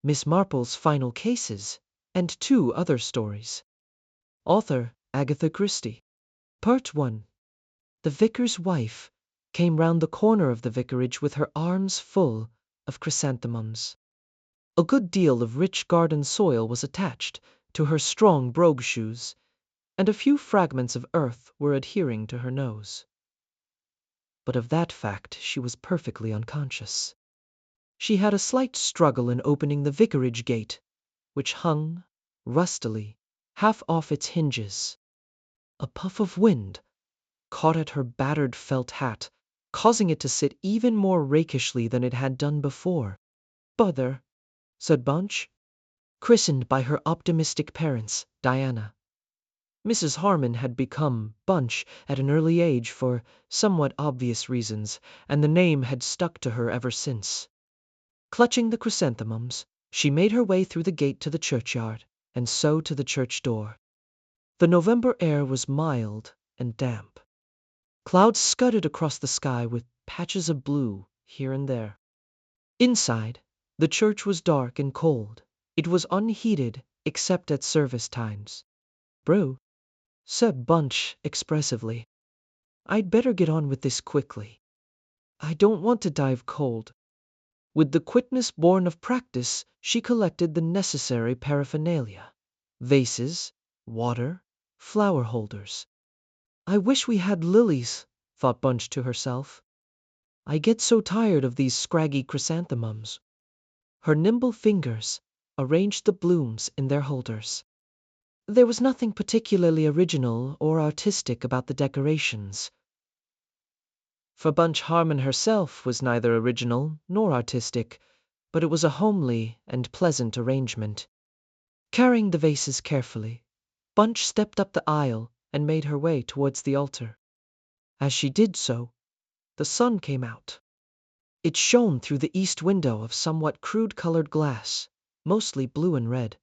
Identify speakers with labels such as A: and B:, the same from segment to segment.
A: Miss Marple's Final Cases, and 2 other stories. Author Agatha Christie. Part 1. The vicar's wife came round the corner of the vicarage with her arms full of chrysanthemums. A good deal of rich garden soil was attached to her strong brogue shoes, and a few fragments of earth were adhering to her nose. But of that fact she was perfectly unconscious. She had a slight struggle in opening the vicarage gate, which hung, rustily, half off its hinges. A puff of wind caught at her battered felt hat, causing it to sit even more rakishly than it had done before. "Bother," said Bunch, christened by her optimistic parents, Diana. Mrs. Harmon had become Bunch at an early age for somewhat obvious reasons, and the name had stuck to her ever since. Clutching the chrysanthemums, she made her way through the gate to the churchyard, and so to the church door. The November air was mild and damp. Clouds scudded across the sky with patches of blue here and there. Inside, the church was dark and cold. It was unheated except at service times. "Brew," said Bunch expressively. "I'd better get on with this quickly. I don't want to die of cold." With the quickness born of practice, she collected the necessary paraphernalia: vases, water, flower holders. "I wish we had lilies," thought Bunch to herself. "I get so tired of these scraggy chrysanthemums." Her nimble fingers arranged the blooms in their holders. There was nothing particularly original or artistic about the decorations. For Bunch Harmon herself was neither original nor artistic, but it was a homely and pleasant arrangement. Carrying the vases carefully, Bunch stepped up the aisle and made her way towards the altar. As she did so, the sun came out. It shone through the east window of somewhat crude-colored glass, mostly blue and red,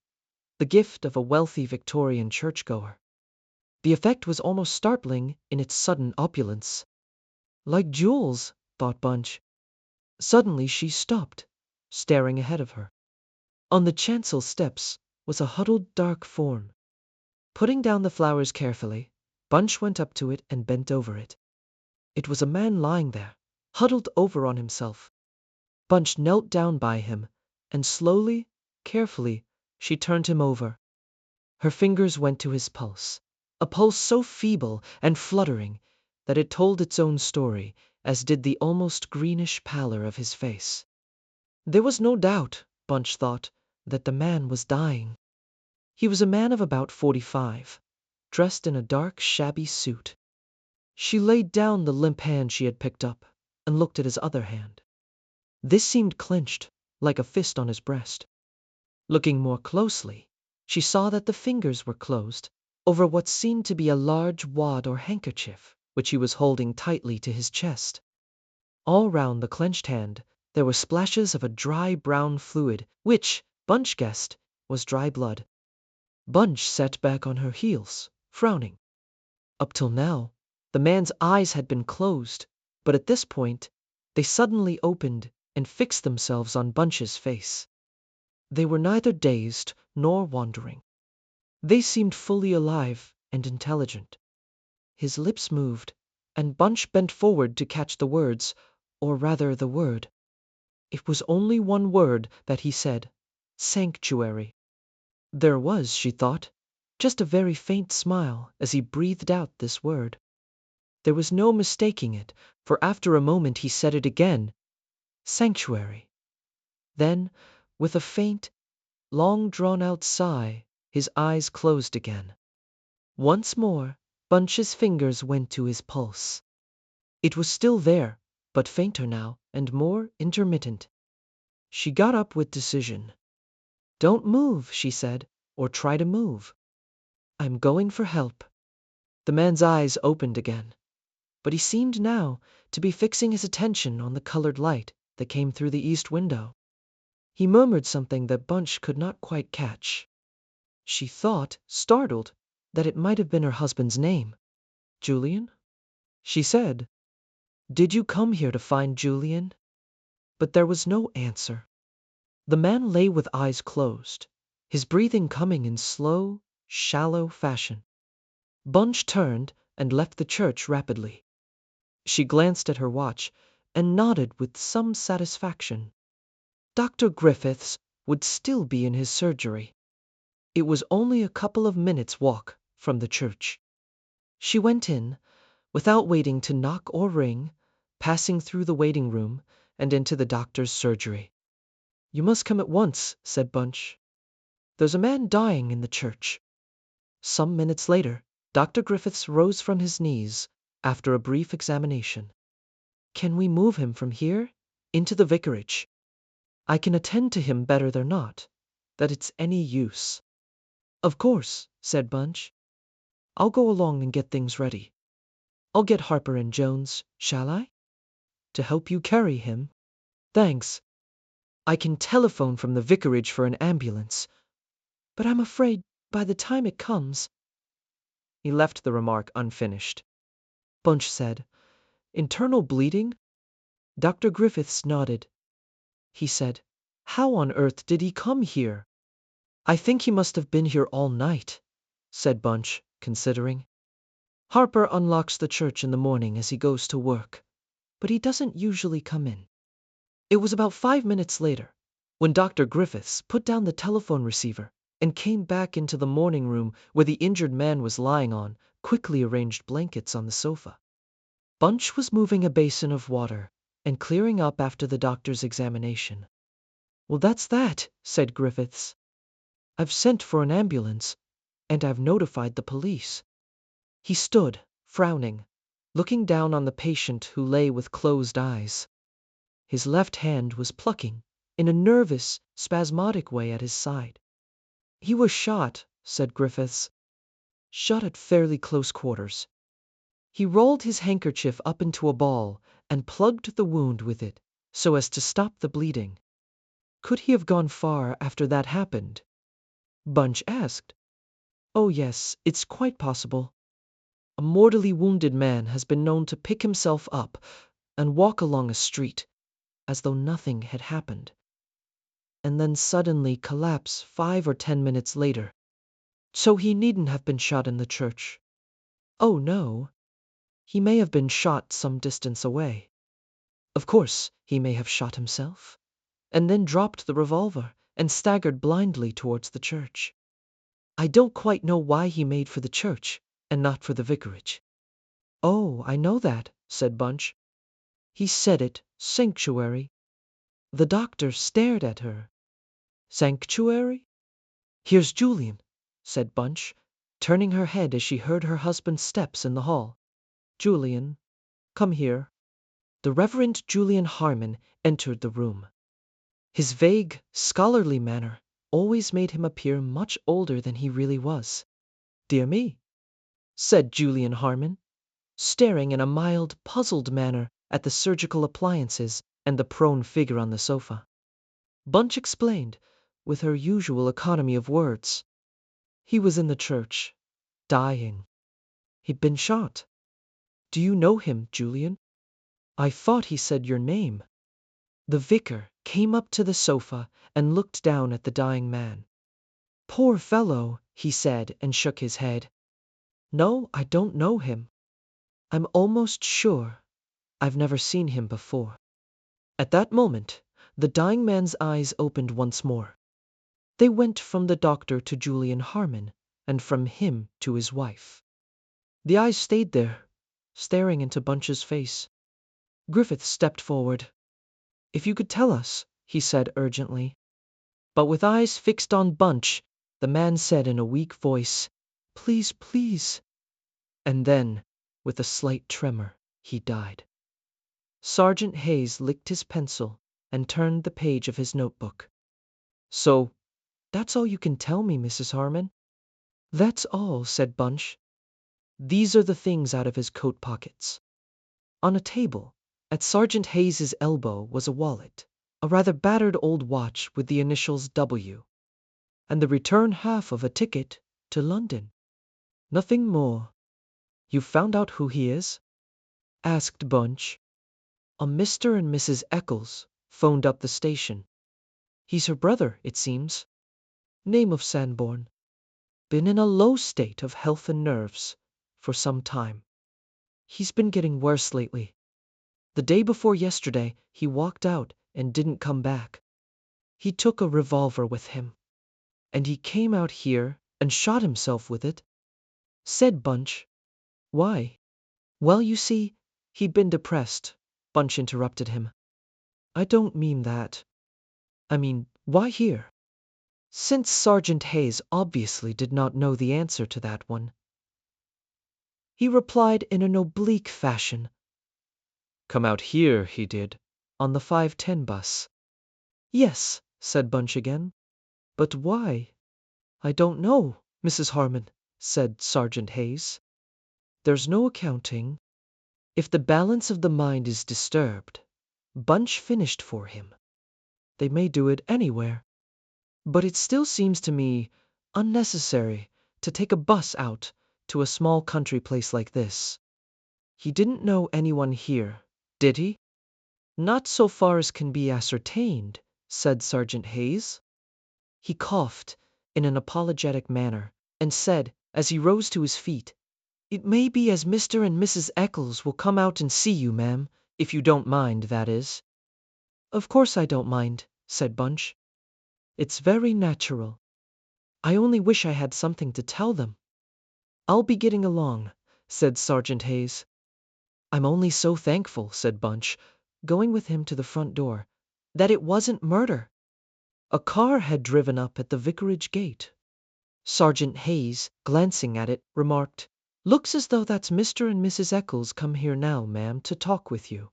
A: the gift of a wealthy Victorian churchgoer. The effect was almost startling in its sudden opulence. "Like jewels," thought Bunch. Suddenly she stopped, staring ahead of her. On the chancel steps was a huddled dark form. Putting down the flowers carefully, Bunch went up to it and bent over it. It was a man lying there, huddled over on himself. Bunch knelt down by him, and slowly, carefully, she turned him over. Her fingers went to his pulse, a pulse so feeble and fluttering that it told its own story, as did the almost greenish pallor of his face. There was no doubt, Bunch thought, that the man was dying. He was a man of about 45, dressed in a dark, shabby suit. She laid down the limp hand she had picked up and looked at his other hand. This seemed clenched, like a fist on his breast. Looking more closely, she saw that the fingers were closed over what seemed to be a large wad or handkerchief, which he was holding tightly to his chest. All round the clenched hand there were splashes of a dry brown fluid, which, Bunch guessed, was dry blood. Bunch sat back on her heels, frowning. Up till now, the man's eyes had been closed, but at this point, they suddenly opened and fixed themselves on Bunch's face. They were neither dazed nor wandering. They seemed fully alive and intelligent. His lips moved, and Bunch bent forward to catch the words, or rather the word. It was only one word that he said: sanctuary. There was, she thought, just a very faint smile as he breathed out this word. There was no mistaking it, for after a moment he said it again: sanctuary. Then, with a faint, long-drawn-out sigh, his eyes closed again. Once more, Bunch's fingers went to his pulse. It was still there, but fainter now and more intermittent. She got up with decision. "Don't move," she said, "or try to move. I'm going for help." The man's eyes opened again, but he seemed now to be fixing his attention on the colored light that came through the east window. He murmured something that Bunch could not quite catch. She thought, startled, that it might have been her husband's name. "Julian?" she said. "Did you come here to find Julian?" But there was no answer. The man lay with eyes closed, his breathing coming in slow, shallow fashion. Bunch turned and left the church rapidly. She glanced at her watch and nodded with some satisfaction. Dr. Griffiths would still be in his surgery. It was only a couple of minutes' walk from the church. She went in, without waiting to knock or ring, passing through the waiting room and into the doctor's surgery. "You must come at once," said Bunch. "There's a man dying in the church." Some minutes later, Dr. Griffiths rose from his knees after a brief examination. "Can we move him from here into the vicarage? I can attend to him better there not, that it's any use." "Of course," said Bunch. "I'll go along and get things ready. I'll get Harper and Jones, shall I? To help you carry him?" "Thanks. I can telephone from the vicarage for an ambulance, but I'm afraid by the time it comes—" He left the remark unfinished. Bunch said, "Internal bleeding?" Dr. Griffiths nodded. He said, "How on earth did he come here?" "I think he must have been here all night," said Bunch, considering. "Harper unlocks the church in the morning as he goes to work, but he doesn't usually come in." It was about 5 minutes later, when Dr. Griffiths put down the telephone receiver and came back into the morning room where the injured man was lying on quickly arranged blankets on the sofa. Bunch was moving a basin of water and clearing up after the doctor's examination. "Well, that's that," said Griffiths. "I've sent for an ambulance, and I've notified the police." He stood, frowning, looking down on the patient who lay with closed eyes. His left hand was plucking, in a nervous, spasmodic way at his side. "He was shot," said Griffiths. "Shot at fairly close quarters." He rolled his handkerchief up into a ball and plugged the wound with it, so as to stop the bleeding. "Could he have gone far after that happened?" Bunch asked. "Oh yes, it's quite possible. A mortally wounded man has been known to pick himself up and walk along a street as though nothing had happened, and then suddenly collapse 5 or 10 minutes later. So he needn't have been shot in the church." "Oh no. He may have been shot some distance away. Of course, he may have shot himself, and then dropped the revolver and staggered blindly towards the church. I don't quite know why he made for the church and not for the vicarage." "Oh, I know that," said Bunch. "He said it, sanctuary." The doctor stared at her. "Sanctuary?" "Here's Julian," said Bunch, turning her head as she heard her husband's steps in the hall. "Julian, come here." The Reverend Julian Harmon entered the room. His vague, scholarly manner always made him appear much older than he really was. "Dear me," said Julian Harmon, staring in a mild, puzzled manner at the surgical appliances and the prone figure on the sofa. Bunch explained, with her usual economy of words. "He was in the church, dying. He'd been shot." "Do you know him, Julian?" "I thought he said your name." The vicar came up to the sofa and looked down at the dying man. "Poor fellow," he said, and shook his head. "No, I don't know him. I'm almost sure I've never seen him before." At that moment, the dying man's eyes opened once more. They went from the doctor to Julian Harmon, and from him to his wife. The eyes stayed there, staring into Bunch's face. Griffith stepped forward. "If you could tell us," he said urgently. But with eyes fixed on Bunch, the man said in a weak voice, "Please, please." And then, with a slight tremor, he died. Sergeant Hayes licked his pencil and turned the page of his notebook. "So, that's all you can tell me, Mrs. Harmon?" "That's all," said Bunch. "These are the things out of his coat pockets." On a table, at Sergeant Hayes's elbow, was a wallet, a rather battered old watch with the initials W, and the return half of a ticket to London. Nothing more. "You found out who he is?" asked Bunch. "A Mr. and Mrs. Eccles phoned up the station. He's her brother, it seems. Name of Sanborn. Been in a low state of health and nerves for some time. He's been getting worse lately. The day before yesterday, he walked out and didn't come back. He took a revolver with him. And he came out here and shot himself with it, said Bunch. Why? Well, you see, he'd been depressed, Bunch interrupted him. I don't mean that. I mean, why here? Since Sergeant Hayes obviously did not know the answer to that one, he replied in an oblique fashion. Come out here, he did, on the 5:10 bus. Yes, said Bunch again. But why? I don't know, Mrs. Harmon, said Sergeant Hayes. There's no accounting. If the balance of the mind is disturbed, Bunch finished for him. They may do it anywhere. But it still seems to me unnecessary to take a bus out to a small country place like this. He didn't know anyone here, did he? Not so far as can be ascertained, said Sergeant Hayes. He coughed in an apologetic manner and said, as he rose to his feet, It may be as Mr. and Mrs. Eccles will come out and see you, ma'am, if you don't mind, that is. Of course I don't mind, said Bunch. It's very natural. I only wish I had something to tell them. I'll be getting along, said Sergeant Hayes. I'm only so thankful, said Bunch, going with him to the front door, that it wasn't murder. A car had driven up at the vicarage gate. Sergeant Hayes, glancing at it, remarked, Looks as though that's Mr. and Mrs. Eccles come here now, ma'am, to talk with you.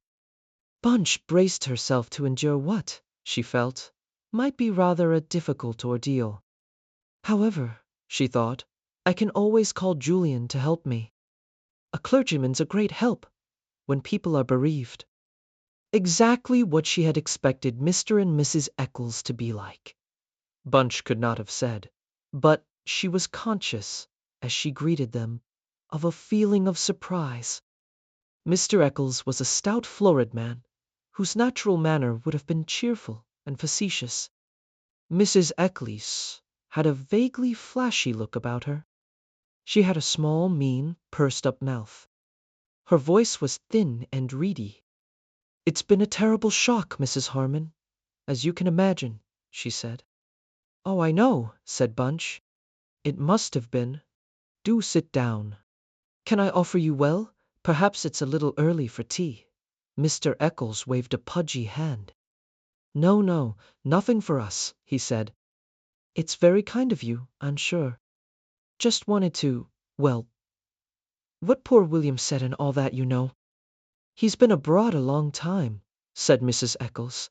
A: Bunch braced herself to endure what, she felt, might be rather a difficult ordeal. However, she thought, I can always call Julian to help me. A clergyman's a great help when people are bereaved. Exactly what she had expected Mr. and Mrs. Eccles to be like, Bunch could not have said, but she was conscious, as she greeted them, of a feeling of surprise. Mr. Eccles was a stout, florid man, whose natural manner would have been cheerful and facetious. Mrs. Eccles had a vaguely flashy look about her. She had a small, mean, pursed-up mouth. Her voice was thin and reedy. It's been a terrible shock, Mrs. Harmon, as you can imagine, she said. Oh, I know, said Bunch. It must have been. Do sit down. Can I offer you, well, perhaps it's a little early for tea. Mr. Eccles waved a pudgy hand. No, nothing for us, he said. It's very kind of you, I'm sure. Just wanted to, well, what poor William said and all that, you know. He's been abroad a long time, said Mrs. Eccles,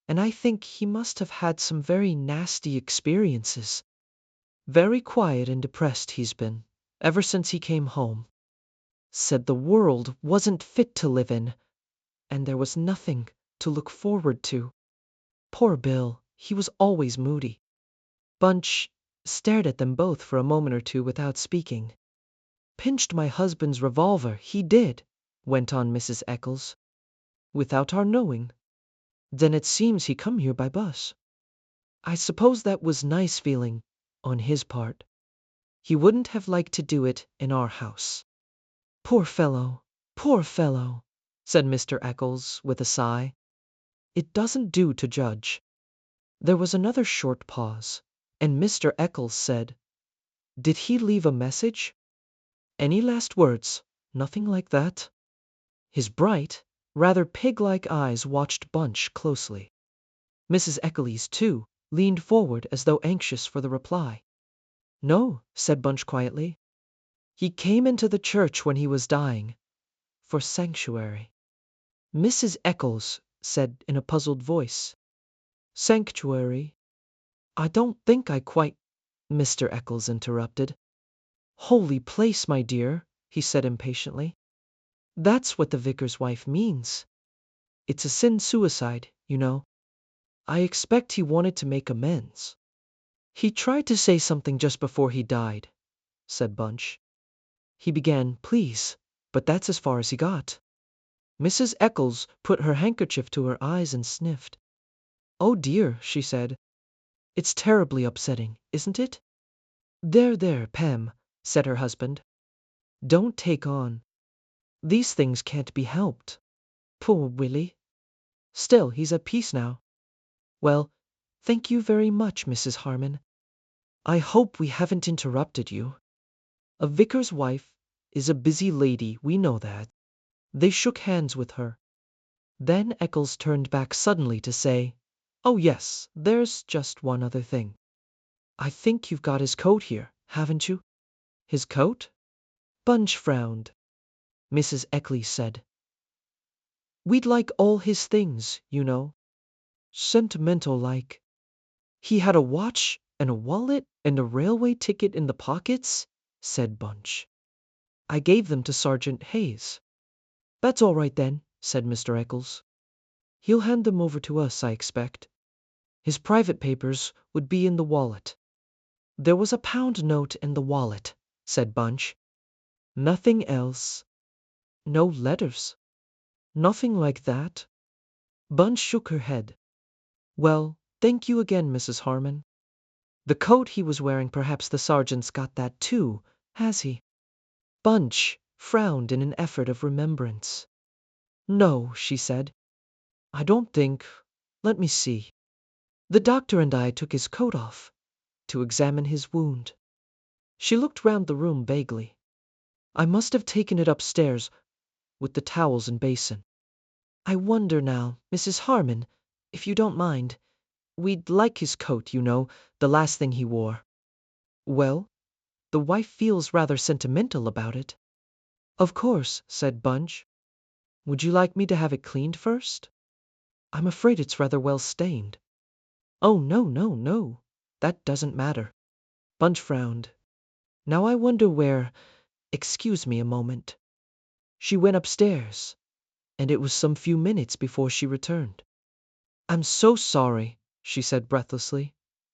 A: and I think he must have had some very nasty experiences. Very quiet and depressed he's been, ever since he came home. Said the world wasn't fit to live in, and there was nothing to look forward to. Poor Bill, he was always moody. Bunch stared at them both for a moment or two without speaking. Pinched my husband's revolver, he did, went on Mrs. Eccles. Without our knowing. Then it seems he come here by bus. I suppose that was nice feeling on his part. He wouldn't have liked to do it in our house. Poor fellow, said Mr. Eccles with a sigh. It doesn't do to judge. There was another short pause, and Mr. Eccles said, Did he leave a message? Any last words? Nothing like that? His bright, rather pig-like eyes watched Bunch closely. Mrs. Eccles, too, leaned forward as though anxious for the reply. No, said Bunch quietly. He came into the church when he was dying, for sanctuary. Mrs. Eccles said in a puzzled voice, Sanctuary? I don't think I quite... Mr. Eccles interrupted. Holy place, my dear, he said impatiently. That's what the vicar's wife means. It's a sin-suicide, you know. I expect he wanted to make amends. He tried to say something just before he died, said Bunch. He began, please, but that's as far as he got. Mrs. Eccles put her handkerchief to her eyes and sniffed. Oh dear, she said, It's terribly upsetting, isn't it? There, Pam, said her husband. Don't take on. These things can't be helped. Poor Willie. Still, he's at peace now. Well, thank you very much, Mrs. Harmon. I hope we haven't interrupted you. A vicar's wife is a busy lady, we know that. They shook hands with her. Then Eccles turned back suddenly to say, Oh yes, there's just one other thing. I think you've got his coat here, haven't you? His coat? Bunch frowned. Mrs. Eccles said, We'd like all his things, you know. Sentimental like. He had a watch and a wallet and a railway ticket in the pockets, said Bunch. I gave them to Sergeant Hayes. That's all right then, said Mr. Eccles. He'll hand them over to us, I expect. His private papers would be in the wallet. There was a pound note in the wallet, said Bunch. Nothing else. No letters. Nothing like that. Bunch shook her head. Well, thank you again, Mrs. Harmon. The coat he was wearing, perhaps the sergeant's got that too, has he? Bunch frowned in an effort of remembrance. No, she said. I don't think. Let me see. The doctor and I took his coat off to examine his wound. She looked round the room vaguely. I must have taken it upstairs with the towels and basin. I wonder now, Mrs. Harmon, if you don't mind. We'd like his coat, you know, the last thing he wore. Well, the wife feels rather sentimental about it. Of course, said Bunch. Would you like me to have it cleaned first? I'm afraid it's rather well stained. Oh, no. That doesn't matter. Bunch frowned. Now I wonder where. Excuse me a moment. She went upstairs, and it was some few minutes before she returned. I'm so sorry, she said breathlessly.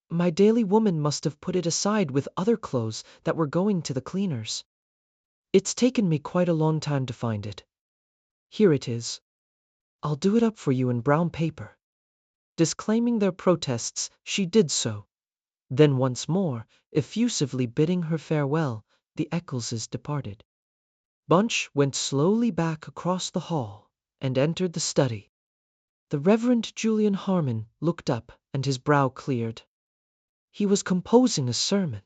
A: My daily woman must have put it aside with other clothes that were going to the cleaners. It's taken me quite a long time to find it. Here it is. I'll do it up for you in brown paper. Disclaiming their protests, she did so. Then once more, effusively bidding her farewell, the Eccleses departed. Bunch went slowly back across the hall and entered the study. The Reverend Julian Harmon looked up and his brow cleared. He was composing a sermon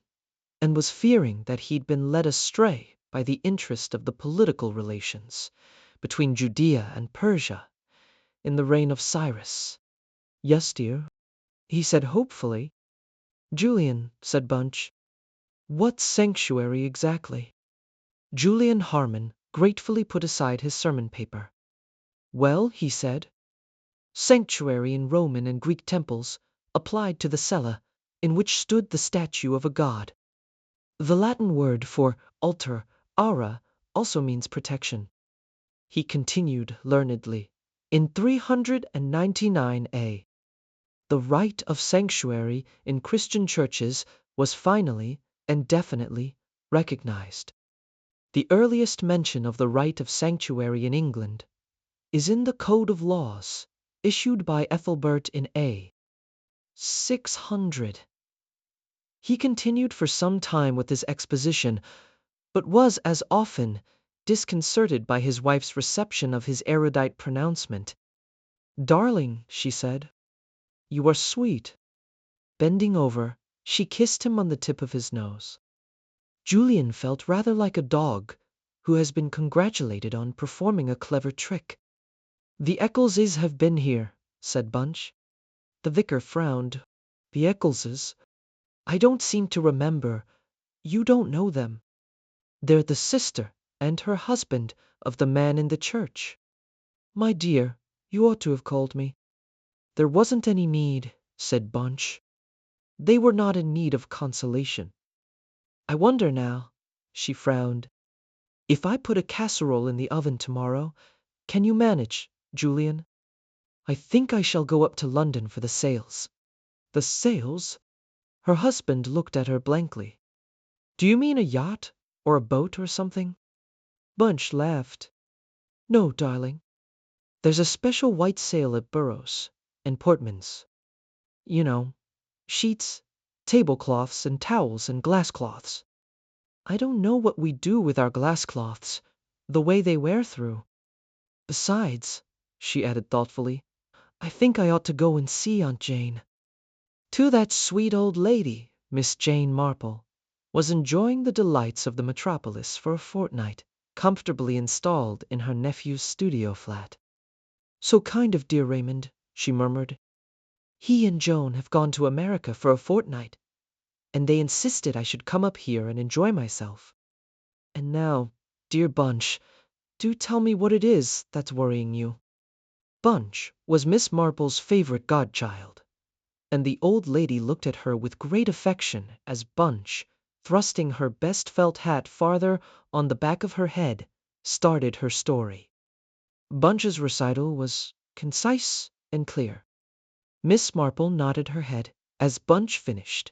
A: and was fearing that he'd been led astray by the interest of the political relations between Judea and Persia in the reign of Cyrus. Yes, dear, he said hopefully. Julian, said Bunch, what sanctuary exactly? Julian Harmon gratefully put aside his sermon paper. Well, he said, sanctuary in Roman and Greek temples applied to the cella in which stood the statue of a god. The Latin word for altar, ara, also means protection. He continued learnedly. In 399a, the right of sanctuary in Christian churches was finally and definitely recognized. The earliest mention of the right of sanctuary in England is in the Code of Laws issued by Ethelbert in A. 600. He continued for some time with his exposition, but was as often disconcerted by his wife's reception of his erudite pronouncement. Darling, she said, you are sweet. Bending over, she kissed him on the tip of his nose. Julian felt rather like a dog who has been congratulated on performing a clever trick. The Eccleses have been here, said Bunch. The vicar frowned. The Eccleses? I don't seem to remember. You don't know them. They're the sister and her husband of the man in the church. My dear, you ought to have called me. There wasn't any need, said Bunch. They were not in need of consolation. I wonder now, she frowned, if I put a casserole in the oven tomorrow, can you manage, Julian? I think I shall go up to London for the sales. The sales? Her husband looked at her blankly. Do you mean a yacht or a boat or something? Bunch laughed. No, darling. There's a special white sale at Burroughs and Portman's. You know, Sheets, tablecloths, and towels and glasscloths. I don't know what we do with our glasscloths, the way they wear through. Besides, she added thoughtfully, I think I ought to go and see Aunt Jane. To that sweet old lady, Miss Jane Marple, was enjoying the delights of the metropolis for a fortnight, comfortably installed in her nephew's studio flat. So kind of dear Raymond, she murmured. He and Joan have gone to America for a fortnight, and they insisted I should come up here and enjoy myself. And now, dear Bunch, do tell me what it is that's worrying you. Bunch was Miss Marple's favorite godchild, and the old lady looked at her with great affection as Bunch, thrusting her best felt hat farther on the back of her head, started her story. Bunch's recital was concise and clear. Miss Marple nodded her head as Bunch finished.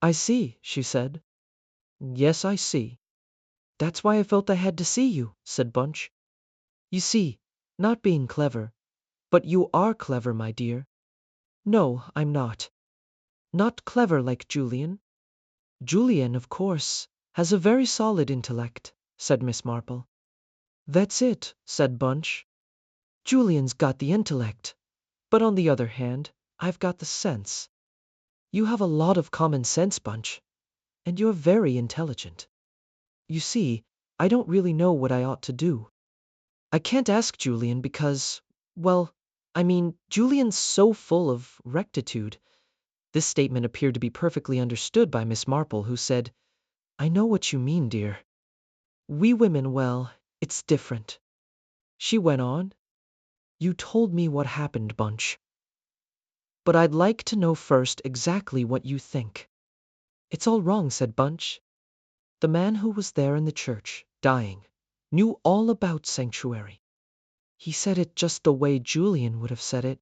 A: I see, she said. Yes, I see. That's why I felt I had to see you, said Bunch. You see, not being clever, but you are clever, my dear. No, I'm not. Not clever like Julian. Julian, of course, has a very solid intellect, said Miss Marple. That's it, said Bunch. Julian's got the intellect, but on the other hand, I've got the sense. You have a lot of common sense, Bunch, and you're very intelligent. You see, I don't really know what I ought to do. I can't ask Julian because, well, I mean, Julian's so full of rectitude. This statement appeared to be perfectly understood by Miss Marple, who said, I know what you mean, dear. We women, well, it's different. She went on, You told me what happened, Bunch. But I'd like to know first exactly what you think. It's all wrong, said Bunch. The man who was there in the church, dying, knew all about sanctuary. He said it just the way Julian would have said it.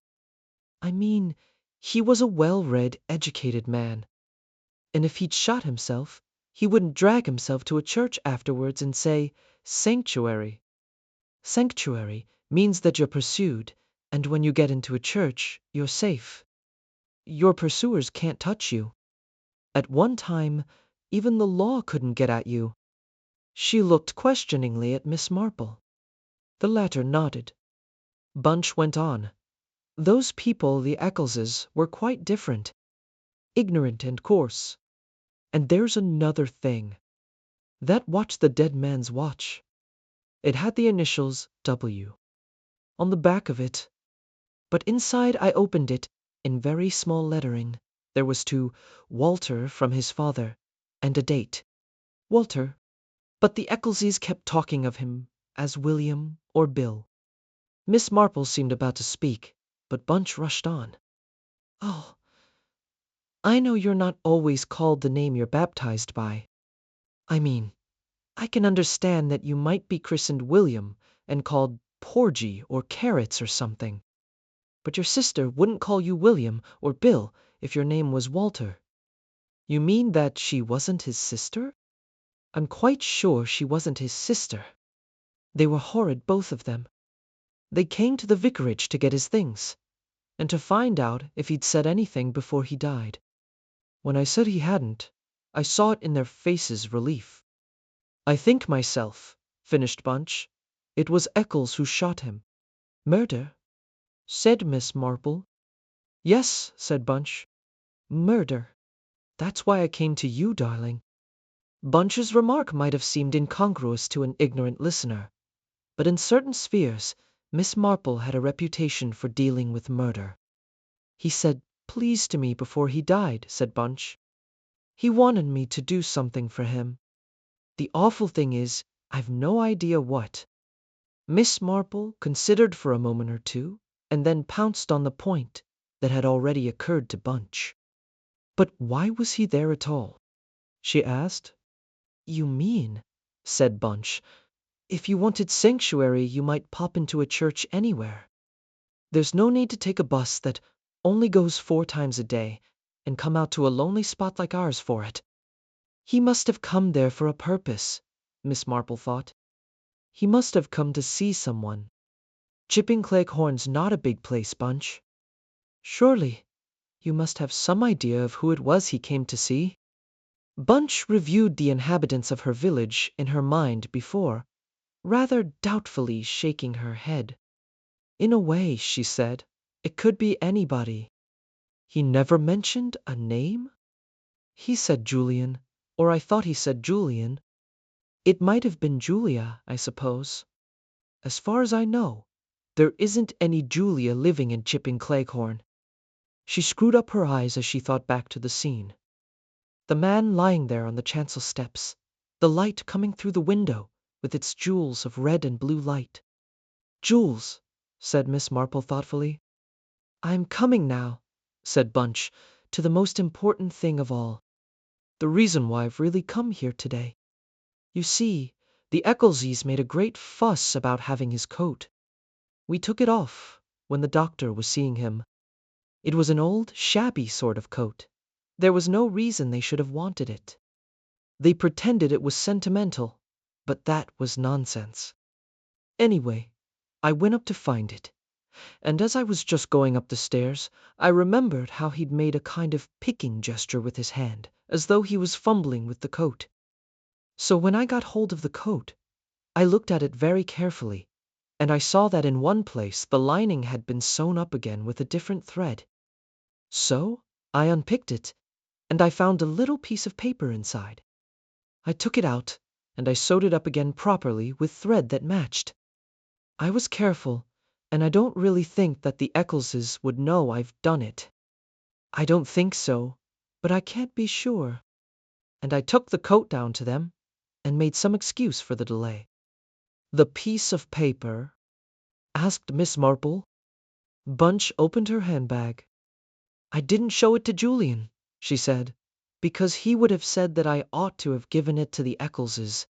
A: I mean, he was a well-read, educated man. And if he'd shot himself, he wouldn't drag himself to a church afterwards and say, sanctuary. Sanctuary means that you're pursued, and when you get into a church, you're safe. Your pursuers can't touch you. At one time, even the law couldn't get at you. She looked questioningly at Miss Marple. The latter nodded. Bunch went on. Those people, the Eccleses, were quite different. Ignorant and coarse. And there's another thing. That watch, the dead man's watch. It had the initials W on the back of it. But inside, I opened it, in very small lettering. There was to Walter from his father, and a date. Walter. But the Eccleses kept talking of him as William or Bill. Miss Marple seemed about to speak, but Bunch rushed on. Oh, I know you're not always called the name you're baptized by. I mean, I can understand that you might be christened William and called Porgy or Carrots or something. But your sister wouldn't call you William or Bill if your name was Walter. You mean that she wasn't his sister? I'm quite sure she wasn't his sister. They were horrid, both of them. They came to the vicarage to get his things, and to find out if he'd said anything before he died. When I said he hadn't, I saw it in their faces' relief. I think myself, finished Bunch, it was Eccles who shot him. Murder? Said Miss Marple. Yes, said Bunch. Murder. That's why I came to you, darling. Bunch's remark might have seemed incongruous to an ignorant listener, but in certain spheres, Miss Marple had a reputation for dealing with murder. He said please to me before he died, said Bunch. He wanted me to do something for him. The awful thing is, I've no idea what. Miss Marple considered for a moment or two, and then pounced on the point that had already occurred to Bunch. But why was he there at all? She asked. You mean, said Bunch, if you wanted sanctuary, you might pop into a church anywhere. There's no need to take a bus that only goes 4 times a day and come out to a lonely spot like ours for it. He must have come there for a purpose, Miss Marple thought. He must have come to see someone. Chipping Cleghorn's not a big place, Bunch. Surely, You must have some idea of who it was he came to see. Bunch reviewed the inhabitants of her village in her mind before, rather doubtfully shaking her head. In a way, she said, it could be anybody. He never mentioned a name? He said Julian, or I thought he said Julian. It might have been Julia, I suppose. As far as I know, there isn't any Julia living in Chipping Cleghorn. She screwed up her eyes as she thought back to the scene. The man lying there on the chancel steps, the light coming through the window with its jewels of red and blue light. Jewels, said Miss Marple thoughtfully. I'm coming now, said Bunch, to the most important thing of all. The reason why I've really come here today. You see, the Eccleses made a great fuss about having his coat. We took it off when the doctor was seeing him. It was an old, shabby sort of coat. There was no reason they should have wanted it. They pretended it was sentimental, but that was nonsense. Anyway, I went up to find it, and as I was just going up the stairs, I remembered how he'd made a kind of picking gesture with his hand, as though he was fumbling with the coat. So when I got hold of the coat, I looked at it very carefully, and I saw that in one place the lining had been sewn up again with a different thread. So I unpicked it, and I found a little piece of paper inside. I took it out, and I sewed it up again properly with thread that matched. I was careful, and I don't really think that the Eccleses would know I've done it. I don't think so, but I can't be sure. And I took the coat down to them, and made some excuse for the delay. The piece of paper? Asked Miss Marple. Bunch opened her handbag. I didn't show it to Julian, she said, because he would have said that I ought to have given it to the Eccleses.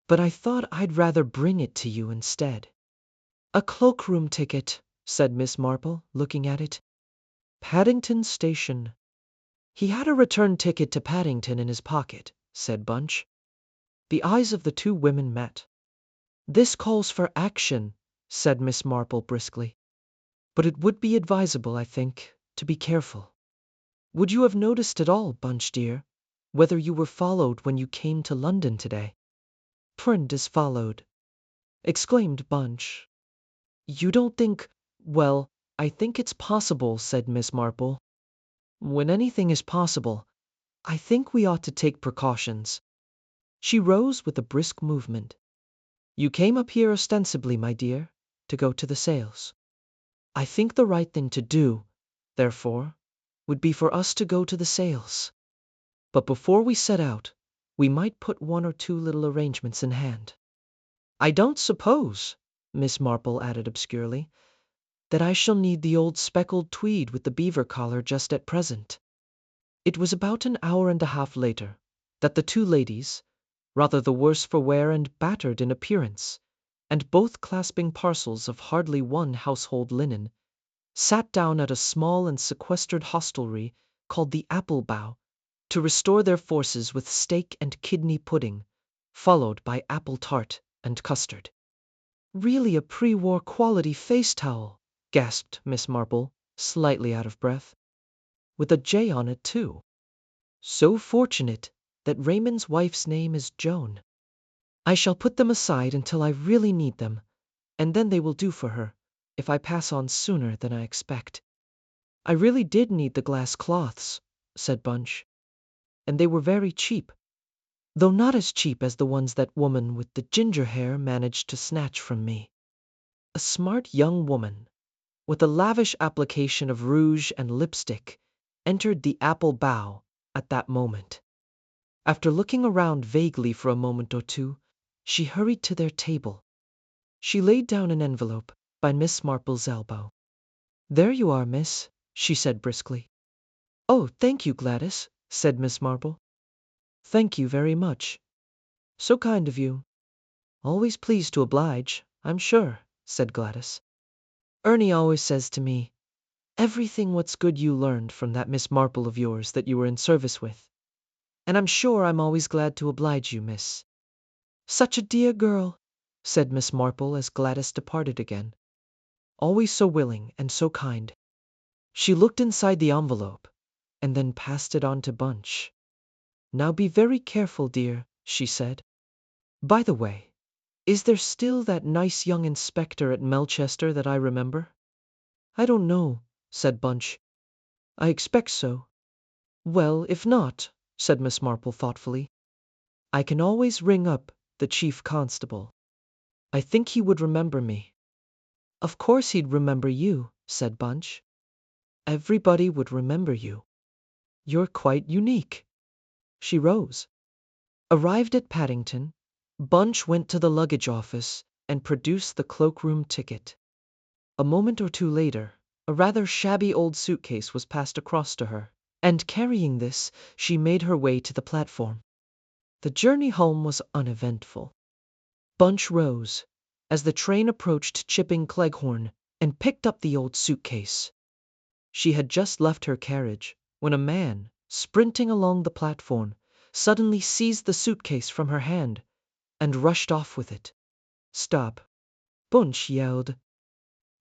A: But I thought I'd rather bring it to you instead. A cloakroom ticket, said Miss Marple, looking at it. Paddington Station. He had a return ticket to Paddington in his pocket, said Bunch. The eyes of the two women met. This calls for action, said Miss Marple briskly. But it would be advisable, I think, to be careful. Would you have noticed at all, Bunch dear, whether you were followed when you came to London today? Print is followed, exclaimed Bunch. You don't think, well, I think it's possible, said Miss Marple. When anything is possible, I think we ought to take precautions. She rose with a brisk movement. You came up here ostensibly, my dear, to go to the sales. I think the right thing to do, therefore, would be for us to go to the sales. But before we set out, we might put one or two little arrangements in hand. I don't suppose, Miss Marple added obscurely, that I shall need the old speckled tweed with the beaver collar just at present. It was about an hour and a half later that the two ladies, rather the worse for wear and battered in appearance, and both clasping parcels of hardly one household linen, sat down at a small and sequestered hostelry called the Apple Bough to restore their forces with steak and kidney pudding, followed by apple tart and custard. Really a pre-war quality face towel, gasped Miss Marple, slightly out of breath. With a J on it, too. So fortunate that Raymond's wife's name is Joan. I shall put them aside until I really need them, and then they will do for her, if I pass on sooner than I expect. I really did need the glass cloths, said Bunch, and they were very cheap, though not as cheap as the ones that woman with the ginger hair managed to snatch from me. A smart young woman, with a lavish application of rouge and lipstick, entered the Apple Bough at that moment. After looking around vaguely for a moment or two, she hurried to their table. She laid down an envelope by Miss Marple's elbow. There you are, miss, she said briskly. Oh, thank you, Gladys, said Miss Marple. Thank you very much. So kind of you. Always pleased to oblige, I'm sure, said Gladys. Ernie always says to me, everything what's good you learned from that Miss Marple of yours that you were in service with. And I'm sure I'm always glad to oblige you, miss. Such a dear girl, said Miss Marple as Gladys departed again. Always so willing and so kind. She looked inside the envelope and then passed it on to Bunch. "Now be very careful, dear," she said. "By the way, is there still that nice young inspector at Melchester that I remember?" "I don't know," said Bunch. "I expect so." "Well, if not," said Miss Marple thoughtfully, "I can always ring up the chief constable. I think he would remember me." "Of course he'd remember you," said Bunch. "Everybody would remember you. You're quite unique." She rose. Arrived at Paddington, Bunch went to the luggage office and produced the cloakroom ticket. A moment or two later, a rather shabby old suitcase was passed across to her, and carrying this, she made her way to the platform. The journey home was uneventful. Bunch rose as the train approached Chipping Cleghorn and picked up the old suitcase. She had just left her carriage when a man, sprinting along the platform, suddenly seized the suitcase from her hand and rushed off with it. "Stop!" Bunch yelled.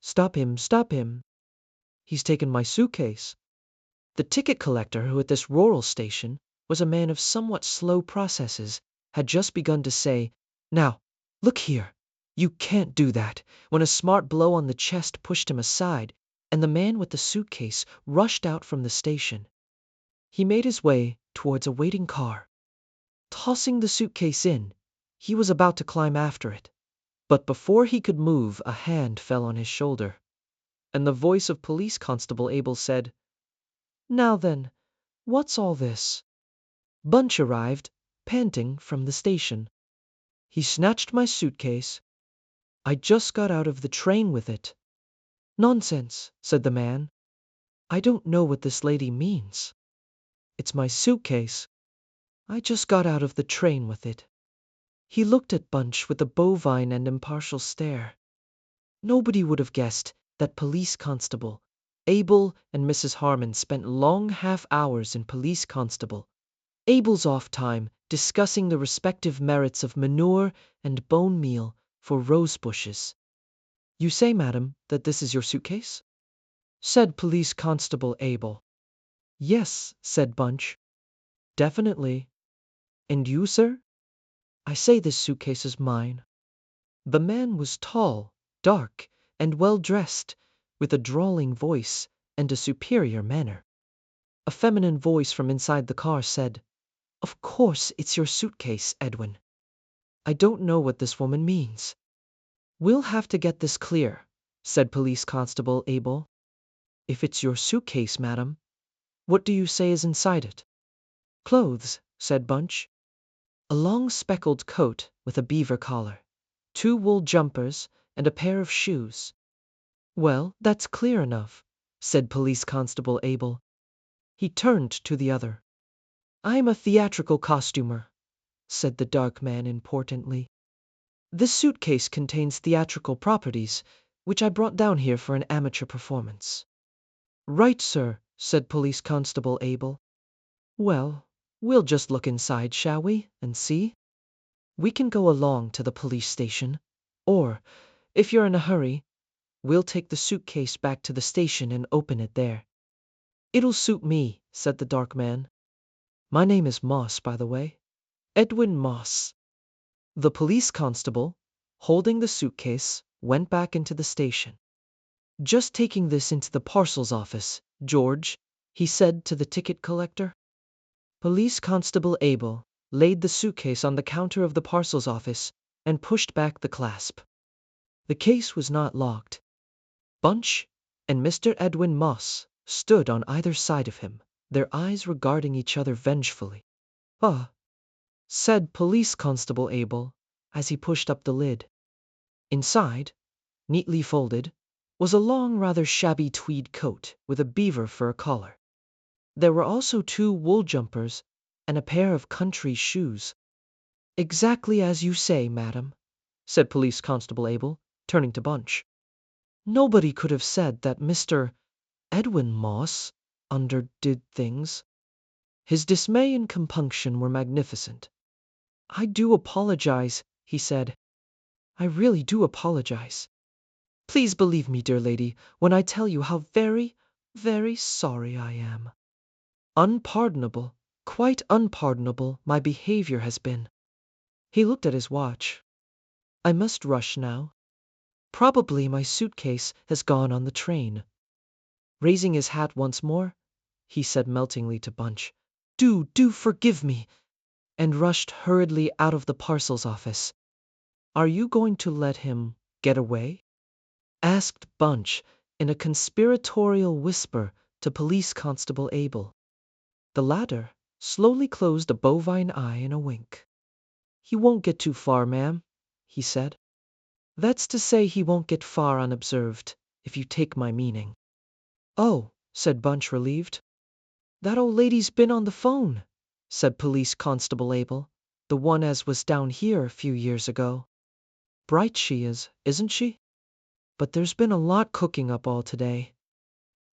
A: "Stop him! Stop him! He's taken my suitcase." The ticket collector, who at this rural station was a man of somewhat slow processes, had just begun to say, "Now, look here, you can't do that," when a smart blow on the chest pushed him aside, and the man with the suitcase rushed out from the station. He made his way towards a waiting car. Tossing the suitcase in, he was about to climb after it, but before he could move, a hand fell on his shoulder, and the voice of Police Constable Abel said, "Now then, what's all this?" Bunch arrived, panting, from the station. "He snatched my suitcase. I just got out of the train with it." "Nonsense," said the man. "I don't know what this lady means." "It's my suitcase. I just got out of the train with it." He looked at Bunch with a bovine and impartial stare. Nobody would have guessed that Police Constable Abel and Mrs. Harmon spent long half-hours in Police Constable Abel's off time discussing the respective merits of manure and bone meal for rose bushes. "You say, madam, that this is your suitcase?" said Police Constable Abel. "Yes," said Bunch. "Definitely. And you, sir?" "I say this suitcase is mine." The man was tall, dark, and well-dressed, with a drawling voice and a superior manner. A feminine voice from inside the car said, "Of course it's your suitcase, Edwin. I don't know what this woman means." "We'll have to get this clear," said Police Constable Abel. "If it's your suitcase, madam, what do you say is inside it?" "Clothes," said Bunch. "A long speckled coat with a beaver collar, 2 wool jumpers, and a pair of shoes." "Well, that's clear enough," said Police Constable Abel. He turned to the other. "I'm a theatrical costumer," said the dark man importantly. "This suitcase contains theatrical properties, which I brought down here for an amateur performance." "Right, sir," said Police Constable Abel. "Well, we'll just look inside, shall we, and see? We can go along to the police station, or, if you're in a hurry, we'll take the suitcase back to the station and open it there." "It'll suit me," said the dark man. "My name is Moss, by the way. Edwin Moss." The police constable, holding the suitcase, went back into the station. "Just taking this into the parcels office, George," he said to the ticket collector. Police Constable Abel laid the suitcase on the counter of the parcels office and pushed back the clasp. The case was not locked. Bunch and Mr. Edwin Moss stood on either side of him, their eyes regarding each other vengefully. "Ah," said Police Constable Abel as he pushed up the lid. Inside, neatly folded, was a long, rather shabby tweed coat with a beaver fur collar. There were also 2 wool jumpers and a pair of country shoes. "Exactly as you say, madam," said Police Constable Abel, turning to Bunch. "Nobody could have said that Mr. Edwin Moss underdid things." His dismay and compunction were magnificent. "I do apologize," he said. "I really do apologize. Please believe me, dear lady, when I tell you how very, Very sorry I am. Unpardonable, quite unpardonable my behavior has been. He looked at his watch. I must rush now. Probably my suitcase has gone on the train. Raising his hat once more, he said meltingly to Bunch, Do forgive me, and rushed hurriedly out of the parcels office. Are you going to let him get away? Asked Bunch in a conspiratorial whisper to Police Constable Abel. The latter slowly closed a bovine eye in a wink. He won't get too far, ma'am, he said. That's to say he won't get far unobserved, if you take my meaning. Oh, said Bunch, relieved. That old lady's been on the phone, said Police Constable Abel, the one as was down here a few years ago. Bright she is, isn't she? But there's been a lot cooking up all today.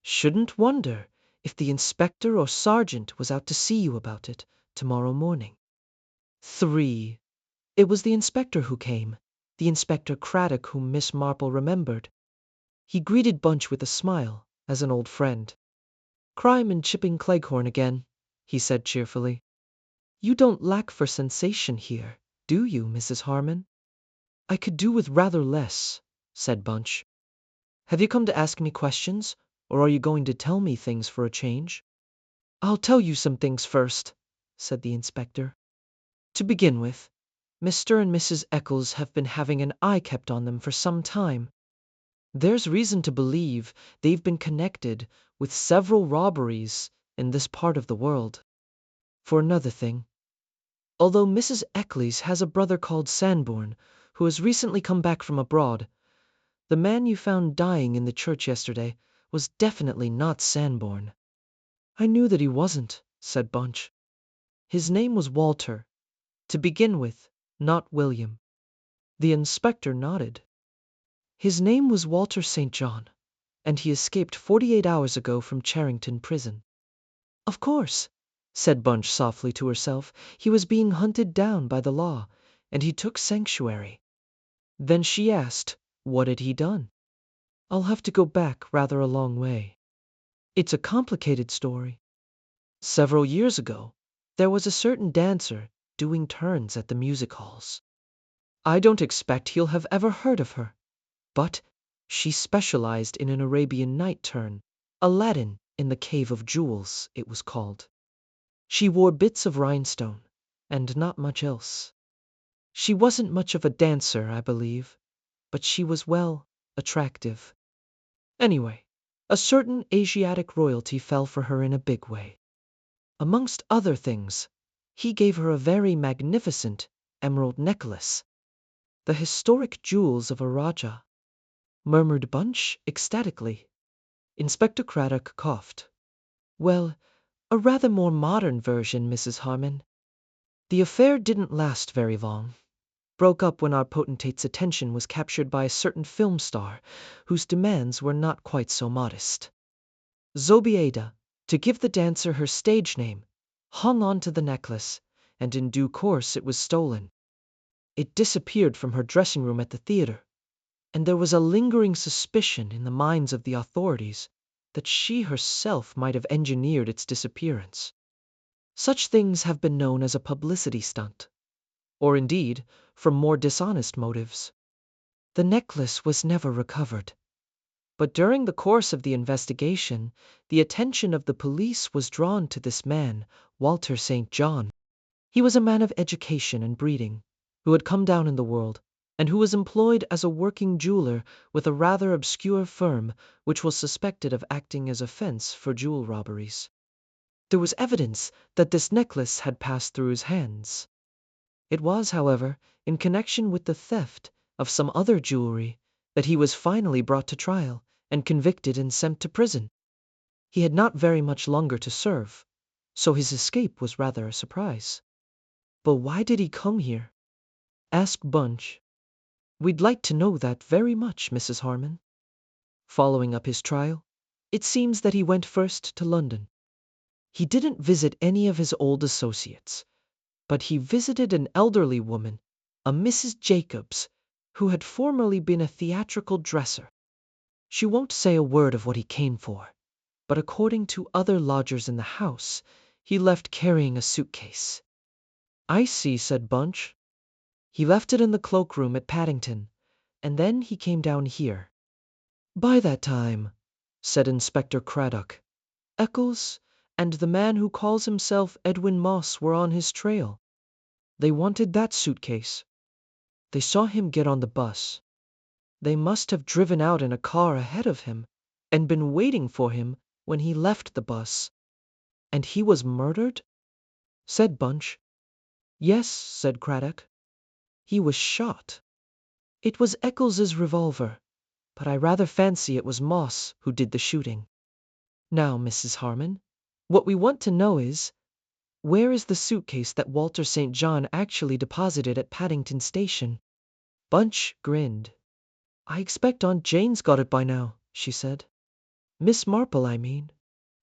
A: Shouldn't wonder if the inspector or sergeant was out to see you about it tomorrow morning. 3. It was the inspector who came, the Inspector Craddock whom Miss Marple remembered. He greeted Bunch with a smile, as an old friend. Crime and chipping Cleghorn again, he said cheerfully. You don't lack for sensation here, do you, Mrs. Harmon? I could do with rather less, said Bunch. Have you come to ask me questions, or are you going to tell me things for a change? I'll tell you some things first, said the inspector. To begin with, Mr. and Mrs. Eccles have been having an eye kept on them for some time. There's reason to believe they've been connected with several robberies in this part of the world. For another thing, although Mrs. Eccles has a brother called Sanborn, who has recently come back from abroad, the man you found dying in the church yesterday was definitely not Sanborn. I knew that he wasn't, said Bunch. His name was Walter, to begin with, not William. The inspector nodded. His name was Walter St. John, and he escaped 48 hours ago from Charrington Prison. Of course, said Bunch softly to herself, he was being hunted down by the law, and he took sanctuary. Then she asked, what had he done? I'll have to go back rather a long way. It's a complicated story. Several years ago, there was a certain dancer doing turns at the music halls. I don't expect he'll have ever heard of her, but she specialized in an Arabian Night turn, Aladdin in the Cave of Jewels, it was called. She wore bits of rhinestone, and not much else. She wasn't much of a dancer, I believe, but she was, well, attractive. Anyway, a certain Asiatic royalty fell for her in a big way. Amongst other things, he gave her a very magnificent emerald necklace, the historic jewels of a Raja, murmured Bunch ecstatically. Inspector Craddock coughed. Well, a rather more modern version, Mrs. Harmon. The affair didn't last very long. Broke up when our potentate's attention was captured by a certain film star whose demands were not quite so modest. Zobeida, to give the dancer her stage name, hung on to the necklace, and in due course it was stolen. It disappeared from her dressing room at the theater, and there was a lingering suspicion in the minds of the authorities that she herself might have engineered its disappearance. Such things have been known as a publicity stunt, or indeed, from more dishonest motives. The necklace was never recovered, but during the course of the investigation, the attention of the police was drawn to this man, Walter St. John. He was a man of education and breeding, who had come down in the world, and who was employed as a working jeweler with a rather obscure firm which was suspected of acting as a fence for jewel robberies. There was evidence that this necklace had passed through his hands. It was, however, in connection with the theft of some other jewelry that he was finally brought to trial and convicted and sent to prison. He had not very much longer to serve, so his escape was rather a surprise. But why did he come here? Asked Bunch. We'd like to know that very much, Mrs. Harmon. Following up his trial, it seems that he went first to London. He didn't visit any of his old associates, but he visited an elderly woman, a Mrs. Jacobs, who had formerly been a theatrical dresser. She won't say a word of what he came for, but according to other lodgers in the house, he left carrying a suitcase. I see, said Bunch. He left it in the cloakroom at Paddington, and then he came down here. By that time, said Inspector Craddock, Eccles and the man who calls himself Edwin Moss were on his trail. They wanted that suitcase. They saw him get on the bus. They must have driven out in a car ahead of him and been waiting for him when he left the bus. And he was murdered? Said Bunch. Yes, said Craddock. He was shot. It was Eccles's revolver, but I rather fancy it was Moss who did the shooting. Now, Mrs. Harmon, what we want to know is, where is the suitcase that Walter St. John actually deposited at Paddington Station? Bunch grinned. I expect Aunt Jane's got it by now, she said. Miss Marple, I mean.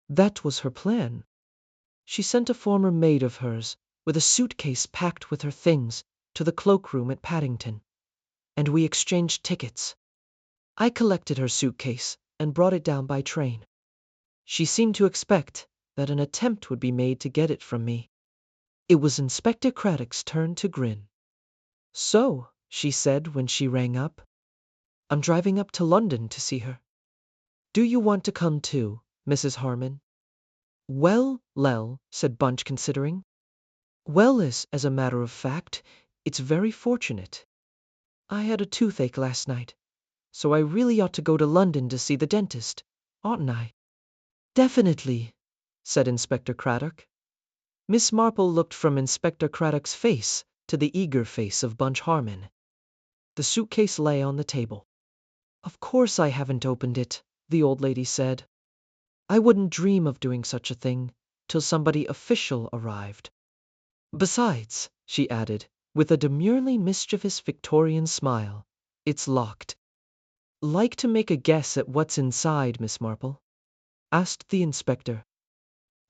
A: That was her plan. She sent a former maid of hers, with a suitcase packed with her things, to the cloakroom at Paddington, and we exchanged tickets. I collected her suitcase and brought it down by train. She seemed to expect that an attempt would be made to get it from me. It was Inspector Craddock's turn to grin. So, she said when she rang up, I'm driving up to London to see her. Do you want to come too, Mrs. Harmon? Well, Lel, said Bunch, considering. Well, as a matter of fact, it's very fortunate. I had a toothache last night, so I really ought to go to London to see the dentist, oughtn't I? Definitely, said Inspector Craddock. Miss Marple looked from Inspector Craddock's face to the eager face of Bunch Harmon. The suitcase lay on the table. Of course I haven't opened it, the old lady said. I wouldn't dream of doing such a thing till somebody official arrived. Besides, she added, with a demurely mischievous Victorian smile, it's locked. Like to make a guess at what's inside, Miss Marple? Asked the inspector.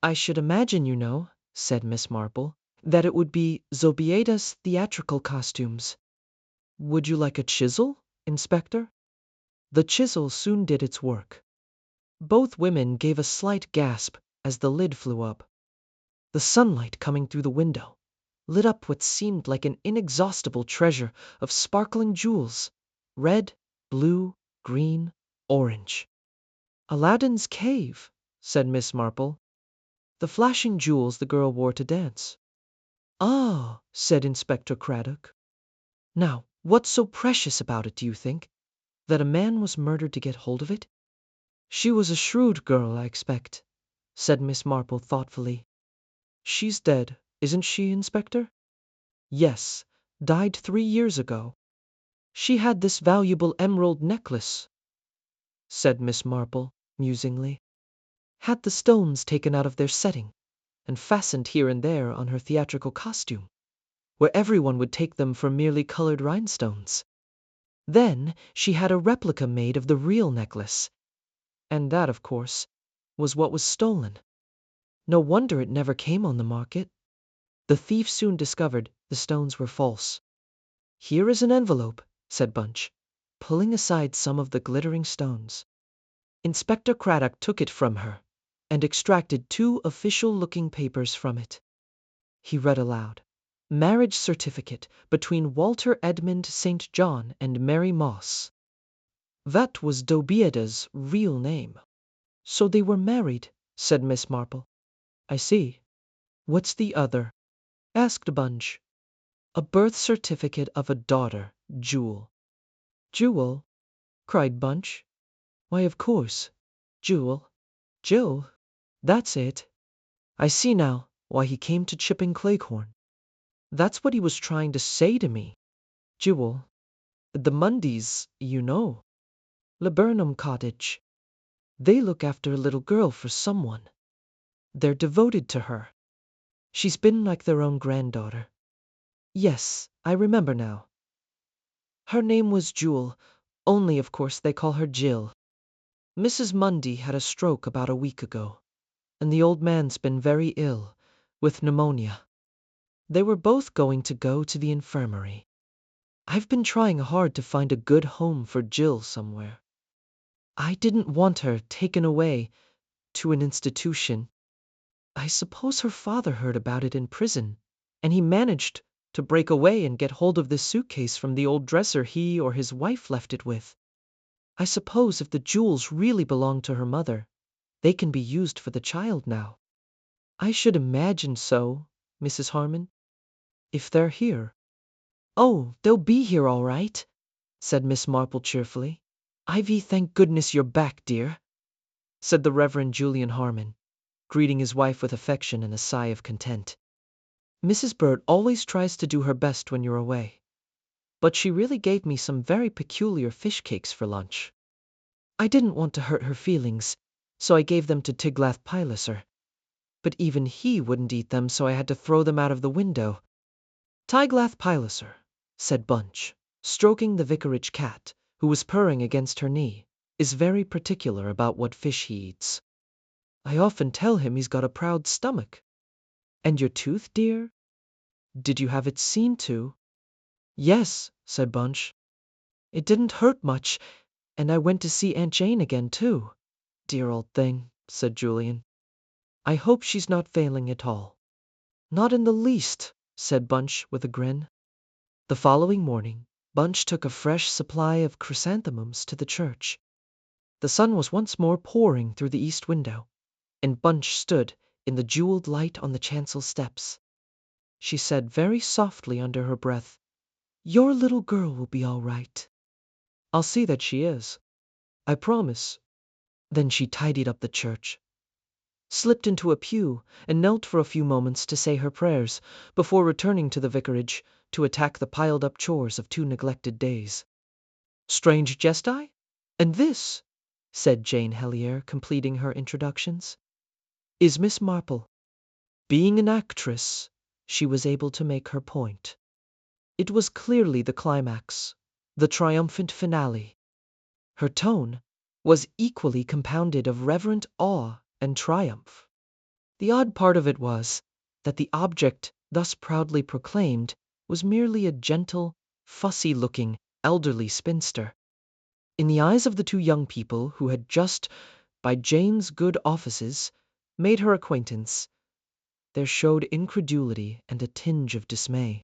A: I should imagine, you know, said Miss Marple, that it would be Zobeida's theatrical costumes. Would you like a chisel, Inspector? The chisel soon did its work. Both women gave a slight gasp as the lid flew up. The sunlight coming through the window lit up what seemed like an inexhaustible treasure of sparkling jewels, red, blue, green, orange. Aladdin's cave, said Miss Marple. The flashing jewels the girl wore to dance. Ah, said Inspector Craddock. Now, what's so precious about it, do you think? That a man was murdered to get hold of it? She was a shrewd girl, I expect, said Miss Marple thoughtfully. She's dead, isn't she, Inspector? Yes, died 3 years ago. She had this valuable emerald necklace, said Miss Marple, musingly. Had the stones taken out of their setting and fastened here and there on her theatrical costume, where everyone would take them for merely colored rhinestones. Then she had a replica made of the real necklace, and that, of course, was what was stolen. No wonder it never came on the market. The thief soon discovered the stones were false. Here is an envelope, said Bunch, pulling aside some of the glittering stones. Inspector Craddock took it from her and extracted 2 official-looking papers from it. He read aloud. Marriage certificate between Walter Edmund St. John and Mary Moss. That was Zobeida's real name. So they were married, said Miss Marple. I see. What's the other? Asked Bunch. A birth certificate of a daughter, Jewel. Jewel? Cried Bunch. Why, of course. Jewel. Jill. That's it. I see now why he came to Chipping Cleghorn. That's what he was trying to say to me. Jewel. The Mundys, you know. Laburnum Cottage. They look after a little girl for someone. They're devoted to her. She's been like their own granddaughter. Yes, I remember now. Her name was Jewel, only of course they call her Jill. Mrs. Mundy had a stroke about a week ago, and the old man's been very ill, with pneumonia. They were both going to go to the infirmary. I've been trying hard to find a good home for Jill somewhere. I didn't want her taken away to an institution. I suppose her father heard about it in prison, and he managed to break away and get hold of this suitcase from the old dresser he or his wife left it with. I suppose if the jewels really belong to her mother, they can be used for the child now. I should imagine so, Mrs. Harmon, if they're here. Oh, they'll be here all right, said Miss Marple cheerfully. Ivy, thank goodness you're back, dear, said the Reverend Julian Harmon, greeting his wife with affection and a sigh of content. Mrs. Bird always tries to do her best when you're away, but she really gave me some very peculiar fish cakes for lunch. I didn't want to hurt her feelings, so I gave them to Tiglath-Pileser, but even he wouldn't eat them, so I had to throw them out of the window. Tiglath-Pileser, said Bunch, stroking the vicarage cat, who was purring against her knee, is very particular about what fish he eats. I often tell him he's got a proud stomach. And your tooth, dear? Did you have it seen to? Yes, said Bunch. It didn't hurt much, and I went to see Aunt Jane again, too. Dear old thing, said Julian. I hope she's not failing at all. Not in the least, said Bunch with a grin. The following morning, Bunch took a fresh supply of chrysanthemums to the church. The sun was once more pouring through the east window, and Bunch stood in the jeweled light on the chancel steps. She said very softly under her breath, "Your little girl will be all right." "I'll see that she is. I promise." Then she tidied up the church, slipped into a pew, and knelt for a few moments to say her prayers before returning to the vicarage to attack the piled-up chores of 2 neglected days. "Strange jest I? And this," said Jane Hellier, completing her introductions, "is Miss Marple." Being an actress, she was able to make her point. It was clearly the climax, the triumphant finale. Her tone was equally compounded of reverent awe and triumph. The odd part of it was that the object thus proudly proclaimed was merely a gentle, fussy-looking, elderly spinster. In the eyes of the 2 young people who had just, by Jane's good offices, made her acquaintance, there showed incredulity and a tinge of dismay.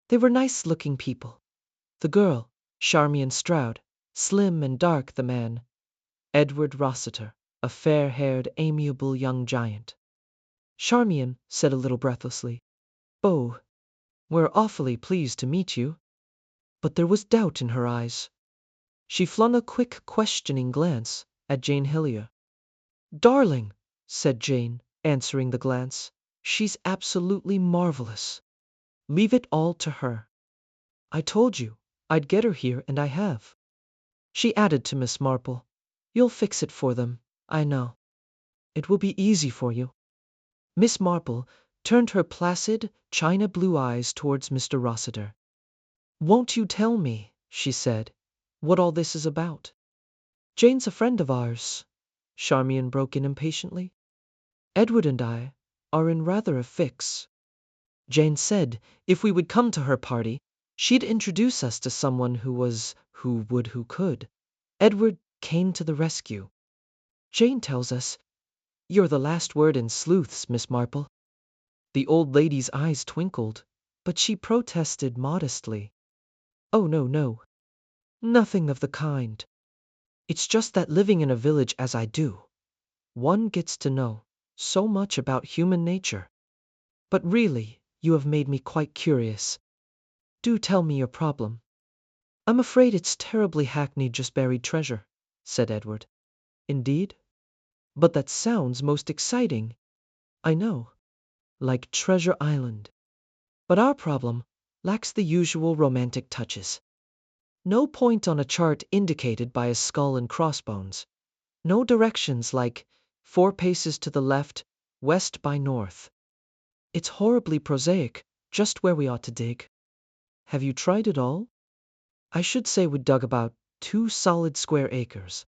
A: They were nice-looking people. The girl, Charmian Stroud, slim and dark; the man, Edward Rossiter, a fair-haired, amiable young giant. Charmian said a little breathlessly, "Oh, we're awfully pleased to meet you." But there was doubt in her eyes. She flung a quick, questioning glance at Jane Hillier. "Darling," said Jane, answering the glance, "she's absolutely marvelous. Leave it all to her. I told you I'd get her here, and I have." She added to Miss Marple, "You'll fix it for them, I know. It will be easy for you." Miss Marple turned her placid, china blue eyes towards Mr. Rossiter. "Won't you tell me," she said, "what all this is about?" "Jane's a friend of ours," Charmian broke in impatiently. "Edward and I are in rather a fix. Jane said if we would come to her party, she'd introduce us to someone who would, who could. Edward came to the rescue. Jane tells us you're the last word in sleuths, Miss Marple." The old lady's eyes twinkled, but she protested modestly. "Oh, no, no. Nothing of the kind. It's just that living in a village as I do, one gets to know so much about human nature. But really, you have made me quite curious. Do tell me your problem." "I'm afraid it's terribly hackneyed, just buried treasure," said Edward. "Indeed? But that sounds most exciting." "I know. Like Treasure Island. But our problem lacks the usual romantic touches. No point on a chart indicated by a skull and crossbones. No directions like 4 paces to the left, west by north. It's horribly prosaic, just where we ought to dig." "Have you tried it all?" "I should say we dug about 2 solid square acres.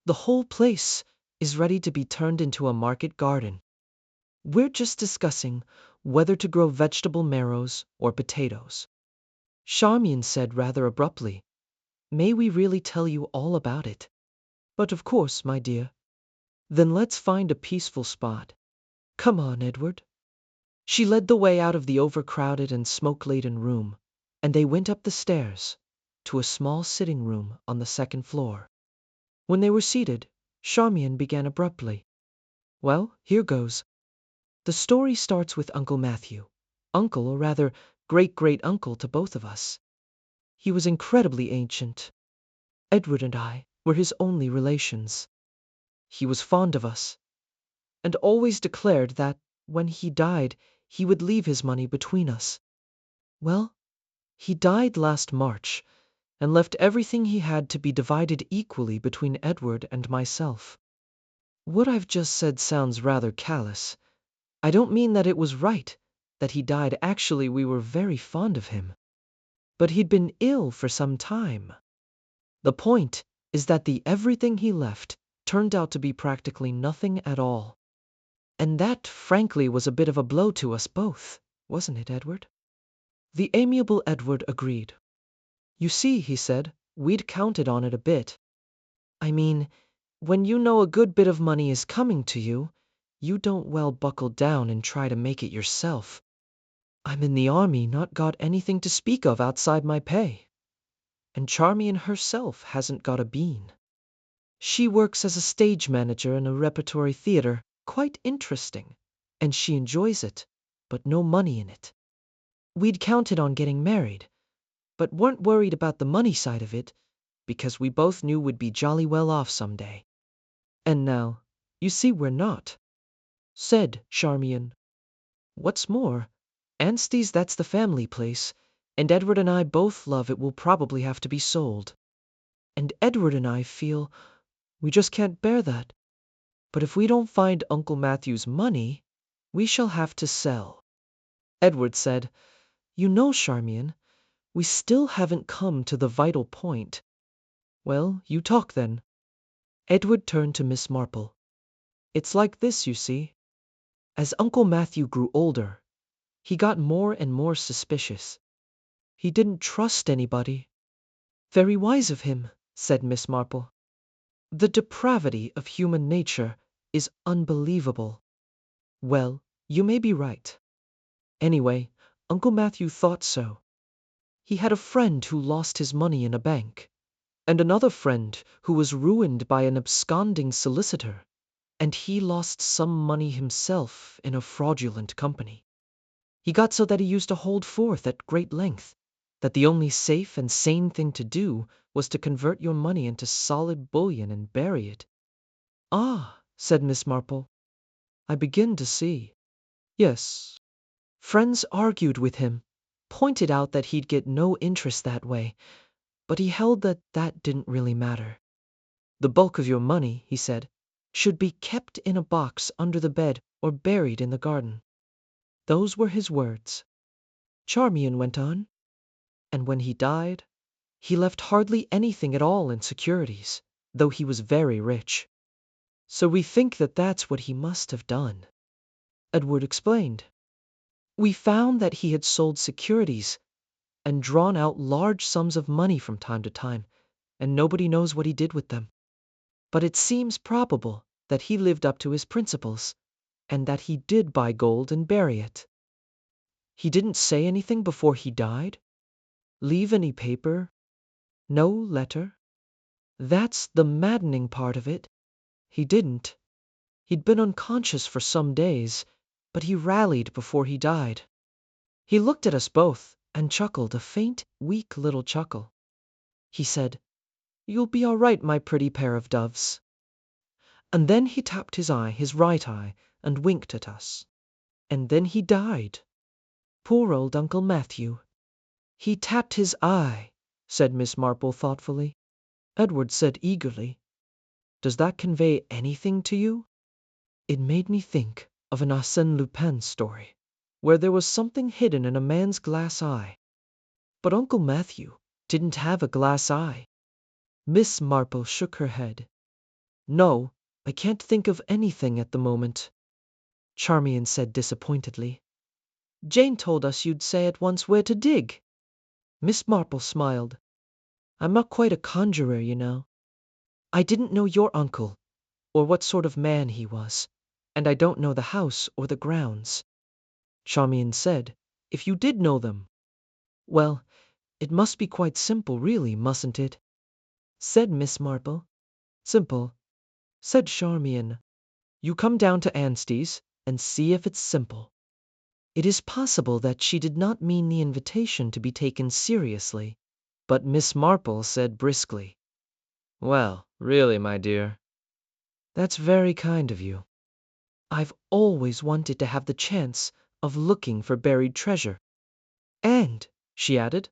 A: The whole place is ready to be turned into a market garden. We're just discussing whether to grow vegetable marrows or potatoes." Charmian said rather abruptly, "May we really tell you all about it?" "But of course, my dear." Then let's find a peaceful spot. Come on, Edward. She led the way out of the overcrowded and smoke-laden room, and they went up the stairs to a small sitting room on the second floor. When they were seated, Charmian began abruptly. Well, here goes. The story starts with Uncle Matthew. Uncle, or rather, great-great-uncle to both of us. He was incredibly ancient. Edward and I were his only relations. He was fond of us, and always declared that, when he died, he would leave his money between us. Well, he died last March, and left everything he had to be divided equally between Edward and myself. What I've just said sounds rather callous. I don't mean that it was right that he died. Actually, we were very fond of him. But he'd been ill for some time. The point is that the everything he left turned out to be practically nothing at all. And that, frankly, was a bit of a blow to us both, wasn't it, Edward? The amiable Edward agreed. You see, he said, we'd counted on it a bit. I mean, when you know a good bit of money is coming to you, you don't well buckle down and try to make it yourself. I'm in the army, not got anything to speak of outside my pay. And Charmian herself hasn't got a bean. She works as a stage manager in a repertory theater, quite interesting, and she enjoys it, but no money in it. We'd counted on getting married, but weren't worried about the money side of it, because we both knew we'd be jolly well off someday. And now, you see we're not, said Charmian. What's more, Anstey's, that's the family place, and Edward and I both love it, will probably have to be sold. And Edward and I feel we just can't bear that. But if we don't find Uncle Matthew's money, we shall have to sell. Edward said, You know, Charmian, we still haven't come to the vital point. Well, you talk then. Edward turned to Miss Marple. It's like this, you see. As Uncle Matthew grew older, he got more and more suspicious. He didn't trust anybody. Very wise of him, said Miss Marple. The depravity of human nature is unbelievable. Well, you may be right. Anyway, Uncle Matthew thought so. He had a friend who lost his money in a bank, and another friend who was ruined by an absconding solicitor, and he lost some money himself in a fraudulent company. He got so that he used to hold forth at great length that the only safe and sane thing to do was to convert your money into solid bullion and bury it. Ah, said Miss Marple, I begin to see. Yes. Friends argued with him, pointed out that he'd get no interest that way, but he held that that didn't really matter. The bulk of your money, he said, should be kept in a box under the bed or buried in the garden. Those were his words. Charmian went on. And when he died, he left hardly anything at all in securities, though he was very rich. So we think that that's what he must have done. Edward explained. We found that he had sold securities and drawn out large sums of money from time to time, and nobody knows what he did with them. But it seems probable that he lived up to his principles, and that he did buy gold and bury it. He didn't say anything before he died? Leave any paper? No letter? That's the maddening part of it. He didn't. He'd been unconscious for some days, but he rallied before he died. He looked at us both and chuckled, a faint, weak little chuckle. He said, You'll be all right, my pretty pair of doves. And then he tapped his eye, his right eye, and winked at us. And then he died. Poor old Uncle Matthew. He tapped his eye, said Miss Marple thoughtfully. Edward said eagerly, Does that convey anything to you? It made me think of an Arsène Lupin story, where there was something hidden in a man's glass eye. But Uncle Matthew didn't have a glass eye. Miss Marple shook her head. No, I can't think of anything at the moment, Charmian said disappointedly. Jane told us you'd say at once where to dig. Miss Marple smiled. I'm not quite a conjurer, you know. I didn't know your uncle, or what sort of man he was, and I don't know the house or the grounds." Charmian said, "If you did know them." "Well, it must be quite simple, really, mustn't it?" said Miss Marple. "Simple," said Charmian. "You come down to Anstey's and see if it's simple." It is possible that she did not mean the invitation to be taken seriously, but Miss Marple said briskly, "Well, really, my dear, that's very kind of you. I've always wanted to have the chance of looking for buried treasure. And," she added,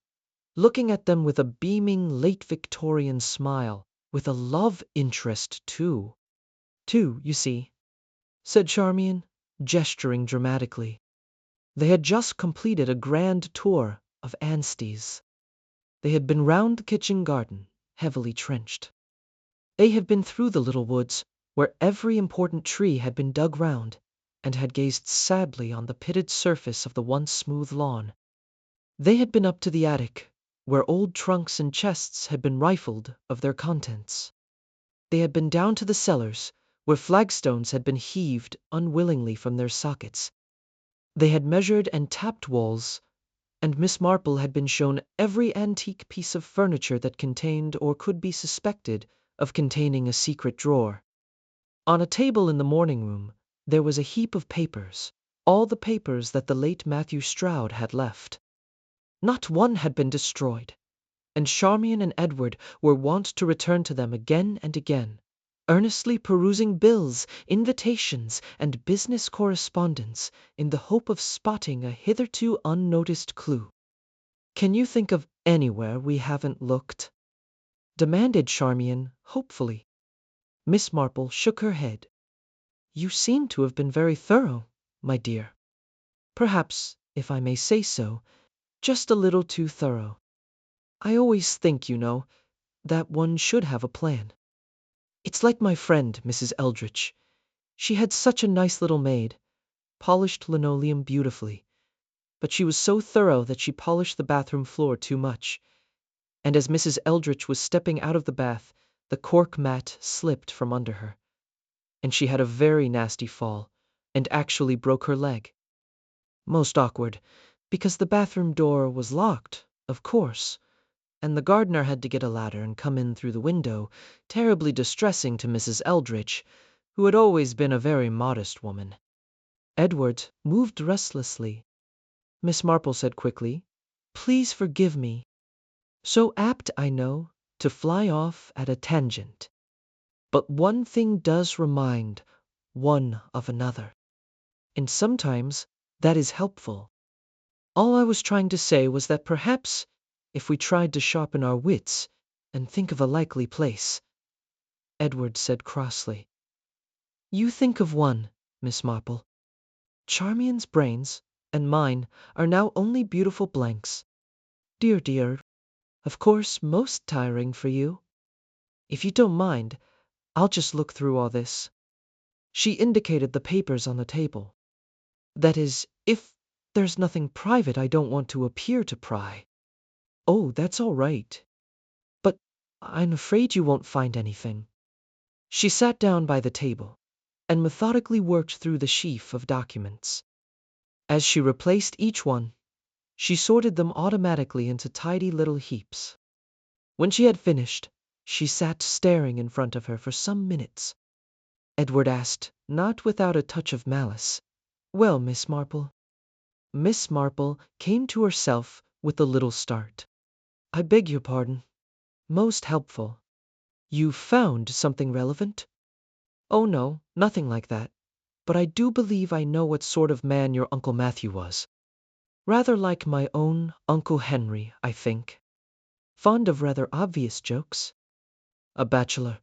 A: looking at them with a beaming late Victorian smile, "with a love interest, too." "Too, you see," said Charmian, gesturing dramatically. They had just completed a grand tour of Anstey's. They had been round the kitchen garden, heavily trenched. They had been through the little woods, where every important tree had been dug round, and had gazed sadly on the pitted surface of the once smooth lawn. They had been up to the attic, where old trunks and chests had been rifled of their contents. They had been down to the cellars, where flagstones had been heaved unwillingly from their sockets. They had measured and tapped walls, and Miss Marple had been shown every antique piece of furniture that contained or could be suspected of containing a secret drawer. On a table in the morning room there was a heap of papers, all the papers that the late Matthew Stroud had left. Not one had been destroyed, and Charmian and Edward were wont to return to them again and again, earnestly perusing bills, invitations, and business correspondence in the hope of spotting a hitherto unnoticed clue. "Can you think of anywhere we haven't looked?" demanded Charmian hopefully. Miss Marple shook her head. "You seem to have been very thorough, my dear. Perhaps, if I may say so, just a little too thorough. I always think, you know, that one should have a plan. It's like my friend, Mrs. Eldridge. She had such a nice little maid, polished linoleum beautifully, but she was so thorough that she polished the bathroom floor too much, and as Mrs. Eldridge was stepping out of the bath, the cork mat slipped from under her, and she had a very nasty fall, and actually broke her leg. Most awkward, because the bathroom door was locked, of course, and the gardener had to get a ladder and come in through the window, terribly distressing to Mrs. Eldridge, who had always been a very modest woman." Edward moved restlessly. Miss Marple said quickly, "Please forgive me. So apt, I know, to fly off at a tangent. But one thing does remind one of another, and sometimes that is helpful. All I was trying to say was that perhaps, if we tried to sharpen our wits and think of a likely place—" Edward said crossly, "You think of one, Miss Marple. Charmian's brains and mine are now only beautiful blanks. Dear, dear, of course most tiring for you. If you don't mind, I'll just look through all this." She indicated the papers on the table. "That is, if there's nothing private, I don't want to appear to pry." "Oh, that's all right. But I'm afraid you won't find anything." She sat down by the table and methodically worked through the sheaf of documents. As she replaced each one, she sorted them automatically into tidy little heaps. When she had finished, she sat staring in front of her for some minutes. Edward asked, not without a touch of malice, "Well, Miss Marple?" Miss Marple came to herself with a little start. "I beg your pardon. Most helpful. You found something relevant?" "Oh no, nothing like that. But I do believe I know what sort of man your Uncle Matthew was. Rather like my own Uncle Henry, I think. Fond of rather obvious jokes. A bachelor.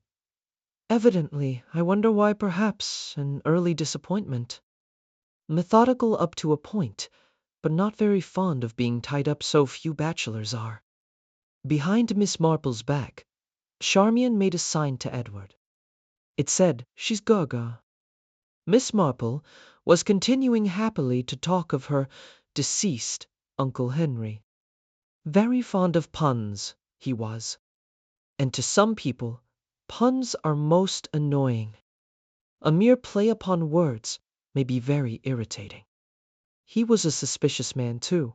A: Evidently, I wonder why, perhaps an early disappointment. Methodical up to a point, but not very fond of being tied up, so few bachelors are." Behind Miss Marple's back, Charmian made a sign to Edward. It said, "She's gaga." Miss Marple was continuing happily to talk of her deceased Uncle Henry. Very fond of puns, he was. And to some people, puns are most annoying. A mere play upon words may be very irritating. He was a suspicious man, too.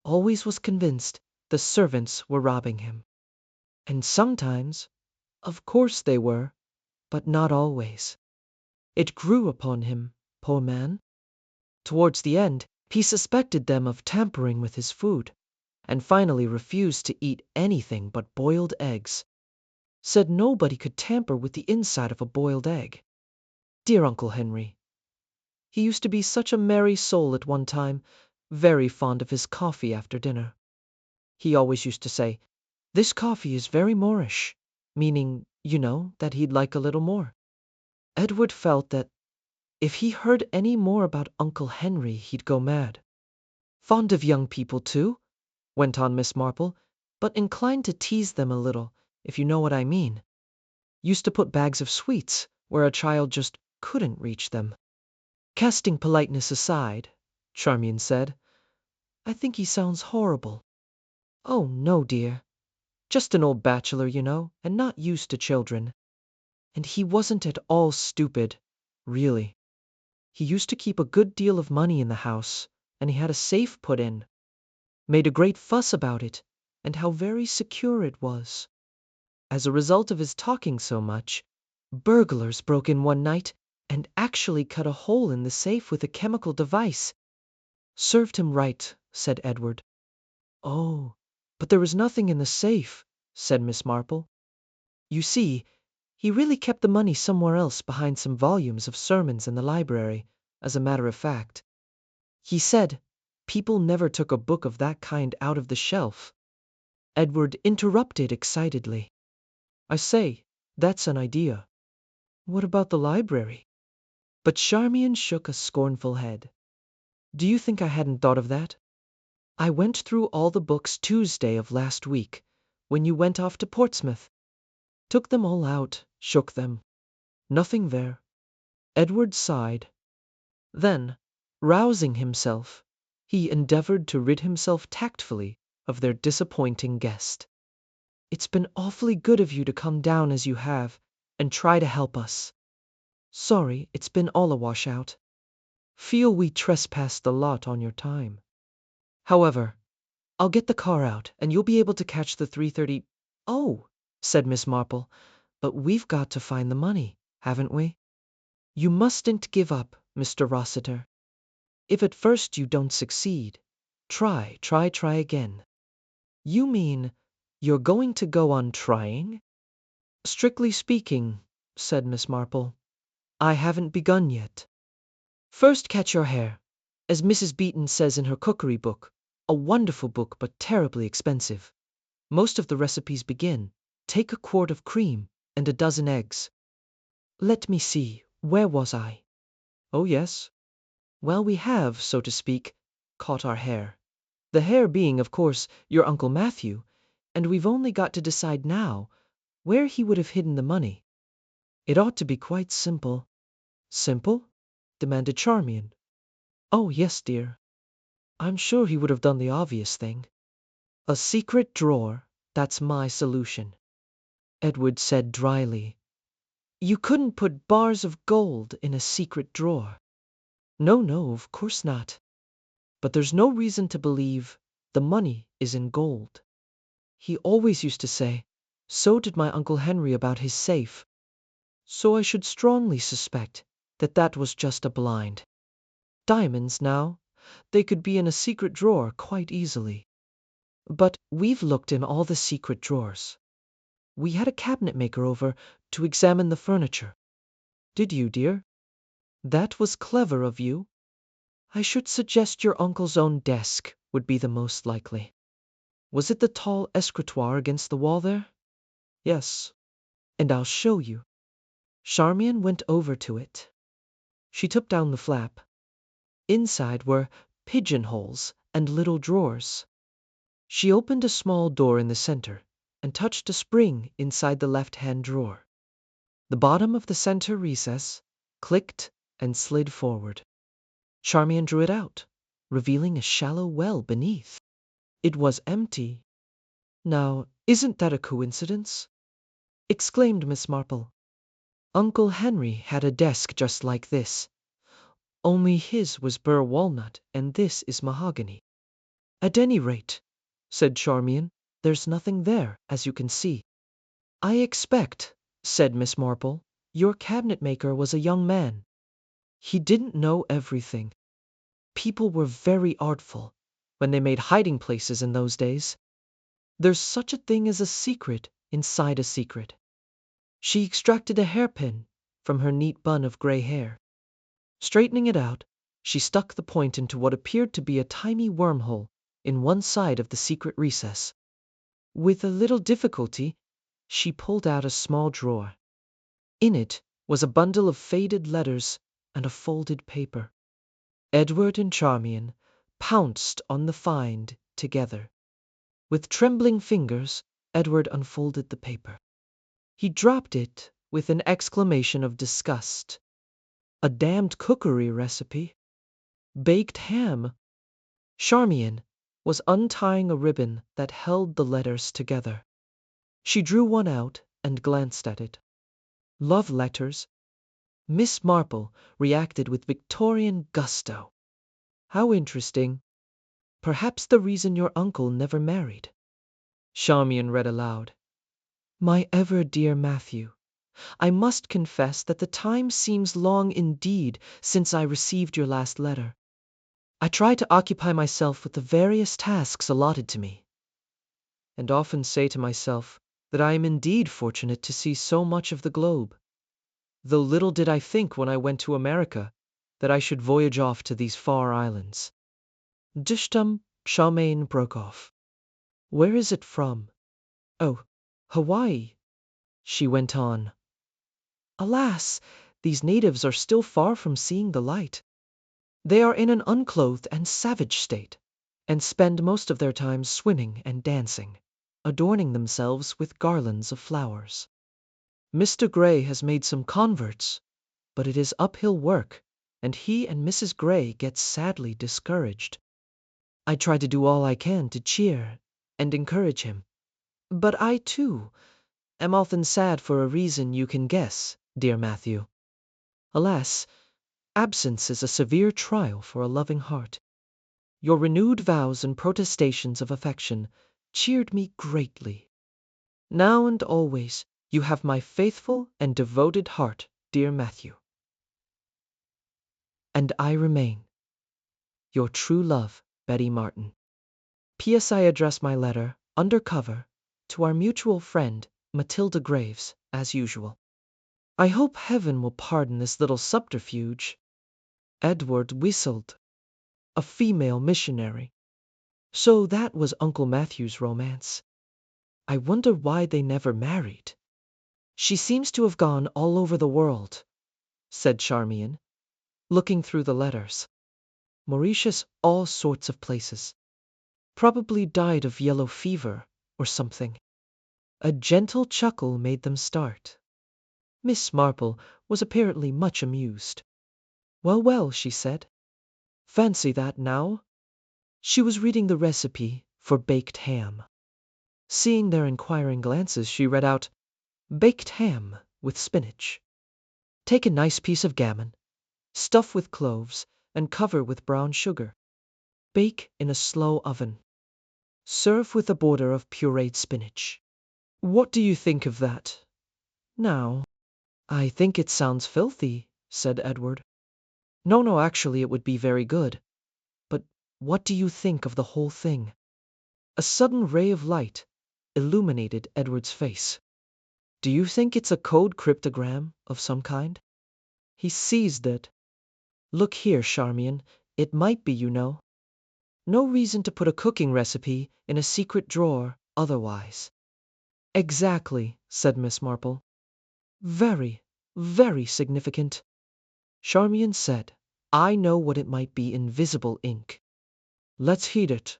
A: Always was convinced the servants were robbing him. And sometimes, of course they were, but not always. It grew upon him, poor man. Towards the end, he suspected them of tampering with his food, and finally refused to eat anything but boiled eggs. Said nobody could tamper with the inside of a boiled egg. Dear Uncle Henry. He used to be such a merry soul at one time, very fond of his coffee after dinner. He always used to say, "This coffee is very Moorish," meaning, that he'd like a little more. Edward felt that if he heard any more about Uncle Henry, he'd go mad. Fond of young people, too, went on Miss Marple, but inclined to tease them a little, if you know what I mean. Used to put bags of sweets where a child just couldn't reach them. Casting politeness aside, Charmian said, "I think he sounds horrible." "Oh, no, dear. Just an old bachelor, and not used to children. And he wasn't at all stupid, really. He used to keep a good deal of money in the house, and he had a safe put in. Made a great fuss about it, and how very secure it was. As a result of his talking so much, burglars broke in one night and actually cut a hole in the safe with a chemical device." "Served him right," said Edward. "Oh, but there was nothing in the safe," said Miss Marple. "You see, he really kept the money somewhere else behind some volumes of sermons in the library, as a matter of fact. He said people never took a book of that kind out of the shelf." Edward interrupted excitedly. "I say, that's an idea. What about the library?" But Charmian shook a scornful head. "Do you think I hadn't thought of that? I went through all the books Tuesday of last week, when you went off to Portsmouth. Took them all out, shook them. Nothing there." Edward sighed. Then, rousing himself, he endeavored to rid himself tactfully of their disappointing guest. "It's been awfully good of you to come down as you have, and try to help us. Sorry it's been all a washout. Feel we trespassed a lot on your time. However, I'll get the car out, and you'll be able to catch the 3:30. "Oh," said Miss Marple, "but we've got to find the money, haven't we? You mustn't give up, Mr. Rossiter. If at first you don't succeed, try again." "You mean you're going to go on trying?" "Strictly speaking," said Miss Marple, "I haven't begun yet. First catch your hare, as Mrs. Beeton says in her cookery book, a wonderful book but terribly expensive. Most of the recipes begin, take a quart of cream and a dozen eggs. Let me see, where was I? Oh yes. Well, we have, so to speak, caught our hare. The hare being, of course, your Uncle Matthew, and we've only got to decide now where he would have hidden the money. It ought to be quite simple." "Simple?" demanded Charmian. "Oh, yes, dear. I'm sure he would have done the obvious thing. A secret drawer, that's my solution," Edward said dryly. "You couldn't put bars of gold in a secret drawer." No, of course not. But there's no reason to believe the money is in gold. He always used to say, so did my Uncle Henry about his safe. So I should strongly suspect that that was just a blind. Diamonds, now, they could be in a secret drawer quite easily. But we've looked in all the secret drawers. We had a cabinet maker over to examine the furniture." "Did you, dear? That was clever of you. I should suggest your uncle's own desk would be the most likely. Was it the tall escritoire against the wall there?" "Yes. And I'll show you." Charmian went over to it. She took down the flap. Inside were pigeonholes and little drawers. She opened a small door in the center and touched a spring inside the left-hand drawer. The bottom of the center recess clicked and slid forward. Charmian drew it out, revealing a shallow well beneath. It was empty. "Now, isn't that a coincidence?" exclaimed Miss Marple. Uncle Henry had a desk just like this, only his was burr walnut and this is mahogany. At any rate, said Charmian, there's nothing there, as you can see. I expect, said Miss Marple, your cabinet maker was a young man. He didn't know everything. People were very artful when they made hiding places in those days. There's such a thing as a secret inside a secret. She extracted a hairpin from her neat bun of gray hair. Straightening it out, she stuck the point into what appeared to be a tiny wormhole in one side of the secret recess. With a little difficulty, she pulled out a small drawer. In it was a bundle of faded letters and a folded paper. Edward and Charmian pounced on the find together. With trembling fingers, Edward unfolded the paper. He dropped it with an exclamation of disgust. A damned cookery recipe. Baked ham. Charmian was untying a ribbon that held the letters together. She drew one out and glanced at it. Love letters. Miss Marple reacted with Victorian gusto. How interesting. Perhaps the reason your uncle never married. Charmian read aloud. My ever dear Matthew, I must confess that the time seems long indeed since I received your last letter. I try to occupy myself with the various tasks allotted to me, and often say to myself that I am indeed fortunate to see so much of the globe, though little did I think when I went to America that I should voyage off to these far islands. Dishtum Charmaine broke off. Where is it from? Oh, Hawaii, she went on. Alas, these natives are still far from seeing the light. They are in an unclothed and savage state, and spend most of their time swimming and dancing, adorning themselves with garlands of flowers. Mr. Gray has made some converts, but it is uphill work, and he and Mrs. Gray get sadly discouraged. I try to do all I can to cheer and encourage him, but I, too, am often sad for a reason you can guess, dear Matthew. Alas, absence is a severe trial for a loving heart. Your renewed vows and protestations of affection cheered me greatly. Now and always you have my faithful and devoted heart, dear Matthew. And I remain, your true love, Betty Martin. P.S. I address my letter, under cover, to our mutual friend, Matilda Graves, as usual. I hope heaven will pardon this little subterfuge. Edward whistled. A female missionary. So that was Uncle Matthew's romance. I wonder why they never married. She seems to have gone all over the world, said Charmian, looking through the letters. Mauritius, all sorts of places. Probably died of yellow fever or something. A gentle chuckle made them start. Miss Marple was apparently much amused. Well, well, she said. Fancy that now. She was reading the recipe for baked ham. Seeing their inquiring glances, she read out, baked ham with spinach. Take a nice piece of gammon, stuff with cloves, and cover with brown sugar. Bake in a slow oven. Serve with a border of pureed spinach. What do you think of that? Now, I think it sounds filthy, said Edward. No, actually it would be very good. But what do you think of the whole thing? A sudden ray of light illuminated Edward's face. Do you think it's a code cryptogram of some kind? He seized it. Look here, Charmian, it might be, you know. No reason to put a cooking recipe in a secret drawer otherwise. Exactly, said Miss Marple. Very, very significant. Charmian said, I know what it might be, invisible ink. Let's heat it.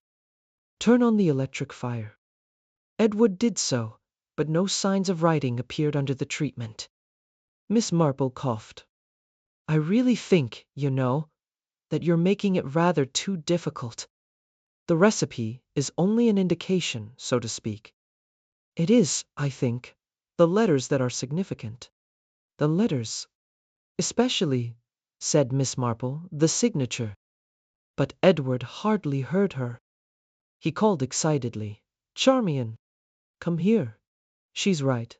A: Turn on the electric fire. Edward did so, but no signs of writing appeared under the treatment. Miss Marple coughed. I really think, you know, that you're making it rather too difficult. The recipe is only an indication, so to speak. It is, I think, the letters that are significant. The letters. Especially, said Miss Marple, the signature. But Edward hardly heard her. He called excitedly, Charmian, come here. She's right.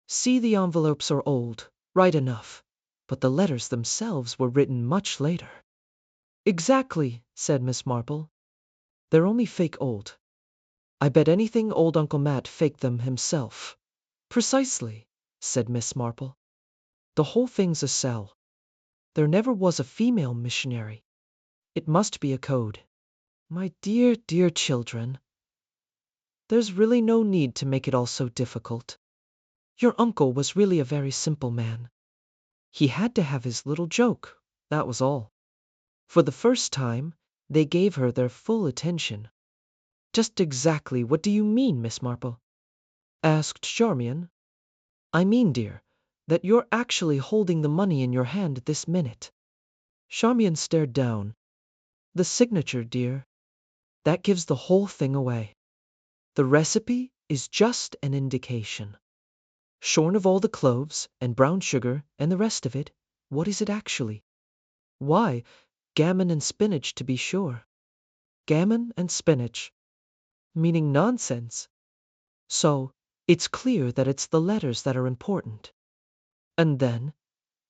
A: See, the envelopes are old, right enough, but the letters themselves were written much later. Exactly, said Miss Marple. They're only fake old. I bet anything old Uncle Matt faked them himself. Precisely, said Miss Marple. The whole thing's a sell. There never was a female missionary. It must be a code. My dear, dear children, there's really no need to make it all so difficult. Your uncle was really a very simple man. He had to have his little joke, that was all. For the first time, they gave her their full attention. Just exactly what do you mean, Miss Marple? Asked Charmian. I mean, dear, that you're actually holding the money in your hand this minute. Charmian stared down. The signature, dear. That gives the whole thing away. The recipe is just an indication. Shorn of all the cloves and brown sugar and the rest of it, what is it actually? Why, gammon and spinach, to be sure. Gammon and spinach. Meaning nonsense. So, it's clear that it's the letters that are important. And then,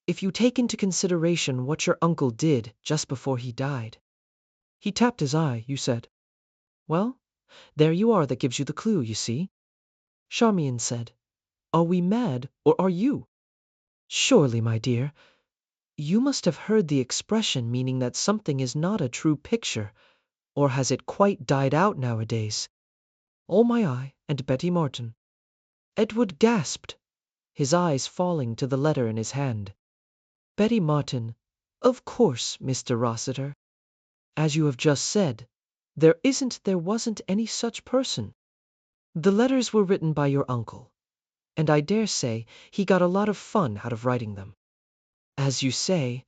A: if you take into consideration what your uncle did just before he died. He tapped his eye, you said. Well, there you are, that gives you the clue, you see. Charmian said, Are we mad, or are you? Surely, my dear, you must have heard the expression meaning that something is not a true picture, or has it quite died out nowadays? Oh, my eye, and Betty Martin. Edward gasped, his eyes falling to the letter in his hand. Betty Martin, of course, Mr. Rossiter. As you have just said, there wasn't any such person. The letters were written by your uncle, and I dare say he got a lot of fun out of writing them. As you say,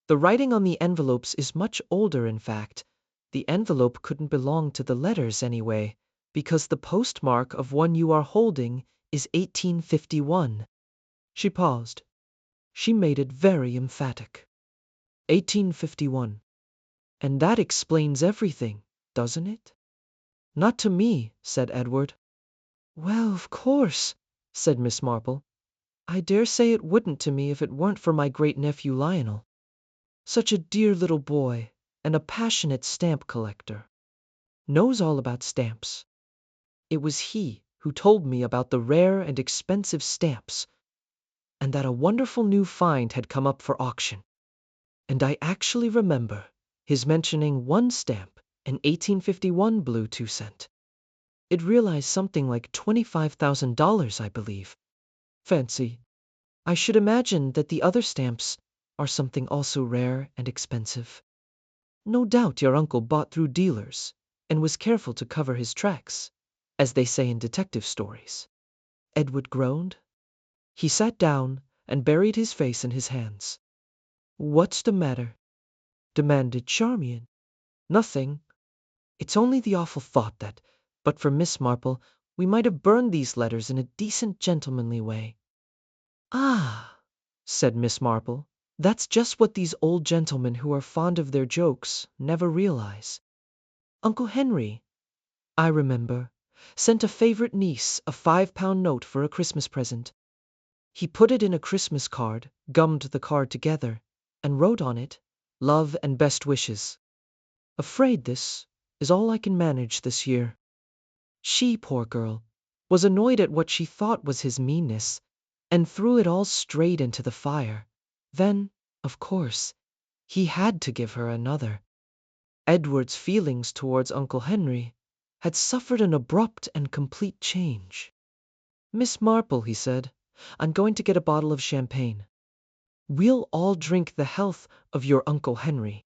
A: the writing on the envelopes is much older. In fact, the envelope couldn't belong to the letters anyway, because the postmark of one you are holding is 1851. She paused. She made it very emphatic. 1851. And that explains everything, doesn't it? Not to me, said Edward. Well, of course, said Miss Marple. I dare say it wouldn't to me if it weren't for my great-nephew Lionel. Such a dear little boy, and a passionate stamp collector. Knows all about stamps. It was he who told me about the rare and expensive stamps, and that a wonderful new find had come up for auction. And I actually remember his mentioning one stamp, an 1851 blue 2-cent. It realized something like $25,000, I believe. Fancy. I should imagine that the other stamps are something also rare and expensive. No doubt your uncle bought through dealers, and was careful to cover his tracks, as they say in detective stories. Edward groaned. He sat down and buried his face in his hands. What's the matter? Demanded Charmian. Nothing. It's only the awful thought that, but for Miss Marple, we might have burned these letters in a decent, gentlemanly way. Ah, said Miss Marple, that's just what these old gentlemen who are fond of their jokes never realize. Uncle Henry, I remember, sent a favorite niece a 5-pound note for a Christmas present. He put it in a Christmas card, gummed the card together, and wrote on it, Love and best wishes. Afraid this is all I can manage this year. She, poor girl, was annoyed at what she thought was his meanness, and threw it all straight into the fire. Then, of course, he had to give her another. Edward's feelings towards Uncle Henry had suffered an abrupt and complete change. Miss Marple, he said, I'm going to get a bottle of champagne. We'll all drink the health of your Uncle Henry.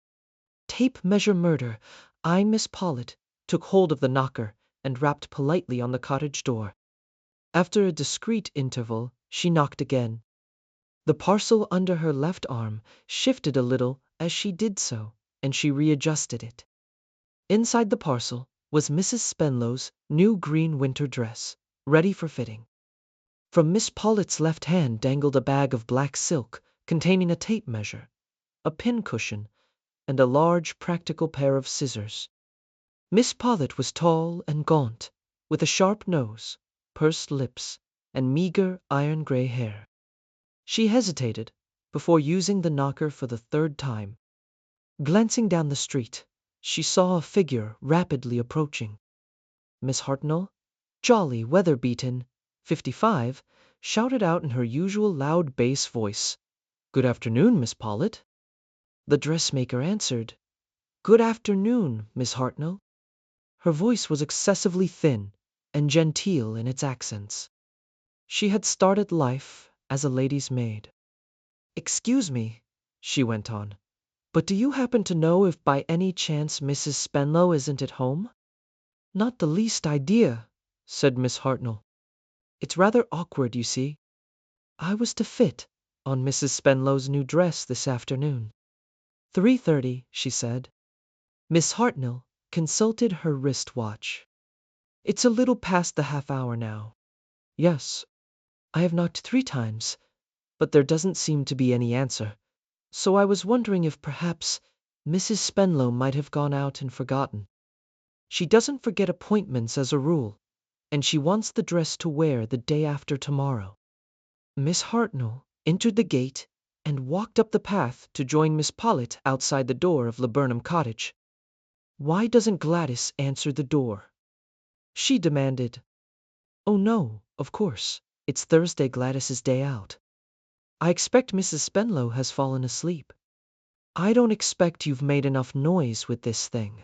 A: Tape measure murder. I, Miss Pollitt, took hold of the knocker and rapped politely on the cottage door. After a discreet interval, she knocked again. The parcel under her left arm shifted a little as she did so, and she readjusted it. Inside the parcel was Mrs. Spenlow's new green winter dress, ready for fitting. From Miss Pollitt's left hand dangled a bag of black silk containing a tape measure, a pincushion, and a large practical pair of scissors. Miss Pollitt was tall and gaunt, with a sharp nose, pursed lips, and meager iron-gray hair. She hesitated before using the knocker for the third time. Glancing down the street, she saw a figure rapidly approaching. Miss Hartnell, jolly, weather-beaten, 55, shouted out in her usual loud bass voice, "Good afternoon, Miss Pollitt." The dressmaker answered, "Good afternoon, Miss Hartnell." Her voice was excessively thin and genteel in its accents. She had started life as a lady's maid. "Excuse me," she went on, "but do you happen to know if by any chance Mrs. Spenlow isn't at home?" "Not the least idea," said Miss Hartnell. "It's rather awkward, you see. I was to fit on Mrs. Spenlow's new dress this afternoon." 3:30, she said. Miss Hartnell consulted her wristwatch. "It's a little past the half hour now." "Yes. I have knocked 3 times, but there doesn't seem to be any answer. So I was wondering if perhaps Mrs. Spenlow might have gone out and forgotten. She doesn't forget appointments as a rule, and she wants the dress to wear the day after tomorrow." Miss Hartnell entered the gate and walked up the path to join Miss Pollitt outside the door of Laburnum Cottage. "Why doesn't Gladys answer the door?" she demanded. "Oh no, of course. It's Thursday, Gladys's day out. I expect Mrs. Spenlow has fallen asleep. I don't expect you've made enough noise with this thing."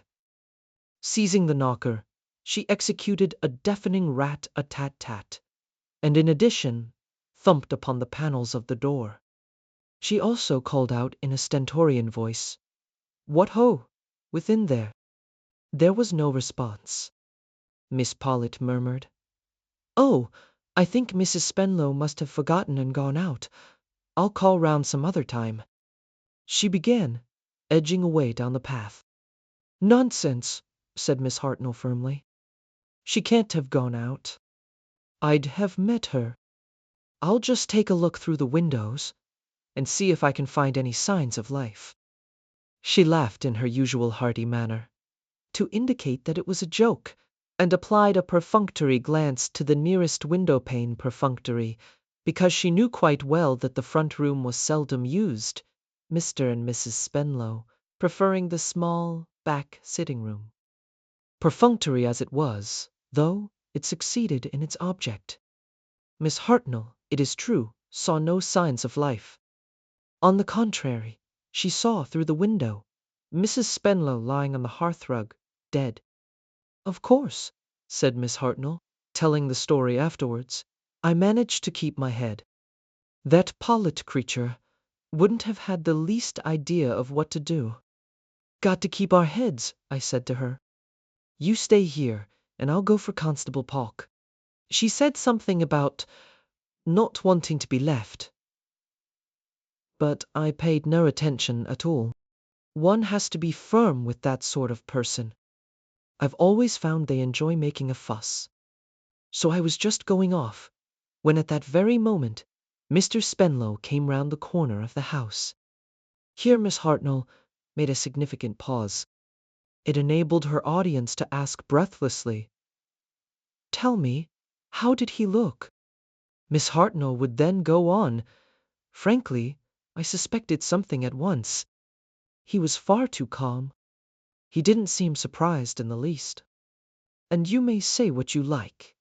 A: Seizing the knocker, she executed a deafening rat-a-tat-tat, and in addition, thumped upon the panels of the door. She also called out in a stentorian voice, "What ho, within there?" There was no response. Miss Pollitt murmured, "Oh, I think Mrs. Spenlow must have forgotten and gone out. I'll call round some other time." She began, edging away down the path. "Nonsense," said Miss Hartnell firmly. "She can't have gone out. I'd have met her. I'll just take a look through the windows and see if I can find any signs of life." She laughed in her usual hearty manner, to indicate that it was a joke, and applied a perfunctory glance to the nearest window-pane perfunctory, because she knew quite well that the front room was seldom used, Mr. and Mrs. Spenlow preferring the small back sitting-room. Perfunctory as it was, though, it succeeded in its object. Miss Hartnell, it is true, saw no signs of life. On the contrary, she saw through the window Mrs. Spenlow lying on the hearthrug, dead. "Of course," said Miss Hartnell, telling the story afterwards, "I managed to keep my head. That Pollitt creature wouldn't have had the least idea of what to do. 'Got to keep our heads,' I said to her. 'You stay here, and I'll go for Constable Polk.' She said something about not wanting to be left. But I paid no attention at all. One has to be firm with that sort of person. I've always found they enjoy making a fuss. So I was just going off, when at that very moment Mr. Spenlow came round the corner of the house." Here Miss Hartnell made a significant pause. It enabled her audience to ask breathlessly, "Tell me, how did he look?" Miss Hartnell would then go on, "Frankly, I suspected something at once. He was far too calm. He didn't seem surprised in the least. And you may say what you like.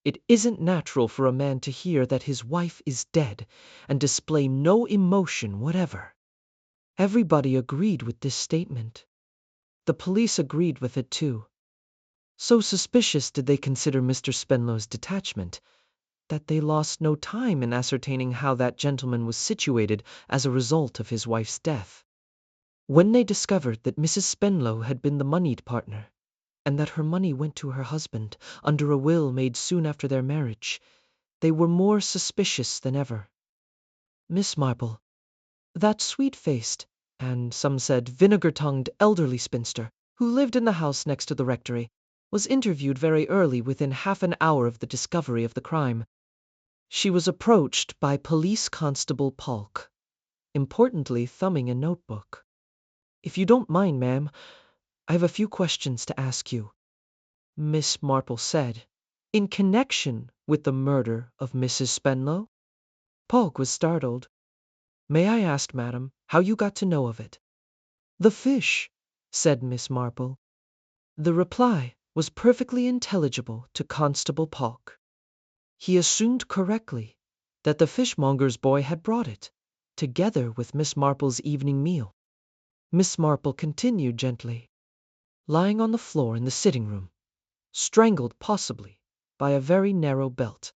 A: It isn't natural for a man to hear that his wife is dead and display no emotion whatever." Everybody agreed with this statement. The police agreed with it too. So suspicious did they consider Mr. Spenlow's detachment, that they lost no time in ascertaining how that gentleman was situated as a result of his wife's death. When they discovered that Mrs. Spenlow had been the moneyed partner, and that her money went to her husband under a will made soon after their marriage, they were more suspicious than ever. Miss Marple, that sweet-faced, and some said vinegar-tongued elderly spinster, who lived in the house next to the rectory, was interviewed very early within half an hour of the discovery of the crime. She was approached by Police Constable Polk, importantly thumbing a notebook. "If you don't mind, ma'am, I have a few questions to ask you," Miss Marple said. "In connection with the murder of Mrs. Spenlow?" Polk was startled. "May I ask, madam, how you got to know of it?" "The fish," said Miss Marple. The reply was perfectly intelligible to Constable Polk. He assumed correctly that the fishmonger's boy had brought it, together with Miss Marple's evening meal. Miss Marple continued gently. "Lying on the floor in the sitting room, strangled possibly by a very narrow belt.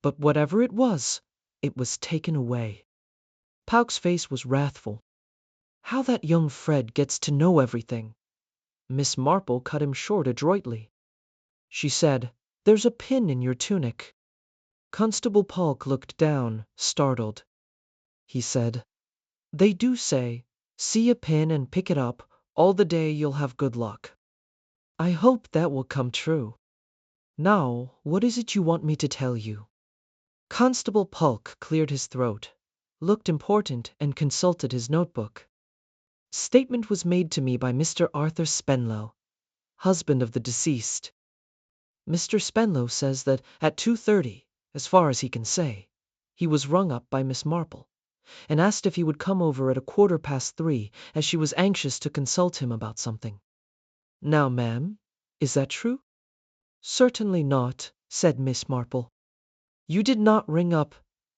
A: But whatever it was taken away." Polk's face was wrathful. "How that young Fred gets to know everything!" Miss Marple cut him short adroitly. She said, "There's a pin in your tunic." Constable Polk looked down, startled. He said, "They do say, 'See a pin and pick it up, all the day you'll have good luck.' I hope that will come true. Now, what is it you want me to tell you?" Constable Polk cleared his throat, looked important, and consulted his notebook. "Statement was made to me by Mr. Arthur Spenlow, husband of the deceased. Mr. Spenlow says that at 2:30, as far as he can say, he was rung up by Miss Marple, and asked if he would come over at 3:15, as she was anxious to consult him about something. Now, ma'am, is that true?" "Certainly not," said Miss Marple. "You did not ring up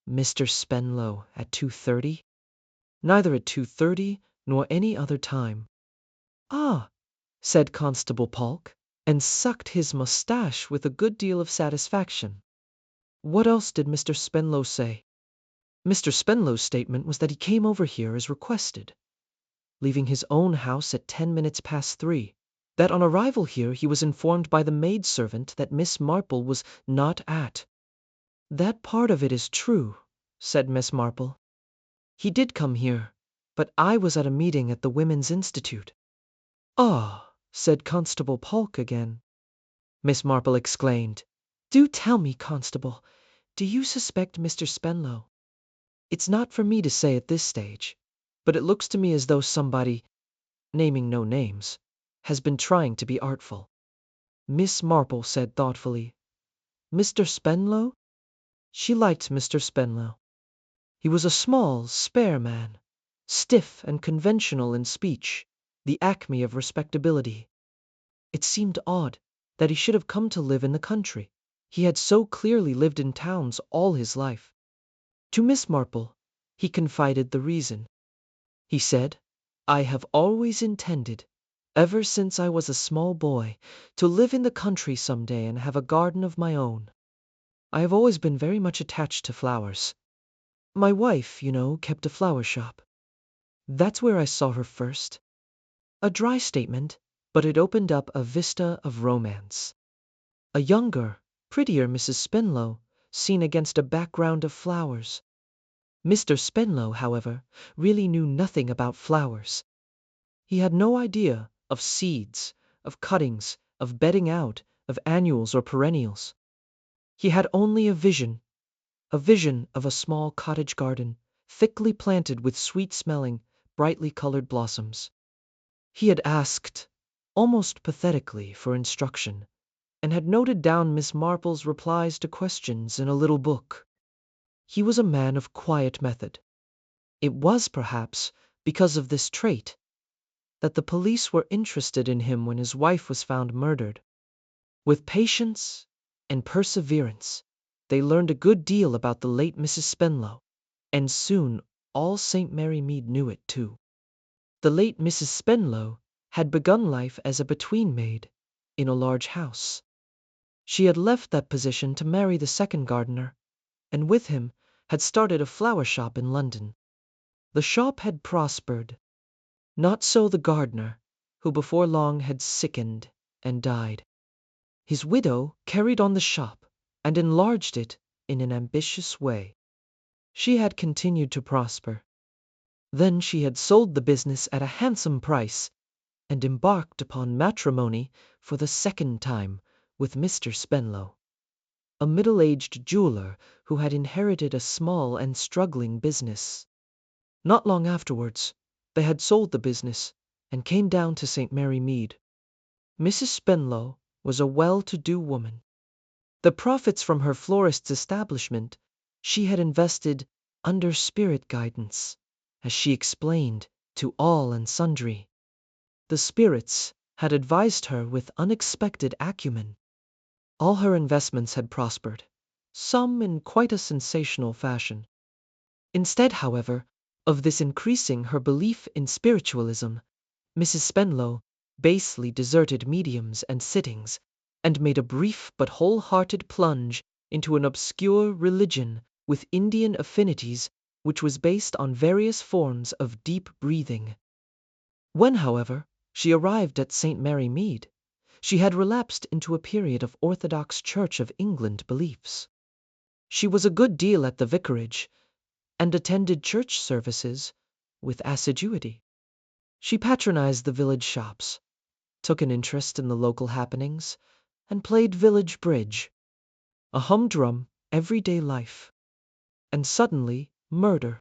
A: Mr. Spenlow at 2:30?" "Neither at 2:30 nor any other time." "Ah," said Constable Polk, and sucked his mustache with a good deal of satisfaction. "What else did Mr. Spenlow say?" "Mr. Spenlow's statement was that he came over here as requested, leaving his own house at 3:10. That on arrival here he was informed by the maidservant that Miss Marple was not at." "That part of it is true," said Miss Marple. "He did come here, but I was at a meeting at the Women's Institute." "Ah," said Constable Polk again. Miss Marple exclaimed, "Do tell me, Constable, do you suspect Mr. Spenlow? It's not for me to say at this stage, but it looks to me as though somebody, naming no names, has been trying to be artful." Miss Marple said thoughtfully, "Mr. Spenlow?" She liked Mr. Spenlow. He was a small, spare man, stiff and conventional in speech, the acme of respectability. It seemed odd that he should have come to live in the country. He had so clearly lived in towns all his life. To Miss Marple he confided the reason. He said, "I have always intended, ever since I was a small boy, to live in the country some day and have a garden of my own. I have always been very much attached to flowers. My wife, you know, kept a flower shop. That's where I saw her first." A dry statement, but it opened up a vista of romance. A younger, prettier Mrs. Spenlow, seen against a background of flowers. Mr. Spenlow, however, really knew nothing about flowers. He had no idea of seeds, of cuttings, of bedding out, of annuals or perennials. He had only a vision of a small cottage garden, thickly planted with sweet-smelling, brightly colored blossoms. He had asked, almost pathetically, for instruction, and had noted down Miss Marple's replies to questions in a little book. He was a man of quiet method. It was, perhaps, because of this trait that the police were interested in him when his wife was found murdered. With patience and perseverance, they learned a good deal about the late Mrs. Spenlow, and soon all St. Mary Mead knew it too. The late Mrs. Spenlow had begun life as a between maid in a large house. She had left that position to marry the second gardener, and with him had started a flower shop in London. The shop had prospered. Not so the gardener, who before long had sickened and died. His widow carried on the shop and enlarged it in an ambitious way. She had continued to prosper. Then she had sold the business at a handsome price and embarked upon matrimony for the second time with Mr. Spenlow. a middle-aged jeweler who had inherited a small and struggling business. Not long afterwards, they had sold the business and came down to St. Mary Mead. Mrs. Spenlow was a well-to-do woman. The profits from her florist's establishment she had invested under spirit guidance, as she explained to all and sundry. The spirits had advised her with unexpected acumen. All her investments had prospered, some in quite a sensational fashion. Instead, however, of this increasing her belief in spiritualism, Mrs. Spenlow basely deserted mediums and sittings, and made a brief but wholehearted plunge into an obscure religion with Indian affinities which was based on various forms of deep breathing. When, however, she arrived at St. Mary Mead, she had relapsed into a period of Orthodox Church of England beliefs. She was a good deal at the vicarage, and attended church services with assiduity. She patronized the village shops, took an interest in the local happenings, and played village bridge, a humdrum, everyday life. And suddenly, murder.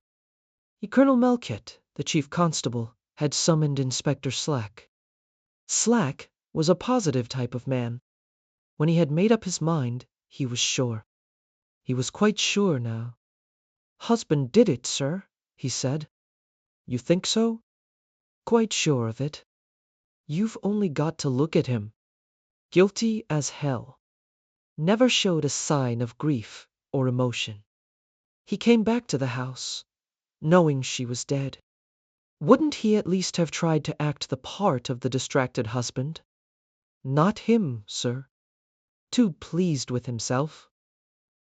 A: Colonel Melchett, the chief constable, had summoned Inspector Slack. Slack was a positive type of man. When he had made up his mind, he was sure. He was quite sure now. "Husband did it, sir," he said. "You think so?" "Quite sure of it. You've only got to look at him. Guilty as hell. Never showed a sign of grief or emotion. He came back to the house, knowing she was dead. Wouldn't he at least have tried to act the part of the distracted husband? Not him, sir. Too pleased with himself.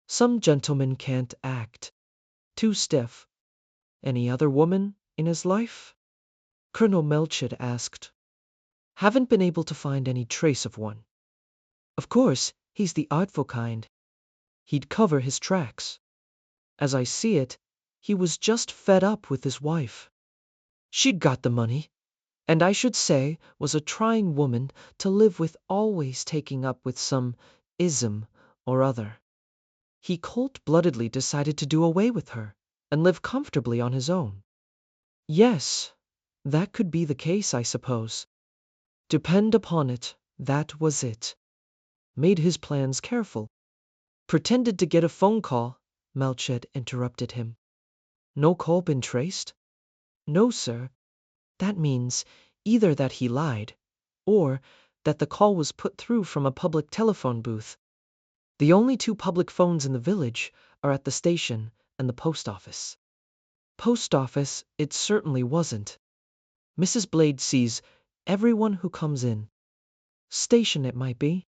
A: Some gentlemen can't act. Too stiff. Any other woman in his life?" Colonel Melchett asked. "Haven't been able to find any trace of one. Of course, he's the artful kind. He'd cover his tracks. As I see it, he was just fed up with his wife. She'd got the money, and I should say was a trying woman to live with, always taking up with some ism or other. He cold-bloodedly decided to do away with her and live comfortably on his own. Yes, that could be the case, I suppose. Depend upon it, that was it. Made his plans careful. Pretended to get a phone call," Melchett interrupted him. "No call been traced?" "No, sir. That means either that he lied, or that the call was put through from a public telephone booth. The only two public phones in the village are at the station and the post office." "Post office it certainly wasn't. Mrs. Blade sees everyone who comes in. Station it might be.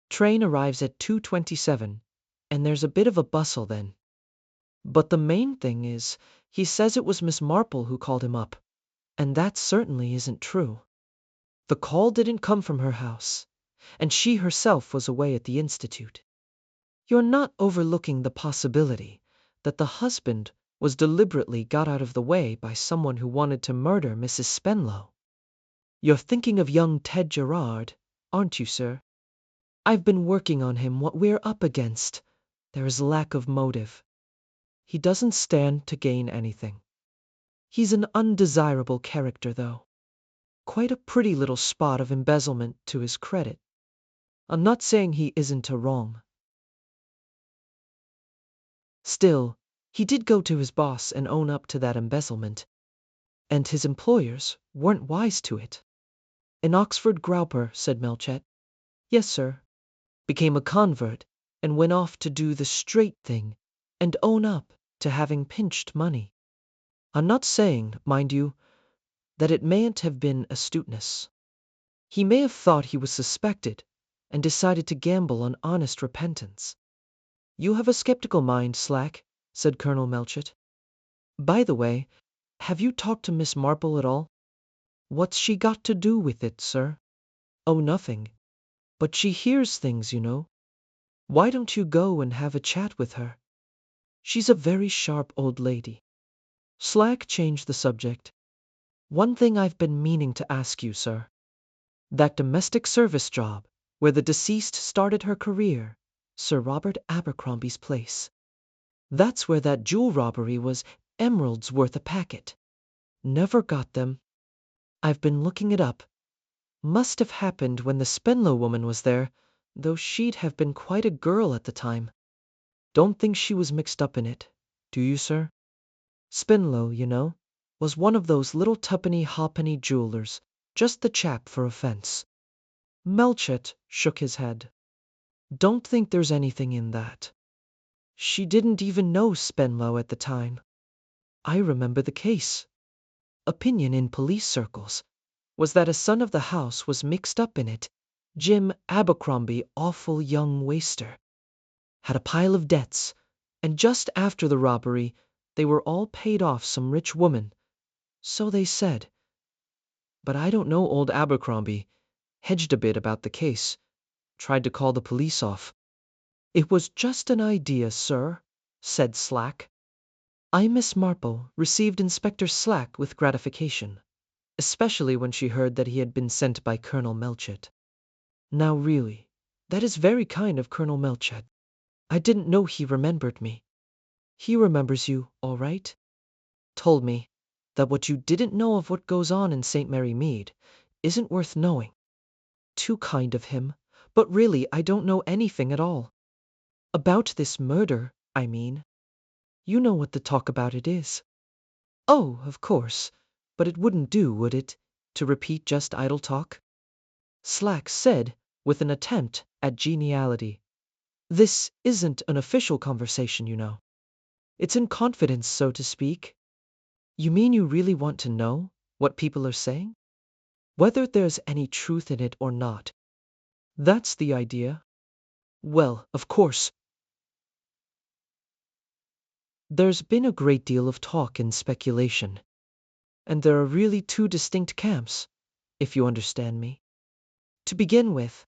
A: Train arrives at 2:27, and there's a bit of a bustle then. But the main thing is, he says it was Miss Marple who called him up, and that certainly isn't true. The call didn't come from her house, and she herself was away at the Institute. You're not overlooking the possibility that the husband was deliberately got out of the way by someone who wanted to murder Mrs. Spenlow. You're thinking of young Ted Gerard, aren't you, sir? I've been working on him. What we're up against, there is lack of motive. He doesn't stand to gain anything. He's an undesirable character, though. Quite a pretty little spot of embezzlement to his credit. I'm not saying he isn't a wrong. Still, he did go to his boss and own up to that embezzlement, and his employers weren't wise to it." "An Oxford grouper," said Melchett. "Yes, sir. Became a convert and went off to do the straight thing and own up to having pinched money. I'm not saying, mind you, that it mayn't have been astuteness. He may have thought he was suspected and decided to gamble on honest repentance." "You have a skeptical mind, Slack," said Colonel Melchett. "By the way, have you talked to Miss Marple at all?" "What's she got to do with it, sir?" "Oh, nothing. But she hears things, you know. Why don't you go and have a chat with her? She's a very sharp old lady." Slack changed the subject. "One thing I've been meaning to ask you, sir. That domestic service job, where the deceased started her career, Sir Robert Abercrombie's place. That's where that jewel robbery was, emeralds worth a packet. Never got them. I've been looking it up. Must have happened when the Spenlow woman was there, though she'd have been quite a girl at the time. Don't think she was mixed up in it, do you, sir? Spenlow, you know, was one of those little tuppenny halfpenny jewelers, just the chap for offence. Melchett shook his head. Don't think there's anything in that. She didn't even know Spenlow at the time. I remember the case. Opinion in police circles was that a son of the house was mixed up in it. Jim Abercrombie, awful young waster. Had a pile of debts, and just after the robbery, they were all paid off some rich woman. So they said. But I don't know old Abercrombie. Hedged a bit about the case. Tried to call the police off. It was just an idea, sir, said Slack. Miss Marple received Inspector Slack with gratification, especially when she heard that he had been sent by Colonel Melchett. Now really, that is very kind of Colonel Melchett. I didn't know he remembered me. He remembers you, all right. Told me that what you didn't know of what goes on in St. Mary Mead isn't worth knowing. Too kind of him, but really I don't know anything at all. About this murder, I mean. You know what the talk about it is. Oh, of course, but it wouldn't do, would it, to repeat just idle talk? Slack said, with an attempt at geniality. This isn't an official conversation, you know. It's in confidence, so to speak. You mean you really want to know what people are saying? Whether there's any truth in it or not. That's the idea. Well, of course. There's been a great deal of talk and speculation. And there are really two distinct camps, if you understand me. To begin with,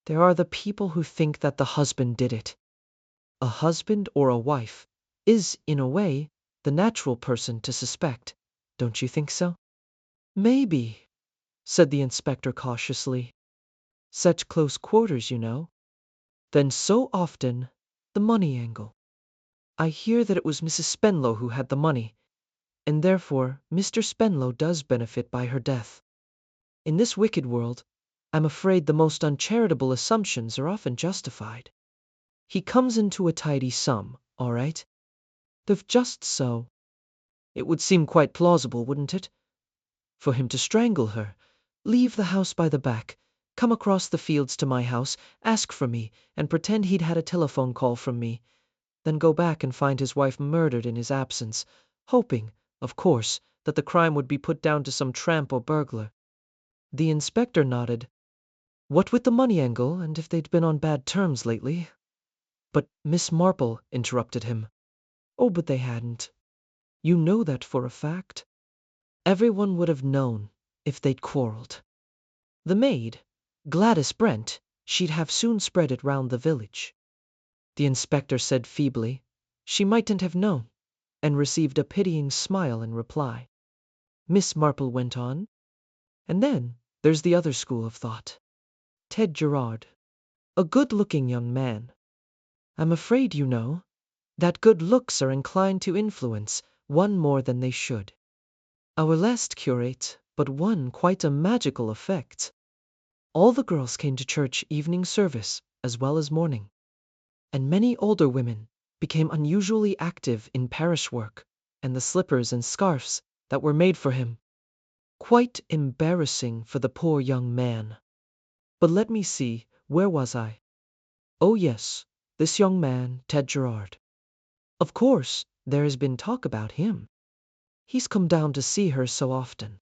A: there are the people who think that the husband did it. A husband or a wife is, in a way, the natural person to suspect. Don't you think so? Maybe, said the inspector cautiously. Such close quarters, you know. Then so often, the money angle. I hear that it was Mrs. Spenlow who had the money, and therefore Mr. Spenlow does benefit by her death. In this wicked world, I'm afraid the most uncharitable assumptions are often justified. He comes into a tidy sum, all right? If just so. It would seem quite plausible, wouldn't it? For him to strangle her, leave the house by the back, come across the fields to my house, ask for me, and pretend he'd had a telephone call from me, then go back and find his wife murdered in his absence, hoping, of course, that the crime would be put down to some tramp or burglar. The inspector nodded. What with the money angle, and if they'd been on bad terms lately. But Miss Marple interrupted him. Oh, but they hadn't. You know that for a fact. Everyone would have known if they'd quarreled. The maid, Gladys Brent, she'd have soon spread it round the village. The inspector said feebly, she mightn't have known, and received a pitying smile in reply. Miss Marple went on. And then there's the other school of thought. Ted Gerard. A good-looking young man. I'm afraid, you know, that good looks are inclined to influence one more than they should. Our last curate but one quite a magical effect. All the girls came to church evening service as well as morning, and many older women became unusually active in parish work and the slippers and scarfs that were made for him. Quite embarrassing for the poor young man. But let me see, where was I? Oh yes, this young man, Ted Gerard. Of course, there has been talk about him. He's come down to see her so often.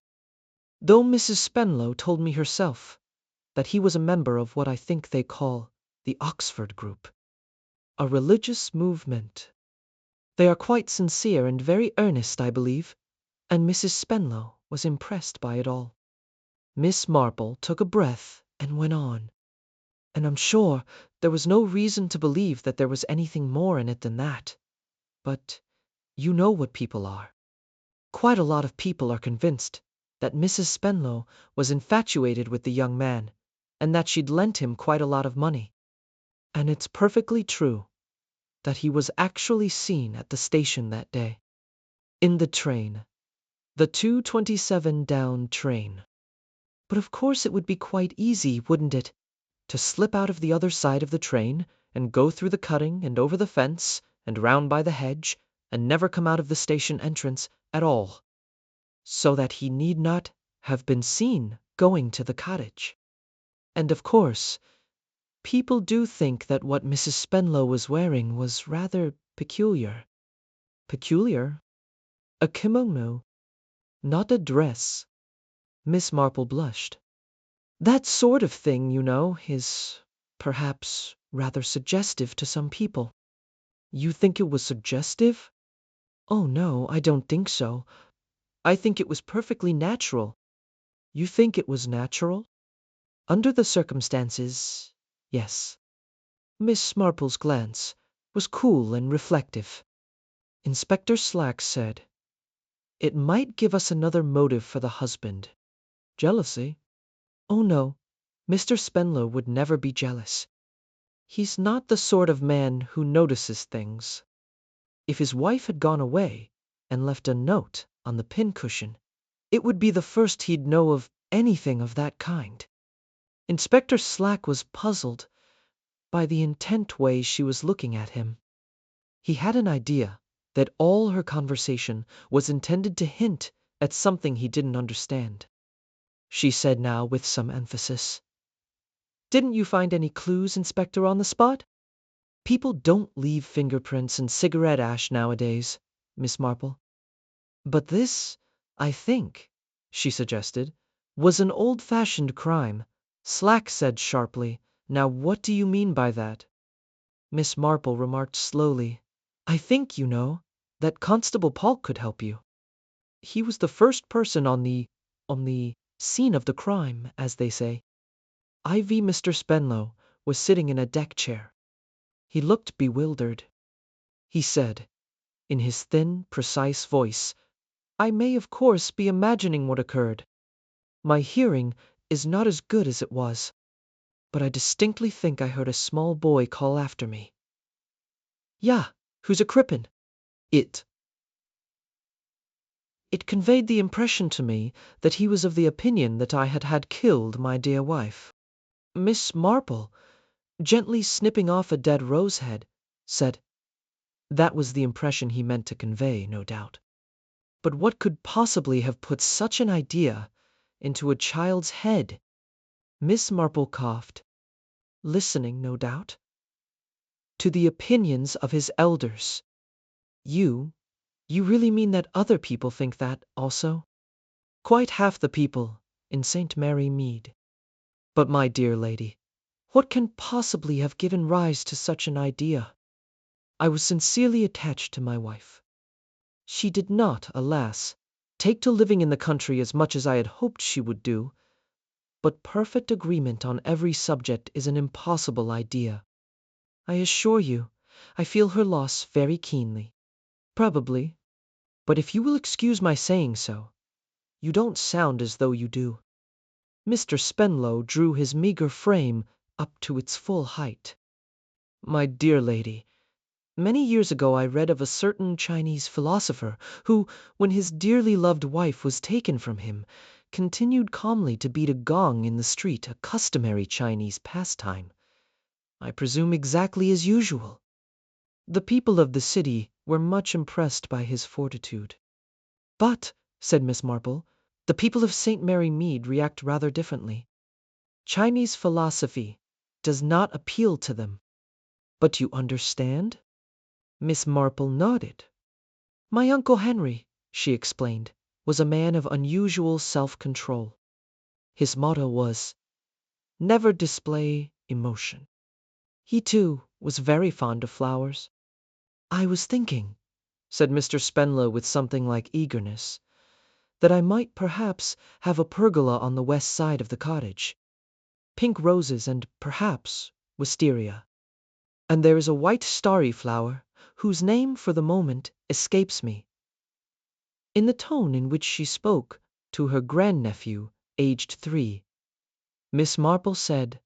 A: Though Mrs. Spenlow told me herself that he was a member of what I think they call the Oxford Group. A religious movement. They are quite sincere and very earnest, I believe, and Mrs. Spenlow was impressed by it all. Miss Marple took a breath and went on. And I'm sure there was no reason to believe that there was anything more in it than that. But you know what people are. Quite a lot of people are convinced that Mrs. Spenlow was infatuated with the young man, and that she'd lent him quite a lot of money. And it's perfectly true that he was actually seen at the station that day. In the train. The 2:27 down train. But of course it would be quite easy, wouldn't it, to slip out of the other side of the train and go through the cutting and over the fence and round by the hedge and never come out of the station entrance at all, so that he need not have been seen going to the cottage. And of course, people do think that what Mrs. Spenlow was wearing was rather peculiar. Peculiar? A kimono, not a dress. Miss Marple blushed. That sort of thing, you know, is perhaps rather suggestive to some people. You think it was suggestive? Oh no, I don't think so. I think it was perfectly natural. You think it was natural? Under the circumstances, yes. Miss Marple's glance was cool and reflective. Inspector Slack said, "It might give us another motive for the husband." Jealousy? Oh no, Mr. Spenlow would never be jealous. He's not the sort of man who notices things. If his wife had gone away and left a note on the pincushion, it would be the first he'd know of anything of that kind. Inspector Slack was puzzled by the intent way she was looking at him. He had an idea that all her conversation was intended to hint at something he didn't understand. She said now with some emphasis, "Didn't you find any clues, Inspector, on the spot?" "People don't leave fingerprints and cigarette ash nowadays, Miss Marple." "But this, I think," she suggested, "was an old-fashioned crime." Slack said sharply, "Now what do you mean by that?" Miss Marple remarked slowly, "I think, you know, that Constable Paul could help you. He was the first person on the scene of the crime, as they say." IV Mr. Spenlow was sitting in a deck chair. He looked bewildered. He said, in his thin, precise voice, "I may of course be imagining what occurred. My hearing is not as good as it was, but I distinctly think I heard a small boy call after me. Yeah, who's a crippen? It conveyed the impression to me that he was of the opinion that I had killed my dear wife." Miss Marple, gently snipping off a dead rose head, said, "That was the impression he meant to convey, no doubt. But what could possibly have put such an idea into a child's head?" Miss Marple coughed. "Listening, no doubt, to the opinions of his elders." You really mean that other people think that also?" "Quite half the people in St. Mary Mead. But, my dear lady, what can possibly have given rise to such an idea? I was sincerely attached to my wife. She did not, alas, take to living in the country as much as I had hoped she would do, but perfect agreement on every subject is an impossible idea. I assure you, I feel her loss very keenly." "Probably. But if you will excuse my saying so, you don't sound as though you do." Mr. Spenlow drew his meager frame up to its full height. "My dear lady, many years ago I read of a certain Chinese philosopher who, when his dearly loved wife was taken from him, continued calmly to beat a gong in the street, a customary Chinese pastime. I presume exactly as usual. The people of the city were much impressed by his fortitude." "But," said Miss Marple, "the people of St. Mary Mead react rather differently. Chinese philosophy does not appeal to them." "But you understand?" Miss Marple nodded. "My Uncle Henry," she explained, "was a man of unusual self-control. His motto was, 'Never display emotion.' He, too, was very fond of flowers." "I was thinking," said Mr. Spenlow with something like eagerness, "that I might perhaps have a pergola on the west side of the cottage. Pink roses and perhaps wisteria. And there is a white starry flower, whose name for the moment escapes me." In the tone in which she spoke to her grandnephew, aged 3, Miss Marple said,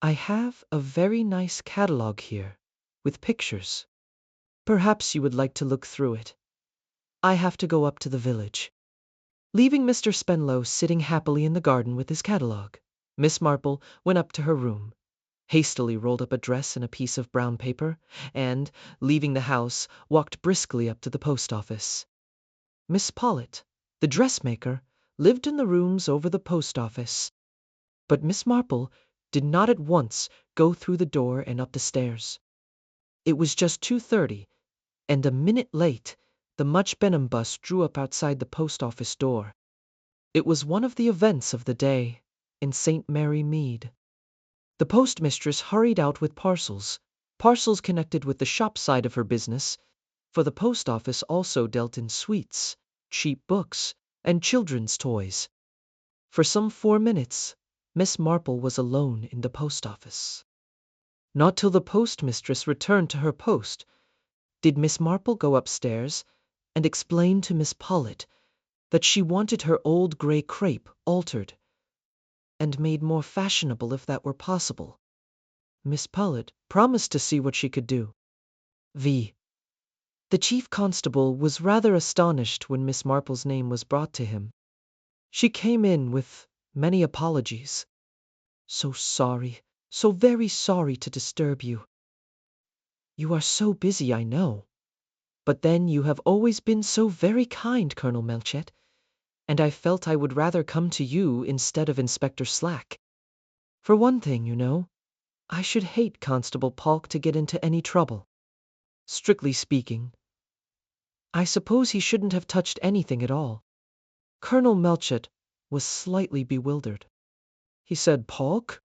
A: I have a very nice catalog here, with pictures. Perhaps you would like to look through it. I have to go up to the village." Leaving Mr. Spenlow sitting happily in the garden with his catalog, Miss Marple went up to her room, hastily rolled up a dress in a piece of brown paper, and, leaving the house, walked briskly up to the post office. Miss Pollitt, the dressmaker, lived in the rooms over the post office, but Miss Marple did not at once go through the door and up the stairs. It was just 2:30, and a minute late, the Much Benham bus drew up outside the post office door. It was one of the events of the day in St. Mary Mead. The postmistress hurried out with parcels connected with the shop side of her business, for the post office also dealt in sweets, cheap books, and children's toys. For some 4 minutes, Miss Marple was alone in the post office. Not till the postmistress returned to her post did Miss Marple go upstairs and explain to Miss Pollitt that she wanted her old gray crepe altered and made more fashionable if that were possible. Miss Pollitt promised to see what she could do. The chief constable was rather astonished when Miss Marple's name was brought to him. She came in with many apologies. "So sorry, so very sorry to disturb you. You are so busy, I know. But then you have always been so very kind, Colonel Melchett, and I felt I would rather come to you instead of Inspector Slack. For one thing, you know, I should hate Constable Polk to get into any trouble. Strictly speaking, I suppose he shouldn't have touched anything at all." Colonel Melchett was slightly bewildered. He said, "Polk?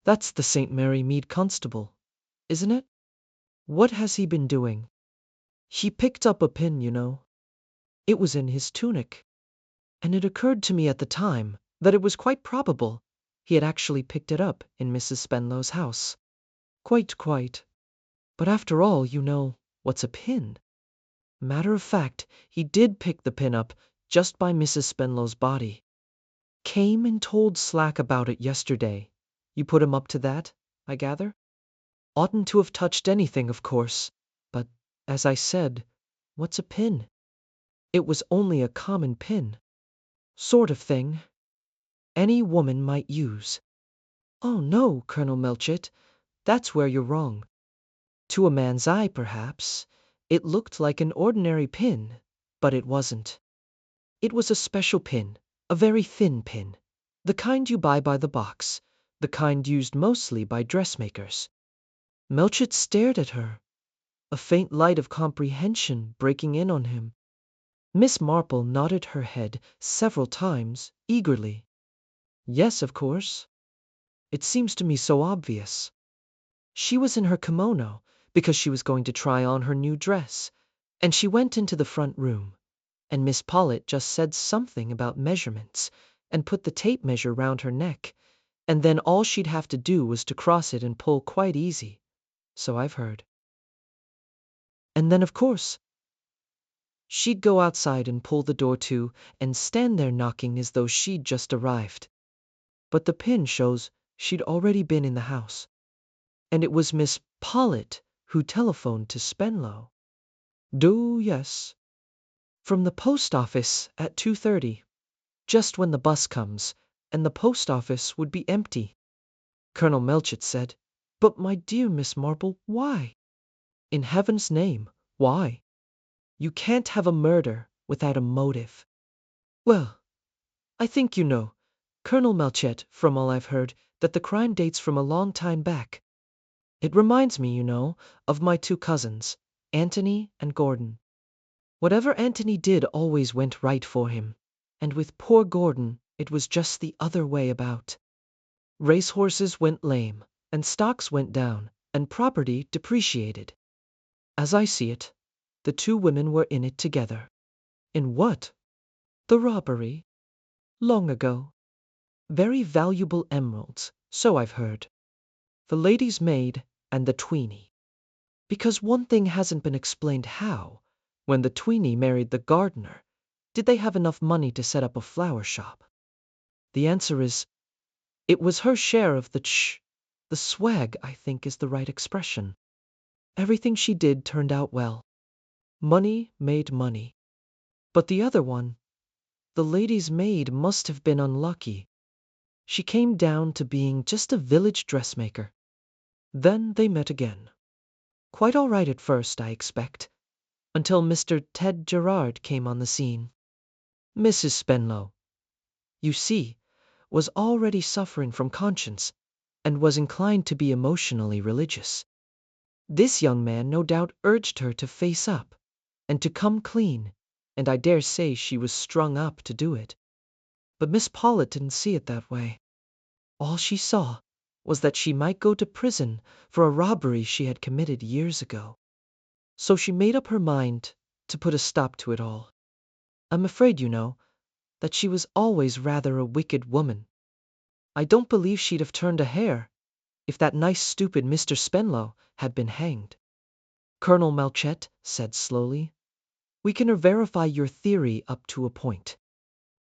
A: That's the St. Mary Mead constable, isn't it? What has he been doing?" "He picked up a pin, you know. It was in his tunic. And it occurred to me at the time that it was quite probable he had actually picked it up in Mrs. Spenlow's house. Quite. But after all, you know, what's a pin? Matter of fact, he did pick the pin up just by Mrs. Spenlow's body. Came and told Slack about it yesterday. You put him up to that, I gather? Oughtn't to have touched anything, of course, but, as I said, what's a pin? It was only a common pin. Sort of thing. Any woman might use." "Oh, no, Colonel Melchett, that's where you're wrong. To a man's eye, perhaps, it looked like an ordinary pin, but it wasn't. It was a special pin, a very thin pin, the kind you buy by the box, the kind used mostly by dressmakers." Melchett stared at her, a faint light of comprehension breaking in on him. Miss Marple nodded her head several times, eagerly. "Yes, of course. It seems to me so obvious. She was in her kimono because she was going to try on her new dress, and she went into the front room, and Miss Pollitt just said something about measurements and put the tape measure round her neck, and then all she'd have to do was to cross it and pull quite easy, so I've heard. And then, of course, she'd go outside and pull the door to and stand there knocking as though she'd just arrived. But the pin shows she'd already been in the house. And it was Miss Pollitt who telephoned to Spenlow." Yes. From the post office at 2:30, just when the bus comes, and the post office would be empty." Colonel Melchett said, "But my dear Miss Marple, why? In heaven's name, why? You can't have a murder without a motive." "Well, I think you know, Colonel Melchett, from all I've heard, that the crime dates from a long time back. It reminds me, you know, of my 2 cousins, Anthony and Gordon. Whatever Anthony did always went right for him, and with poor Gordon it was just the other way about. Racehorses went lame, and stocks went down, and property depreciated. As I see it, the 2 women were in it together." "In what?" "The robbery. Long ago. Very valuable emeralds, so I've heard. The lady's maid and the tweenie. Because one thing hasn't been explained: how, when the tweenie married the gardener, did they have enough money to set up a flower shop? The answer is, it was her share of the The swag, I think, is the right expression. Everything she did turned out well. Money made money. But the other one, the lady's maid, must have been unlucky. She came down to being just a village dressmaker. Then they met again. Quite all right at first, I expect, until Mr. Ted Gerard came on the scene. Mrs. Spenlow, you see, was already suffering from conscience and was inclined to be emotionally religious. This young man no doubt urged her to face up and to come clean, and I dare say she was strung up to do it. But Miss Pollitt didn't see it that way. All she saw was that she might go to prison for a robbery she had committed years ago. So she made up her mind to put a stop to it all. I'm afraid, you know, that she was always rather a wicked woman. I don't believe she'd have turned a hair if that nice stupid Mr. Spenlow had been hanged. Colonel Melchett said slowly, we can verify your theory up to a point.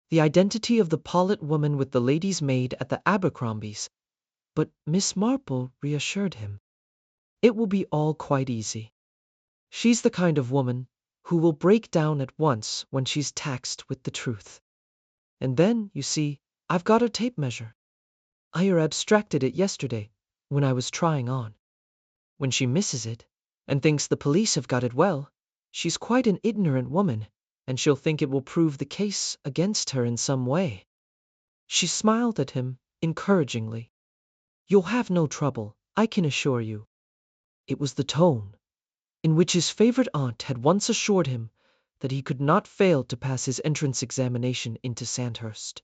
A: The identity of the Pollitt woman with the lady's maid at the Abercrombies. But Miss Marple reassured him. It will be all quite easy. She's the kind of woman who will break down at once when she's taxed with the truth. And then, you see, I've got a tape measure. I abstracted it yesterday when I was trying on. When she misses it and thinks the police have got it well, she's quite an ignorant woman, and she'll think it will prove the case against her in some way. She smiled at him encouragingly. You'll have no trouble, I can assure you. It was the tone in which his favorite aunt had once assured him that he could not fail to pass his entrance examination into Sandhurst.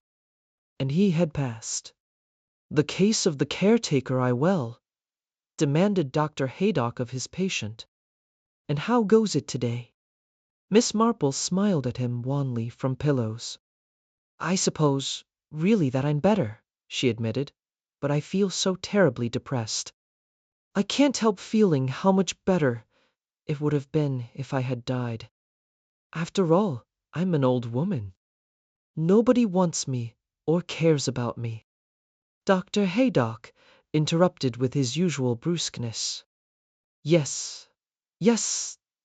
A: And he had passed. The case of the caretaker, I well, demanded Dr. Haydock of his patient. And how goes it today? Miss Marple smiled at him wanly from pillows. I suppose, really, that I'm better, she admitted, but I feel so terribly depressed. I can't help feeling how much better it would have been if I had died. After all, I'm an old woman. Nobody wants me or cares about me. Dr. Haydock interrupted with his usual brusqueness. Yes,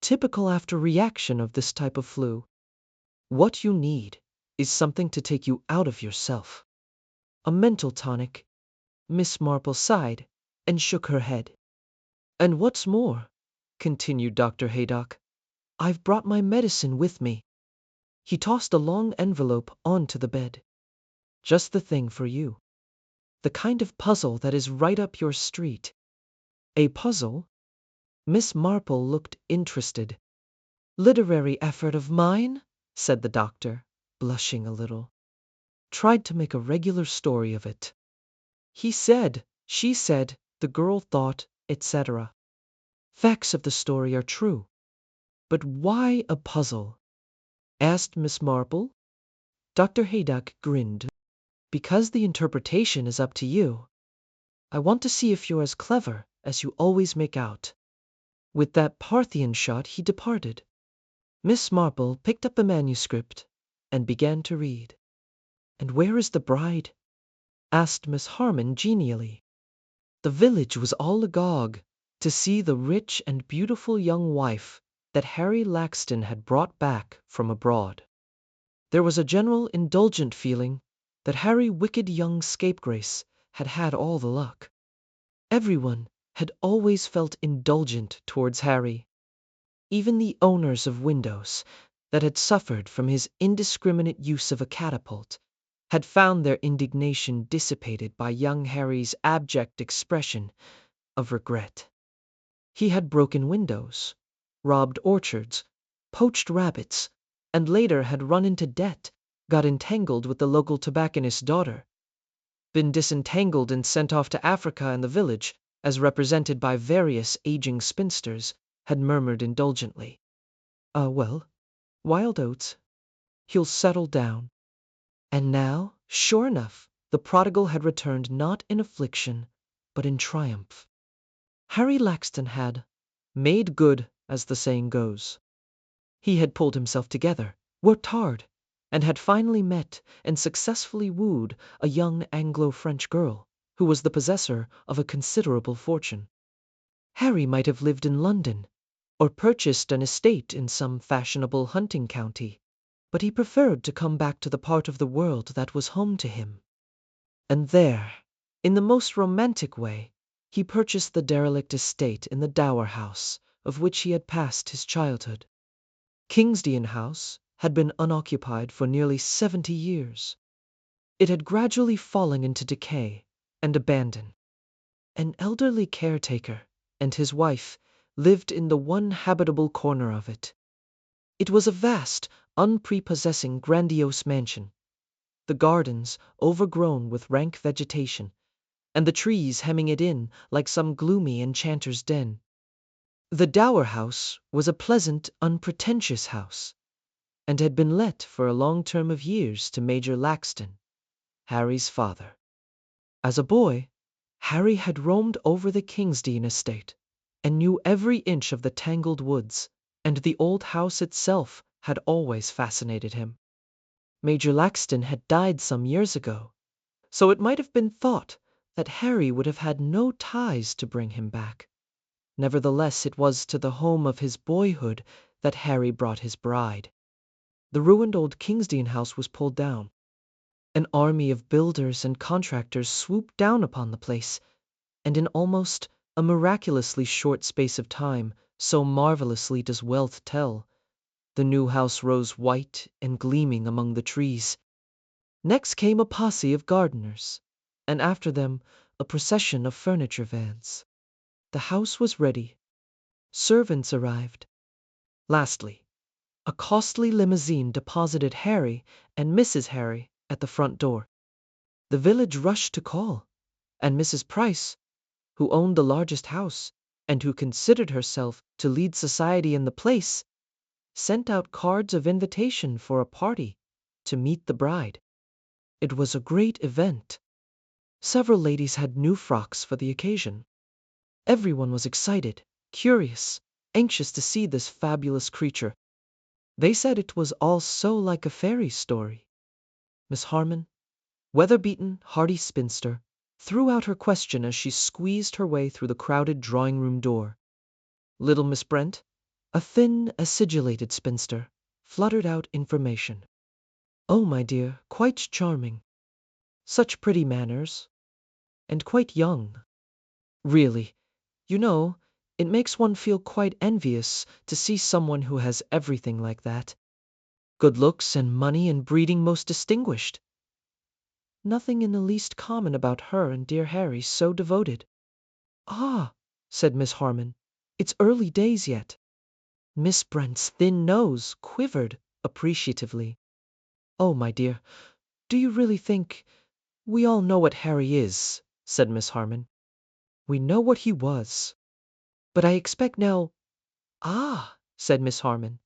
A: typical after reaction of this type of flu. What you need is something to take you out of yourself. A mental tonic. Miss Marple sighed and shook her head. And what's more, continued Dr. Haydock, I've brought my medicine with me. He tossed a long envelope onto the bed. Just the thing for you. The kind of puzzle that is right up your street. A puzzle? Miss Marple looked interested. Literary effort of mine? Said the doctor, blushing a little. Tried to make a regular story of it. He said, she said, the girl thought, etc. Facts of the story are true. But why a puzzle? Asked Miss Marple. Dr. Haydock grinned. Because the interpretation is up to you. I want to see if you're as clever as you always make out. With that Parthian shot he departed. Miss Marple picked up the manuscript and began to read. And where is the bride? Asked Miss Harmon genially. The village was all agog to see the rich and beautiful young wife that Harry Laxton had brought back from abroad. There was a general indulgent feeling that Harry wicked young scapegrace had had all the luck. Everyone had always felt indulgent towards Harry. Even the owners of windows that had suffered from his indiscriminate use of a catapult had found their indignation dissipated by young Harry's abject expression of regret. He had broken windows, robbed orchards, poached rabbits, and later had run into debt, got entangled with the local tobacconist's daughter, been disentangled and sent off to Africa, and the village, as represented by various aging spinsters, had murmured indulgently. Well, wild oats. He'll settle down. And now, sure enough, the prodigal had returned not in affliction, but in triumph. Harry Laxton had made good, as the saying goes. He had pulled himself together, worked hard, and had finally met and successfully wooed a young Anglo-French girl who was the possessor of a considerable fortune. Harry might have lived in London, or purchased an estate in some fashionable hunting county, but he preferred to come back to the part of the world that was home to him. And there, in the most romantic way, he purchased the derelict estate in the Dower House, of which he had passed his childhood. Kingsdean House had been unoccupied for nearly 70 years. It had gradually fallen into decay and abandon. An elderly caretaker and his wife lived in the one habitable corner of it. It was a vast, unprepossessing, grandiose mansion, the gardens overgrown with rank vegetation, and the trees hemming it in like some gloomy enchanter's den. The Dower House was a pleasant, unpretentious house, and had been let for a long term of years to Major Laxton, Harry's father. As a boy, Harry had roamed over the Kingsdean estate, and knew every inch of the tangled woods, and the old house itself had always fascinated him. Major Laxton had died some years ago, so it might have been thought that Harry would have had no ties to bring him back. Nevertheless, it was to the home of his boyhood that Harry brought his bride. The ruined old Kingsdean house was pulled down. An army of builders and contractors swooped down upon the place, and in almost a miraculously short space of time, so marvelously does wealth tell, the new house rose white and gleaming among the trees. Next came a posse of gardeners, and after them a procession of furniture vans. The house was ready. Servants arrived. Lastly, a costly limousine deposited Harry and Mrs. Harry at the front door. The village rushed to call, and Mrs. Price, who owned the largest house, and who considered herself to lead society in the place, sent out cards of invitation for a party to meet the bride. It was a great event. Several ladies had new frocks for the occasion. Everyone was excited, curious, anxious to see this fabulous creature. They said it was all so like a fairy story. Miss Harmon, weather-beaten, hardy spinster, threw out her question as she squeezed her way through the crowded drawing-room door. Little Miss Brent, a thin, acidulated spinster, fluttered out information. "Oh, my dear, quite charming. Such pretty manners. And quite young. Really, you know, it makes one feel quite envious to see someone who has everything like that. Good looks and money and breeding most distinguished. Nothing in the least common about her and dear Harry so devoted." "Ah," said Miss Harmon, "it's early days yet." Miss Brent's thin nose quivered appreciatively. "Oh, my dear, do you really think— We all know what Harry is," said Miss Harmon. "We know what he was. But I expect now—" "Ah," said Miss Harmon,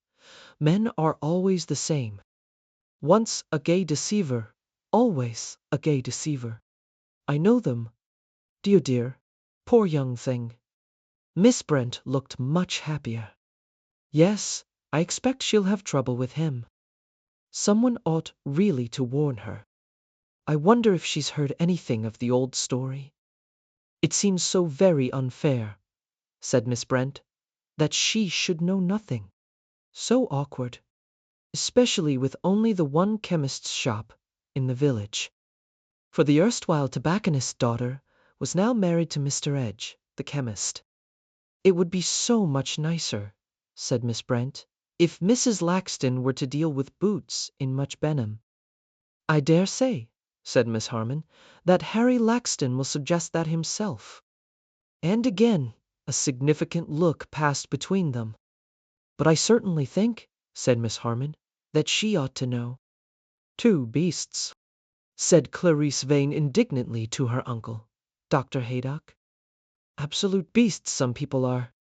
A: "men are always the same. Once a gay deceiver, always a gay deceiver. I know them. Dear, dear, poor young thing." Miss Brent looked much happier. "Yes, I expect she'll have trouble with him. Someone ought really to warn her. I wonder if she's heard anything of the old story. It seems so very unfair," said Miss Brent, "that she should know nothing. So awkward, especially with only the one chemist's shop in the village." For the erstwhile tobacconist's daughter was now married to Mr. Edge, the chemist. "It would be so much nicer," said Miss Brent, "if Mrs. Laxton were to deal with boots in Much Benham." "I dare say," said Miss Harmon, "that Harry Laxton will suggest that himself." And again a significant look passed between them. "But I certainly think," said Miss Harmon, "that she ought to know." "Two beasts," said Clarice Vane indignantly to her uncle, Dr. Haydock. "Absolute beasts some people are."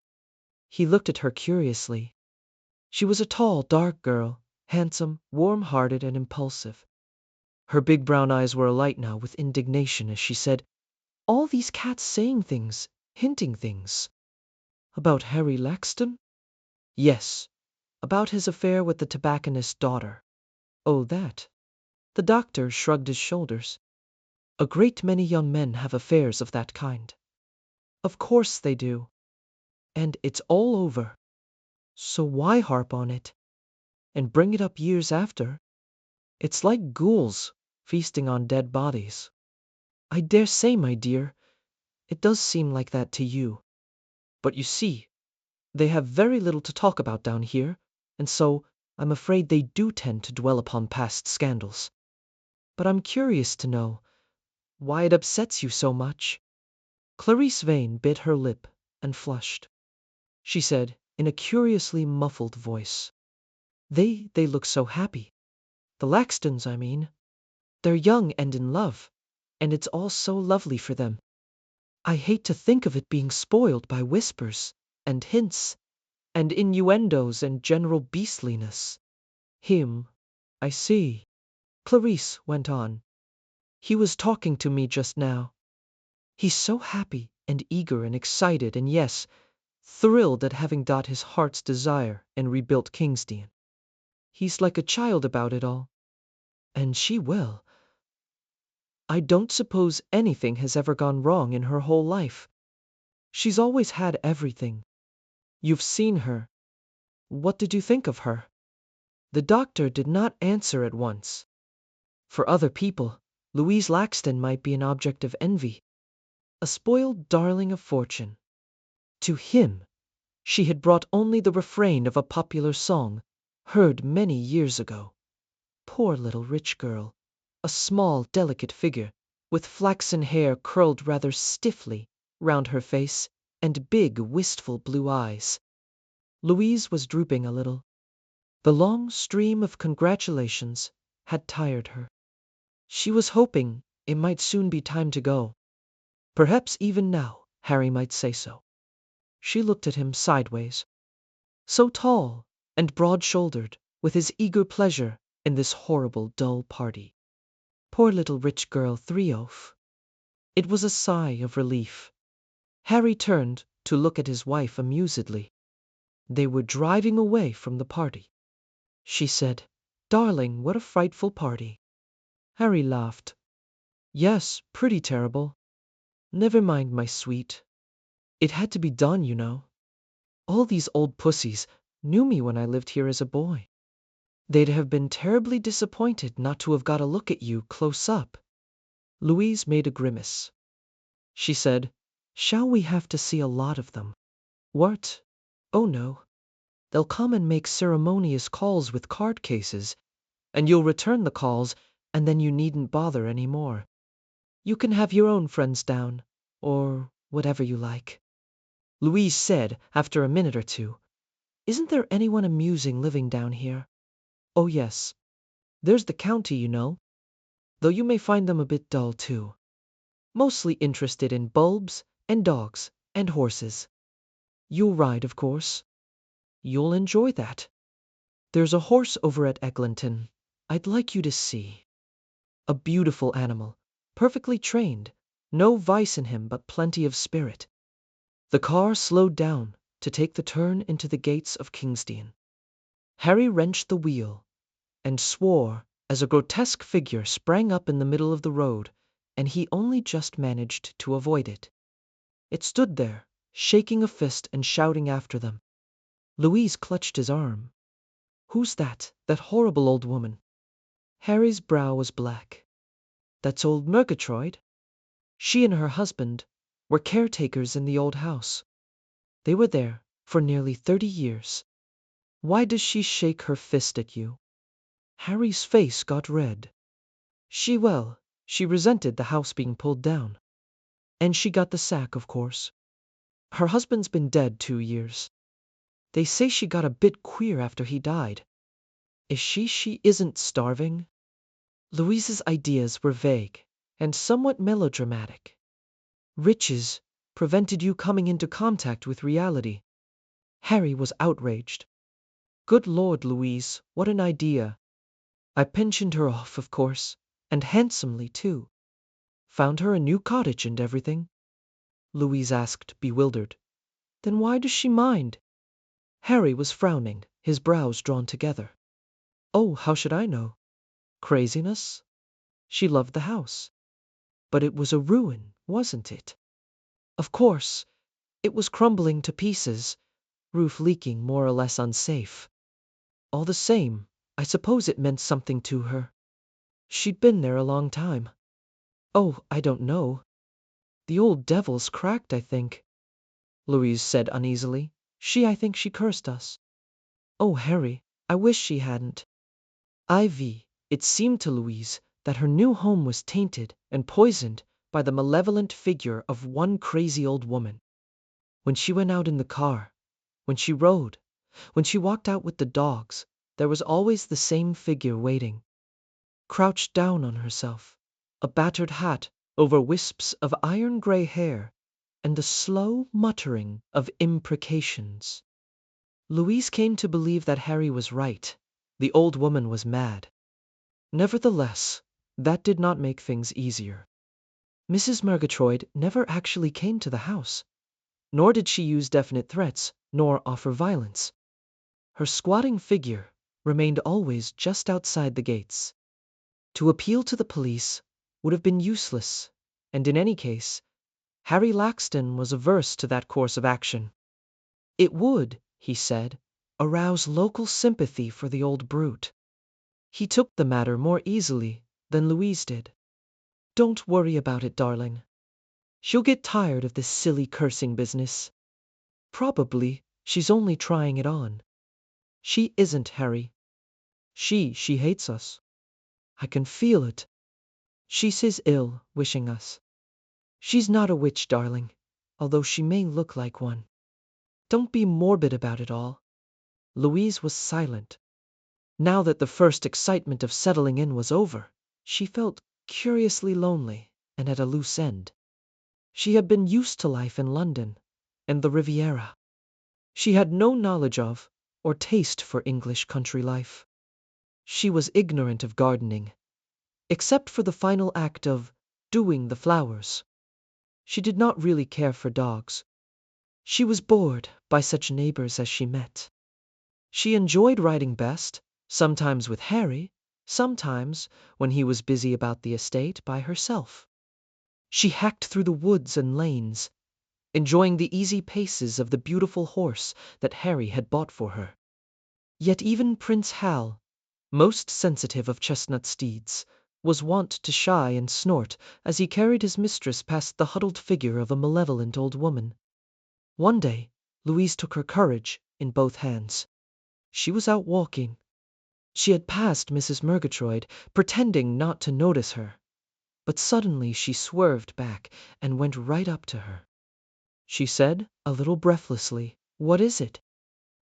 A: He looked at her curiously. She was a tall, dark girl, handsome, warm-hearted, and impulsive. Her big brown eyes were alight now with indignation as she said, "All these cats saying things, hinting things." "About Harry Laxton?" "Yes, about his affair with the tobacconist's daughter." "Oh, that." The doctor shrugged his shoulders. A great many young men have affairs of that kind. Of course they do. And it's all over. So why harp on it? And bring it up years after? It's like ghouls feasting on dead bodies. I dare say, my dear, it does seem like that to you. But you see, they have very little to talk about down here, and so I'm afraid they do tend to dwell upon past scandals. But I'm curious to know why it upsets you so much. Clarice Vane bit her lip and flushed. She said, in a curiously muffled voice, They look so happy. The Laxtons, I mean. They're young and in love, and it's all so lovely for them. I hate to think of it being spoiled by whispers, and hints, and innuendos and general beastliness. I see. Clarice went on. He was talking to me just now. He's so happy and eager and excited and yes, thrilled at having got his heart's desire and rebuilt Kingsdean. He's like a child about it all. And she will. I don't suppose anything has ever gone wrong in her whole life. She's always had everything. You've seen her. What did you think of her? The doctor did not answer at once. For other people, Louise Laxton might be an object of envy, a spoiled darling of fortune. To him, she had brought only the refrain of a popular song, heard many years ago. Poor little rich girl, a small, delicate figure, with flaxen hair curled rather stiffly round her face, and big, wistful blue eyes. Louise was drooping a little. The long stream of congratulations had tired her. She was hoping it might soon be time to go. Perhaps even now Harry might say so. She looked at him sideways. So tall and broad-shouldered, with his eager pleasure in this horrible, dull party. Poor little rich girl, Thriof. It was a sigh of relief. Harry turned to look at his wife amusedly. They were driving away from the party. She said, Darling, what a frightful party. Harry laughed. Yes, pretty terrible. Never mind, my sweet. It had to be done, you know. All these old pussies knew me when I lived here as a boy. They'd have been terribly disappointed not to have got a look at you close up. Louise made a grimace. She said, Shall we have to see a lot of them? What? Oh no. They'll come and make ceremonious calls with card cases, and you'll return the calls, and then you needn't bother any more. You can have your own friends down, or whatever you like. Louise said, after a minute or two, Isn't there anyone amusing living down here? Oh yes. There's the county, you know. Though you may find them a bit dull, too. Mostly interested in bulbs, and dogs, and horses. You'll ride, of course. You'll enjoy that. There's a horse over at Eglinton I'd like you to see. A beautiful animal, perfectly trained, no vice in him but plenty of spirit. The car slowed down to take the turn into the gates of Kingsdean. Harry wrenched the wheel and swore as a grotesque figure sprang up in the middle of the road, and he only just managed to avoid it. It stood there, shaking a fist and shouting after them. Louise clutched his arm. Who's that horrible old woman? Harry's brow was black. That's old Murgatroyd. She and her husband were caretakers in the old house. They were there for nearly 30 years. Why does she shake her fist at you? Harry's face got red. She resented the house being pulled down. And she got the sack, of course. Her husband's been dead 2 years. They say she got a bit queer after he died. Is she isn't starving? Louise's ideas were vague and somewhat melodramatic. Riches prevented you coming into contact with reality. Harry was outraged. Good Lord, Louise, what an idea. I pensioned her off, of course, and handsomely, too. Found her a new cottage and everything. Louise asked, bewildered. Then why does she mind? Harry was frowning, his brows drawn together. Oh, how should I know? Craziness? She loved the house. But it was a ruin, wasn't it? Of course, it was crumbling to pieces, roof leaking, more or less unsafe. All the same, I suppose it meant something to her. She'd been there a long time. Oh, I don't know. The old devil's cracked, I think, Louise said uneasily. I think she cursed us. Oh, Harry, I wish she hadn't. It seemed to Louise that her new home was tainted and poisoned by the malevolent figure of one crazy old woman. When she went out in the car, when she rode, when she walked out with the dogs, there was always the same figure waiting, crouched down on herself, a battered hat over wisps of iron-gray hair, and the slow muttering of imprecations. Louise came to believe that Harry was right. The old woman was mad. Nevertheless, that did not make things easier. Mrs. Murgatroyd never actually came to the house, nor did she use definite threats, nor offer violence. Her squatting figure remained always just outside the gates. To appeal to the police would have been useless, and in any case, Harry Laxton was averse to that course of action. It would, he said, arouse local sympathy for the old brute. He took the matter more easily than Louise did. Don't worry about it, darling. She'll get tired of this silly cursing business. Probably she's only trying it on. She isn't, Harry. She hates us. I can feel it. She says ill, wishing us. She's not a witch, darling, although she may look like one. Don't be morbid about it all. Louise was silent. Now that the first excitement of settling in was over, she felt curiously lonely and at a loose end. She had been used to life in London and the Riviera. She had no knowledge of or taste for English country life. She was ignorant of gardening, except for the final act of doing the flowers. She did not really care for dogs. She was bored by such neighbors as she met. She enjoyed riding best, sometimes with Harry, sometimes, when he was busy about the estate, by herself. She hacked through the woods and lanes, enjoying the easy paces of the beautiful horse that Harry had bought for her. Yet even Prince Hal, most sensitive of chestnut steeds, was wont to shy and snort as he carried his mistress past the huddled figure of a malevolent old woman. One day, Louise took her courage in both hands. She was out walking. She had passed Mrs. Murgatroyd, pretending not to notice her, but suddenly she swerved back and went right up to her. She said, a little breathlessly, "What is it?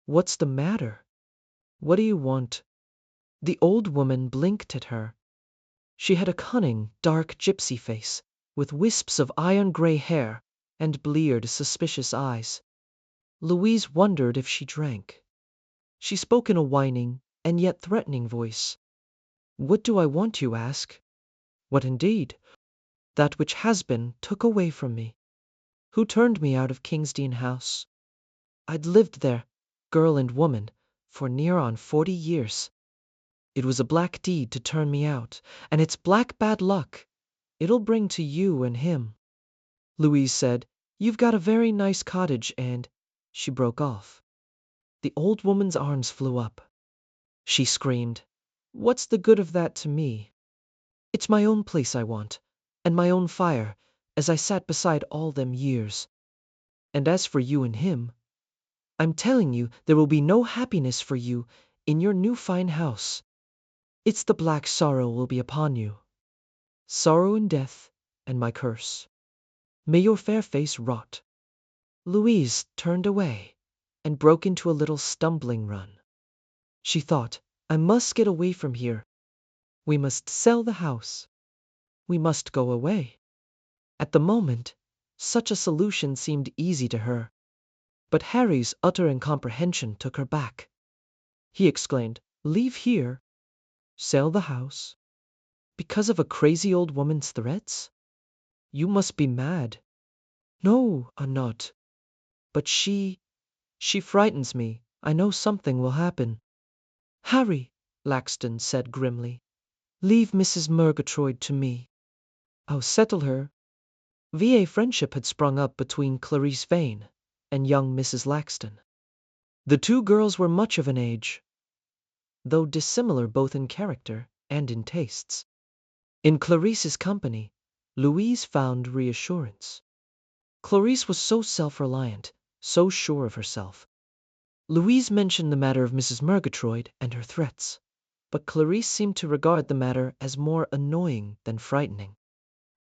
A: What's the matter? What do you want?" The old woman blinked at her. She had a cunning, dark gypsy face, with wisps of iron-gray hair and bleared, suspicious eyes. Louise wondered if she drank. She spoke in a whining and yet threatening voice. "What do I want, you ask? What indeed? That which has been took away from me. Who turned me out of Kingsdean House? I'd lived there, girl and woman, for near on 40 years. It was a black deed to turn me out, and it's black bad luck it'll bring to you and him." Louise said, "You've got a very nice cottage and—" She broke off. The old woman's arms flew up. She screamed, "What's the good of that to me? It's my own place I want, and my own fire, as I sat beside all them years. And as for you and him, I'm telling you there will be no happiness for you in your new fine house. It's the black sorrow will be upon you. Sorrow and death, and my curse. May your fair face rot." Louise turned away and broke into a little stumbling run. She thought, "I must get away from here. We must sell the house. We must go away." At the moment, such a solution seemed easy to her. But Harry's utter incomprehension took her back. He exclaimed, "Leave here? Sell the house? Because of a crazy old woman's threats? You must be mad." "No, I'm not. But she frightens me. I know something will happen." "Harry," Laxton said grimly, "leave Mrs. Murgatroyd to me. I'll settle her. VA friendship had sprung up between Clarice Vane and young Mrs. Laxton. The two girls were much of an age, though dissimilar both in character and in tastes. In Clarice's company, Louise found reassurance. Clarice was so self-reliant, so sure of herself. Louise mentioned the matter of Mrs. Murgatroyd and her threats, but Clarice seemed to regard the matter as more annoying than frightening.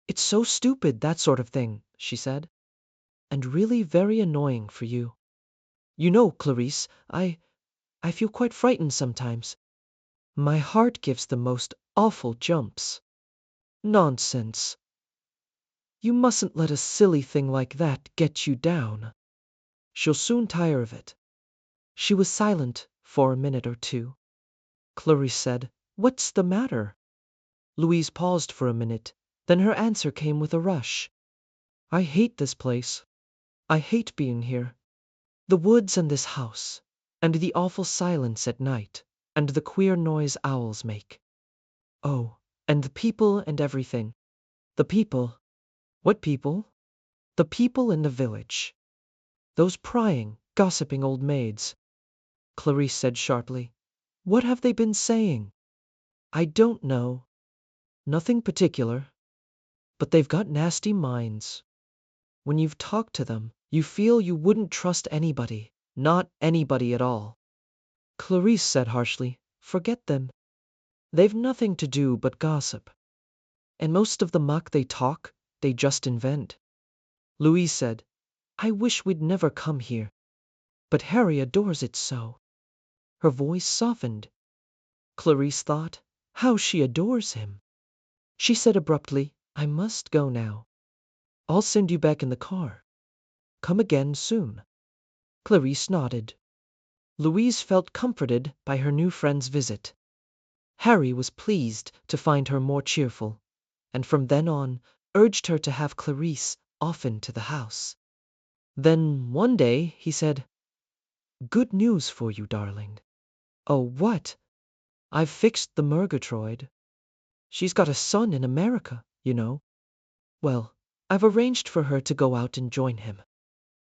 A: "It's so stupid, that sort of thing," she said, "and really very annoying for you. You know, Clarice, I feel quite frightened sometimes. My heart gives the most awful jumps." "Nonsense. You mustn't let a silly thing like that get you down. She'll soon tire of it." She was silent for a minute or two. Clarice said, "What's the matter?" Louise paused for a minute, then her answer came with a rush. "I hate this place. I hate being here. The woods and this house, and the awful silence at night, and the queer noise owls make. Oh, and the people and everything. The people." "What people?" "The people in the village. Those prying, gossiping old maids." Clarice said sharply, "What have they been saying?" "I don't know. Nothing particular. But they've got nasty minds. When you've talked to them, you feel you wouldn't trust anybody, not anybody at all." Clarice said harshly, "Forget them. They've nothing to do but gossip. And most of the muck they talk, they just invent." Louise said, "I wish we'd never come here. But Harry adores it so." Her voice softened. Clarice thought, how she adores him. She said abruptly, "I must go now. I'll send you back in the car. Come again soon." Clarice nodded. Louise felt comforted by her new friend's visit. Harry was pleased to find her more cheerful, and from then on urged her to have Clarice often to the house. Then one day he said, "Good news for you, darling." "Oh, what?" "I've fixed the Murgatroyd. She's got a son in America, you know. Well, I've arranged for her to go out and join him.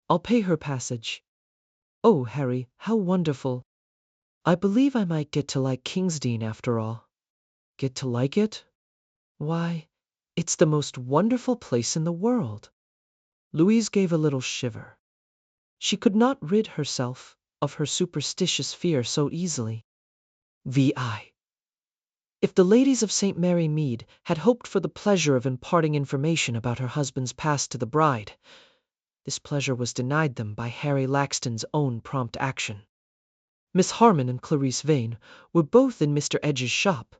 A: I'll pay her passage. Oh, Harry, how wonderful. I believe I might get to like Kingsdean after all." "Get to like it?" "Why, it's the most wonderful place in the world." Louise gave a little shiver. She could not rid herself of her superstitious fear so easily. VI. If the ladies of St. Mary Mead had hoped for the pleasure of imparting information about her husband's past to the bride, this pleasure was denied them by Harry Laxton's own prompt action. Miss Harmon and Clarice Vane were both in Mr. Edge's shop,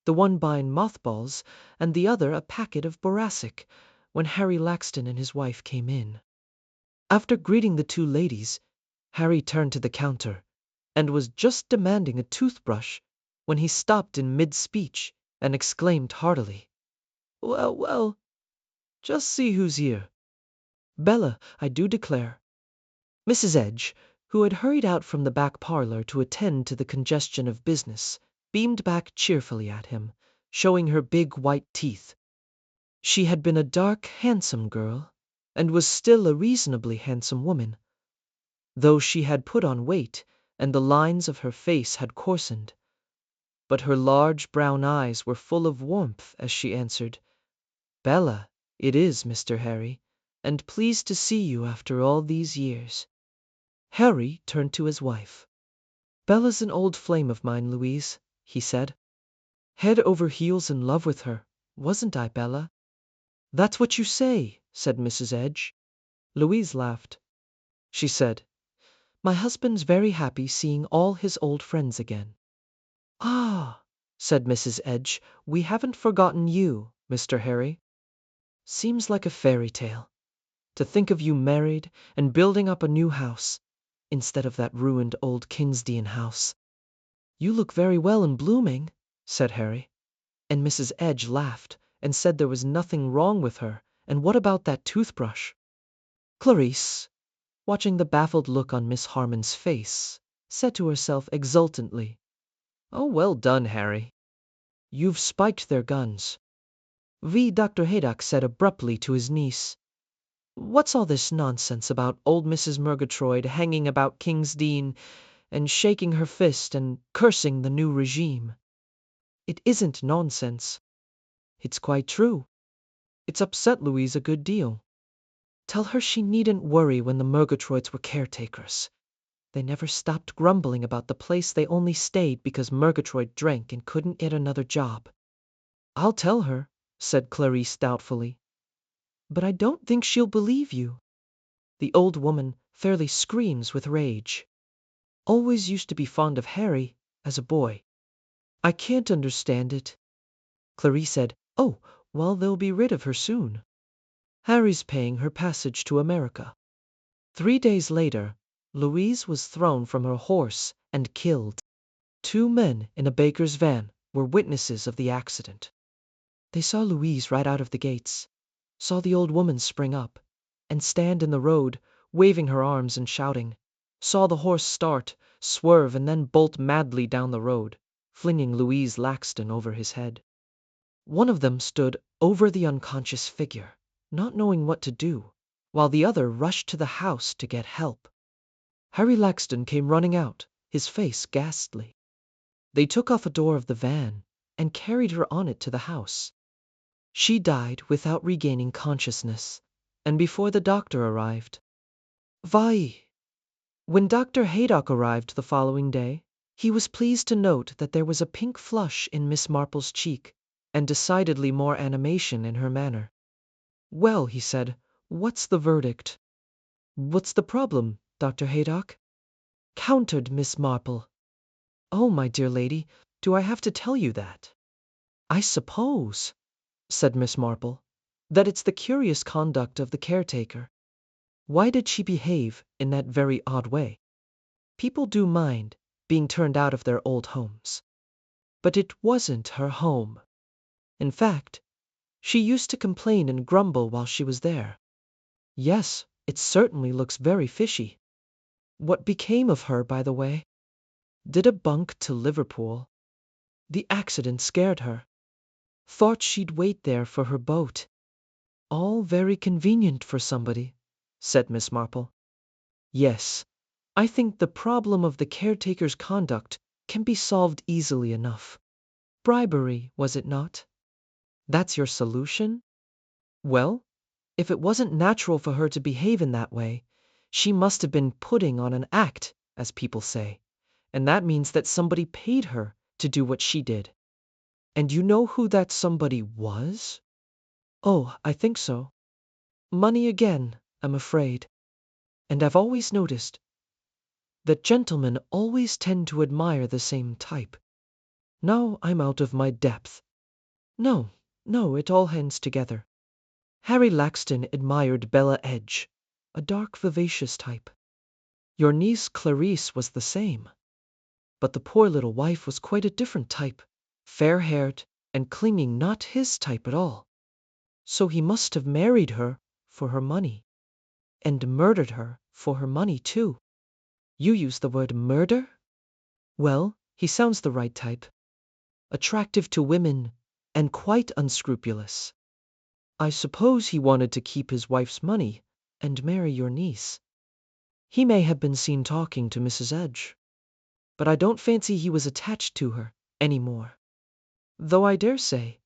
A: the one buying mothballs and the other a packet of boracic, when Harry Laxton and his wife came in. After greeting the two ladies, Harry turned to the counter and was just demanding a toothbrush when he stopped in mid-speech and exclaimed heartily, "Well, well, just see who's here. Bella, I do declare." Mrs. Edge, who had hurried out from the back parlor to attend to the congestion of business, beamed back cheerfully at him, showing her big white teeth. She had been a dark, handsome girl, and was still a reasonably handsome woman, though she had put on weight and the lines of her face had coarsened. But her large brown eyes were full of warmth as she answered, "Bella, it is, Mr. Harry, and pleased to see you after all these years." Harry turned to his wife. "Bella's an old flame of mine, Louise," he said. "Head over heels in love with her, wasn't I, Bella?" "That's what you say," said Mrs. Edge. Louise laughed. She said, "My husband's very happy seeing all his old friends again." "Ah," said Mrs. Edge, "we haven't forgotten you, Mr. Harry. Seems like a fairy tale, to think of you married and building up a new house, instead of that ruined old Kingsdean house." "You look very well and blooming," said Harry. And Mrs. Edge laughed and said there was nothing wrong with her, and what about that toothbrush? Clarice, watching the baffled look on Miss Harmon's face, said to herself exultantly, "Oh, well done, Harry. You've spiked their guns. Dr. Haydock said abruptly to his niece. What's all this nonsense about old Mrs. Murgatroyd hanging about King's Dean and shaking her fist and cursing the new regime? It isn't nonsense. It's quite true. It's upset Louise a good deal. Tell her she needn't worry when the Murgatroyds were caretakers. They never stopped grumbling about the place. They only stayed because Murgatroyd drank and couldn't get another job. I'll tell her, said Clarice doubtfully. But I don't think she'll believe you. The old woman fairly screams with rage. Always used to be fond of Harry as a boy. I can't understand it. Clarice said, Oh, well, they'll be rid of her soon. Harry's paying her passage to America. 3 days later, Louise was thrown from her horse and killed. 2 men in a baker's van were witnesses of the accident. They saw Louise ride out of the gates, saw the old woman spring up, and stand in the road, waving her arms and shouting, saw the horse start, swerve, and then bolt madly down the road, flinging Louise Laxton over his head. One of them stood over the unconscious figure, not knowing what to do, while the other rushed to the house to get help. Harry Laxton came running out, his face ghastly. They took off a door of the van and carried her on it to the house. She died without regaining consciousness, and before the doctor arrived. Vai! When Dr. Haydock arrived the following day, he was pleased to note that there was a pink flush in Miss Marple's cheek, and decidedly more animation in her manner. Well, he said, what's the verdict? What's the problem, Dr. Haydock? Countered Miss Marple. Oh, my dear lady, do I have to tell you that? I suppose, said Miss Marple, that it's the curious conduct of the caretaker. Why did she behave in that very odd way? People do mind being turned out of their old homes. But it wasn't her home. In fact, she used to complain and grumble while she was there. Yes, it certainly looks very fishy. What became of her, by the way? Did a bunk to Liverpool. The accident scared her. Thought she'd wait there for her boat. All very convenient for somebody, said Miss Marple. Yes, I think the problem of the caretaker's conduct can be solved easily enough. Bribery, was it not? That's your solution? Well, if it wasn't natural for her to behave in that way, she must have been putting on an act, as people say, and that means that somebody paid her to do what she did. And you know who that somebody was? Oh, I think so. Money again, I'm afraid. And I've always noticed that gentlemen always tend to admire the same type. Now I'm out of my depth. No, it all hangs together. Harry Laxton admired Bella Edge, a dark, vivacious type. Your niece Clarice was the same. But the poor little wife was quite a different type, fair-haired and clinging, not his type at all. So he must have married her for her money, and murdered her for her money too. You use the word murder? Well, he sounds the right type. Attractive to women and quite unscrupulous. I suppose he wanted to keep his wife's money and marry your niece. He may have been seen talking to Mrs. Edge, but I don't fancy he was attached to her any more. Though I dare say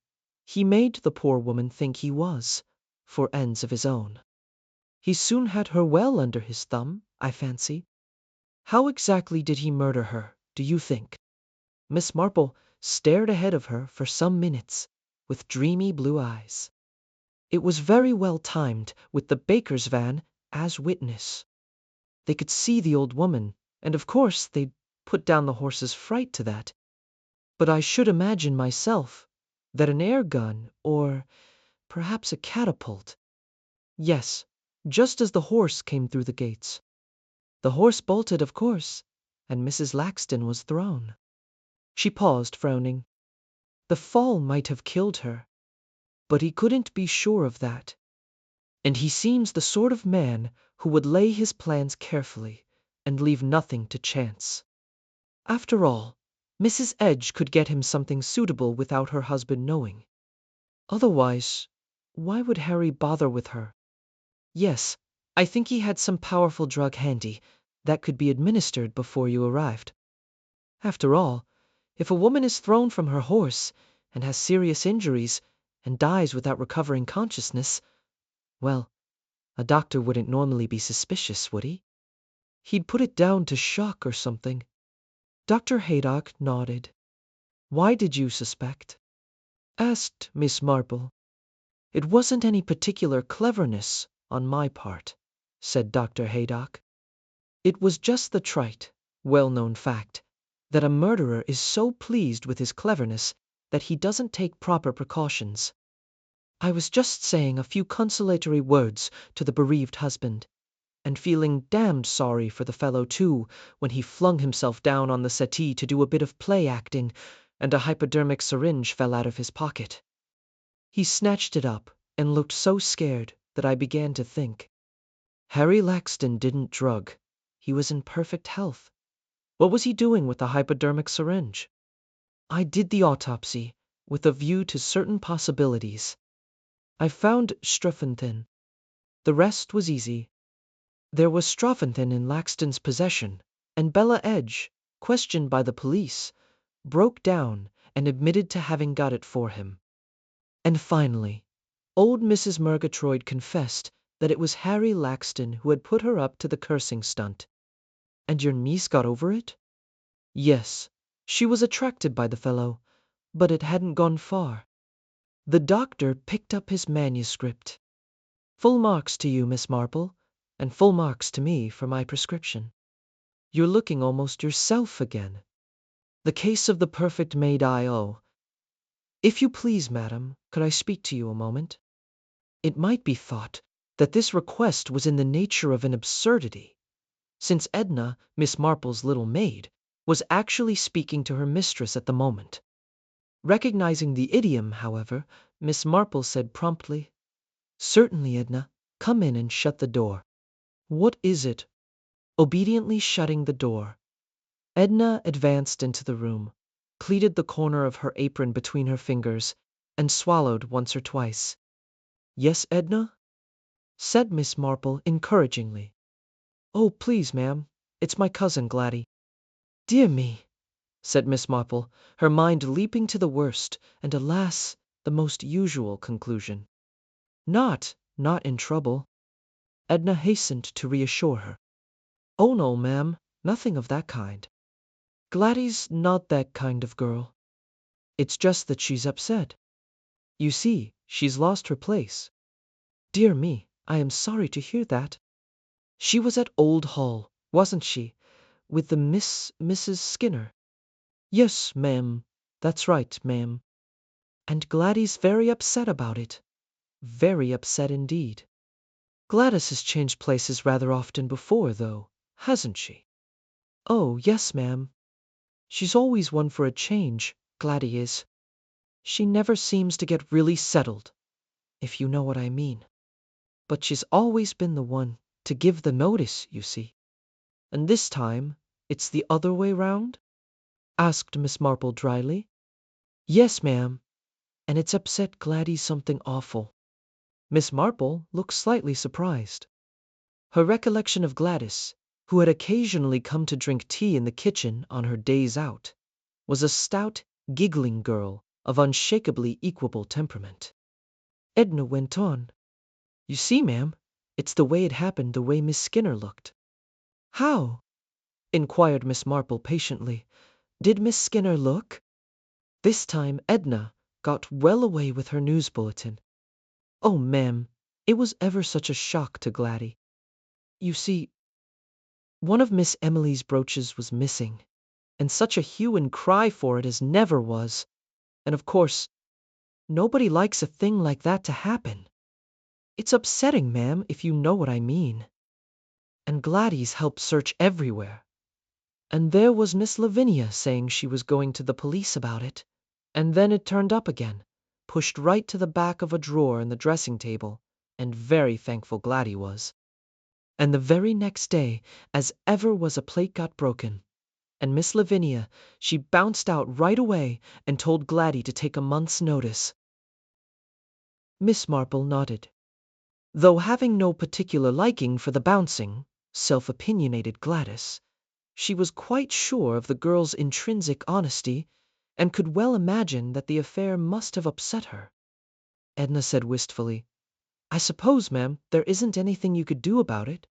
A: he made the poor woman think he was, for ends of his own. He soon had her well under his thumb, I fancy. How exactly did he murder her, do you think? Miss Marple stared ahead of her for some minutes, with dreamy blue eyes. It was very well timed, with the baker's van as witness. They could see the old woman, and of course they'd put down the horse's fright to that. But I should imagine myself that an air gun, or perhaps a catapult. Yes, just as the horse came through the gates. The horse bolted, of course, and Mrs. Laxton was thrown. She paused, frowning. The fall might have killed her, but he couldn't be sure of that. And he seems the sort of man who would lay his plans carefully and leave nothing to chance. After all, Mrs. Edge could get him something suitable without her husband knowing. Otherwise, why would Harry bother with her? Yes, I think he had some powerful drug handy that could be administered before you arrived. After all, if a woman is thrown from her horse and has serious injuries and dies without recovering consciousness, well, a doctor wouldn't normally be suspicious, would he? He'd put it down to shock or something. Dr. Haydock nodded. Why did you suspect? Asked Miss Marple. It wasn't any particular cleverness on my part, said Dr. Haydock. It was just the trite, well-known fact that a murderer is so pleased with his cleverness that he doesn't take proper precautions. I was just saying a few consolatory words to the bereaved husband, and feeling damned sorry for the fellow too when he flung himself down on the settee to do a bit of play acting and a hypodermic syringe fell out of his pocket. He snatched it up and looked so scared that I began to think. Harry Laxton didn't drug. He was in perfect health. What was he doing with the hypodermic syringe? I did the autopsy with a view to certain possibilities. I found strophanthine. The rest was easy. There was strophanthine in Laxton's possession, and Bella Edge, questioned by the police, broke down and admitted to having got it for him. And finally, old Mrs. Murgatroyd confessed that it was Harry Laxton who had put her up to the cursing stunt. And your niece got over it? Yes, she was attracted by the fellow, but it hadn't gone far. The doctor picked up his manuscript. Full marks to you, Miss Marple, and full marks to me for my prescription. You're looking almost yourself again. The case of the perfect maid I.O. If you please, madam, could I speak to you a moment? It might be thought that this request was in the nature of an absurdity, since Edna, Miss Marple's little maid, was actually speaking to her mistress at the moment. Recognizing the idiom, however, Miss Marple said promptly, Certainly, Edna, come in and shut the door. What is it? Obediently shutting the door, Edna advanced into the room, pleated the corner of her apron between her fingers, and swallowed once or twice. Yes, Edna? Said Miss Marple encouragingly. Oh, please, ma'am, it's my cousin Gladys. Dear me, said Miss Marple, her mind leaping to the worst, and alas, the most usual conclusion. Not in trouble. Edna hastened to reassure her. Oh no, ma'am, nothing of that kind. Gladys not that kind of girl. It's just that she's upset. You see, she's lost her place. Dear me, I am sorry to hear that. She was at Old Hall, wasn't she, with the Mrs. Skinner? Yes, ma'am, that's right, ma'am. And Gladys very upset about it. Very upset indeed. Gladys has changed places rather often before, though, hasn't she? Oh, yes, ma'am. She's always one for a change, Gladys is. She never seems to get really settled, if you know what I mean. But she's always been the one to give the notice, you see. And this time, it's the other way round? Asked Miss Marple dryly. Yes, ma'am, and it's upset Gladys something awful. Miss Marple looked slightly surprised. Her recollection of Gladys, who had occasionally come to drink tea in the kitchen on her days out, was a stout, giggling girl of unshakably equable temperament. Edna went on. You see, ma'am, it's the way it happened, the way Miss Skinner looked. How? Inquired Miss Marple patiently. Did Miss Skinner look? This time Edna got well away with her news bulletin. Oh, ma'am, it was ever such a shock to Gladys. You see, one of Miss Emily's brooches was missing, and such a hue and cry for it as never was. And of course, nobody likes a thing like that to happen. It's upsetting, ma'am, if you know what I mean. And Gladys helped search everywhere. And there was Miss Lavinia saying she was going to the police about it. And then it turned up again, pushed right to the back of a drawer in the dressing table, and very thankful Gladys was. And the very next day, as ever was a plate got broken. And Miss Lavinia, she bounced out right away and told Gladys to take a month's notice. Miss Marple nodded. Though having no particular liking for the bouncing, self-opinionated Gladys, she was quite sure of the girl's intrinsic honesty and could well imagine that the affair must have upset her. Edna said wistfully, I suppose, ma'am, there isn't anything you could do about it.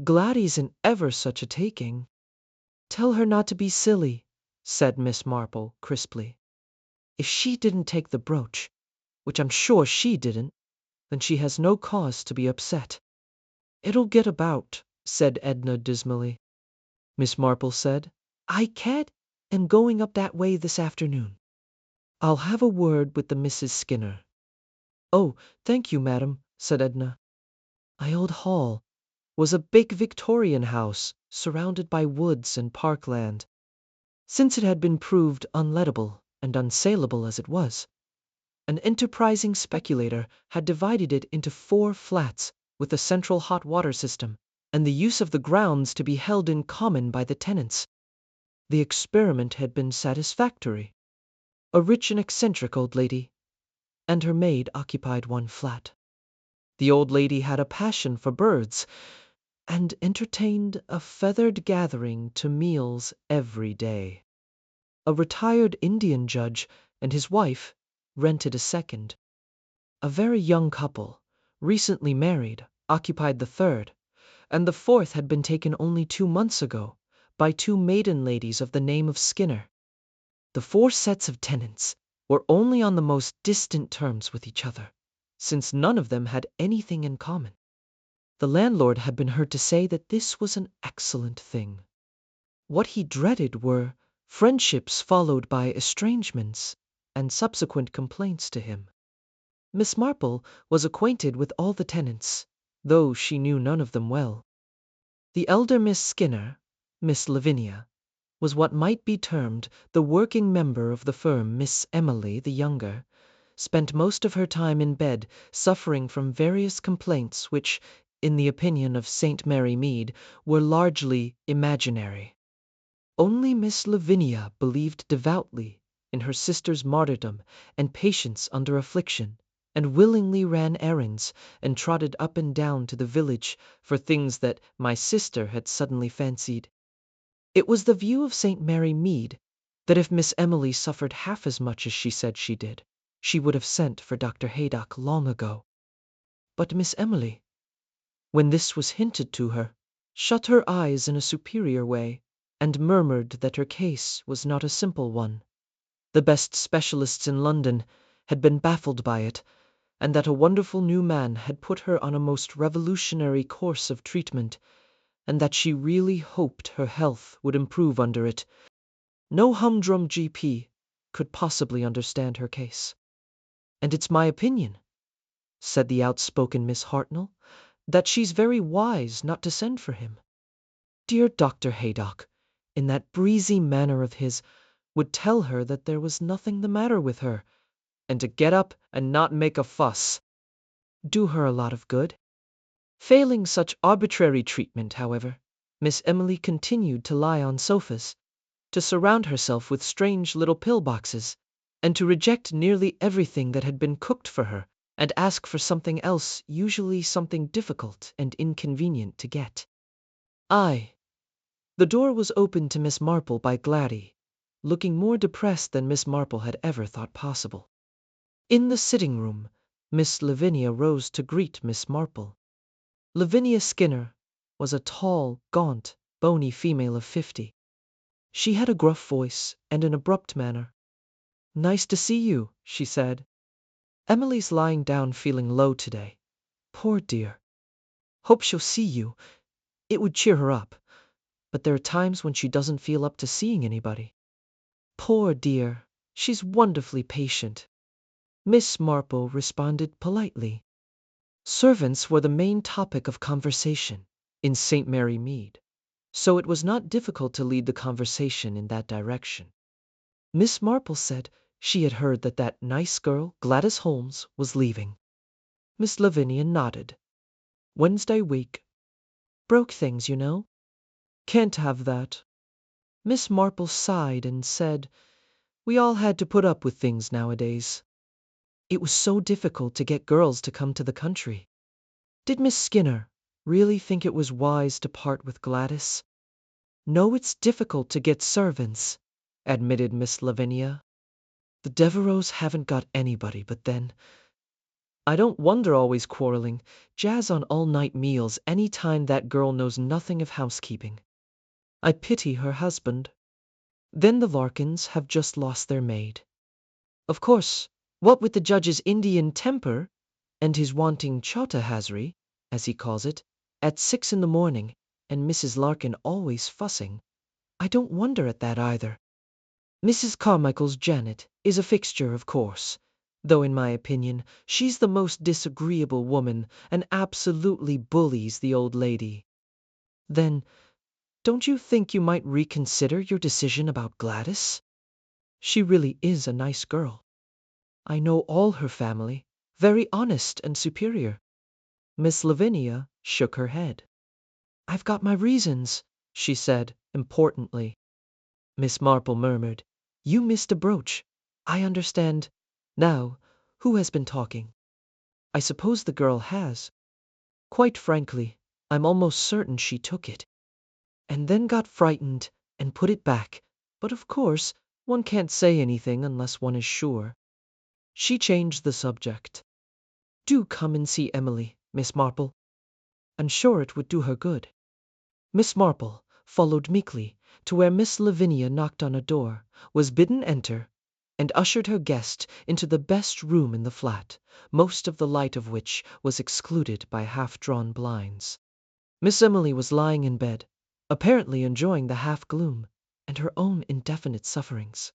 A: Gladys in ever such a taking. Tell her not to be silly, said Miss Marple crisply. If she didn't take the brooch, which I'm sure she didn't, then she has no cause to be upset. It'll get about, said Edna dismally. Miss Marple said, I can't am going up that way this afternoon. I'll have a word with the Mrs. Skinner. Oh, thank you, madam, said Edna. My old hall was a big Victorian house surrounded by woods and parkland. Since it had been proved unlettable and unsaleable as it was, an enterprising speculator had divided it into 4 flats with a central hot water system, and the use of the grounds to be held in common by the tenants. The experiment had been satisfactory. A rich and eccentric old lady and her maid occupied 1 flat. The old lady had a passion for birds, and entertained a feathered gathering to meals every day. A retired Indian judge and his wife rented a second. A very young couple, recently married, occupied the 3rd, and the 4th had been taken only 2 months ago by 2 maiden ladies of the name of Skinner. The 4 sets of tenants were only on the most distant terms with each other, since none of them had anything in common. The landlord had been heard to say that this was an excellent thing. What he dreaded were friendships followed by estrangements and subsequent complaints to him. Miss Marple was acquainted with all the tenants, though she knew none of them well. The elder Miss Skinner, Miss Lavinia, was what might be termed the working member of the firm. Miss Emily, the younger, spent most of her time in bed suffering from various complaints which, in the opinion of St. Mary Mead, were largely imaginary. Only Miss Lavinia believed devoutly in her sister's martyrdom and patience under affliction, and willingly ran errands and trotted up and down to the village for things that my sister had suddenly fancied. It was the view of St. Mary Mead that if Miss Emily suffered half as much as she said she did, she would have sent for Dr. Haydock long ago. But Miss Emily, when this was hinted to her, shut her eyes in a superior way and murmured that her case was not a simple one. The best specialists in London had been baffled by it, and that a wonderful new man had put her on a most revolutionary course of treatment, and that she really hoped her health would improve under it. No humdrum GP could possibly understand her case. And it's my opinion, said the outspoken Miss Hartnell, that she's very wise not to send for him. Dear Dr. Haydock, in that breezy manner of his, would tell her that there was nothing the matter with her, and to get up and not make a fuss. Do her a lot of good. Failing such arbitrary treatment, however, Miss Emily continued to lie on sofas, to surround herself with strange little pill-boxes, and to reject nearly everything that had been cooked for her, and ask for something else, usually something difficult and inconvenient to get. The door was opened to Miss Marple by Gladys, looking more depressed than Miss Marple had ever thought possible. In the sitting-room, Miss Lavinia rose to greet Miss Marple. Lavinia Skinner was a tall, gaunt, bony female of 50. She had a gruff voice and an abrupt manner. Nice to see you, she said. Emily's lying down feeling low today. Poor dear. Hope she'll see you. It would cheer her up. But there are times when she doesn't feel up to seeing anybody. Poor dear, she's wonderfully patient. Miss Marple responded politely. Servants were the main topic of conversation in St. Mary Mead, so it was not difficult to lead the conversation in that direction. Miss Marple said she had heard that that nice girl, Gladys Holmes, was leaving. Miss Lavinia nodded. Wednesday week. Broke things, you know. Can't have that. Miss Marple sighed and said, we all had to put up with things nowadays. It was so difficult to get girls to come to the country. Did Miss Skinner really think it was wise to part with Gladys? No, it's difficult to get servants, admitted Miss Lavinia. The Devereaux haven't got anybody, but then, I don't wonder always quarreling. Jazz on all-night meals any time that girl knows nothing of housekeeping. I pity her husband. Then the Larkins have just lost their maid. Of course, what with the judge's Indian temper and his wanting chota-hazri, as he calls it, at 6 in the morning, and Mrs. Larkin always fussing, I don't wonder at that either. Mrs. Carmichael's Janet is a fixture, of course, though in my opinion she's the most disagreeable woman and absolutely bullies the old lady. Then, don't you think you might reconsider your decision about Gladys? She really is a nice girl. I know all her family, very honest and superior. Miss Lavinia shook her head. I've got my reasons, she said, importantly. Miss Marple murmured, You missed a brooch. I understand. Now, who has been talking? I suppose the girl has. Quite frankly, I'm almost certain she took it. And then got frightened and put it back, but of course, one can't say anything unless one is sure. She changed the subject. Do come and see Emily, Miss Marple. I'm sure it would do her good. Miss Marple followed meekly to where Miss Lavinia knocked on a door, was bidden enter, and ushered her guest into the best room in the flat, most of the light of which was excluded by half-drawn blinds. Miss Emily was lying in bed, apparently enjoying the half-gloom and her own indefinite sufferings.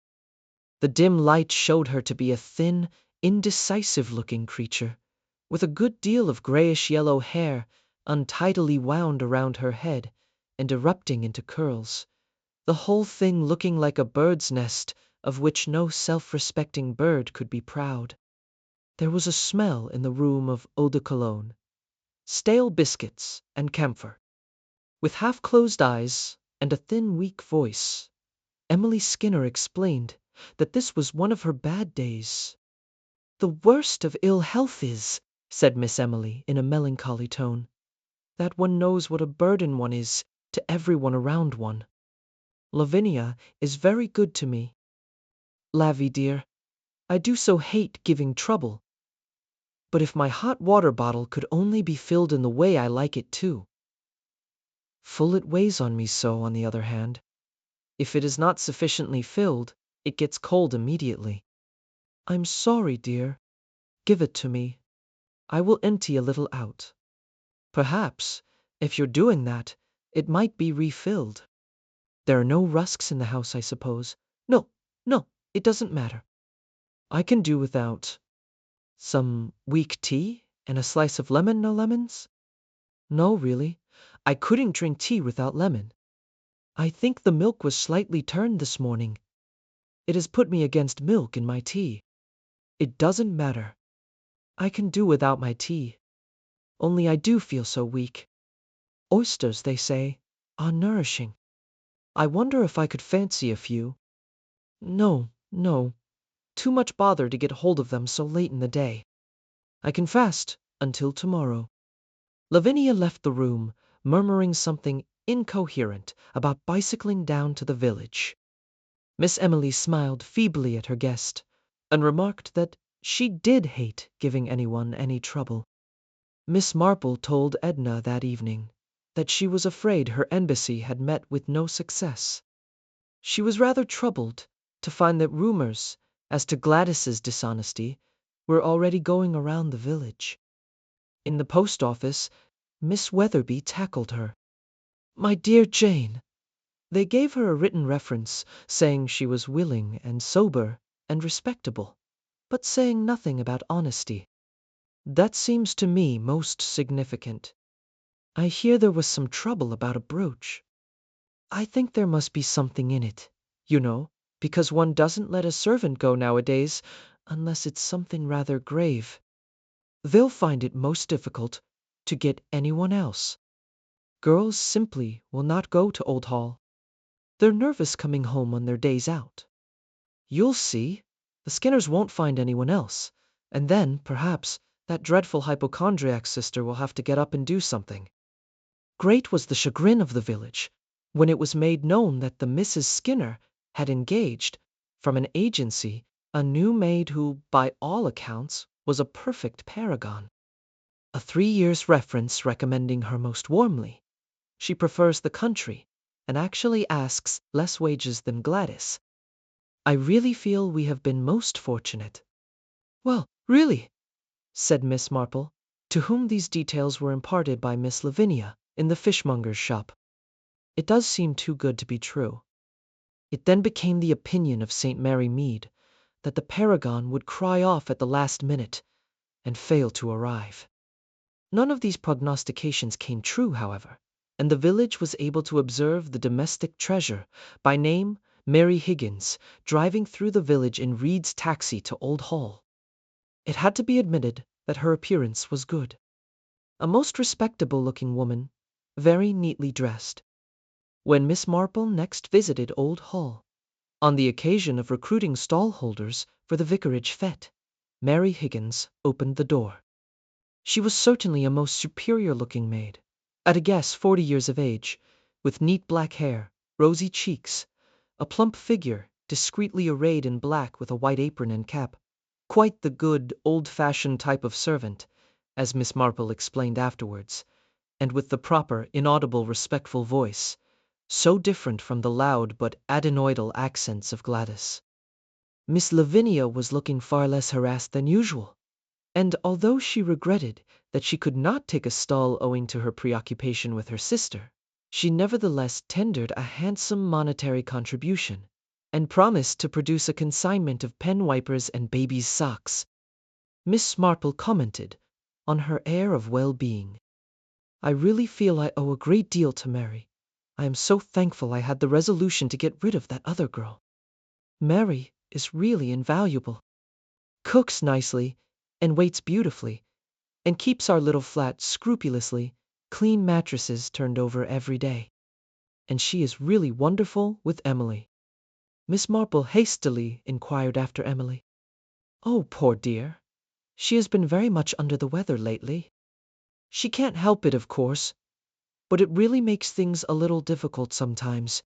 A: The dim light showed her to be a thin, indecisive-looking creature, with a good deal of grayish-yellow hair untidily wound around her head and erupting into curls, the whole thing looking like a bird's nest of which no self-respecting bird could be proud. There was a smell in the room of eau de cologne, stale biscuits, and camphor. With half-closed eyes and a thin, weak voice, Emily Skinner explained that this was one of her bad days. The worst of ill health is, said Miss Emily in a melancholy tone, that one knows what a burden one is to everyone around one. Lavinia is very good to me. Lavy dear, I do so hate giving trouble. But if my hot water bottle could only be filled in the way I like it too. Full it weighs on me so, on the other hand. If it is not sufficiently filled, it gets cold immediately. I'm sorry, dear. Give it to me. I will empty a little out. Perhaps, if you're doing that, it might be refilled. There are no rusks in the house, I suppose. No, it doesn't matter. I can do without. Some weak tea and a slice of lemon, no lemons? No, really. I couldn't drink tea without lemon. I think the milk was slightly turned this morning. It has put me against milk in my tea. It doesn't matter. I can do without my tea. Only I do feel so weak. Oysters, they say, are nourishing. I wonder if I could fancy a few. No. Too much bother to get hold of them so late in the day. I can fast until tomorrow. Lavinia left the room, murmuring something incoherent about bicycling down to the village. Miss Emily smiled feebly at her guest, and remarked that she did hate giving anyone any trouble. Miss Marple told Edna that evening that she was afraid her embassy had met with no success. She was rather troubled to find that rumors as to Gladys's dishonesty were already going around the village. In the post office, Miss Weatherby tackled her. My dear Jane, they gave her a written reference saying she was willing and sober and respectable, but saying nothing about honesty. That seems to me most significant. I hear there was some trouble about a brooch. I think there must be something in it, you know, because one doesn't let a servant go nowadays unless it's something rather grave. They'll find it most difficult to get anyone else. Girls simply will not go to Old Hall. They're nervous coming home on their days out. You'll see, the Skinners won't find anyone else, And then, perhaps, that dreadful hypochondriac sister will have to get up and do something. Great was the chagrin of the village when it was made known that the Mrs. Skinner had engaged, from an agency, a new maid who, by all accounts, was a perfect paragon. A 3 years reference recommending her most warmly. She prefers the country, and actually asks less wages than Gladys. I really feel we have been most fortunate. Well, really, said Miss Marple, to whom these details were imparted by Miss Lavinia in the fishmonger's shop. It does seem too good to be true. It then became the opinion of St. Mary Mead that the paragon would cry off at the last minute and fail to arrive. None of these prognostications came true, however, and the village was able to observe the domestic treasure, by name Mary Higgins, driving through the village in Reed's taxi to Old Hall. It had to be admitted that her appearance was good. A most respectable-looking woman, very neatly dressed. When Miss Marple next visited Old Hall, on the occasion of recruiting stall-holders for the vicarage fete, Mary Higgins opened the door. She was certainly a most superior-looking maid, at a guess 40 years of age, with neat black hair, rosy cheeks, a plump figure discreetly arrayed in black with a white apron and cap. Quite the good, old-fashioned type of servant, as Miss Marple explained afterwards, and with the proper, inaudible, respectful voice, so different from the loud but adenoidal accents of Gladys. Miss Lavinia was looking far less harassed than usual, and although she regretted that she could not take a stall owing to her preoccupation with her sister, she nevertheless tendered a handsome monetary contribution, and promised to produce a consignment of pen wipers and baby's socks. Miss Marple commented on her air of well-being. I really feel I owe a great deal to Mary. I am so thankful I had the resolution to get rid of that other girl. Mary is really invaluable. Cooks nicely, and waits beautifully, and keeps our little flat scrupulously, clean mattresses turned over every day. And she is really wonderful with Emily. Miss Marple hastily inquired after Emily. Oh, poor dear. She has been very much under the weather lately. She can't help it, of course, but it really makes things a little difficult sometimes.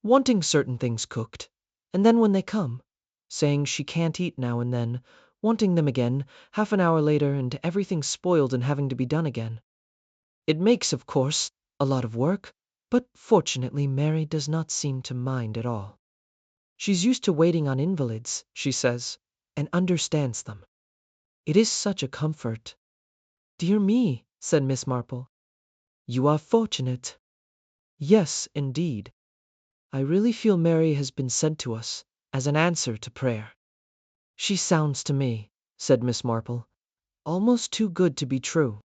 A: Wanting certain things cooked, and then when they come, saying she can't eat now and then, wanting them again half an hour later, and everything spoiled and having to be done again. It makes, of course, a lot of work, but fortunately Mary does not seem to mind at all. She's used to waiting on invalids, she says, and understands them. It is such a comfort. Dear me, said Miss Marple. You are fortunate. Yes, indeed. I really feel Mary has been sent to us as an answer to prayer. She sounds to me, said Miss Marple, almost too good to be true.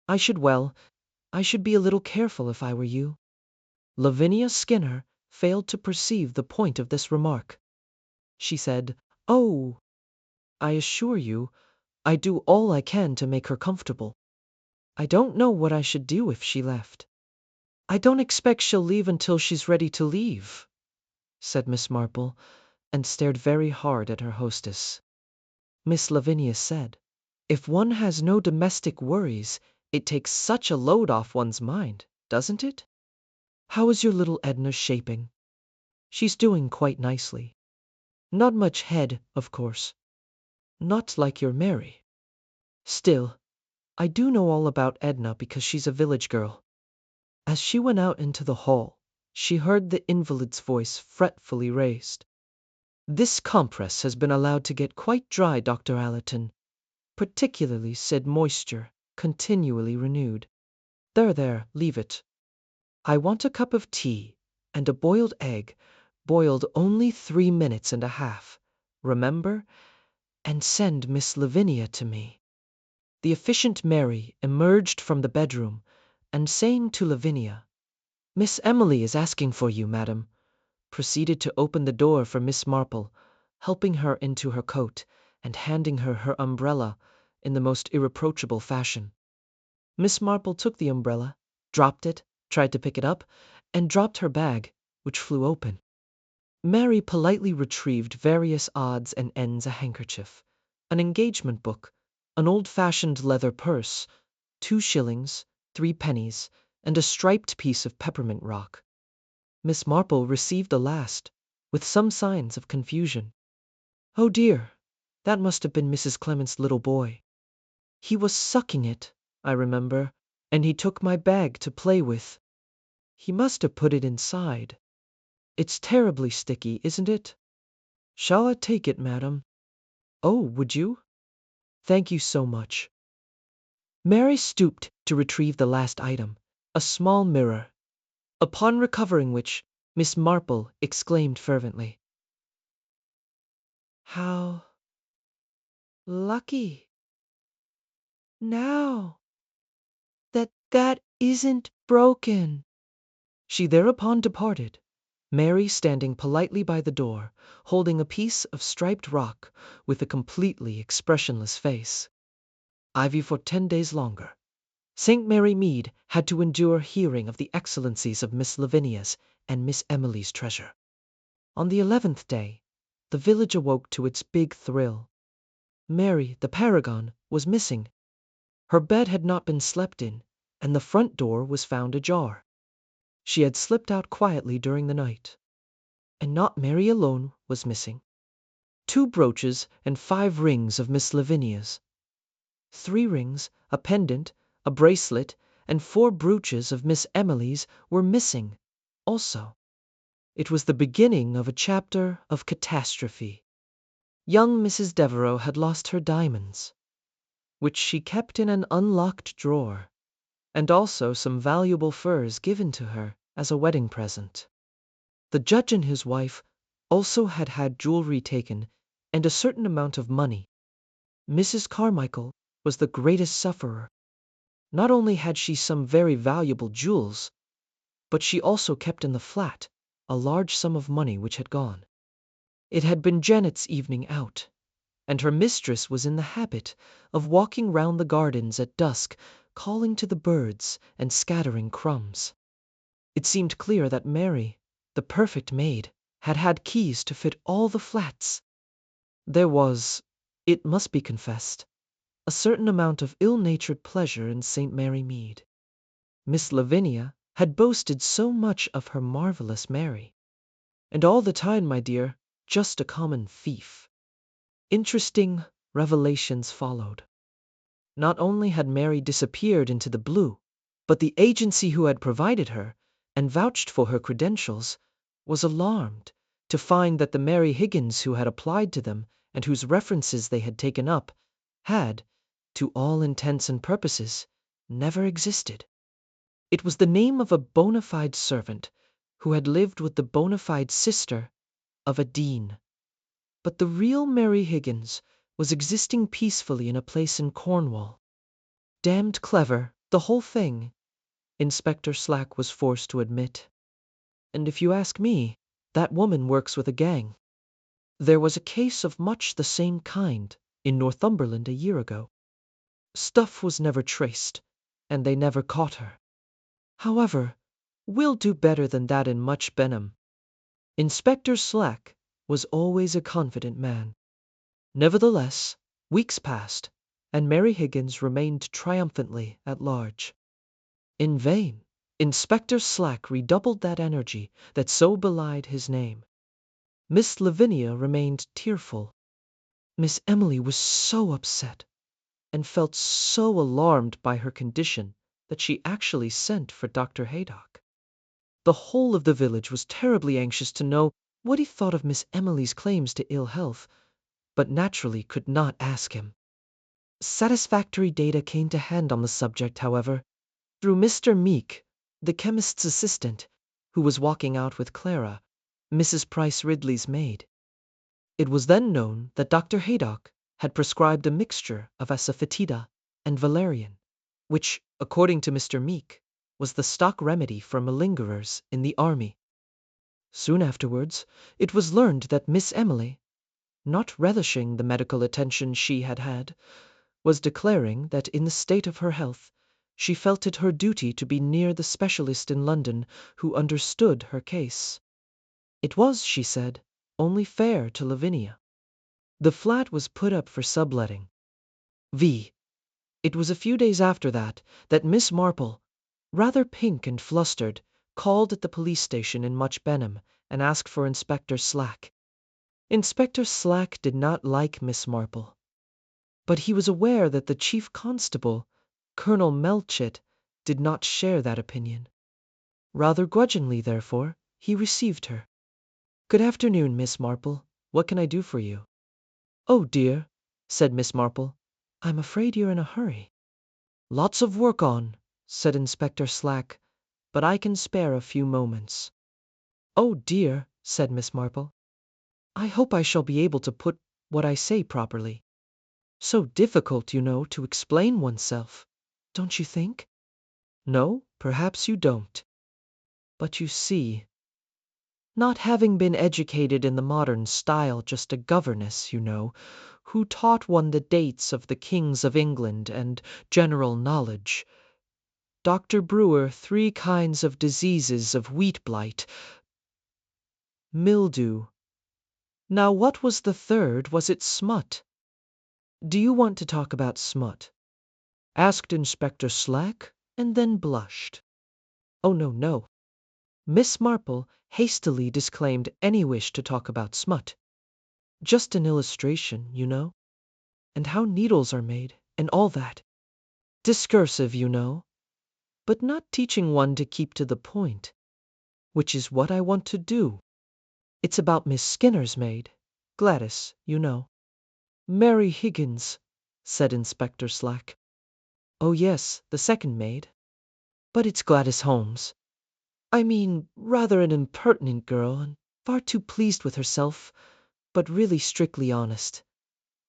A: I should be a little careful if I were you. Lavinia Skinner failed to perceive the point of this remark. She said, Oh, I assure you, I do all I can to make her comfortable. I don't know what I should do if she left. I don't expect she'll leave until she's ready to leave, said Miss Marple, and stared very hard at her hostess. Miss Lavinia said, If one has no domestic worries, it takes such a load off one's mind, doesn't it? How is your little Edna shaping? She's doing quite nicely. Not much head, of course. Not like your Mary. Still, I do know all about Edna because she's a village girl. As she went out into the hall, she heard the invalid's voice fretfully raised. This compress has been allowed to get quite dry, Dr. Allerton, particularly said moisture, continually renewed. There, leave it. I want a cup of tea, and a boiled egg, boiled only 3 minutes and a half, remember, and send Miss Lavinia to me. The efficient Mary emerged from the bedroom, and saying to Lavinia, Miss Emily is asking for you, madam, proceeded to open the door for Miss Marple, helping her into her coat, and handing her her umbrella in the most irreproachable fashion. Miss Marple took the umbrella, dropped it, tried to pick it up, and dropped her bag, which flew open. Mary politely retrieved various odds and ends a handkerchief, an engagement book, an old-fashioned leather purse, 2 shillings, 3 pennies, and a striped piece of peppermint rock. Miss Marple received the last, with some signs of confusion. Oh dear, that must have been Mrs. Clement's little boy. He was sucking it, I remember, and he took my bag to play with. He must have put it inside. It's terribly sticky, isn't it? Shall I take it, madam? Oh, would you? Thank you so much. Mary stooped to retrieve the last item, a small mirror, upon recovering which Miss Marple exclaimed fervently, "How lucky! Now that isn't broken." She thereupon departed, Mary standing politely by the door, holding a piece of striped rock with a completely expressionless face. Ivy for 10 days longer. St. Mary Mead had to endure hearing of the excellencies of Miss Lavinia's and Miss Emily's treasure. On the 11th day, the village awoke to its big thrill. Mary, the paragon, was missing. Her bed had not been slept in, and the front door was found ajar. She had slipped out quietly during the night. And not Mary alone was missing. 2 brooches and 5 rings of Miss Lavinia's. 3 rings, a pendant, a bracelet, and 4 brooches of Miss Emily's were missing, also. It was the beginning of a chapter of catastrophe. Young Mrs. Devereux had lost her diamonds, which she kept in an unlocked drawer, and also some valuable furs given to her as a wedding present. The judge and his wife also had had jewelry taken and a certain amount of money. Mrs. Carmichael was the greatest sufferer. Not only had she some very valuable jewels, but she also kept in the flat a large sum of money which had gone. It had been Janet's evening out, and her mistress was in the habit of walking round the gardens at dusk, calling to the birds and scattering crumbs. It seemed clear that Mary, the perfect maid, had had keys to fit all the flats. There was, it must be confessed, a certain amount of ill-natured pleasure in St. Mary Mead. Miss Lavinia had boasted so much of her marvelous Mary. And all the time, my dear, just a common thief. Interesting revelations followed. Not only had Mary disappeared into the blue, but the agency who had provided her and vouched for her credentials was alarmed to find that the Mary Higgins who had applied to them and whose references they had taken up had, to all intents and purposes, never existed. It was the name of a bona fide servant who had lived with the bona fide sister of a dean. But the real Mary Higgins was existing peacefully in a place in Cornwall. Damned clever, the whole thing, Inspector Slack was forced to admit. And if you ask me, that woman works with a gang. There was a case of much the same kind in Northumberland a year ago. Stuff was never traced, and they never caught her. However, we'll do better than that in Much Benham. Inspector Slack was always a confident man. Nevertheless, weeks passed, and Mary Higgins remained triumphantly at large. In vain, Inspector Slack redoubled that energy that so belied his name. Miss Lavinia remained tearful. Miss Emily was so upset, and felt so alarmed by her condition that she actually sent for Dr. Haydock. The whole of the village was terribly anxious to know what he thought of Miss Emily's claims to ill health, but naturally could not ask him. Satisfactory data came to hand on the subject, however, through Mr. Meek, the chemist's assistant, who was walking out with Clara, Mrs. Price Ridley's maid. It was then known that Dr. Haydock had prescribed a mixture of asafoetida and valerian, which, according to Mr. Meek, was the stock remedy for malingerers in the army. Soon afterwards, it was learned that Miss Emily, not relishing the medical attention she had had, was declaring that in the state of her health, she felt it her duty to be near the specialist in London who understood her case. It was, she said, only fair to Lavinia. The flat was put up for subletting. It was a few days after that Miss Marple, rather pink and flustered, called at the police station in Much Benham and asked for Inspector Slack. Inspector Slack did not like Miss Marple, but he was aware that the chief constable, Colonel Melchett, did not share that opinion. Rather grudgingly, therefore, he received her. "Good afternoon, Miss Marple. What can I do for you?" "Oh, dear," said Miss Marple, "I'm afraid you're in a hurry." "Lots of work on," said Inspector Slack, "but I can spare a few moments." "Oh, dear," said Miss Marple, "I hope I shall be able to put what I say properly. So difficult, you know, to explain oneself, don't you think?" "No, perhaps you don't. But you see, not having been educated in the modern style, just a governess, you know, who taught one the dates of the kings of England and general knowledge. Dr. Brewer, 3 kinds of diseases of wheat blight, mildew. Now what was the third? Was it smut?" "Do you want to talk about smut?" asked Inspector Slack, and then blushed. "Oh, no, no." Miss Marple hastily disclaimed any wish to talk about smut. "Just an illustration, you know, and how needles are made, and all that. Discursive, you know, but not teaching one to keep to the point, which is what I want to do. It's about Miss Skinner's maid, Gladys, you know." "Mary Higgins," said Inspector Slack. "Oh, yes, the second maid. But it's Gladys Holmes. I mean, rather an impertinent girl, and far too pleased with herself, but really strictly honest.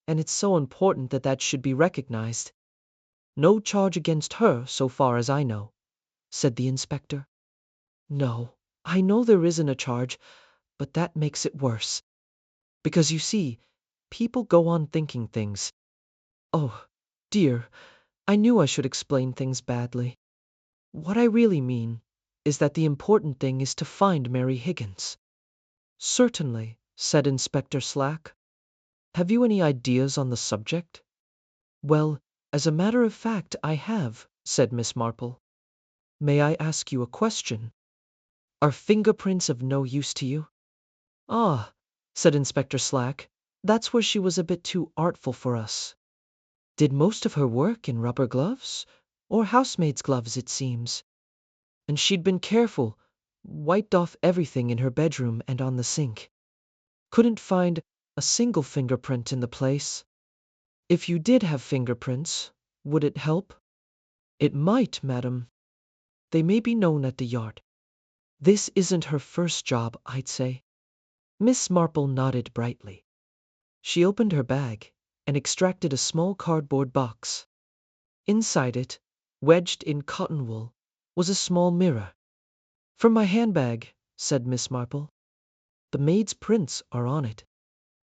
A: And it's so important that should be recognized. No charge against her, so far as I know," said the inspector. "No, I know there isn't a charge, but that makes it worse. Because you see, people go on thinking things. Oh, dear, I knew I should explain things badly. What I really mean is that the important thing is to find Mary Higgins." "Certainly," said Inspector Slack. "Have you any ideas on the subject?" "Well, as a matter of fact, I have," said Miss Marple. "May I ask you a question? Are fingerprints of no use to you?" "Ah," said Inspector Slack, "that's where she was a bit too artful for us. Did most of her work in rubber gloves, or housemaid's gloves, it seems. And she'd been careful, wiped off everything in her bedroom and on the sink. Couldn't find a single fingerprint in the place. If you did have fingerprints, would it help?" "It might, madam. They may be known at the yard. This isn't her first job, I'd say." Miss Marple nodded brightly. She opened her bag and extracted a small cardboard box. Inside it, wedged in cotton wool, was a small mirror. "From my handbag," said Miss Marple. "The maid's prints are on it.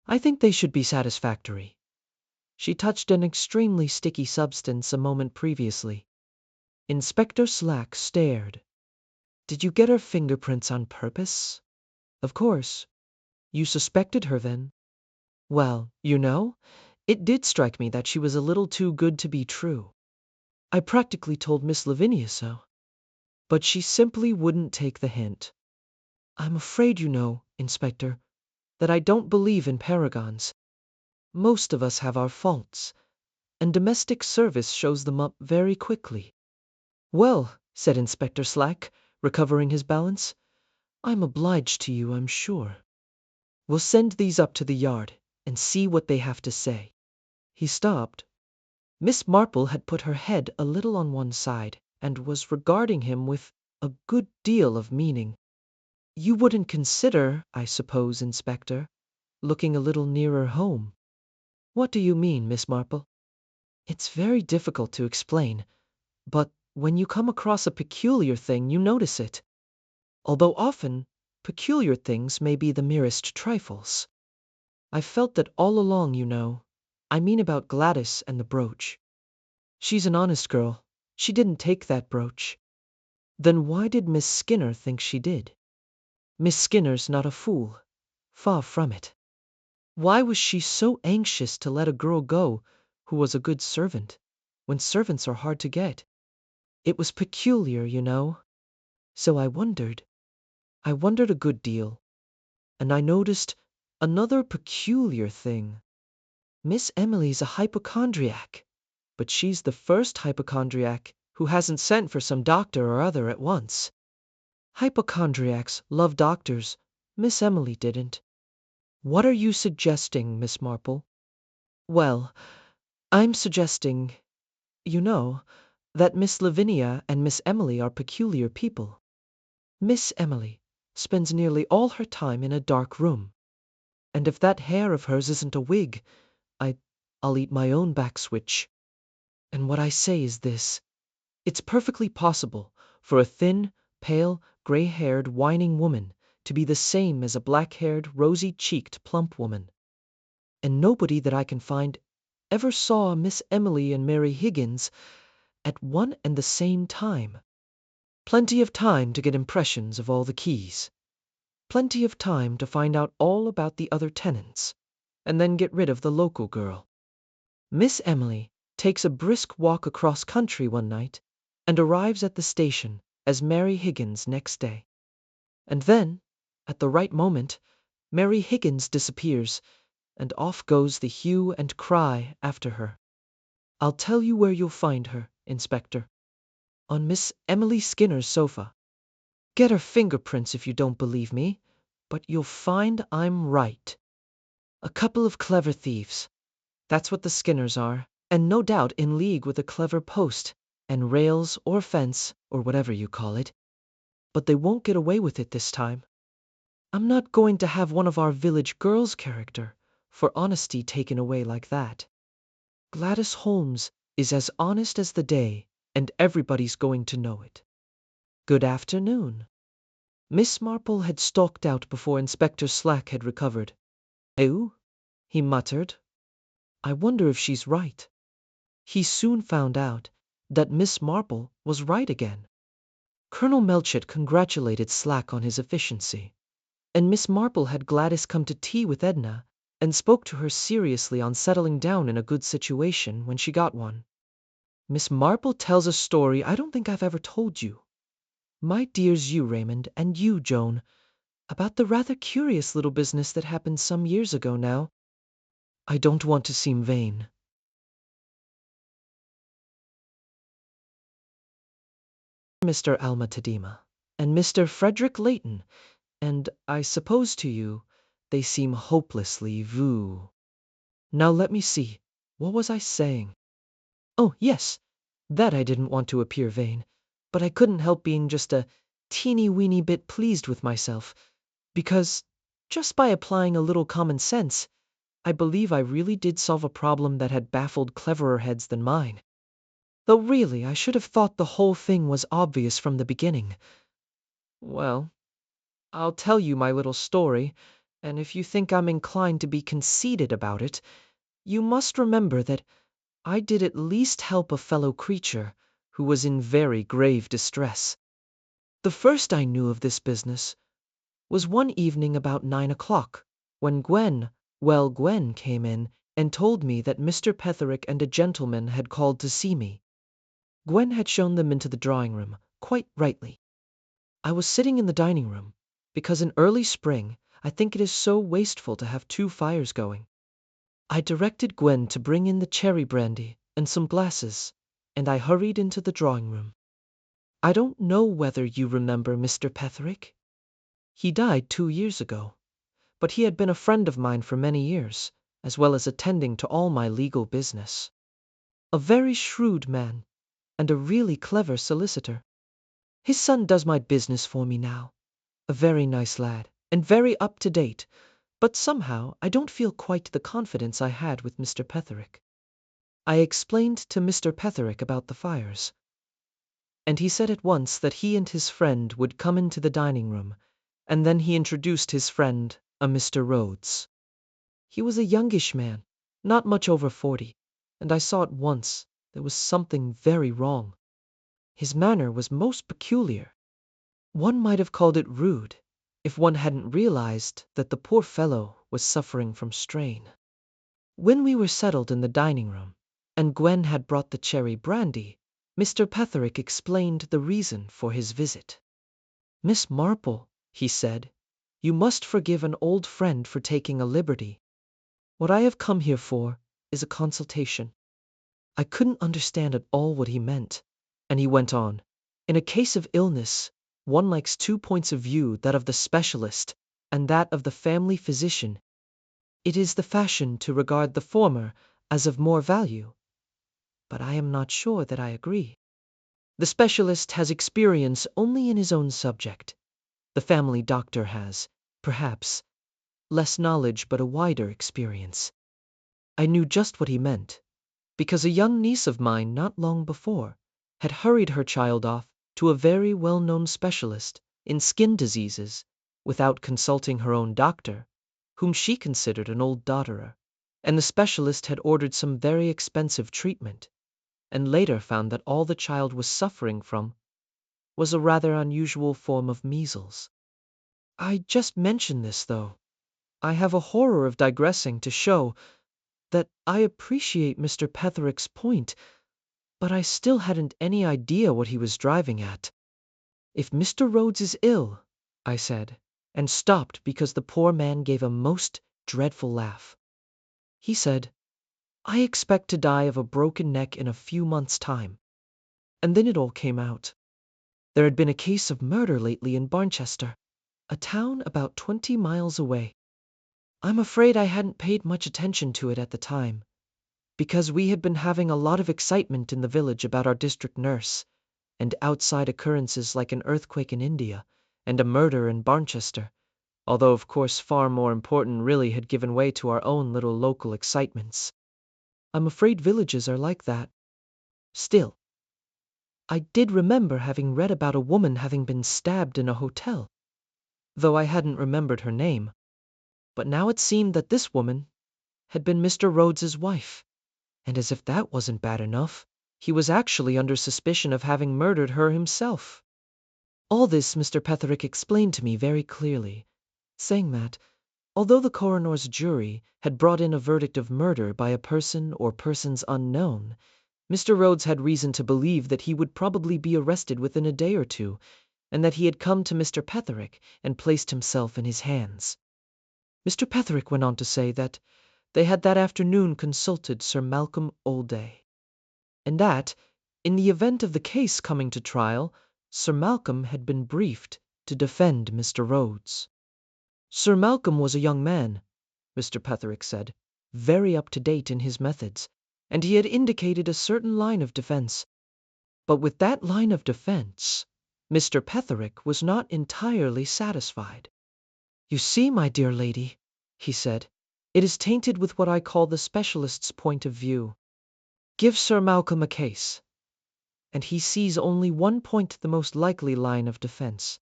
A: I think they should be satisfactory." She touched an extremely sticky substance a moment previously. Inspector Slack stared. "Did you get her fingerprints on purpose?" "Of course. You suspected her then?" "Well, you know, it did strike me that she was a little too good to be true. I practically told Miss Lavinia so. But she simply wouldn't take the hint. I'm afraid, you know, Inspector, that I don't believe in paragons. Most of us have our faults, and domestic service shows them up very quickly." "Well," said Inspector Slack, recovering his balance, "I'm obliged to you, I'm sure. We'll send these up to the yard and see what they have to say." He stopped. Miss Marple had put her head a little on one side and was regarding him with a good deal of meaning. "You wouldn't consider, I suppose, Inspector, looking a little nearer home?" "What do you mean, Miss Marple?" "It's very difficult to explain, but when you come across a peculiar thing, you notice it. Although often, peculiar things may be the merest trifles. I've felt that all along, you know. I mean about Gladys and the brooch. She's an honest girl. She didn't take that brooch." "Then why did Miss Skinner think she did?" "Miss Skinner's not a fool. Far from it. Why was she so anxious to let a girl go who was a good servant, when servants are hard to get? It was peculiar, you know. So I wondered. I wondered a good deal. And I noticed another peculiar thing. Miss Emily's a hypochondriac, but she's the first hypochondriac who hasn't sent for some doctor or other at once. Hypochondriacs love doctors. Miss Emily didn't. What are you suggesting, Miss Marple? Well, I'm suggesting, you know, that Miss Lavinia and Miss Emily are peculiar people. Miss Emily spends nearly all her time in a dark room. And if that hair of hers isn't a wig, I'll eat my own back switch. And what I say is this. It's perfectly possible for a thin, pale, gray-haired, whining woman to be the same as a black-haired, rosy-cheeked, plump woman. And nobody that I can find ever saw Miss Emily and Mary Higgins at one and the same time. Plenty of time to get impressions of all the keys. Plenty of time to find out all about the other tenants, and then get rid of the local girl. Miss Emily takes a brisk walk across country one night and arrives at the station as Mary Higgins next day. And then, at the right moment, Mary Higgins disappears, and off goes the hue and cry after her. I'll tell you where you'll find her, Inspector. On Miss Emily Skinner's sofa. Get her fingerprints if you don't believe me, but you'll find I'm right. A couple of clever thieves. That's what the Skinners are, and no doubt in league with a clever post, and rails or fence, or whatever you call it. But they won't get away with it this time. I'm not going to have one of our village girls' character for honesty taken away like that. Gladys Holmes is as honest as the day, and everybody's going to know it. Good afternoon. Miss Marple had stalked out before Inspector Slack had recovered. "Oh?" he muttered. "I wonder if she's right." He soon found out that Miss Marple was right again. Colonel Melchett congratulated Slack on his efficiency, and Miss Marple had Gladys come to tea with Edna and spoke to her seriously on settling down in a good situation when she got one. Miss Marple tells a story I don't think I've ever told you. My dears, you, Raymond, and you, Joan, about the rather curious little business that happened some years ago now. I don't want to seem vain. Mr. Alma Tadema, and Mr. Frederick Layton, and I suppose to you they seem hopelessly voo. Now let me see, what was I saying? Oh, yes, that I didn't want to appear vain, but I couldn't help being just a teeny-weeny bit pleased with myself, because, just by applying a little common sense, I believe I really did solve a problem that had baffled cleverer heads than mine. Though really, I should have thought the whole thing was obvious from the beginning. Well, I'll tell you my little story, and if you think I'm inclined to be conceited about it, you must remember that I did at least help a fellow creature who was in very grave distress. The first I knew of this business was one evening about 9 o'clock, when Gwen came in and told me that Mr. Petherick and a gentleman had called to see me. Gwen had shown them into the drawing room, quite rightly. I was sitting in the dining room, because in early spring I think it is so wasteful to have two fires going. I directed Gwen to bring in the cherry brandy and some glasses, and I hurried into the drawing room. I don't know whether you remember Mr. Petherick. He died 2 years ago, but he had been a friend of mine for many years, as well as attending to all my legal business. A very shrewd man, and a really clever solicitor. His son does my business for me now. A very nice lad, and very up-to-date, but somehow I don't feel quite the confidence I had with Mr. Petherick. I explained to Mr. Petherick about the fires, and he said at once that he and his friend would come into the dining room, and then he introduced his friend, a Mr. Rhodes. He was a youngish man, not much over 40, and I saw at once there was something very wrong. His manner was most peculiar. One might have called it rude, if one hadn't realized that the poor fellow was suffering from strain. When we were settled in the dining room, and Gwen had brought the cherry brandy, Mr. Petherick explained the reason for his visit. "Miss Marple," he said, "you must forgive an old friend for taking a liberty. What I have come here for is a consultation." I couldn't understand at all what he meant, and he went on. "In a case of illness, one likes two points of view, that of the specialist and that of the family physician. It is the fashion to regard the former as of more value, but I am not sure that I agree. The specialist has experience only in his own subject. The family doctor has, perhaps, less knowledge but a wider experience." I knew just what he meant, because a young niece of mine not long before had hurried her child off to a very well-known specialist in skin diseases without consulting her own doctor, whom she considered an old dodderer, and the specialist had ordered some very expensive treatment, and later found that all the child was suffering from was a rather unusual form of measles. I just mention this, though I have a horror of digressing, to show that I appreciate Mr. Petherick's point, but I still hadn't any idea what he was driving at. "If Mr. Rhodes is ill," I said, and stopped because the poor man gave a most dreadful laugh. He said, "I expect to die of a broken neck in a few months' time." And then it all came out. There had been a case of murder lately in Barnchester, a town about 20 miles away. I'm afraid I hadn't paid much attention to it at the time, because we had been having a lot of excitement in the village about our district nurse, and outside occurrences like an earthquake in India and a murder in Barnchester, although of course far more important really had given way to our own little local excitements. I'm afraid villages are like that. Still, I did remember having read about a woman having been stabbed in a hotel, though I hadn't remembered her name. But now it seemed that this woman had been Mr. Rhodes's wife, and as if that wasn't bad enough, he was actually under suspicion of having murdered her himself. All this Mr. Petherick explained to me very clearly, saying that, although the coroner's jury had brought in a verdict of murder by a person or persons unknown, Mr. Rhodes had reason to believe that he would probably be arrested within a day or two, and that he had come to Mr. Petherick and placed himself in his hands. Mr. Petherick went on to say that they had that afternoon consulted Sir Malcolm O'Day, and that, in the event of the case coming to trial, Sir Malcolm had been briefed to defend Mr. Rhodes. Sir Malcolm was a young man, Mr. Petherick said, very up-to-date in his methods, and he had indicated a certain line of defense. But with that line of defense, Mr. Petherick was not entirely satisfied. "You see, my dear lady," he said, "it is tainted with what I call the specialist's point of view. Give Sir Malcolm a case, and he sees only one point the most likely line of defense.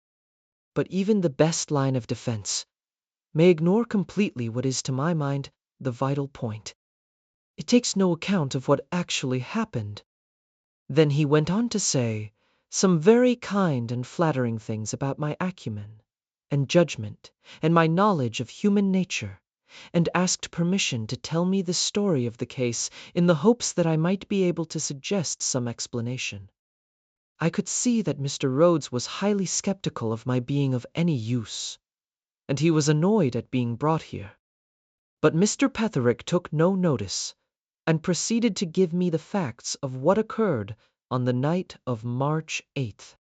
A: But even the best line of defense may ignore completely what is to my mind the vital point. It takes no account of what actually happened." Then he went on to say some very kind and flattering things about my acumen and judgment and my knowledge of human nature, and asked permission to tell me the story of the case in the hopes that I might be able to suggest some explanation. I could see that Mr. Rhodes was highly skeptical of my being of any use, and he was annoyed at being brought here. But Mr. Petherick took no notice, and proceeded to give me the facts of what occurred on the night of March 8th.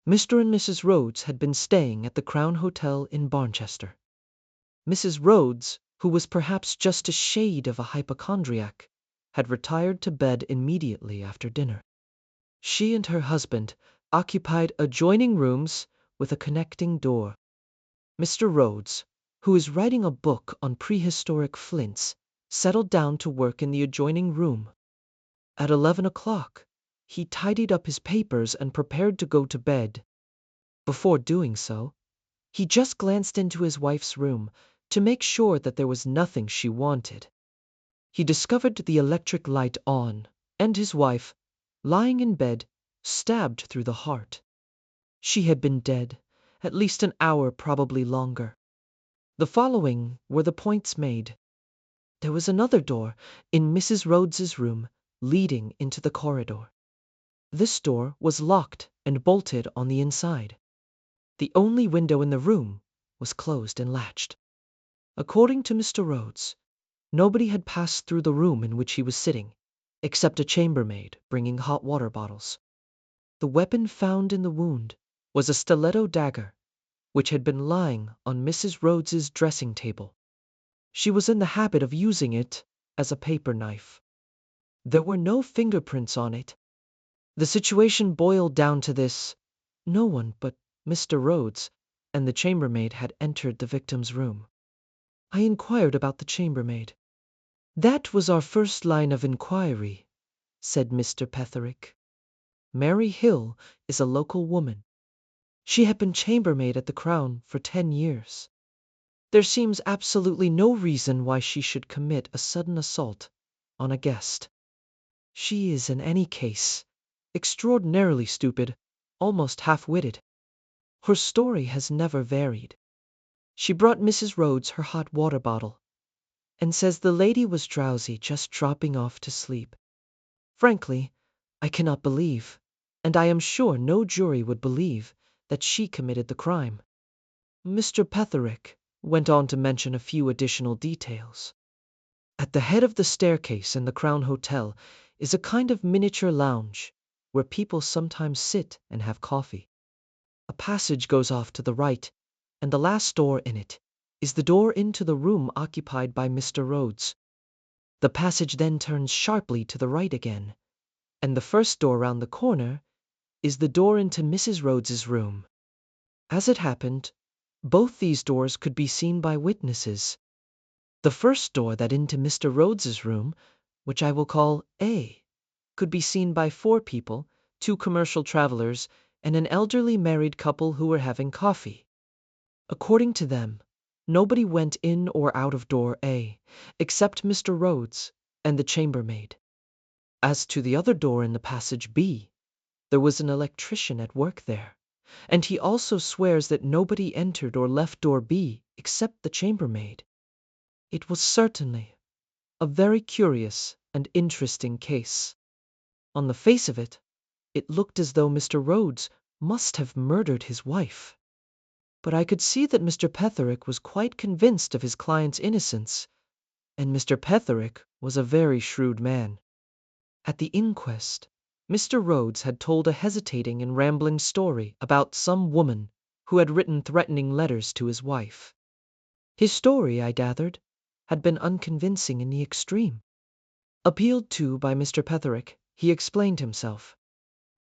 A: Mr. and Mrs. Rhodes had been staying at the Crown Hotel in Barnchester. Mrs. Rhodes, who was perhaps just a shade of a hypochondriac, had retired to bed immediately after dinner. She and her husband occupied adjoining rooms with a connecting door. Mr. Rhodes, who is writing a book on prehistoric flints, settled down to work in the adjoining room. At 11 o'clock, he tidied up his papers and prepared to go to bed. Before doing so, he just glanced into his wife's room to make sure that there was nothing she wanted. He discovered the electric light on, and his wife, lying in bed, stabbed through the heart. She had been dead at least an hour, probably longer. The following were the points made. There was another door in Mrs. Rhodes's room leading into the corridor. This door was locked and bolted on the inside. The only window in the room was closed and latched. According to Mr. Rhodes, nobody had passed through the room in which he was sitting, except a chambermaid bringing hot water bottles. The weapon found in the wound was a stiletto dagger, which had been lying on Mrs. Rhodes's dressing table. She was in the habit of using it as a paper knife. There were no fingerprints on it. The situation boiled down to this: no one but Mr. Rhodes and the chambermaid had entered the victim's room. I inquired about the chambermaid. "That was our first line of inquiry," said Mr. Petherick. "Mary Hill is a local woman. She had been chambermaid at the Crown for 10 years. There seems absolutely no reason why she should commit a sudden assault on a guest. She is, in any case, extraordinarily stupid, almost half-witted. Her story has never varied. She brought Mrs. Rhodes her hot water bottle, and says the lady was drowsy, just dropping off to sleep. Frankly, I cannot believe, and I am sure no jury would believe, that she committed the crime." Mr. Petherick went on to mention a few additional details. At the head of the staircase in the Crown Hotel is a kind of miniature lounge where people sometimes sit and have coffee. A passage goes off to the right, and the last door in it is the door into the room occupied by Mr. Rhodes. The passage then turns sharply to the right again, and the first door round the corner is the door into Mrs. Rhodes's room. As it happened, both these doors could be seen by witnesses. The first door that into Mr. Rhodes's room, which I will call A, could be seen by 4 people, 2 commercial travelers, and an elderly married couple who were having coffee. According to them, nobody went in or out of door A, except Mr. Rhodes and the chambermaid. As to the other door in the passage B, there was an electrician at work there, and he also swears that nobody entered or left door B except the chambermaid. It was certainly a very curious and interesting case. On the face of it, it looked as though Mr. Rhodes must have murdered his wife. But I could see that Mr. Petherick was quite convinced of his client's innocence, and Mr. Petherick was a very shrewd man. At the inquest, Mr. Rhodes had told a hesitating and rambling story about some woman who had written threatening letters to his wife. His story, I gathered, had been unconvincing in the extreme. Appealed to by Mr. Petherick, he explained himself.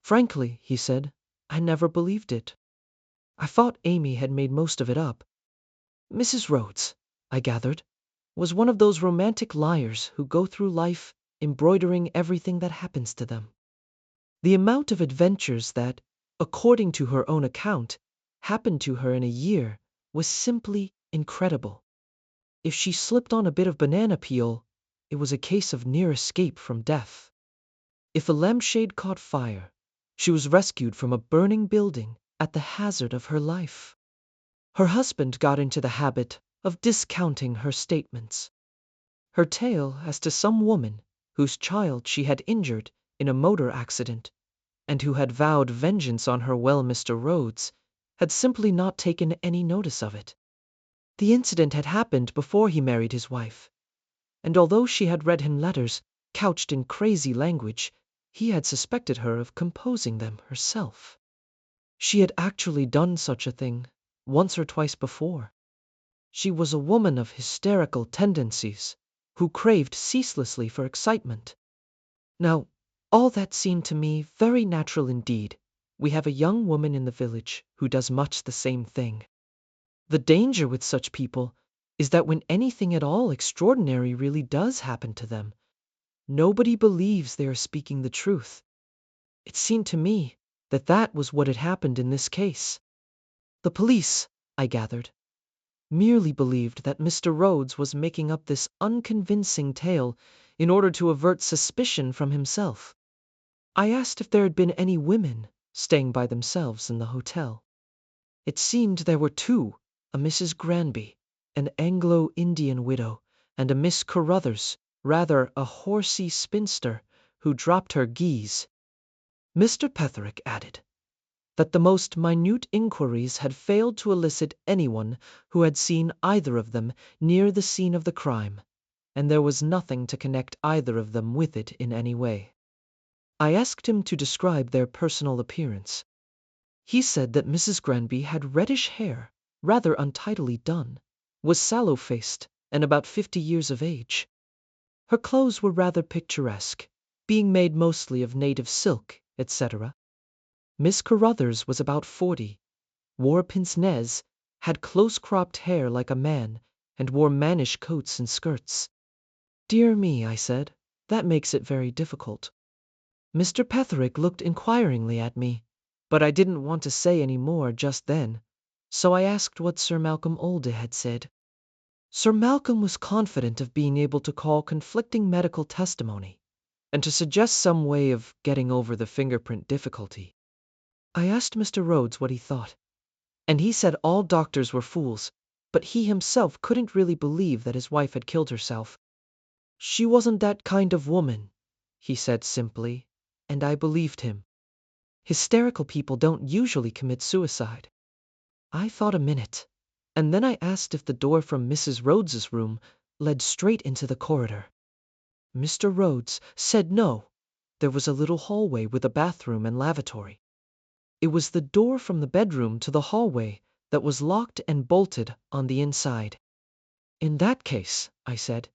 A: "Frankly," he said, "I never believed it. I thought Amy had made most of it up. Mrs. Rhodes, I gathered, was one of those romantic liars who go through life embroidering everything that happens to them. The amount of adventures that, according to her own account, happened to her in a year was simply incredible. If she slipped on a bit of banana peel, it was a case of near escape from death. If a lampshade caught fire, she was rescued from a burning building at the hazard of her life. Her husband got into the habit of discounting her statements. Her tale as to some woman whose child she had injured in a motor accident, and who had vowed vengeance on her Mr. Rhodes, had simply not taken any notice of it. The incident had happened before he married his wife, and although she had read him letters couched in crazy language, he had suspected her of composing them herself. She had actually done such a thing once or twice before. She was a woman of hysterical tendencies, who craved ceaselessly for excitement. Now, all that seemed to me very natural indeed. We have a young woman in the village who does much the same thing. The danger with such people is that when anything at all extraordinary really does happen to them, nobody believes they are speaking the truth. It seemed to me that that was what had happened in this case. The police, I gathered, merely believed that Mr. Rhodes was making up this unconvincing tale in order to avert suspicion from himself. I asked if there had been any women staying by themselves in the hotel. It seemed there were 2, a Mrs. Granby an Anglo-Indian widow, and a Miss Carruthers, rather a horsey spinster, who dropped her geese. Mr. Petherick added that the most minute inquiries had failed to elicit anyone who had seen either of them near the scene of the crime, and there was nothing to connect either of them with it in any way. I asked him to describe their personal appearance. He said that Mrs. Granby had reddish hair, rather untidily done, was sallow-faced, and about 50 years of age. Her clothes were rather picturesque, being made mostly of native silk, etc. Miss Carruthers was about 40, wore pince-nez, had close-cropped hair like a man, and wore mannish coats and skirts. "Dear me," I said, "that makes it very difficult." Mr. Petherick looked inquiringly at me, but I didn't want to say any more just then, so I asked what Sir Malcolm Olde had said. Sir Malcolm was confident of being able to call conflicting medical testimony, and to suggest some way of getting over the fingerprint difficulty. I asked Mr. Rhodes what he thought, and he said all doctors were fools, but he himself couldn't really believe that his wife had killed herself. "She wasn't that kind of woman," he said simply, and I believed him. Hysterical people don't usually commit suicide. I thought a minute, and then I asked if the door from Mrs. Rhodes's room led straight into the corridor. Mr. Rhodes said no, there was a little hallway with a bathroom and lavatory. It was the door from the bedroom to the hallway that was locked and bolted on the inside. "In that case," I said,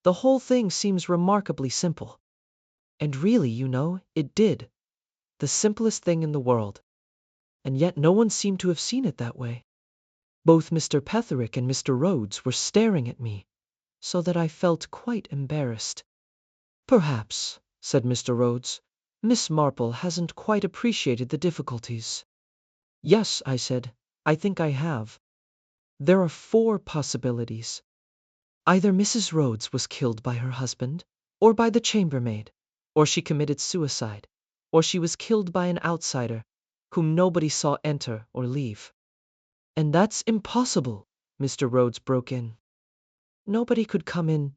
A: "the whole thing seems remarkably simple." And really, you know, it did. The simplest thing in the world. And yet no one seemed to have seen it that way. Both Mr. Petherick and Mr. Rhodes were staring at me, so that I felt quite embarrassed. "Perhaps," said Mr. Rhodes, "Miss Marple hasn't quite appreciated the difficulties." "Yes," I said, "I think I have. There are 4 possibilities. Either Mrs. Rhodes was killed by her husband, or by the chambermaid, or she committed suicide, or she was killed by an outsider whom nobody saw enter or leave." "And that's impossible," Mr. Rhodes broke in. "Nobody could come in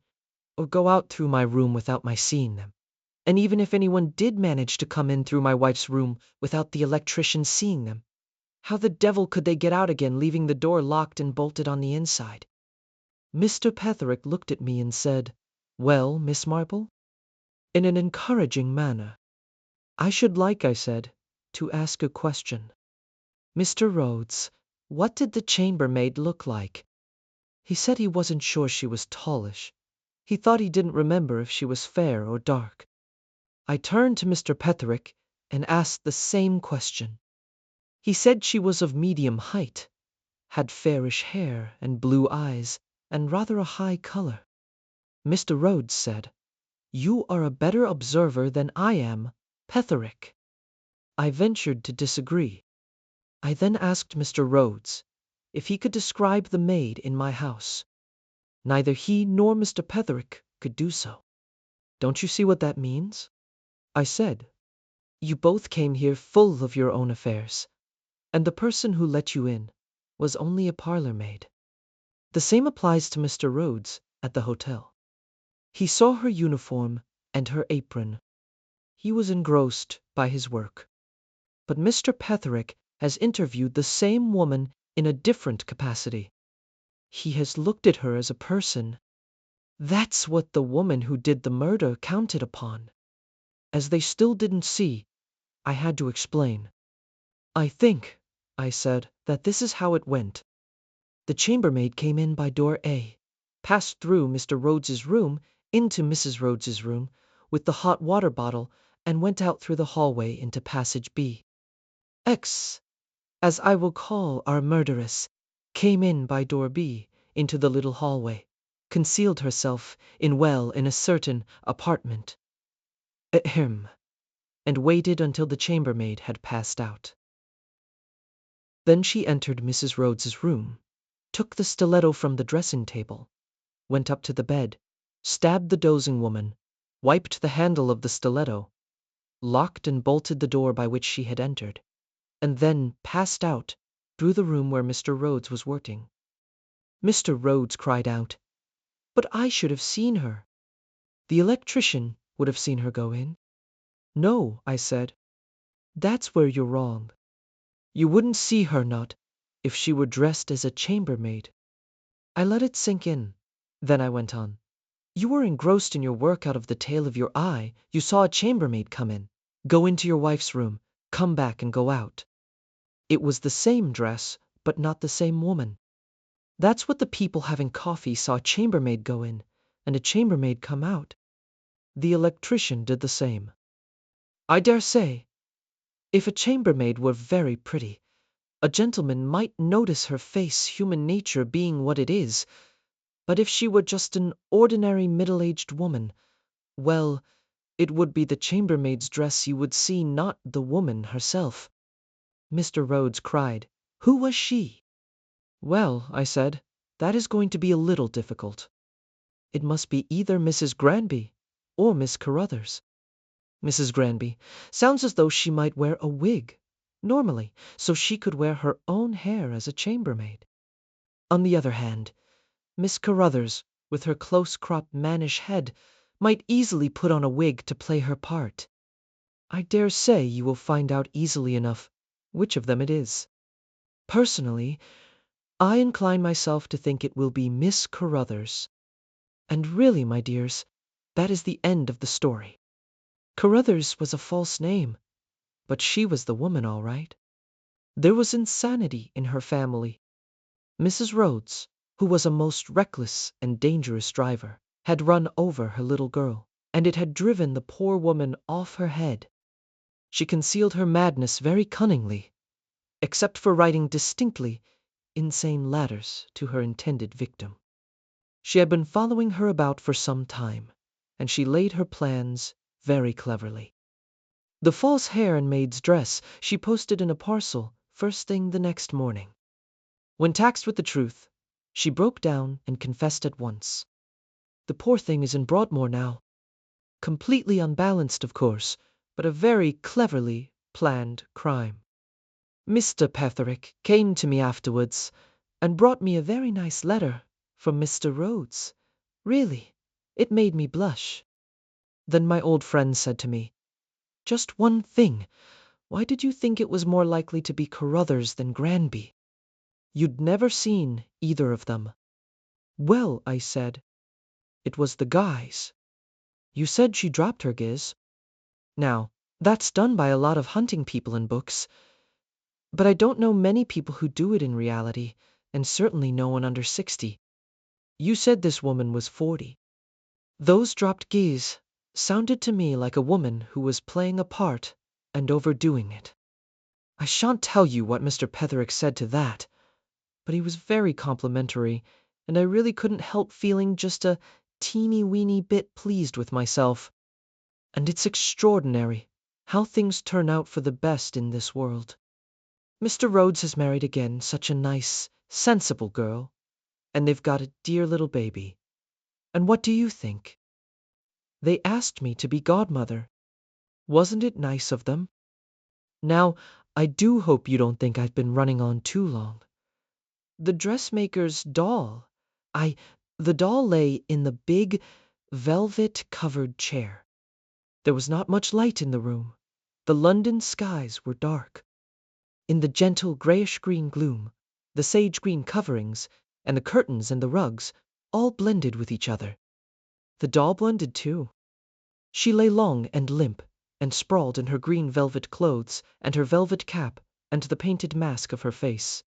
A: or go out through my room without my seeing them. And even if anyone did manage to come in through my wife's room without the electrician seeing them, how the devil could they get out again leaving the door locked and bolted on the inside?" Mr. Petherick looked at me and said, "Well, Miss Marple?" in an encouraging manner. "I should like," I said, "to ask a question. Mr. Rhodes, what did the chambermaid look like?" He said he wasn't sure she was tallish. He thought he didn't remember if she was fair or dark. I turned to Mr. Petherick and asked the same question. He said she was of medium height, had fairish hair and blue eyes, and rather a high color. Mr. Rhodes said, "You are a better observer than I am, Petherick." I ventured to disagree. I then asked Mr. Rhodes if he could describe the maid in my house. Neither he nor Mr. Petherick could do so. "Don't you see what that means?" I said. "You both came here full of your own affairs, and the person who let you in was only a parlor maid. The same applies to Mr. Rhodes at the hotel. He saw her uniform and her apron. He was engrossed by his work. But Mr. Petherick has interviewed the same woman in a different capacity. He has looked at her as a person. That's what the woman who did the murder counted upon." As they still didn't see, I had to explain. "I think," I said, "that this is how it went. The chambermaid came in by door A, passed through Mr. Rhodes's room into Mrs. Rhodes's room with the hot water bottle, and went out through the hallway into passage B. X, as I will call our murderess, came in by door B into the little hallway, concealed herself in a certain apartment, ahem, and waited until the chambermaid had passed out. Then she entered Mrs. Rhodes's room, took the stiletto from the dressing table, went up to the bed, stabbed the dozing woman, wiped the handle of the stiletto, locked and bolted the door by which she had entered, and then passed out through the room where Mr. Rhodes was working. Mr. Rhodes cried out. But I should have seen her. The electrician would have seen her go in. No, I said. That's where you're wrong. You wouldn't see her not if she were dressed as a chambermaid. I let it sink in. Then I went on. You were engrossed in your work out of the tail of your eye. You saw a chambermaid come in, go into your wife's room, come back and go out. It was the same dress, but not the same woman. That's what the people having coffee saw a chambermaid go in, and a chambermaid come out. The electrician did the same. I dare say, if a chambermaid were very pretty, a gentleman might notice her face, human nature being what it is, but if she were just an ordinary middle-aged woman, well, it would be the chambermaid's dress you would see, not the woman herself. Mr. Rhodes cried, Who was she? Well, I said, that is going to be a little difficult. It must be either Mrs. Granby or Miss Carruthers. Mrs. Granby sounds as though she might wear a wig, normally, so she could wear her own hair as a chambermaid. On the other hand, Miss Carruthers, with her close-cropped mannish head, might easily put on a wig to play her part. I dare say you will find out easily enough which of them it is. Personally, I incline myself to think it will be Miss Carruthers. And really, my dears, that is the end of the story. Carruthers was a false name, but she was the woman all right. There was insanity in her family. Mrs. Rhodes, who was a most reckless and dangerous driver, had run over her little girl, and it had driven the poor woman off her head. She concealed her madness very cunningly, except for writing distinctly insane letters to her intended victim. She had been following her about for some time, and she laid her plans very cleverly. The false hair and maid's dress she posted in a parcel first thing the next morning. When taxed with the truth, she broke down and confessed at once. The poor thing is in Broadmoor now. Completely unbalanced, of course, but a very cleverly planned crime. Mr. Petherick came to me afterwards and brought me a very nice letter from Mr. Rhodes. Really, it made me blush. Then my old friend said to me, Just one thing, why did you think it was more likely to be Carruthers than Granby? You'd never seen either of them. Well, I said, it was the guise. You said she dropped her giz. Now, that's done by a lot of hunting people in books, but I don't know many people who do it in reality, and certainly no one under 60. You said this woman was 40. Those dropped giz sounded to me like a woman who was playing a part and overdoing it. I shan't tell you what Mr. Petherick said to that, but he was very complimentary, and I really couldn't help feeling just a teeny-weeny bit pleased with myself. And it's extraordinary how things turn out for the best in this world. Mr. Rhodes has married again such a nice, sensible girl, and they've got a dear little baby. And what do you think? They asked me to be godmother. Wasn't it nice of them? Now, I do hope you don't think I've been running on too long. The dressmaker's doll. The doll lay in the big, velvet-covered chair. There was not much light in the room. The London skies were dark. In the gentle grayish-green gloom, the sage-green coverings, and the curtains and the rugs all blended with each other. The doll blended too. She lay long and limp, and sprawled in her green velvet clothes, and her velvet cap, and the painted mask of her face.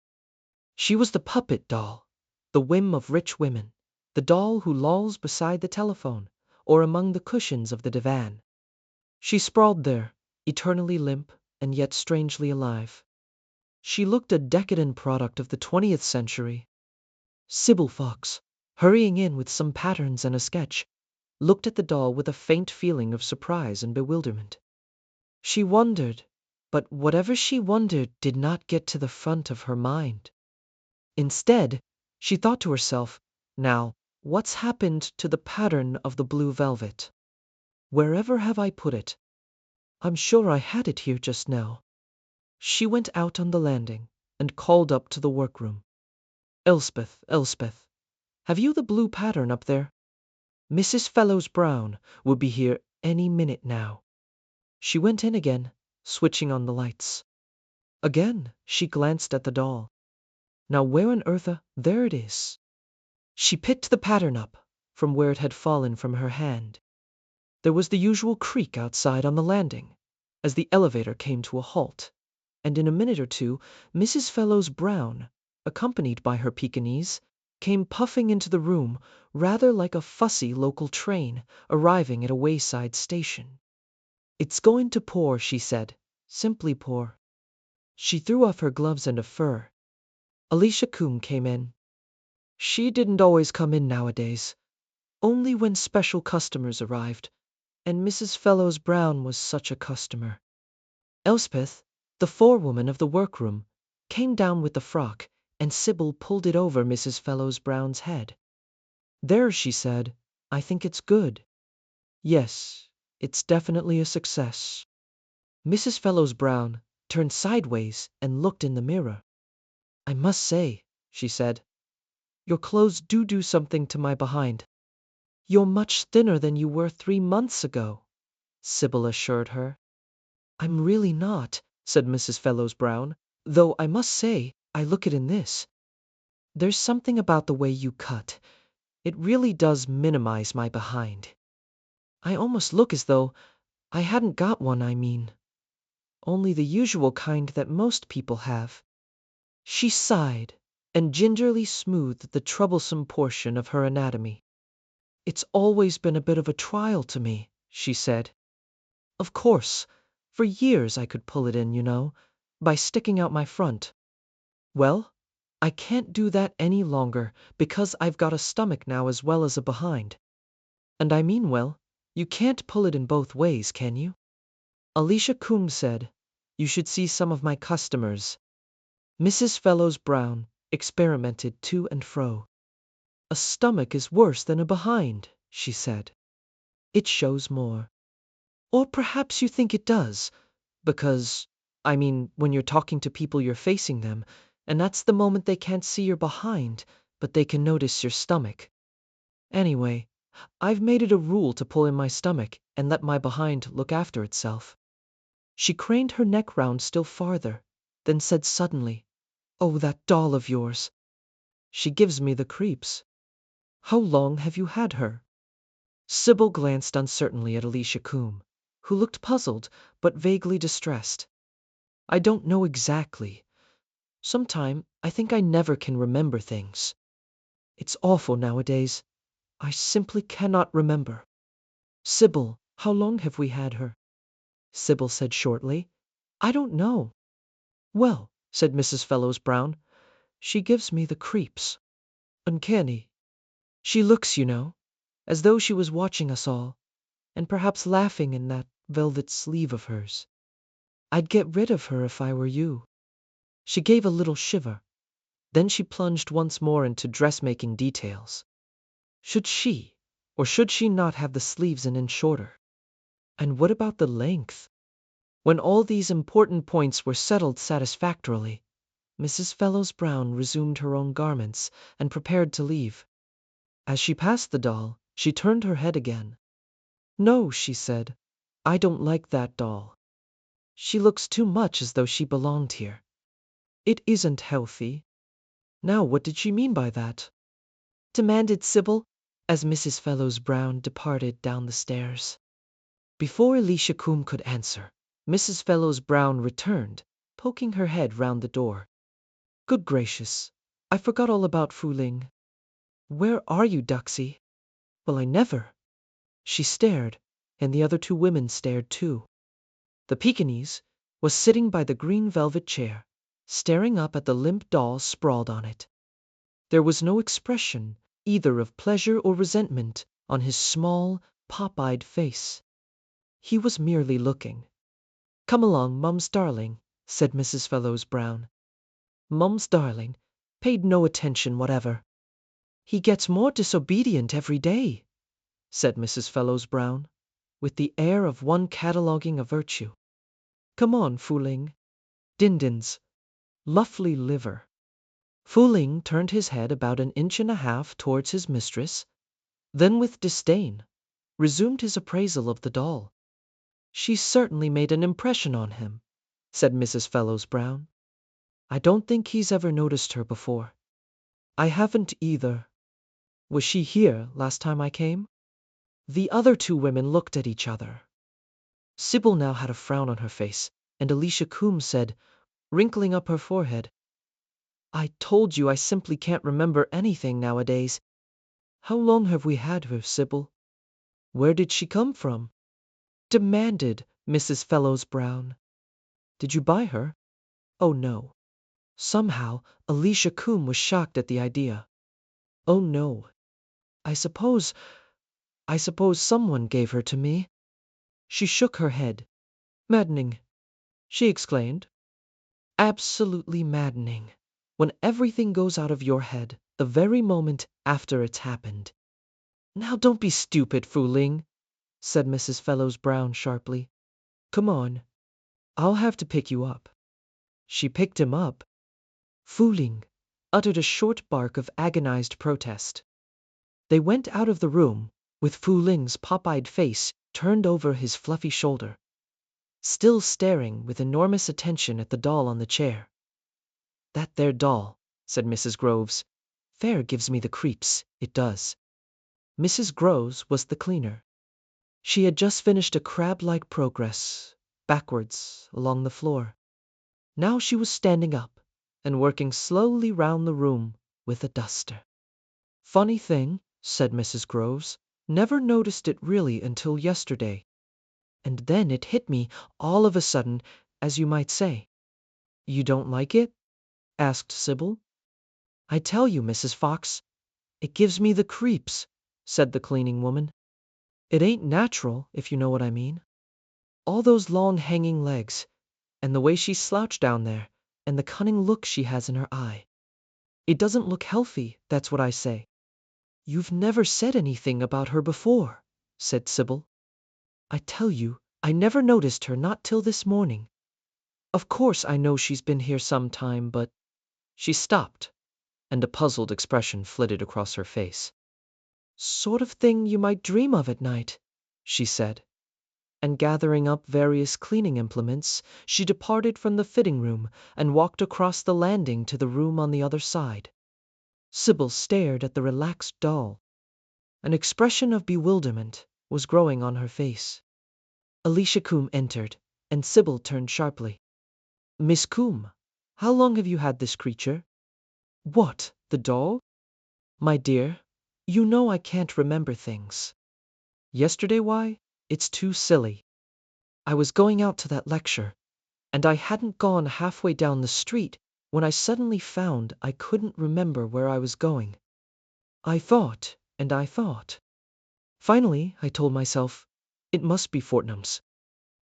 A: She was the puppet doll, the whim of rich women, the doll who lolls beside the telephone, or among the cushions of the divan. She sprawled there, eternally limp, and yet strangely alive. She looked a decadent product of the 20th century. Sybil Fox, hurrying in with some patterns and a sketch, looked at the doll with a faint feeling of surprise and bewilderment. She wondered, but whatever she wondered did not get to the front of her mind. Instead, she thought to herself, now, what's happened to the pattern of the blue velvet? Wherever have I put it? I'm sure I had it here just now. She went out on the landing and called up to the workroom. Elspeth, have you the blue pattern up there? Mrs. Fellows Brown will be here any minute now. She went in again, switching on the lights. Again, she glanced at the doll. Now where on earth there it is. She picked the pattern up from where it had fallen from her hand. There was the usual creak outside on the landing as the elevator came to a halt, and in a minute or two Mrs. Fellows Brown, accompanied by her Pekingese, came puffing into the room rather like a fussy local train arriving at a wayside station. "It's going to pour," she said. "Simply pour." She threw off her gloves and a fur. Alicia Coombe came in. She didn't always come in nowadays, only when special customers arrived, and Mrs. Fellows Brown was such a customer. Elspeth, the forewoman of the workroom, came down with the frock, and Sybil pulled it over Mrs. Fellows Brown's head. "There," she said, "I think it's good. Yes, it's definitely a success." Mrs. Fellows Brown turned sideways and looked in the mirror. "I must say," she said, "your clothes do something to my behind." "You're much thinner than you were 3 months ago," Sybil assured her. "I'm really not," said Mrs. Fellows Brown, "though I must say I look it in this. There's something about the way you cut. It really does minimize my behind. I almost look as though I hadn't got one, I mean. Only the usual kind that most people have." She sighed and gingerly smoothed the troublesome portion of her anatomy. "It's always been a bit of a trial to me," she said. "Of course, for years I could pull it in, you know, by sticking out my front. Well, I can't do that any longer because I've got a stomach now as well as a behind. And I mean, well, you can't pull it in both ways, can you?" Alicia Coombe said, "You should see some of my customers." Mrs. Fellows Brown experimented to and fro. "A stomach is worse than a behind," she said. "It shows more. Or perhaps you think it does, because, I mean, when you're talking to people you're facing them, and that's the moment they can't see your behind, but they can notice your stomach. Anyway, I've made it a rule to pull in my stomach and let my behind look after itself." She craned her neck round still farther, then said suddenly, "Oh, that doll of yours. She gives me the creeps. How long have you had her?" Sybil glanced uncertainly at Alicia Coombe, who looked puzzled but vaguely distressed. "I don't know exactly. Sometime I think I never can remember things. It's awful nowadays. I simply cannot remember." "Sybil, how long have we had her?" Sybil said shortly, "I don't know." "Well," said Mrs. Fellows Brown, "she gives me the creeps. Uncanny. She looks, you know, as though she was watching us all, and perhaps laughing in that velvet sleeve of hers. I'd get rid of her if I were you." She gave a little shiver. Then she plunged once more into dressmaking details. Should she, or should she not have the sleeves an inch shorter? And what about the length? When all these important points were settled satisfactorily, Mrs. Fellows Brown resumed her own garments and prepared to leave. As she passed the doll, she turned her head again. "No," she said, "I don't like that doll. She looks too much as though she belonged here. It isn't healthy." Now what did she mean by that? demanded Sybil, as Mrs. Fellows Brown departed down the stairs. Before Alicia Coombe could answer, Mrs. Fellows Brown returned, poking her head round the door. "Good gracious, I forgot all about Fu Ling. Where are you, Duxie?" "Well, I never." She stared, and the other 2 women stared too. The Pekingese was sitting by the green velvet chair, staring up at the limp doll sprawled on it. There was no expression, either of pleasure or resentment, on his small, pop-eyed face. He was merely looking. "Come along, Mum's darling," said Mrs. Fellows Brown. Mum's darling paid no attention whatever. "He gets more disobedient every day," said Mrs. Fellows Brown, with the air of one cataloguing a virtue. "Come on, Fu Ling. Dindins. Lovely liver." Fu Ling turned his head about an inch and a half towards his mistress, then with disdain resumed his appraisal of the doll. "She certainly made an impression on him," said Mrs. Fellows Brown. "I don't think he's ever noticed her before." "I haven't either. Was she here last time I came?" The other two women looked at each other. Sybil now had a frown on her face, and Alicia Coombs said, wrinkling up her forehead, "I told you I simply can't remember anything nowadays. How long have we had her, Sybil?" "Where did she come from?" demanded Mrs. Fellows Brown. "Did you buy her?" "Oh, no." Somehow, Alicia Coombs was shocked at the idea. "Oh, no. I suppose someone gave her to me." She shook her head. "Maddening," she exclaimed. "Absolutely maddening, when everything goes out of your head the very moment after it's happened." "Now don't be stupid, Fu Ling," said Mrs. Fellows Brown sharply. "Come on. I'll have to pick you up." She picked him up. Fu Ling uttered a short bark of agonized protest. They went out of the room, with Fu Ling's pop-eyed face turned over his fluffy shoulder, still staring with enormous attention at the doll on the chair. "That there doll," said Mrs. Groves, "fair gives me the creeps, it does." Mrs. Groves was the cleaner. She had just finished a crab-like progress, backwards, along the floor. Now she was standing up and working slowly round the room with a duster. "Funny thing," said Mrs. Groves, "never noticed it really until yesterday. And then it hit me all of a sudden, as you might say." "You don't like it?" asked Sybil. "I tell you, Mrs. Fox, it gives me the creeps," said the cleaning woman. "It ain't natural, if you know what I mean. All those long hanging legs, and the way she slouched down there, and the cunning look she has in her eye. It doesn't look healthy, that's what I say." "You've never said anything about her before," said Sybil. "I tell you, I never noticed her not till this morning. Of course I know she's been here some time, but—" She stopped, and a puzzled expression flitted across her face. "Sort of thing you might dream of at night," she said. And gathering up various cleaning implements, she departed from the fitting room and walked across the landing to the room on the other side. Sybil stared at the relaxed doll. An expression of bewilderment was growing on her face. Alicia Coombs entered, and Sybil turned sharply. "Miss Coombs, how long have you had this creature?" "What, the doll?" "My dear, you know I can't remember things. Yesterday, why, it's too silly. I was going out to that lecture, and I hadn't gone halfway down the street when I suddenly found I couldn't remember where I was going. I thought, and I thought. Finally, I told myself, it must be Fortnum's.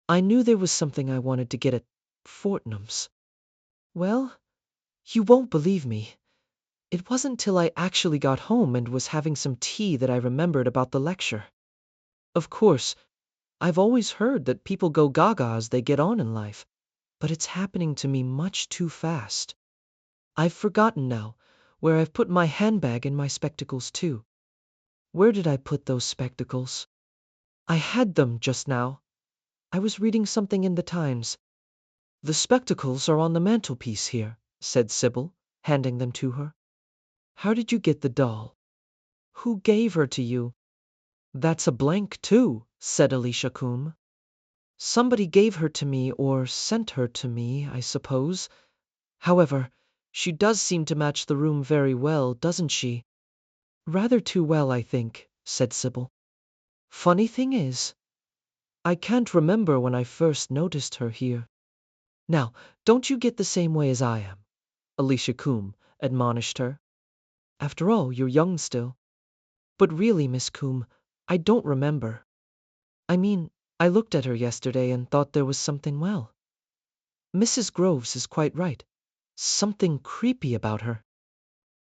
A: I knew there was something I wanted to get at Fortnum's. Well, you won't believe me. It wasn't till I actually got home and was having some tea that I remembered about the lecture. Of course, I've always heard that people go gaga as they get on in life, but it's happening to me much too fast. I've forgotten now where I've put my handbag and my spectacles too. Where did I put those spectacles? I had them just now. I was reading something in the Times. The spectacles are on the mantelpiece here," said Sybil, handing them to her. "How did you get the doll?" "Who gave her to you?" "That's a blank, too," said Alicia Coombs. "Somebody gave her to me or sent her to me, I suppose. However, she does seem to match the room very well, doesn't she?" "Rather too well, I think," said Sybil. "Funny thing is, I can't remember when I first noticed her here." "Now, don't you get the same way as I am," Alicia Coombs admonished her. "After all, you're young still." "But really, Miss Coombs, I don't remember. I mean, I looked at her yesterday and thought there was something, well, Mrs. Groves is quite right. Something creepy about her.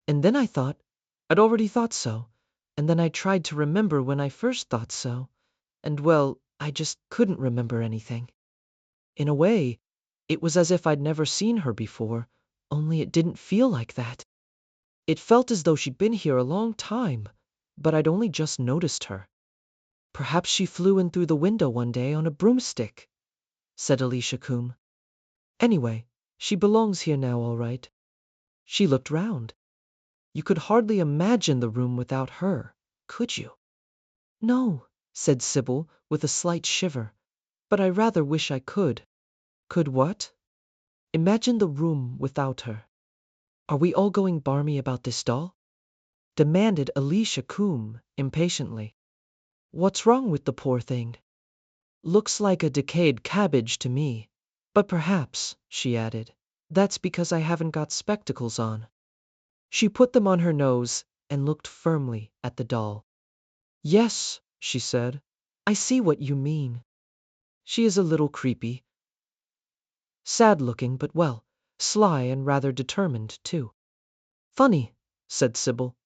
A: And then I thought, I'd already thought so, and then I tried to remember when I first thought so, and well, I just couldn't remember anything. In a way, it was as if I'd never seen her before, only it didn't feel like that." It felt as though she'd been here a long time, but I'd only just noticed her. Perhaps she flew in through the window one day on a broomstick, said Alicia Coombe. Anyway, she belongs here now, all right. She looked round. You could hardly imagine the room without her, could you? No, said Sybil, with a slight shiver, but I rather wish I could. Could what? Imagine the room without her. Are we all going barmy about this doll? Demanded Alicia Coombe impatiently. What's wrong with the poor thing? Looks like a decayed cabbage to me. But perhaps, she added, that's because I haven't got spectacles on. She put them on her nose and looked firmly at the doll. Yes, she said, I see what you mean. She is a little creepy. Sad-looking, but well, sly and rather determined, too. Funny, said Sybil.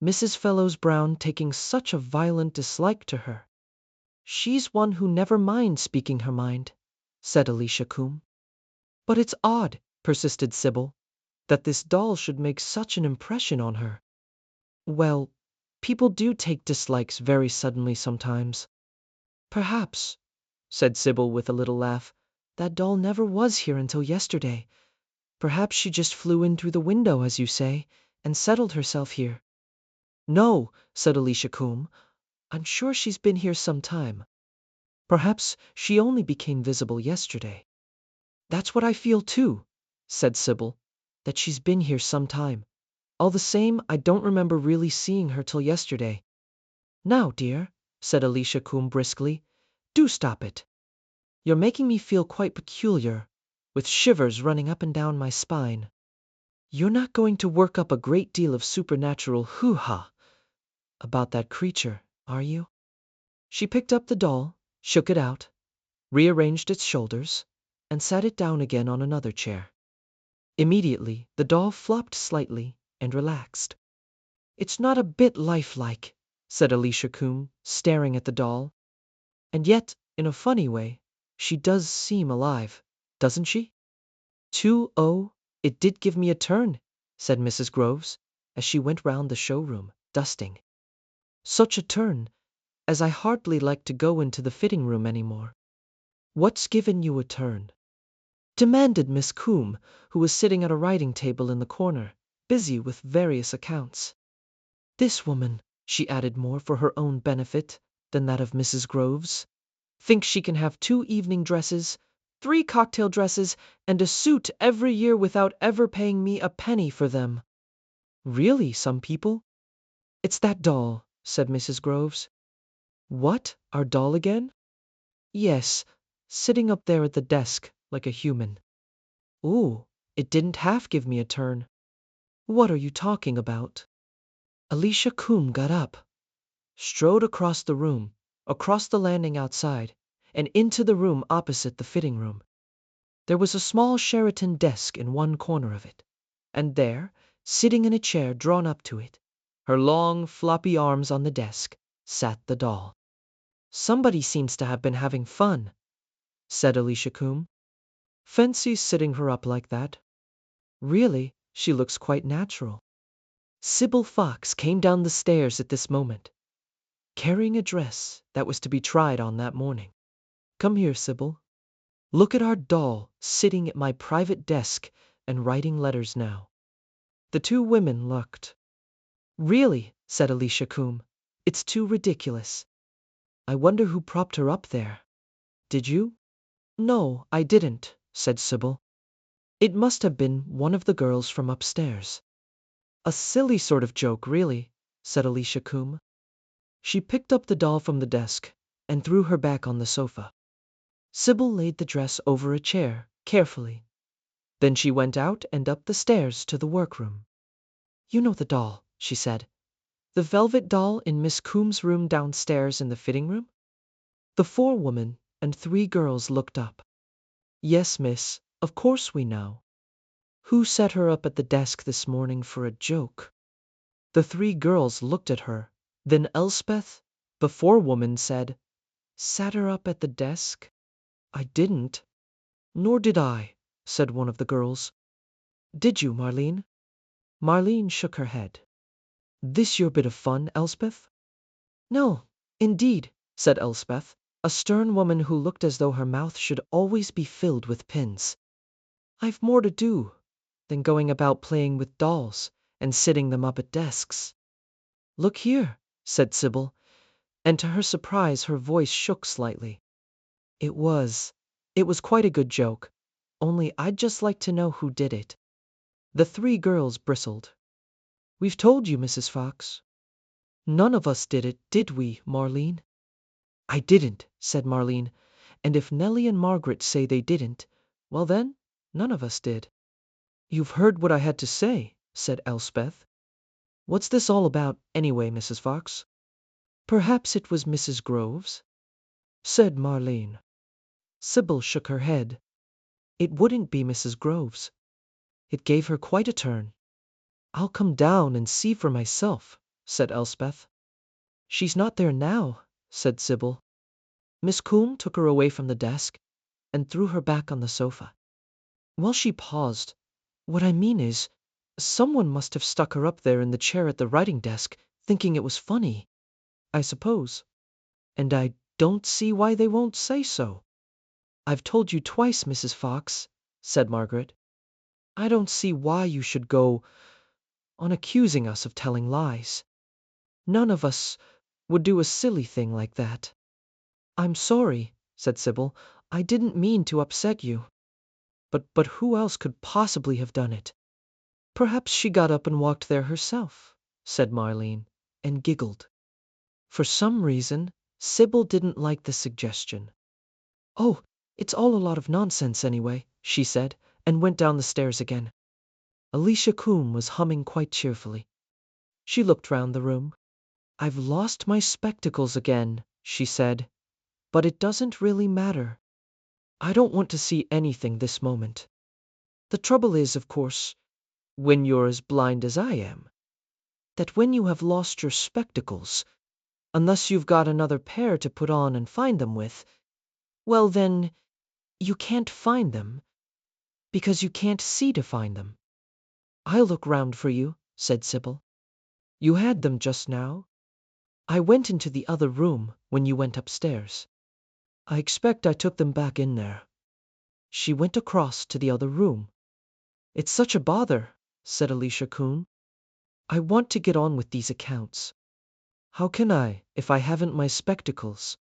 A: Mrs. Fellows Brown taking such a violent dislike to her. She's one who never minds speaking her mind, said Alicia Coombe. But it's odd, persisted Sybil, that this doll should make such an impression on her. Well, people do take dislikes very suddenly sometimes. Perhaps, said Sybil with a little laugh, that doll never was here until yesterday. Perhaps she just flew in through the window, as you say, and settled herself here. No, said Alicia Coombe, I'm sure she's been here some time. Perhaps she only became visible yesterday. That's what I feel too, said Sybil, that she's been here some time. All the same, I don't remember really seeing her till yesterday. Now, dear, said Alicia Coombe briskly, do stop it. You're making me feel quite peculiar, with shivers running up and down my spine. You're not going to work up a great deal of supernatural hoo-ha about that creature, are you? She picked up the doll, shook it out, rearranged its shoulders, and sat it down again on another chair. Immediately, the doll flopped slightly and relaxed. It's not a bit lifelike, said Alicia Coombe, staring at the doll. And yet, in a funny way, she does seem alive, doesn't she? It did give me a turn, said Mrs. Groves, as she went round the showroom, dusting. Such a turn, as I hardly like to go into the fitting room any more. What's given you a turn? Demanded Miss Coombe, who was sitting at a writing table in the corner, busy with various accounts. This woman, she added more for her own benefit than that of Mrs. Groves, thinks she can have 2 evening dresses, 3 cocktail dresses, and a suit every year without ever paying me a penny for them. Really, some people? It's that doll, said Mrs. Groves. What, our doll again? Yes, sitting up there at the desk, like a human. Ooh, it didn't half give me a turn. What are you talking about? Alicia Coombe got up, strode across the room, across the landing outside, and into the room opposite the fitting room. There was a small Sheraton desk in one corner of it, and there, sitting in a chair drawn up to it, her long, floppy arms on the desk, sat the doll. Somebody seems to have been having fun, said Alicia Coombe. Fancy sitting her up like that. Really, she looks quite natural. Sybil Fox came down the stairs at this moment, carrying a dress that was to be tried on that morning. Come here, Sybil. Look at our doll sitting at my private desk and writing letters now. The 2 women looked. Really, said Alicia Coombe, it's too ridiculous. I wonder who propped her up there. Did you? No, I didn't, said Sybil. It must have been one of the girls from upstairs. A silly sort of joke, really, said Alicia Coombe. She picked up the doll from the desk and threw her back on the sofa. Sybil laid the dress over a chair, carefully. Then she went out and up the stairs to the workroom. You know the doll, she said. The velvet doll in Miss Coombe's room downstairs in the fitting room? The 4 women and 3 girls looked up. Yes, miss, of course we know. Who set her up at the desk this morning for a joke? The 3 girls looked at her. Then Elspeth, the 4-woman, said, Sat her up at the desk? I didn't. Nor did I, said one of the girls. Did you, Marlene? Marlene shook her head. This your bit of fun, Elspeth? No, indeed, said Elspeth, a stern woman who looked as though her mouth should always be filled with pins. I've more to do than going about playing with dolls and sitting them up at desks. Look here, said Sybil, and to her surprise her voice shook slightly. It was quite a good joke, only I'd just like to know who did it. The three girls bristled. We've told you, Mrs. Fox. None of us did it, did we, Marlene? I didn't, said Marlene, and if Nellie and Margaret say they didn't, well then, none of us did. You've heard what I had to say, said Elspeth. What's this all about, anyway, Mrs. Fox? Perhaps it was Mrs. Groves, said Marlene. Sybil shook her head. It wouldn't be Mrs. Groves. It gave her quite a turn. I'll come down and see for myself, said Elspeth. She's not there now, said Sybil. Miss Combe took her away from the desk and threw her back on the sofa. While she paused, what I mean is, someone must have stuck her up there in the chair at the writing desk, thinking it was funny, I suppose. And I don't see why they won't say so. I've told you twice, Mrs. Fox, said Margaret. I don't see why you should go on accusing us of telling lies. None of us would do a silly thing like that. I'm sorry, said Sybil. I didn't mean to upset you. But who else could possibly have done it? Perhaps she got up and walked there herself, said Marlene, and giggled. For some reason, Sybil didn't like the suggestion. Oh, it's all a lot of nonsense anyway, she said, and went down the stairs again. Alicia Combe was humming quite cheerfully. She looked round the room. I've lost my spectacles again, she said, but it doesn't really matter. I don't want to see anything this moment. The trouble is, of course, when you're as blind as I am, that when you have lost your spectacles, unless you've got another pair to put on and find them with, well then, you can't find them, because you can't see to find them. I'll look round for you, said Sybil. You had them just now? I went into the other room when you went upstairs. I expect I took them back in there. She went across to the other room. It's such a bother, said Alicia Combe. I want to get on with these accounts. How can I, if I haven't my spectacles?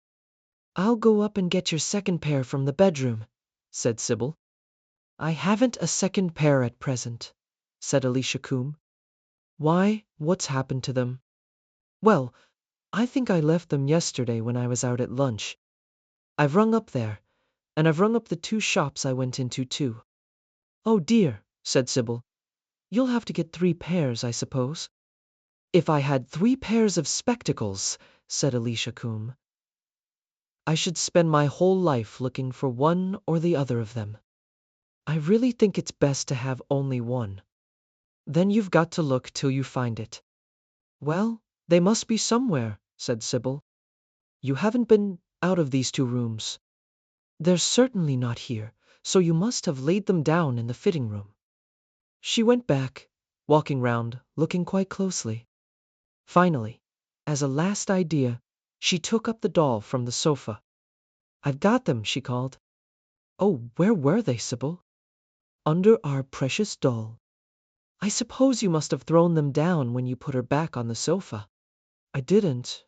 A: I'll go up and get your second pair from the bedroom, said Sybil. I haven't a second pair at present, said Alicia Combe. Why, what's happened to them? Well, I think I left them yesterday when I was out at lunch. I've rung up there, and I've rung up the 2 shops I went into too. Oh dear, said Sybil. You'll have to get 3 pairs, I suppose. If I had 3 pairs of spectacles, said Alicia Combe, I should spend my whole life looking for one or the other of them. I really think it's best to have only one. Then you've got to look till you find it. Well, they must be somewhere, said Sybil. You haven't been out of these 2 rooms. They're certainly not here, so you must have laid them down in the fitting room. She went back, walking round, looking quite closely. Finally, as a last idea, she took up the doll from the sofa. I've got them, she called. Oh, where were they, Sybil? Under our precious doll. I suppose you must have thrown them down when you put her back on the sofa. I didn't.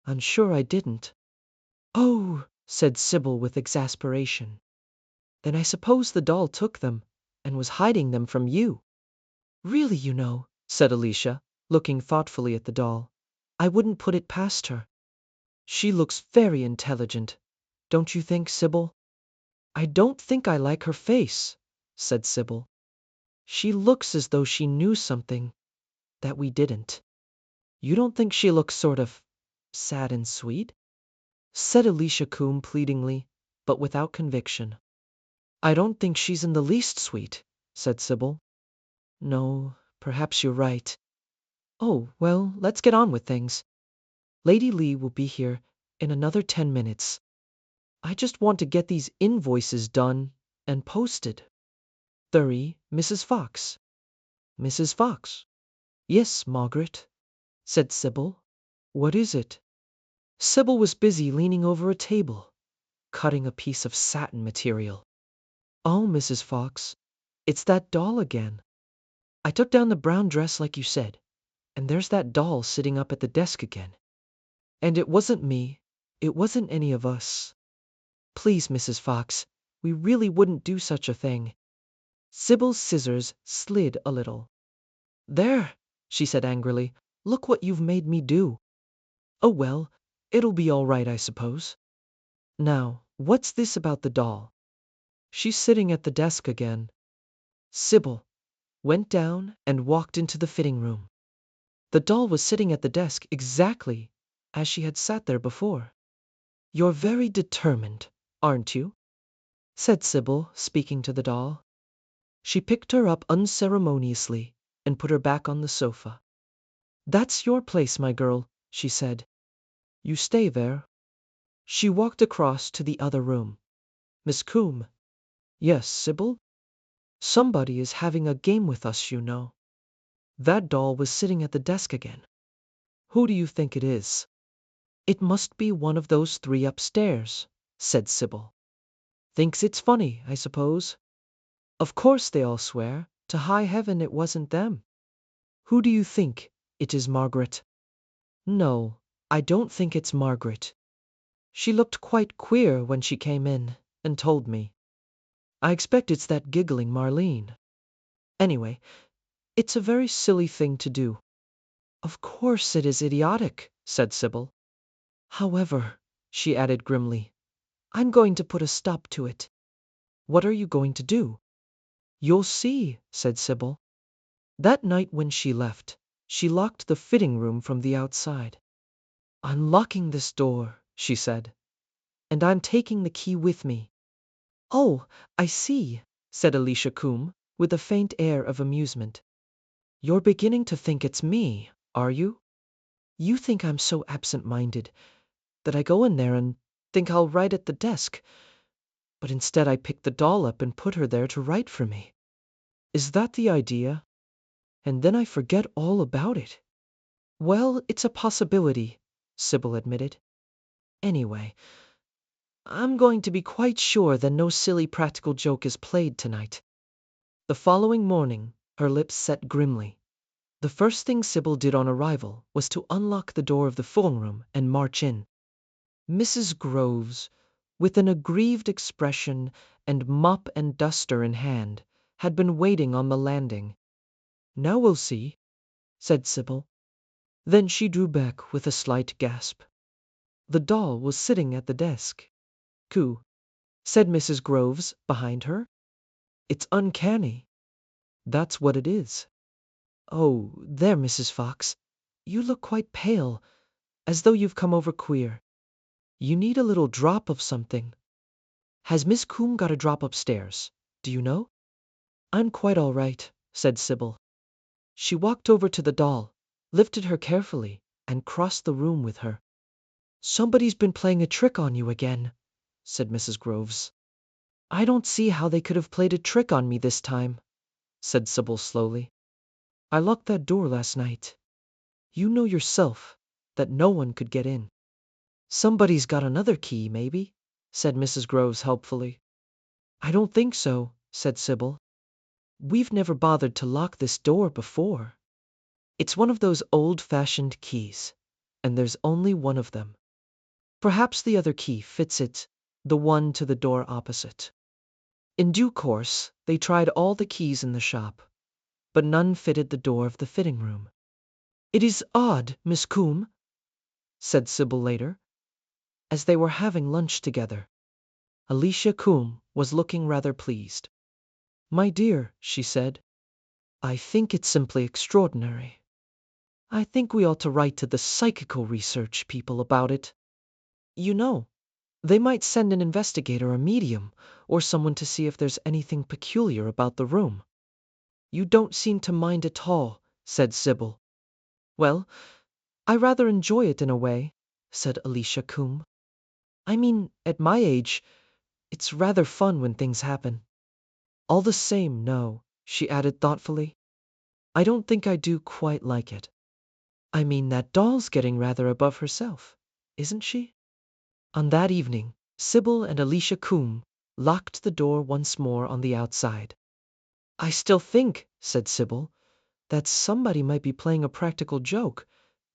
A: I'm sure I didn't. Oh, said Sybil with exasperation. Then I suppose the doll took them and was hiding them from you. Really, you know, said Alicia, looking thoughtfully at the doll. I wouldn't put it past her. She looks very intelligent, don't you think, Sybil? I don't think I like her face, said Sybil. She looks as though she knew something that we didn't. You don't think she looks sort of sad and sweet? Said Alicia Combe pleadingly, but without conviction. I don't think she's in the least sweet, said Sybil. No, perhaps you're right. Oh, well, let's get on with things. Lady Lee will be here in another 10 minutes. I just want to get these invoices done and posted. 30, Mrs. Fox. Mrs. Fox. Yes, Margaret, said Sybil. What is it? Sybil was busy leaning over a table, cutting a piece of satin material. Oh, Mrs. Fox, it's that doll again. I took down the brown dress like you said, and there's that doll sitting up at the desk again. And it wasn't me. It wasn't any of us. Please, Mrs. Fox, we really wouldn't do such a thing. Sybil's scissors slid a little. There, she said angrily, look what you've made me do. Oh well, it'll be all right, I suppose. Now, what's this about the doll? She's sitting at the desk again. Sybil went down and walked into the fitting room. The doll was sitting at the desk exactly as she had sat there before. You're very determined, aren't you? Said Sybil, speaking to the doll. She picked her up unceremoniously and put her back on the sofa. That's your place, my girl, she said. You stay there. She walked across to the other room. Miss Coombe. Yes, Sybil? Somebody is having a game with us, you know. That doll was sitting at the desk again. Who do you think it is? It must be one of those three upstairs, said Sybil. Thinks it's funny, I suppose. Of course they all swear to high heaven it wasn't them. Who do you think it is, Margaret? No, I don't think it's Margaret. She looked quite queer when she came in and told me. I expect it's that giggling Marlene. Anyway, it's a very silly thing to do. Of course it is idiotic, said Sybil. However, she added grimly, I'm going to put a stop to it. What are you going to do? You'll see, said Sybil. That night when she left, she locked the fitting room from the outside. I'm locking this door, she said, and I'm taking the key with me. Oh, I see, said Alicia Coombe, with a faint air of amusement. You're beginning to think it's me, are you? You think I'm so absent-minded that I go in there and think I'll write at the desk, but instead I pick the doll up and put her there to write for me. Is that the idea? And then I forget all about it. Well, it's a possibility, Sybil admitted. Anyway, I'm going to be quite sure that no silly practical joke is played tonight. The following morning, her lips set grimly. The first thing Sybil did on arrival was to unlock the door of the filling room and march in. Mrs. Groves, with an aggrieved expression and mop and duster in hand, had been waiting on the landing. Now we'll see, said Sybil. Then she drew back with a slight gasp. The doll was sitting at the desk. Coo, said Mrs. Groves behind her. It's uncanny. That's what it is. Oh, there, Mrs. Fox. You look quite pale, as though you've come over queer. You need a little drop of something. Has Miss Coombe got a drop upstairs? Do you know? I'm quite all right, said Sybil. She walked over to the doll, lifted her carefully, and crossed the room with her. Somebody's been playing a trick on you again, said Mrs. Groves. I don't see how they could have played a trick on me this time, said Sybil slowly. I locked that door last night. You know yourself that no one could get in. Somebody's got another key, maybe, said Mrs. Groves helpfully. I don't think so, said Sybil. We've never bothered to lock this door before. It's one of those old-fashioned keys, and there's only one of them. Perhaps the other key fits it, the one to the door opposite. In due course, they tried all the keys in the shop, but none fitted the door of the fitting room. It is odd, Miss Coombe, said Sybil later, as they were having lunch together. Alicia Coombe was looking rather pleased. My dear, she said, I think it's simply extraordinary. I think we ought to write to the psychical research people about it. You know, they might send an investigator, a medium, or someone to see if there's anything peculiar about the room. You don't seem to mind at all, said Sybil. Well, I rather enjoy it in a way, said Alicia Coombe. I mean, at my age, it's rather fun when things happen. All the same, no, she added thoughtfully. I don't think I do quite like it. I mean, that doll's getting rather above herself, isn't she? On that evening, Sybil and Alicia Coombe locked the door once more on the outside. I still think, said Sybil, that somebody might be playing a practical joke,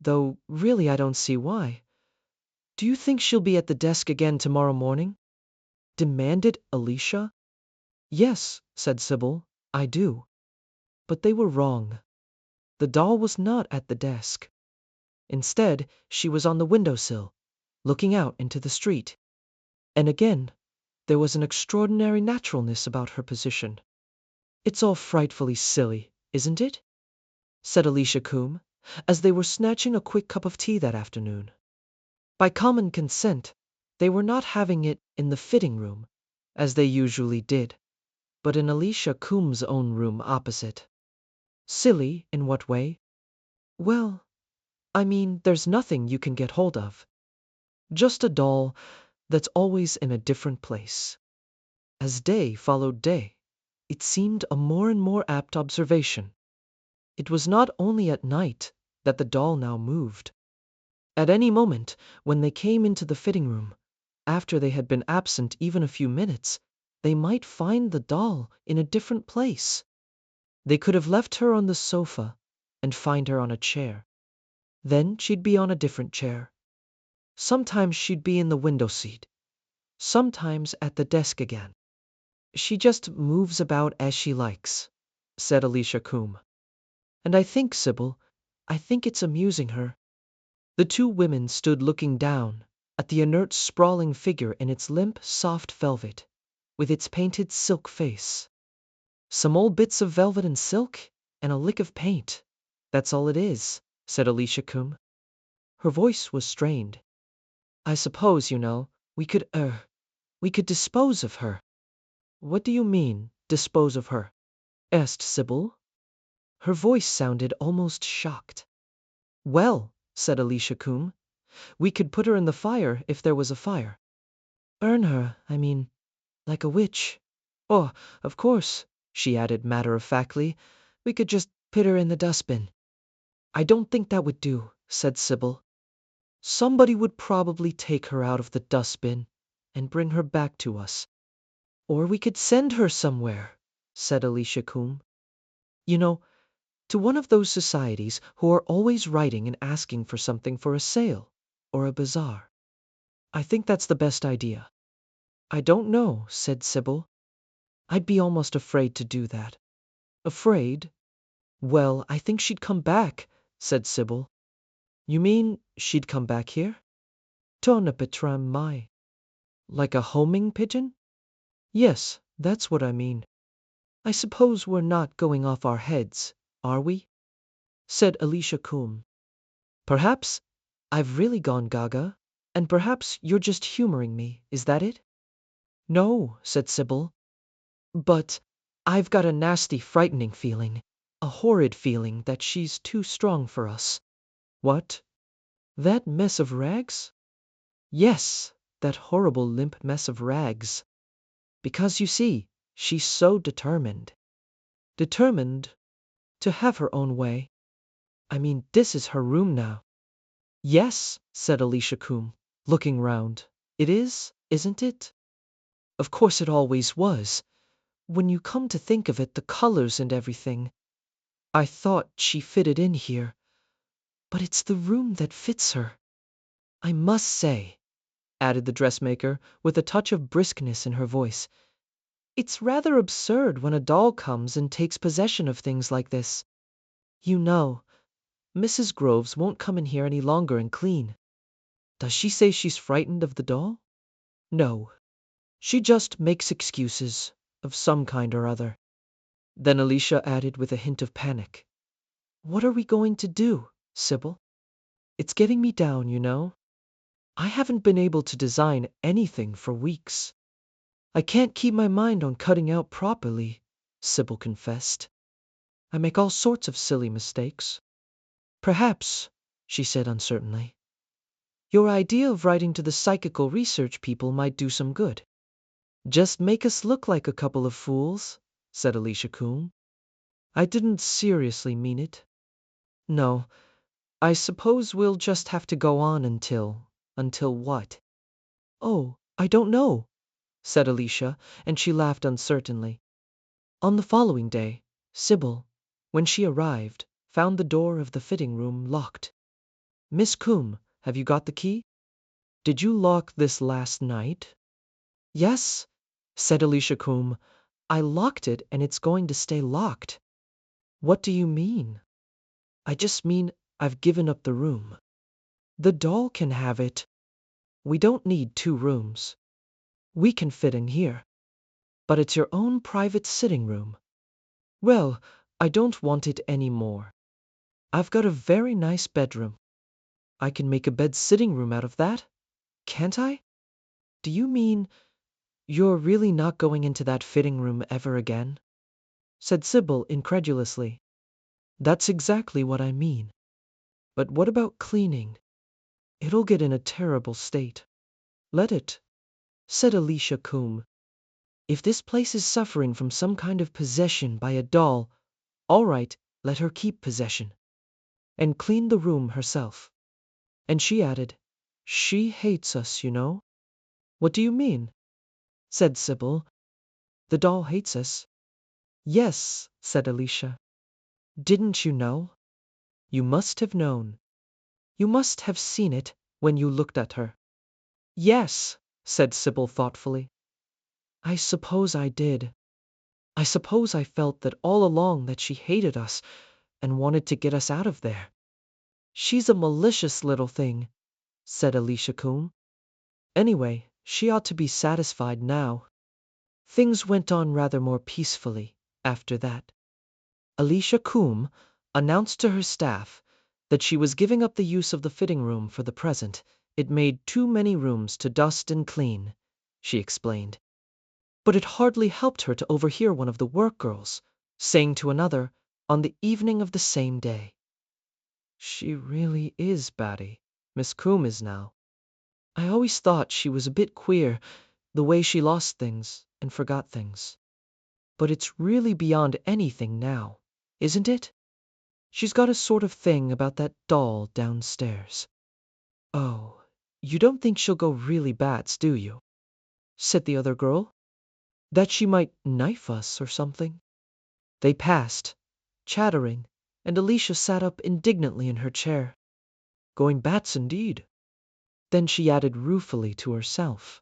A: though really I don't see why. Do you think she'll be at the desk again tomorrow morning? Demanded Alicia. Yes, said Sybil, I do. But they were wrong. The doll was not at the desk. Instead, she was on the windowsill, looking out into the street. And again, there was an extraordinary naturalness about her position. It's all frightfully silly, isn't it? Said Alicia Coombe, as they were snatching a quick cup of tea that afternoon. By common consent, they were not having it in the fitting room, as they usually did, but in Alicia Coombe's own room opposite. Silly in what way? Well, I mean, there's nothing you can get hold of. Just a doll that's always in a different place. As day followed day, it seemed a more and more apt observation. It was not only at night that the doll now moved. At any moment, when they came into the fitting room, after they had been absent even a few minutes, they might find the doll in a different place. They could have left her on the sofa and find her on a chair. Then she'd be on a different chair. Sometimes she'd be in the window seat. Sometimes at the desk again. She just moves about as she likes, said Alicia Coombe. And I think, Sybil, I think it's amusing her. The two women stood looking down at the inert, sprawling figure in its limp, soft velvet, with its painted silk face. Some old bits of velvet and silk, and a lick of paint. That's all it is, said Alicia Coombe. Her voice was strained. I suppose, you know, we could dispose of her. What do you mean, dispose of her? Asked Sybil. Her voice sounded almost shocked. Well, said Alicia Coombe, we could put her in the fire if there was a fire. Burn her, I mean, like a witch. Oh, of course, she added matter-of-factly, we could just put her in the dustbin. I don't think that would do, said Sybil. Somebody would probably take her out of the dustbin and bring her back to us. Or we could send her somewhere, said Alicia Coombe. You know, to one of those societies who are always writing and asking for something for a sale or a bazaar. I think that's the best idea. I don't know, said Sybil. I'd be almost afraid to do that. Afraid? Well, I think she'd come back, said Sybil. You mean she'd come back here? Ton a petram mai. Like a homing pigeon? Yes, that's what I mean. I suppose we're not going off our heads, are we? Said Alicia Coombe. Perhaps I've really gone gaga, and perhaps you're just humoring me, is that it? No, said Sybil. But I've got a nasty, frightening feeling, a horrid feeling that she's too strong for us. What? That mess of rags? Yes, that horrible limp mess of rags. Because you see, she's so determined. Determined to have her own way. I mean, this is her room now. Yes, said Alicia Coombe, looking round. It is, isn't it? Of course it always was. When you come to think of it, the colors and everything. I thought she fitted in here. But it's the room that fits her. I must say, added the dressmaker, with a touch of briskness in her voice, it's rather absurd when a doll comes and takes possession of things like this. You know, Mrs. Groves won't come in here any longer and clean. Does she say she's frightened of the doll? No. She just makes excuses, of some kind or other. Then Alicia added with a hint of panic. What are we going to do, Sybil? It's getting me down, you know. I haven't been able to design anything for weeks. I can't keep my mind on cutting out properly, Sybil confessed. I make all sorts of silly mistakes. Perhaps, she said uncertainly, your idea of writing to the psychical research people might do some good. Just make us look like a couple of fools, said Alicia Coombe. I didn't seriously mean it. No, I suppose we'll just have to go on until what? Oh, I don't know, said Alicia, and she laughed uncertainly. On the following day, Sybil, when she arrived, found the door of the fitting room locked. Miss Combe, have you got the key? Did you lock this last night? Yes, said Alicia Combe. I locked it and it's going to stay locked. What do you mean? I just mean I've given up the room. The doll can have it. We don't need 2 rooms. We can fit in here. But it's your own private sitting room. Well, I don't want it any more. I've got a very nice bedroom. I can make a bed sitting room out of that, can't I? Do you mean you're really not going into that fitting room ever again? Said Sybil incredulously. That's exactly what I mean. But what about cleaning? It'll get in a terrible state. Let it, said Alicia Combe. If this place is suffering from some kind of possession by a doll, all right, let her keep possession. And clean the room herself. And she added, she hates us, you know. What do you mean? Said Sybil. The doll hates us. Yes, said Alicia. Didn't you know? You must have known. You must have seen it when you looked at her. Yes, said Sybil thoughtfully. I suppose I did. I suppose I felt that all along that she hated us and wanted to get us out of there. She's a malicious little thing, said Alicia Combe. Anyway, she ought to be satisfied now. Things went on rather more peacefully after that. Alicia Combe announced to her staff that she was giving up the use of the fitting room for the present. It made too many rooms to dust and clean, she explained. But it hardly helped her to overhear one of the work girls saying to another on the evening of the same day, she really is batty, Miss Combe is now. I always thought she was a bit queer, the way she lost things and forgot things. But it's really beyond anything now, isn't it? She's got a sort of thing about that doll downstairs. Oh, you don't think she'll go really bats, do you? Said the other girl. That she might knife us or something? They passed, chattering, and Alicia sat up indignantly in her chair. Going bats indeed. Then she added ruefully to herself,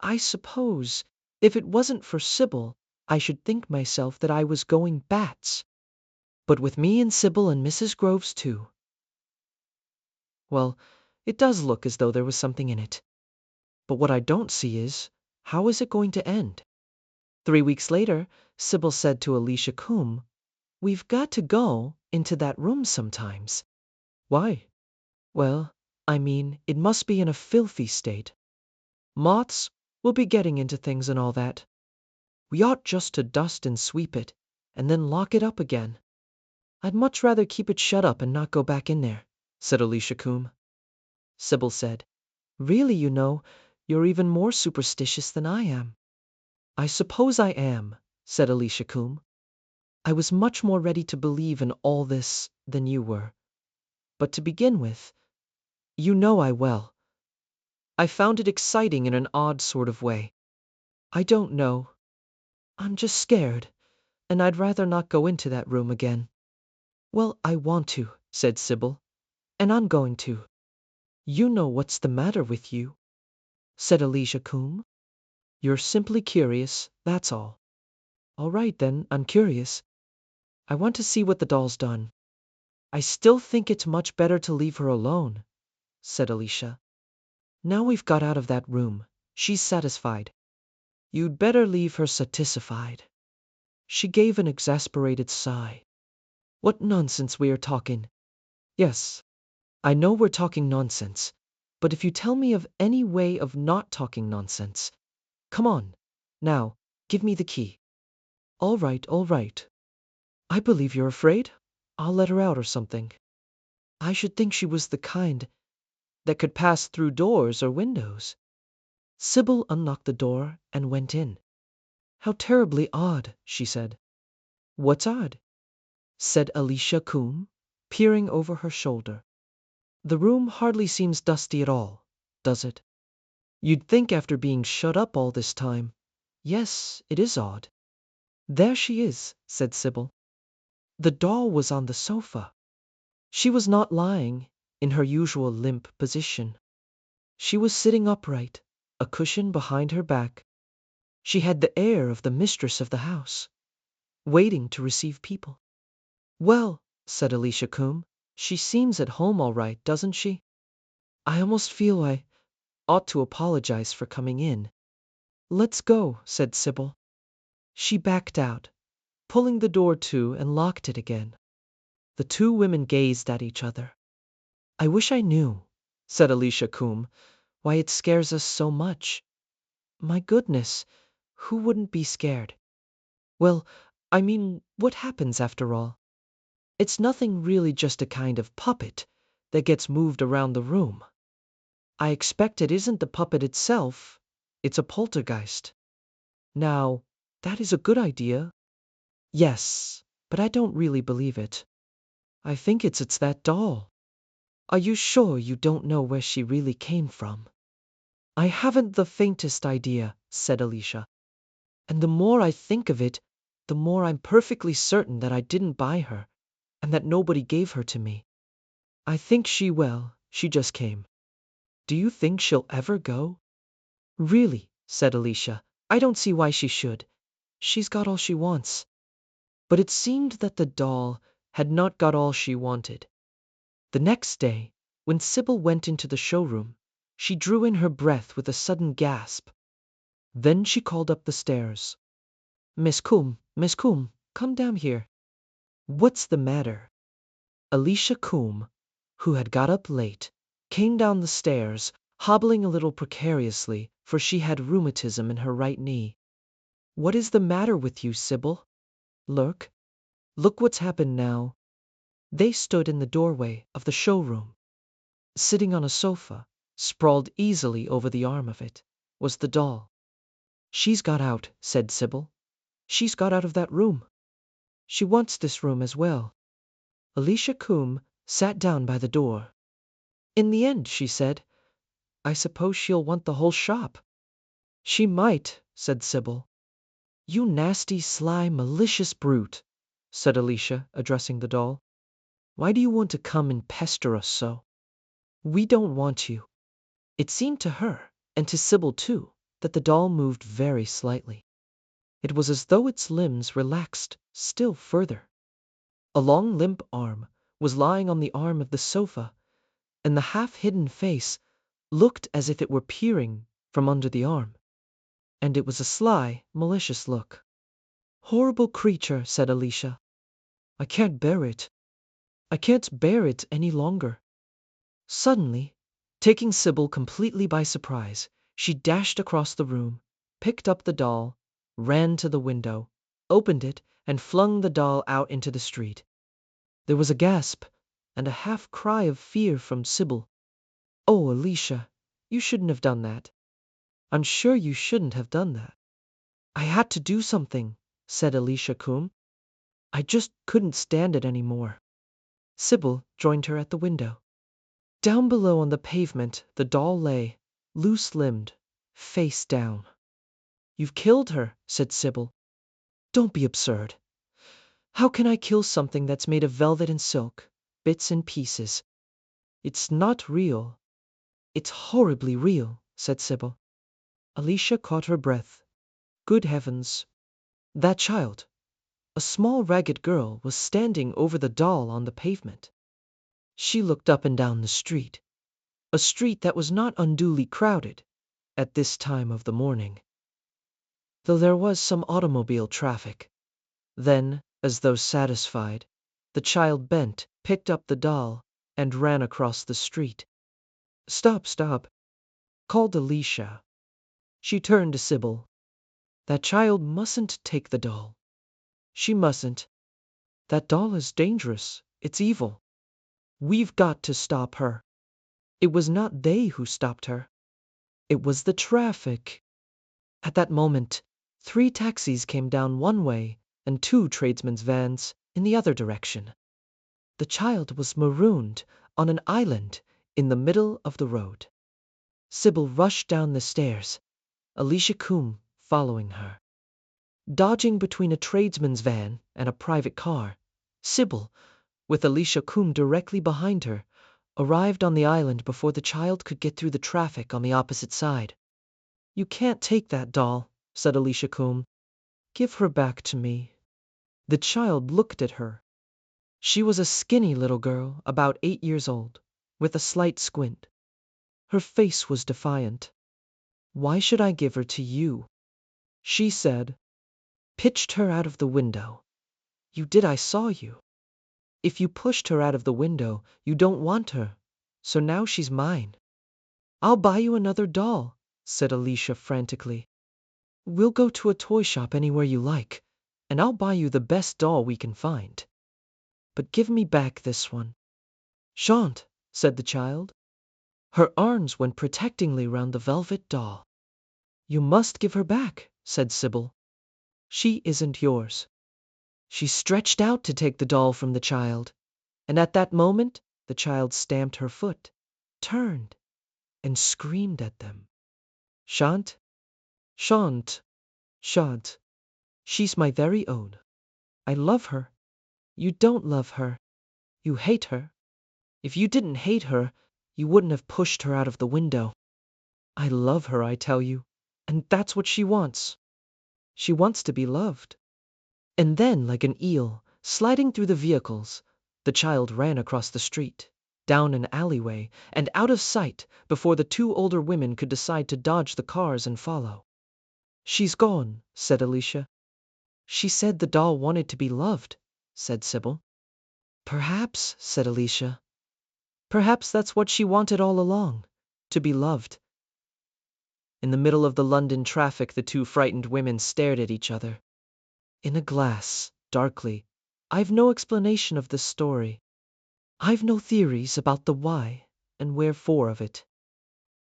A: I suppose, if it wasn't for Sybil, I should think myself that I was going bats. But with me and Sybil and Mrs. Groves too. Well, it does look as though there was something in it. But what I don't see is, how is it going to end? 3 weeks later, Sybil said to Alicia Combe, we've got to go into that room sometimes. Why? Well, I mean, it must be in a filthy state. Moths will be getting into things and all that. We ought just to dust and sweep it, and then lock it up again. I'd much rather keep it shut up and not go back in there, said Alicia Combe. Sybil said, really, you know, you're even more superstitious than I am. I suppose I am, said Alicia Combe. I was much more ready to believe in all this than you were. But to begin with, you know I found it exciting in an odd sort of way. I don't know. I'm just scared, and I'd rather not go into that room again. Well, I want to, said Sybil, and I'm going to. You know what's the matter with you, said Alicia Combe. You're simply curious, that's all. All right then, I'm curious. I want to see what the doll's done. I still think it's much better to leave her alone, said Alicia. Now we've got out of that room, she's satisfied. You'd better leave her satisfied. She gave an exasperated sigh. What nonsense we are talking. Yes, I know we're talking nonsense, but if you tell me of any way of not talking nonsense, come on, now, give me the key. All right, all right. I believe you're afraid. I'll let her out or something. I should think she was the kind that could pass through doors or windows. Sybil unlocked the door and went in. How terribly odd, she said. What's odd? said Alicia Coombe, peering over her shoulder. The room hardly seems dusty at all, does it? You'd think after being shut up all this time. Yes, it is odd. There she is, said Sybil. The doll was on the sofa. She was not lying in her usual limp position. She was sitting upright, a cushion behind her back. She had the air of the mistress of the house, waiting to receive people. Well, said Alicia Coombe, she seems at home all right, doesn't she? I almost feel I ought to apologize for coming in. Let's go, said Sybil. She backed out, pulling the door to and locked it again. The two women gazed at each other. I wish I knew, said Alicia Coombe, why it scares us so much. My goodness, who wouldn't be scared? Well, I mean, what happens after all? It's nothing really, just a kind of puppet that gets moved around the room. I expect it isn't the puppet itself, it's a poltergeist. Now, that is a good idea. Yes, but I don't really believe it. I think it's that doll. Are you sure you don't know where she really came from? I haven't the faintest idea, said Alicia. And the more I think of it, the more I'm perfectly certain that I didn't buy her, and that nobody gave her to me. I think she just came. Do you think she'll ever go? Really, said Alicia, I don't see why she should. She's got all she wants. But it seemed that the doll had not got all she wanted. The next day, when Sybil went into the showroom, she drew in her breath with a sudden gasp. Then she called up the stairs. Miss Coombe, come down here. What's the matter? Alicia Coombe, who had got up late, came down the stairs, hobbling a little precariously, for she had rheumatism in her right knee. What is the matter with you, Sybil? Lurk? Look what's happened now. They stood in the doorway of the showroom. Sitting on a sofa, sprawled easily over the arm of it, was the doll. She's got out, said Sybil. She's got out of that room. She wants this room as well. Alicia Coombe sat down by the door. In the end, she said, I suppose she'll want the whole shop. She might, said Sybil. You nasty, sly, malicious brute, said Alicia, addressing the doll. Why do you want to come and pester us so? We don't want you. It seemed to her, and to Sybil too, that the doll moved very slightly. It was as though its limbs relaxed still further. A long limp arm was lying on the arm of the sofa, and the half-hidden face looked as if it were peering from under the arm. And it was a sly, malicious look. Horrible creature, said Alicia. I can't bear it. I can't bear it any longer. Suddenly, taking Sybil completely by surprise, she dashed across the room, picked up the doll, ran to the window, opened it, and flung the doll out into the street. There was a gasp and a half-cry of fear from Sybil. Oh, Alicia, you shouldn't have done that. I'm sure you shouldn't have done that. I had to do something, said Alicia Coombe. I just couldn't stand it any more. Sybil joined her at the window. Down below on the pavement, the doll lay, loose-limbed, face down. You've killed her, said Sybil. Don't be absurd. How can I kill something that's made of velvet and silk, bits and pieces? It's not real. It's horribly real, said Sybil. Alicia caught her breath. Good heavens. That child, a small ragged girl, was standing over the doll on the pavement. She looked up and down the street, a street that was not unduly crowded at this time of the morning, though there was some automobile traffic. Then, as though satisfied, the child bent, picked up the doll, and ran across the street. Stop, called Alicia. She turned to Sybil. That child mustn't take the doll. She mustn't. That doll is dangerous. It's evil. We've got to stop her. It was not they who stopped her. It was the traffic. At that moment, 3 taxis came down one way and 2 tradesmen's vans in the other direction. The child was marooned on an island in the middle of the road. Sybil rushed down the stairs, Alicia Coombe following her. Dodging between a tradesman's van and a private car, Sybil, with Alicia Coombe directly behind her, arrived on the island before the child could get through the traffic on the opposite side. "You can't take that doll," said Alicia Coombe. "Give her back to me." The child looked at her. She was a skinny little girl, about 8 years old, with a slight squint. Her face was defiant. "Why should I give her to you?" she said. "Pitched her out of the window. You did, I saw you. If you pushed her out of the window, you don't want her, so now she's mine." "I'll buy you another doll," said Alicia frantically. "We'll go to a toy shop anywhere you like, and I'll buy you the best doll we can find. But give me back this one." "Shan't," said the child. Her arms went protectingly round the velvet doll. "You must give her back," said Sybil. "She isn't yours." She stretched out to take the doll from the child, and at that moment the child stamped her foot, turned, and screamed at them. "Shan't, shan't, shan't. She's my very own. I love her. You don't love her. You hate her. If you didn't hate her, you wouldn't have pushed her out of the window. I love her, I tell you, and that's what she wants. She wants to be loved." And then, like an eel, sliding through the vehicles, the child ran across the street, down an alleyway, and out of sight before the two older women could decide to dodge the cars and follow. "She's gone," said Alicia. "She said the doll wanted to be loved," said Sybil. "Perhaps," said Alicia. "Perhaps that's what she wanted all along, to be loved." In the middle of the London traffic, the two frightened women stared at each other. "In a glass, darkly. I've no explanation of this story. I've no theories about the why and wherefore of it.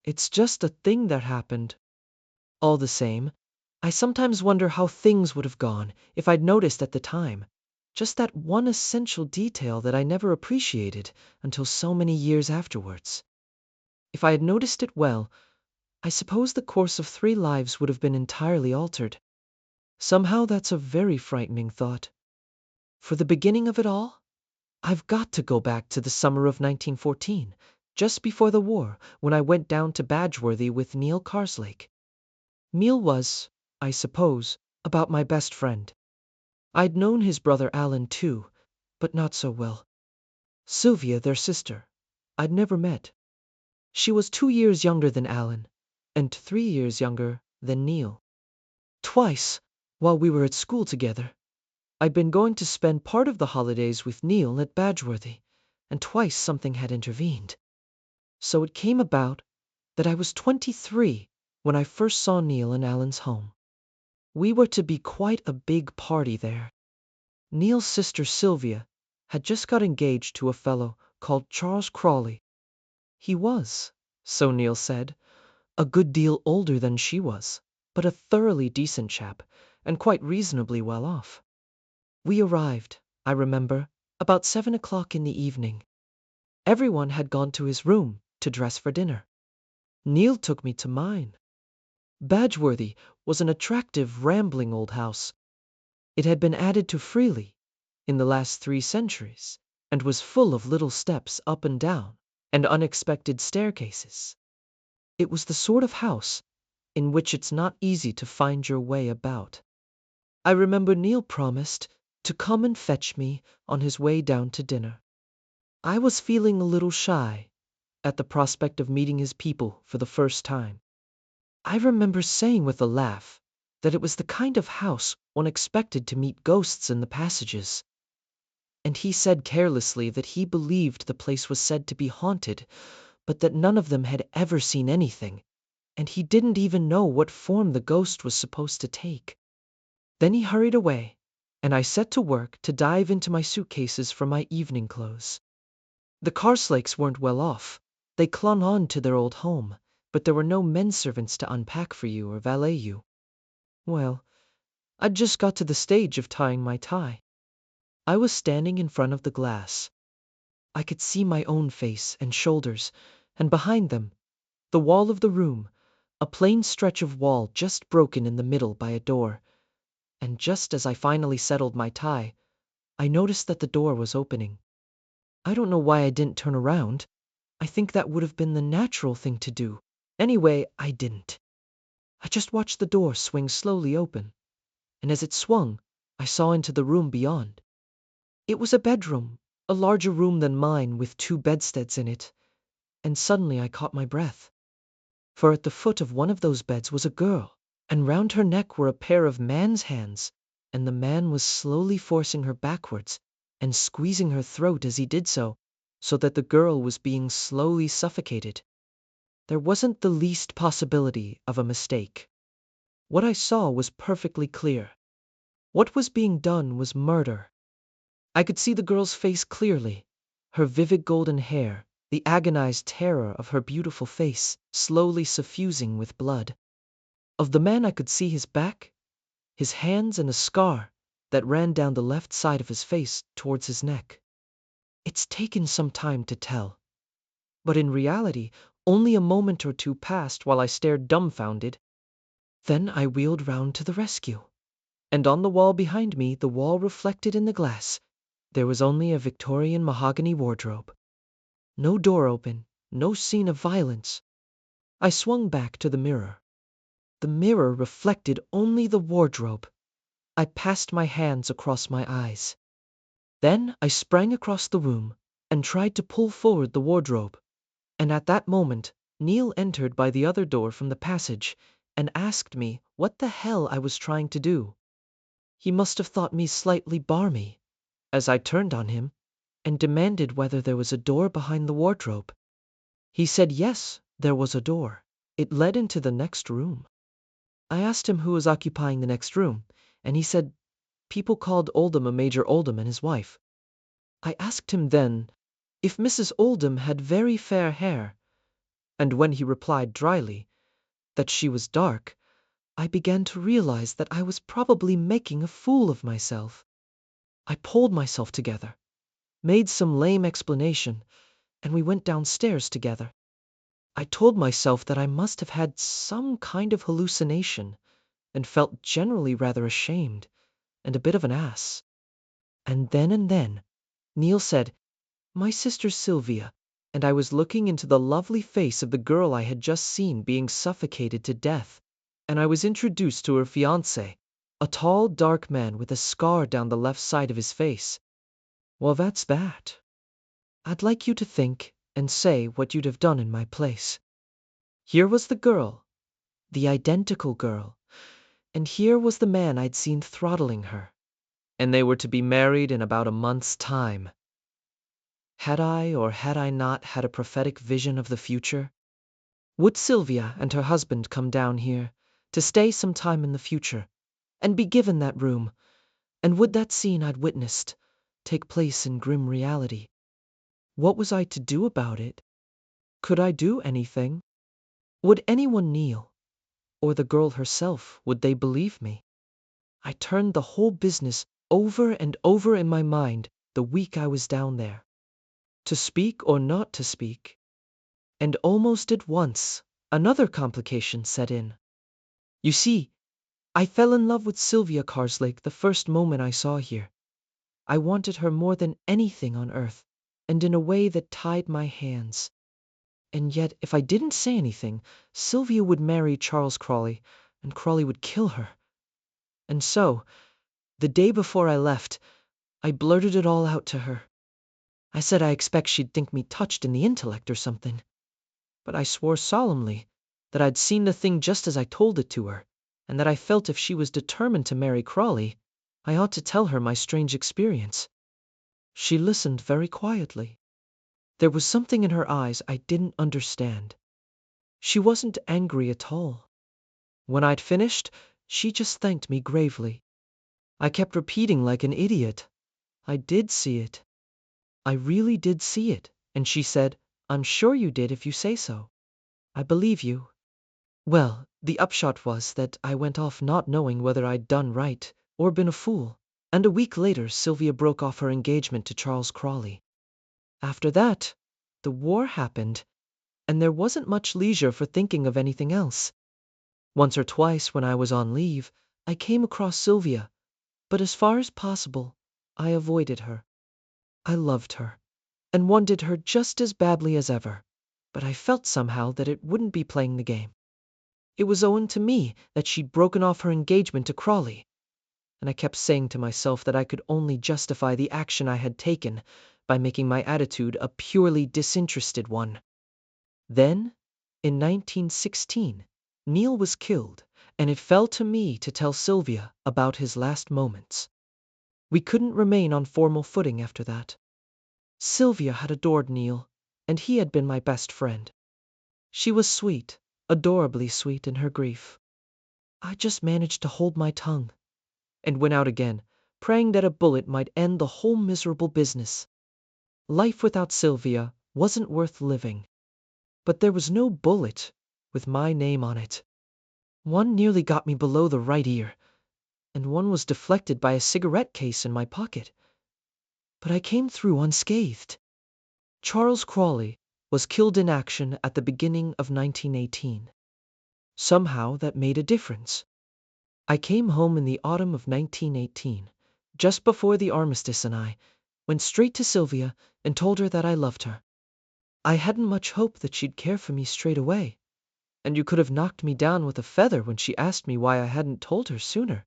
A: It's just a thing that happened. All the same, I sometimes wonder how things would have gone if I'd noticed at the time just that one essential detail that I never appreciated until so many years afterwards. If I had noticed it well, I suppose the course of 3 lives would have been entirely altered. Somehow that's a very frightening thought. For the beginning of it all, I've got to go back to the summer of 1914, just before the war, when I went down to Badgeworthy with Neil Carslake. Neil was, I suppose, about my best friend. I'd known his brother Alan too, but not so well. Sylvia, their sister, I'd never met. She was 2 years younger than Alan, and 3 years younger than Neil. Twice, while we were at school together, I'd been going to spend part of the holidays with Neil at Badgeworthy, and twice something had intervened. So it came about that I was 23 when I first saw Neil in Alan's home. We were to be quite a big party there. Neil's sister Sylvia had just got engaged to a fellow called Charles Crawley. He was, so Neil said, a good deal older than she was, but a thoroughly decent chap, and quite reasonably well off. We arrived, I remember, about 7 o'clock in the evening. Everyone had gone to his room to dress for dinner. Neil took me to mine. Badgeworthy was an attractive, rambling old house. It had been added to freely in the last 3 centuries, and was full of little steps up and down, and unexpected staircases. It was the sort of house in which it's not easy to find your way about. I remember Neil promised to come and fetch me on his way down to dinner. I was feeling a little shy at the prospect of meeting his people for the first time. I remember saying with a laugh that it was the kind of house one expected to meet ghosts in the passages. And he said carelessly that he believed the place was said to be haunted, but that none of them had ever seen anything, and he didn't even know what form the ghost was supposed to take. Then he hurried away, and I set to work to dive into my suitcases for my evening clothes. The Carslakes weren't well off. They clung on to their old home, but there were no men servants to unpack for you or valet you. Well, I'd just got to the stage of tying my tie. I was standing in front of the glass. I could see my own face and shoulders, and behind them, the wall of the room, a plain stretch of wall just broken in the middle by a door. And just as I finally settled my tie, I noticed that the door was opening. I don't know why I didn't turn around. I think that would have been the natural thing to do. Anyway, I didn't. I just watched the door swing slowly open, and as it swung, I saw into the room beyond. It was a bedroom, a larger room than mine with 2 bedsteads in it, and suddenly I caught my breath. For at the foot of one of those beds was a girl, and round her neck were a pair of man's hands, and the man was slowly forcing her backwards and squeezing her throat as he did so that the girl was being slowly suffocated. There wasn't the least possibility of a mistake. What I saw was perfectly clear. What was being done was murder. I could see the girl's face clearly, her vivid golden hair, the agonized terror of her beautiful face, slowly suffusing with blood. Of the man I could see his back, his hands, and a scar that ran down the left side of his face towards his neck. It's taken some time to tell, but in reality, only a moment or two passed while I stared dumbfounded. Then I wheeled round to the rescue, and on the wall behind me, the wall reflected in the glass, there was only a Victorian mahogany wardrobe. No door open, no scene of violence. I swung back to the mirror. The mirror reflected only the wardrobe. I passed my hands across my eyes. Then I sprang across the room and tried to pull forward the wardrobe. And at that moment, Neil entered by the other door from the passage and asked me what the hell I was trying to do. He must have thought me slightly barmy, as I turned on him and demanded whether there was a door behind the wardrobe. He said yes, there was a door. It led into the next room. I asked him who was occupying the next room, and he said people called Oldham a Major Oldham and his wife. I asked him then if Mrs. Oldham had very fair hair, and when he replied dryly that she was dark, I began to realize that I was probably making a fool of myself. I pulled myself together, made some lame explanation, and we went downstairs together. I told myself that I must have had some kind of hallucination and felt generally rather ashamed and a bit of an ass. And then, Neil said, "My sister Sylvia," and I was looking into the lovely face of the girl I had just seen being suffocated to death, and I was introduced to her fiancé, a tall, dark man with a scar down the left side of his face. Well, that's that. I'd like you to think and say what you'd have done in my place. Here was the girl, the identical girl, and here was the man I'd seen throttling her, and they were to be married in about a month's time. Had I or had I not had a prophetic vision of the future? Would Sylvia and her husband come down here to stay some time in the future and be given that room, and would that scene I'd witnessed take place in grim reality? What was I to do about it? Could I do anything? Would anyone kneel? Or the girl herself, would they believe me? I turned the whole business over and over in my mind the week I was down there. To speak or not to speak? And almost at once, another complication set in. You see, I fell in love with Sylvia Carslake the first moment I saw here. I wanted her more than anything on earth, and in a way that tied my hands. And yet, if I didn't say anything, Sylvia would marry Charles Crawley, and Crawley would kill her. And so, the day before I left, I blurted it all out to her. I said I expect she'd think me touched in the intellect or something. But I swore solemnly that I'd seen the thing just as I told it to her, and that I felt if she was determined to marry Crawley, I ought to tell her my strange experience. She listened very quietly. There was something in her eyes I didn't understand. She wasn't angry at all. When I'd finished, she just thanked me gravely. I kept repeating like an idiot, "I did see it. I really did see it," and she said, "I'm sure you did if you say so. I believe you." Well, the upshot was that I went off not knowing whether I'd done right or been a fool. And a week later, Sylvia broke off her engagement to Charles Crawley. After that, the war happened, and there wasn't much leisure for thinking of anything else. Once or twice when I was on leave, I came across Sylvia, but as far as possible, I avoided her. I loved her, and wanted her just as badly as ever, but I felt somehow that it wouldn't be playing the game. It was owing to me that she'd broken off her engagement to Crawley, and I kept saying to myself that I could only justify the action I had taken by making my attitude a purely disinterested one. Then, in 1916, Neil was killed, and it fell to me to tell Sylvia about his last moments. We couldn't remain on formal footing after that. Sylvia had adored Neil, and he had been my best friend. She was sweet, adorably sweet in her grief. I just managed to hold my tongue, and went out again, praying that a bullet might end the whole miserable business. Life without Sylvia wasn't worth living. But there was no bullet with my name on it. One nearly got me below the right ear, and one was deflected by a cigarette case in my pocket. But I came through unscathed. Charles Crawley was killed in action at the beginning of 1918. Somehow that made a difference. I came home in the autumn of 1918, just before the armistice, and I went straight to Sylvia and told her that I loved her. I hadn't much hope that she'd care for me straight away, and you could have knocked me down with a feather when she asked me why I hadn't told her sooner.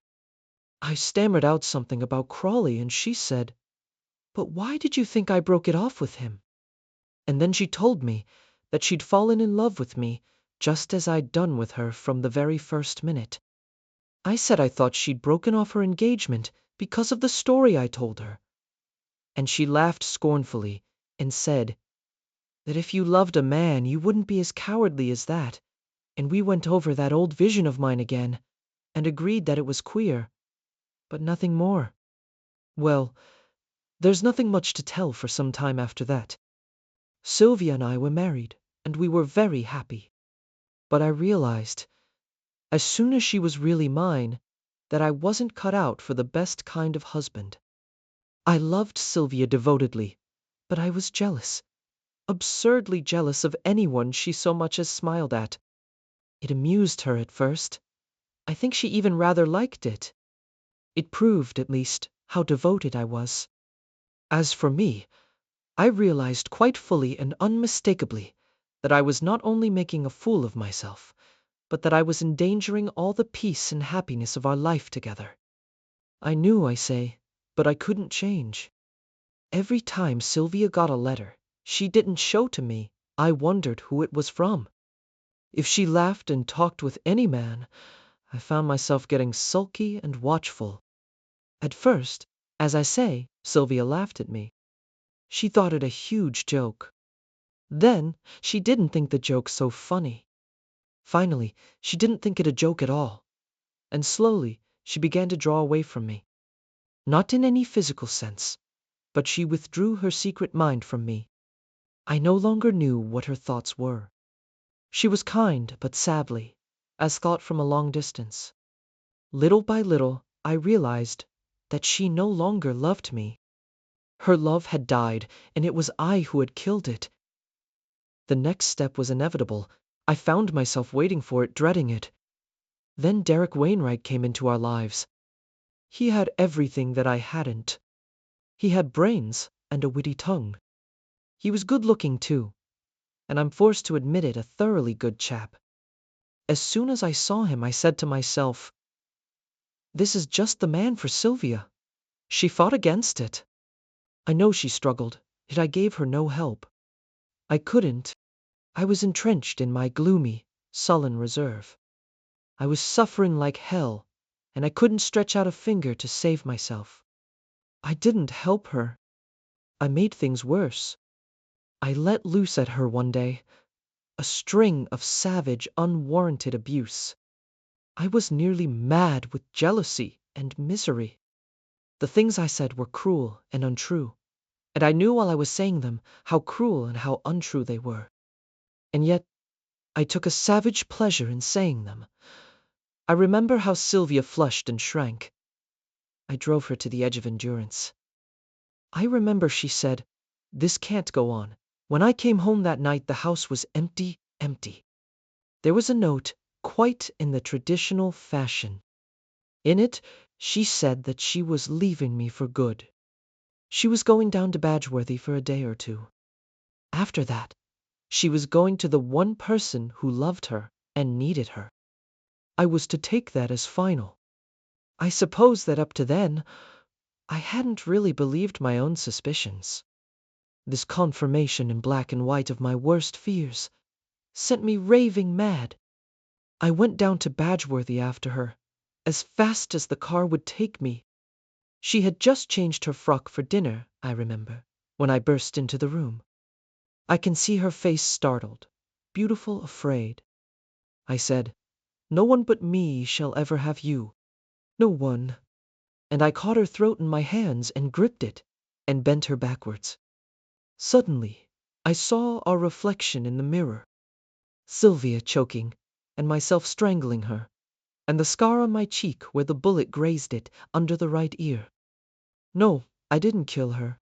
A: I stammered out something about Crawley, and she said, "But why did you think I broke it off with him?" And then she told me that she'd fallen in love with me just as I'd done with her from the very first minute. I said I thought she'd broken off her engagement because of the story I told her. And she laughed scornfully and said that if you loved a man, you wouldn't be as cowardly as that. And we went over that old vision of mine again, and agreed that it was queer, but nothing more. Well, there's nothing much to tell for some time after that. Sylvia and I were married, and we were very happy. But I realized, as soon as she was really mine, that I wasn't cut out for the best kind of husband. I loved Sylvia devotedly, but I was jealous, absurdly jealous of anyone she so much as smiled at. It amused her at first. I think she even rather liked it. It proved, at least, how devoted I was. As for me, I realized quite fully and unmistakably that I was not only making a fool of myself, but that I was endangering all the peace and happiness of our life together. I knew, I say, but I couldn't change. Every time Sylvia got a letter she didn't show to me, I wondered who it was from. If she laughed and talked with any man, I found myself getting sulky and watchful. At first, as I say, Sylvia laughed at me. She thought it a huge joke. Then she didn't think the joke so funny. Finally, she didn't think it a joke at all. And slowly, she began to draw away from me. Not in any physical sense, but she withdrew her secret mind from me. I no longer knew what her thoughts were. She was kind, but sadly, as thought from a long distance. Little by little, I realized that she no longer loved me. Her love had died, and it was I who had killed it. The next step was inevitable. I found myself waiting for it, dreading it. Then Derek Wainwright came into our lives. He had everything that I hadn't. He had brains and a witty tongue. He was good-looking, too, and I'm forced to admit it, a thoroughly good chap. As soon as I saw him, I said to myself, "This is just the man for Sylvia." She fought against it. I know she struggled, yet I gave her no help. I couldn't. I was entrenched in my gloomy, sullen reserve. I was suffering like hell, and I couldn't stretch out a finger to save myself. I didn't help her. I made things worse. I let loose at her one day a string of savage, unwarranted abuse. I was nearly mad with jealousy and misery. The things I said were cruel and untrue, and I knew while I was saying them how cruel and how untrue they were. And yet I took a savage pleasure in saying them. I remember how Sylvia flushed and shrank. I drove her to the edge of endurance. I remember she said, "This can't go on." When I came home that night, the house was empty, empty. There was a note, quite in the traditional fashion. In it, she said that she was leaving me for good. She was going down to Badgeworthy for a day or two. After that, she was going to the one person who loved her and needed her. I was to take that as final. I suppose that up to then, I hadn't really believed my own suspicions. This confirmation in black and white of my worst fears sent me raving mad. I went down to Badgeworthy after her, as fast as the car would take me. She had just changed her frock for dinner, I remember, when I burst into the room. I can see her face startled, beautiful, afraid. I said, "No one but me shall ever have you. No one." And I caught her throat in my hands and gripped it, and bent her backwards. Suddenly, I saw our reflection in the mirror. Sylvia choking, and myself strangling her, and the scar on my cheek where the bullet grazed it under the right ear. No, I didn't kill her.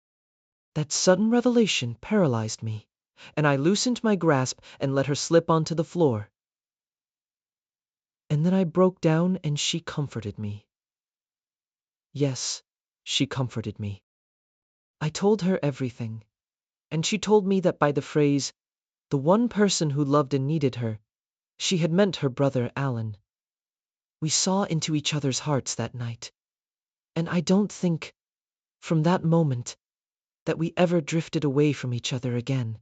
A: That sudden revelation paralyzed me, and I loosened my grasp and let her slip onto the floor. And then I broke down and she comforted me. Yes, she comforted me. I told her everything, and she told me that by the phrase, "the one person who loved and needed her," she had meant her brother Alan. We saw into each other's hearts that night, and I don't think, from that moment, that we ever drifted away from each other again.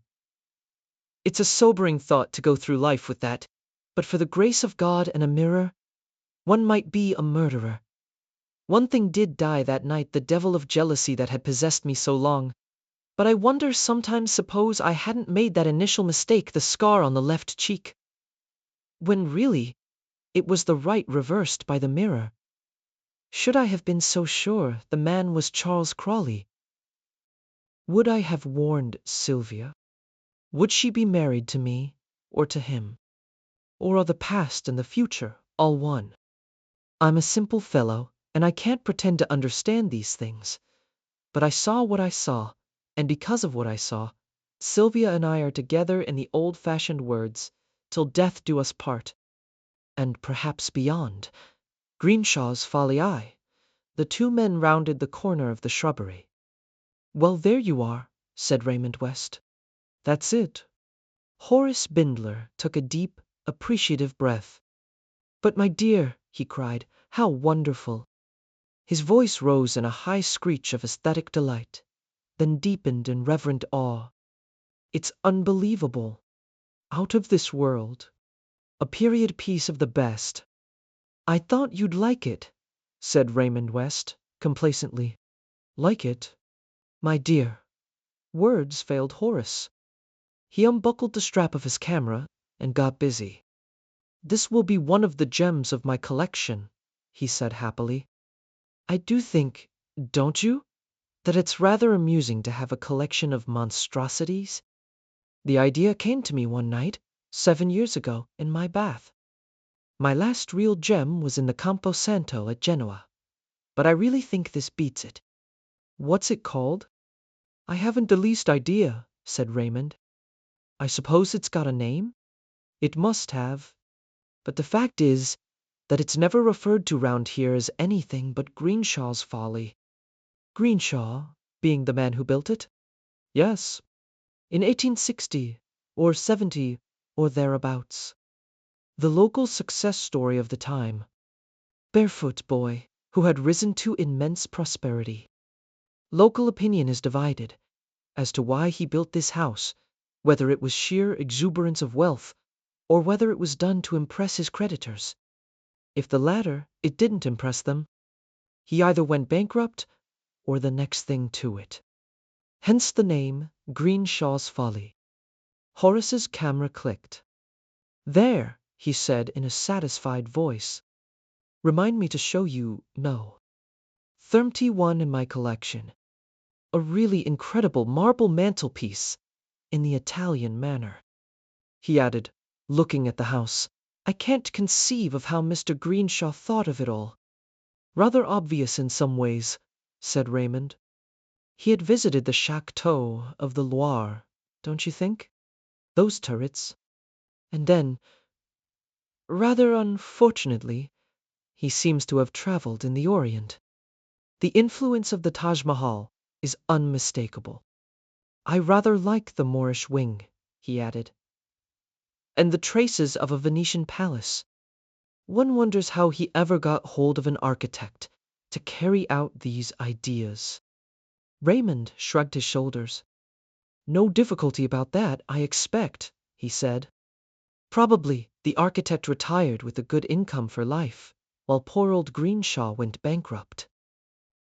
A: It's a sobering thought to go through life with that, but for the grace of God and a mirror, one might be a murderer. One thing did die that night, the devil of jealousy that had possessed me so long, but I wonder sometimes, suppose I hadn't made that initial mistake, the scar on the left cheek, when really it was the right reversed by the mirror. Should I have been so sure the man was Charles Crawley? Would I have warned Sylvia? Would she be married to me or to him? Or are the past and the future all one? I'm a simple fellow, and I can't pretend to understand these things. But I saw what I saw, and because of what I saw, Sylvia and I are together in the old-fashioned words, "till death do us part," and perhaps beyond. Greenshaw's folly I. The two men rounded the corner of the shrubbery. "Well, there you are," said Raymond West. "That's it." Horace Bindler took a deep, appreciative breath. "But my dear," he cried, "how wonderful!" His voice rose in a high screech of aesthetic delight, then deepened in reverent awe. "It's unbelievable. Out of this world. A period piece of the best." "I thought you'd like it," said Raymond West, complacently. "Like it? My dear." Words failed Horace. He unbuckled the strap of his camera and got busy. "This will be one of the gems of my collection," he said happily. "I do think, don't you, that it's rather amusing to have a collection of monstrosities? The idea came to me one night, 7 years ago, in my bath. My last real gem was in the Campo Santo at Genoa, but I really think this beats it." "What's it called?" "I haven't the least idea," said Raymond. "I suppose it's got a name?" "It must have. But the fact is that it's never referred to round here as anything but Greenshaw's folly." "Greenshaw being the man who built it?" "Yes. In 1860 or 70 or thereabouts. The local success story of the time. Barefoot boy who had risen to immense prosperity. Local opinion is divided as to why he built this house, whether it was sheer exuberance of wealth or whether it was done to impress his creditors. If the latter, it didn't impress them. He either went bankrupt or the next thing to it. Hence the name Greenshaw's Folly. Horace's camera clicked. "There," he said in a satisfied voice. "Remind me to show you, no. 31 in my collection. A really incredible marble mantelpiece in the Italian manner." He added, looking at the house, "I can't conceive of how Mr. Greenshaw thought of it all. Rather obvious in some ways, said Raymond. He had visited the chateau of the Loire, don't you think? Those turrets. And then, rather unfortunately, he seems to have traveled in the Orient. The influence of the Taj Mahal is unmistakable. I rather like the Moorish wing, he added, and the traces of a Venetian palace. One wonders how he ever got hold of an architect to carry out these ideas. Raymond shrugged his shoulders. No difficulty about that, I expect, he said. Probably the architect retired with a good income for life, while poor old Greenshaw went bankrupt.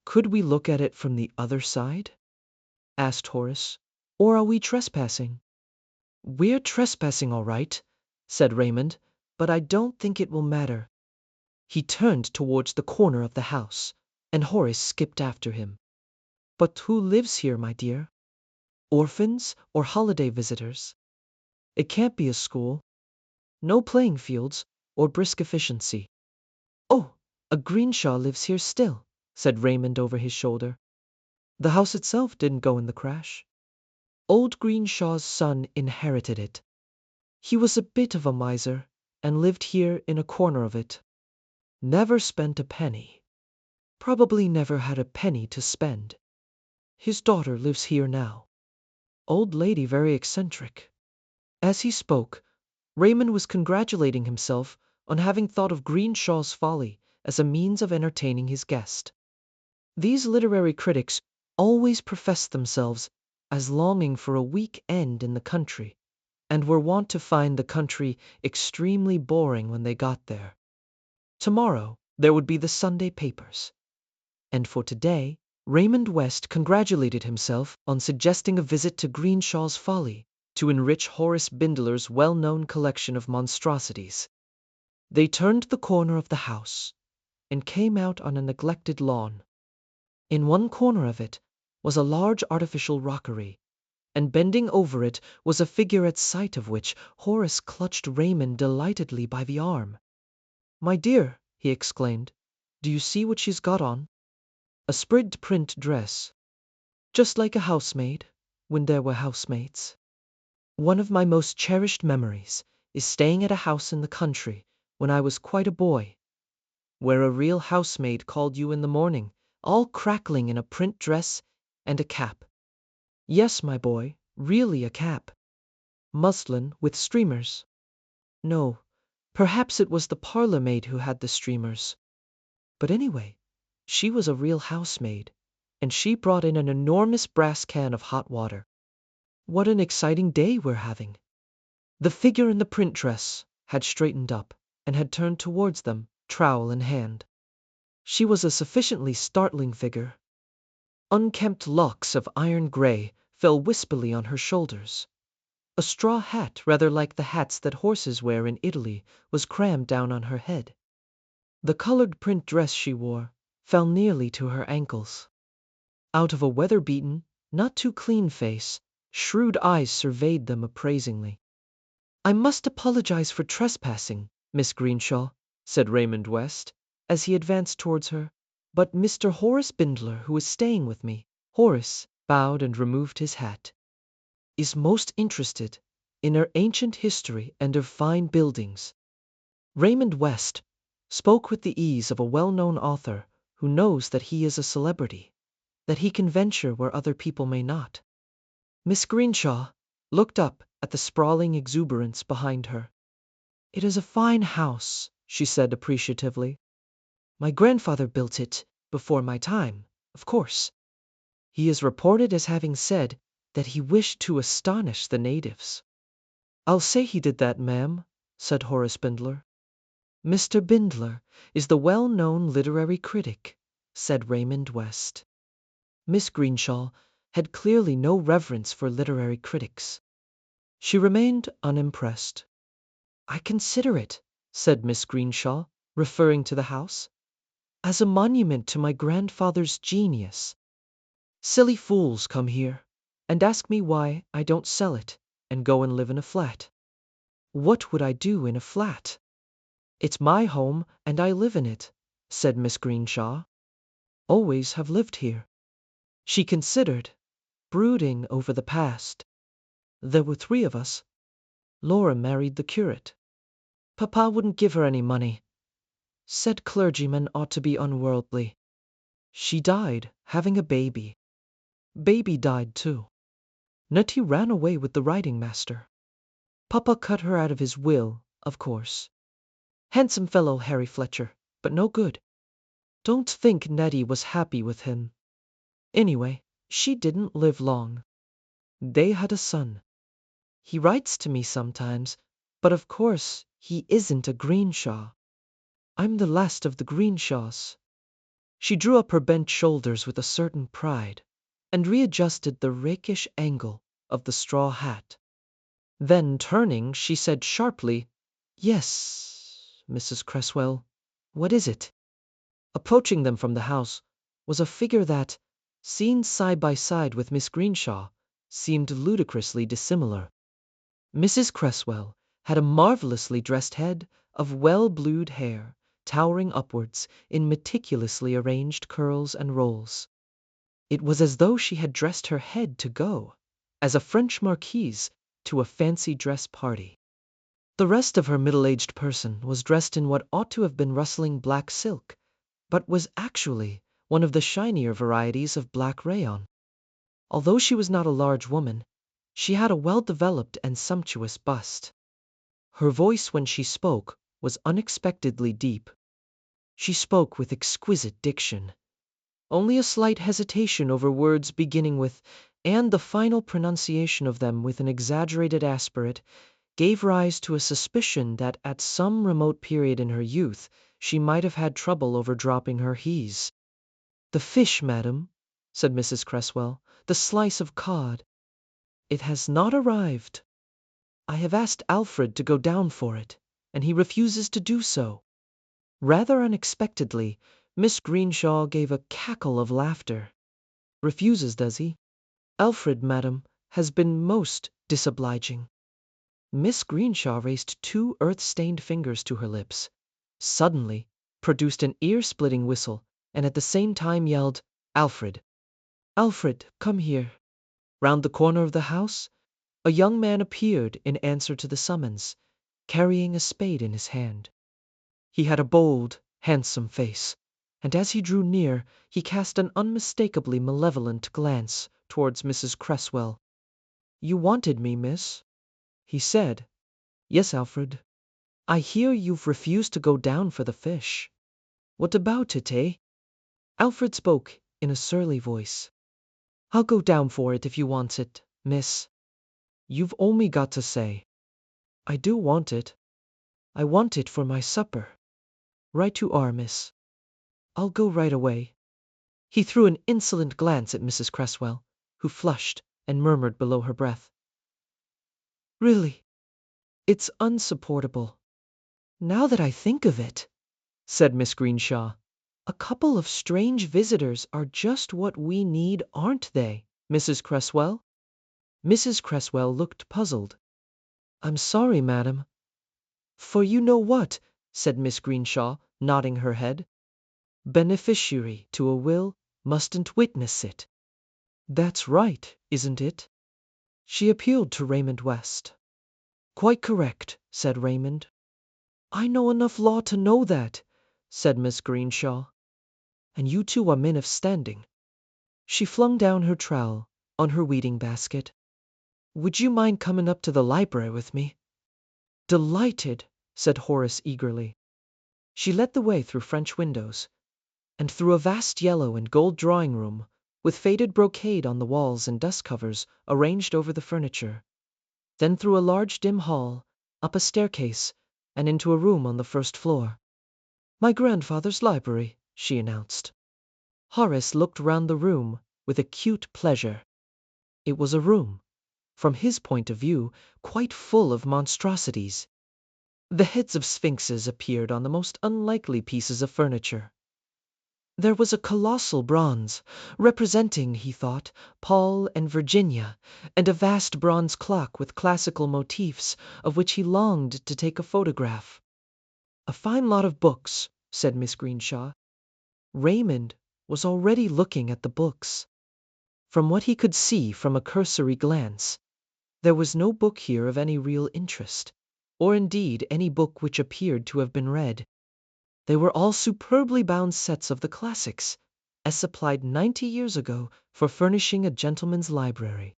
A: Could we look at it from the other side? Asked Horace. Or are we trespassing? We're trespassing, all right, said Raymond, but I don't think it will matter. He turned towards the corner of the house, and Horace skipped after him. But who lives here, my dear? Orphans or holiday visitors? It can't be a school. No playing fields or brisk efficiency. Oh, a Greenshaw lives here still, said Raymond over his shoulder. The house itself didn't go in the crash. Old Greenshaw's son inherited it. He was a bit of a miser and lived here in a corner of it. Never spent a penny. Probably never had a penny to spend. His daughter lives here now. Old lady very eccentric. As he spoke, Raymond was congratulating himself on having thought of Greenshaw's folly as a means of entertaining his guest. These literary critics always professed themselves as longing for a week-end in the country, and were wont to find the country extremely boring when they got there. Tomorrow there would be the Sunday papers. And for today, Raymond West congratulated himself on suggesting a visit to Greenshaw's Folly to enrich Horace Bindler's well-known collection of monstrosities. They turned the corner of the house and came out on a neglected lawn. In one corner of it was a large artificial rockery, and bending over it was a figure at sight of which Horace clutched Raymond delightedly by the arm. "My dear," he exclaimed, "do you see what she's got on? A sprigged print dress. Just like a housemaid, when there were housemaids. One of my most cherished memories is staying at a house in the country when I was quite a boy, where a real housemaid called you in the morning, all crackling in a print dress and a cap. Yes, my boy, really a cap. Muslin with streamers. No, perhaps it was the parlor maid who had the streamers. But anyway, she was a real housemaid, and she brought in an enormous brass can of hot water. What an exciting day we're having." The figure in the print dress had straightened up and had turned towards them, trowel in hand. She was a sufficiently startling figure. Unkempt locks of iron gray fell wispily on her shoulders. A straw hat, rather like the hats that horses wear in Italy, was crammed down on her head. The colored print dress she wore fell nearly to her ankles. Out of a weather-beaten, not too clean face, shrewd eyes surveyed them appraisingly. "I must apologize for trespassing, Miss Greenshaw," said Raymond West, as he advanced towards her, "but Mr. Horace Bindler, who is staying with me," Horace bowed and removed his hat, "is most interested in her ancient history and her fine buildings." Raymond West spoke with the ease of a well-known author who knows that he is a celebrity, that he can venture where other people may not. Miss Greenshaw looked up at the sprawling exuberance behind her. "It is a fine house," she said appreciatively. "My grandfather built it before my time, of course. He is reported as having said that he wished to astonish the natives." "I'll say he did that, ma'am," said Horace Bindler. "Mr. Bindler is the well-known literary critic," said Raymond West. Miss Greenshaw had clearly no reverence for literary critics. She remained unimpressed. "I consider it," said Miss Greenshaw, referring to the house, "as a monument to my grandfather's genius. Silly fools come here and ask me why I don't sell it and go and live in a flat. What would I do in a flat? It's my home and I live in it, said Miss Greenshaw. Always have lived here. She considered, brooding over the past. There were 3 of us. Laura married the curate. Papa wouldn't give her any money. Said clergymen ought to be unworldly. She died, having a baby. Baby died too. Nettie ran away with the writing master. Papa cut her out of his will, of course. Handsome fellow, Harry Fletcher, but no good. Don't think Nettie was happy with him. Anyway, she didn't live long. They had a son. He writes to me sometimes, but of course he isn't a Greenshaw. I'm the last of the Greenshaws. She drew up her bent shoulders with a certain pride, and readjusted the rakish angle of the straw hat. Then, turning, she said sharply, "Yes, Mrs. Cresswell, what is it?" Approaching them from the house was a figure that, seen side by side with Miss Greenshaw, seemed ludicrously dissimilar. Mrs. Cresswell had a marvelously dressed head of well-blued hair, towering upwards in meticulously arranged curls and rolls. It was as though she had dressed her head to go, as a French marquise, to a fancy dress party. The rest of her middle-aged person was dressed in what ought to have been rustling black silk, but was actually one of the shinier varieties of black rayon. Although she was not a large woman, she had a well-developed and sumptuous bust. Her voice when she spoke was unexpectedly deep. She spoke with exquisite diction. Only a slight hesitation over words beginning with and the final pronunciation of them with an exaggerated aspirate gave rise to a suspicion that at some remote period in her youth she might have had trouble over dropping her he's. "The fish, madam," said Mrs. Cresswell, "the slice of cod. It has not arrived. I have asked Alfred to go down for it, and he refuses to do so." Rather unexpectedly, Miss Greenshaw gave a cackle of laughter. "Refuses, does he? Alfred, madam, has been most disobliging." Miss Greenshaw raised 2 earth-stained fingers to her lips, suddenly produced an ear-splitting whistle, and at the same time yelled, "Alfred! Alfred, come here!" Round the corner of the house, a young man appeared in answer to the summons, carrying a spade in his hand. He had a bold, handsome face, and as he drew near, he cast an unmistakably malevolent glance towards Mrs. Cresswell. "You wanted me, miss?" he said. "Yes, Alfred. I hear you've refused to go down for the fish. What about it, eh?" Alfred spoke in a surly voice. "I'll go down for it if you want it, miss. You've only got to say, 'I do want it. I want it for my supper.' Right you are, miss. I'll go right away." He threw an insolent glance at Mrs. Cresswell, who flushed and murmured below her breath, "Really, it's unsupportable." "Now that I think of it," said Miss Greenshaw, "a couple of strange visitors are just what we need, aren't they, Mrs. Cresswell?" Mrs. Cresswell looked puzzled. "I'm sorry, madam." "For you know what," said Miss Greenshaw, nodding her head. "Beneficiary to a will mustn't witness it." "That's right, isn't it?" She appealed to Raymond West. "Quite correct," said Raymond. "I know enough law to know that," said Miss Greenshaw. "And you two are men of standing." She flung down her trowel on her weeding basket. "Would you mind coming up to the library with me?" "Delighted," said Horace eagerly. She led the way through French windows, and through a vast yellow and gold drawing room, with faded brocade on the walls and dust covers arranged over the furniture. Then through a large dim hall, up a staircase, and into a room on the first floor. "My grandfather's library," she announced. Horace looked round the room with acute pleasure. It was a room, from his point of view, quite full of monstrosities. The heads of sphinxes appeared on the most unlikely pieces of furniture. There was a colossal bronze, representing, he thought, Paul and Virginia, and a vast bronze clock with classical motifs, of which he longed to take a photograph. "A fine lot of books," said Miss Greenshaw, Raymond was already looking at the books. From what he could see from a cursory glance, there was no book here of any real interest, or indeed any book which appeared to have been read. They were all superbly bound sets of the classics, as supplied 90 years ago for furnishing a gentleman's library.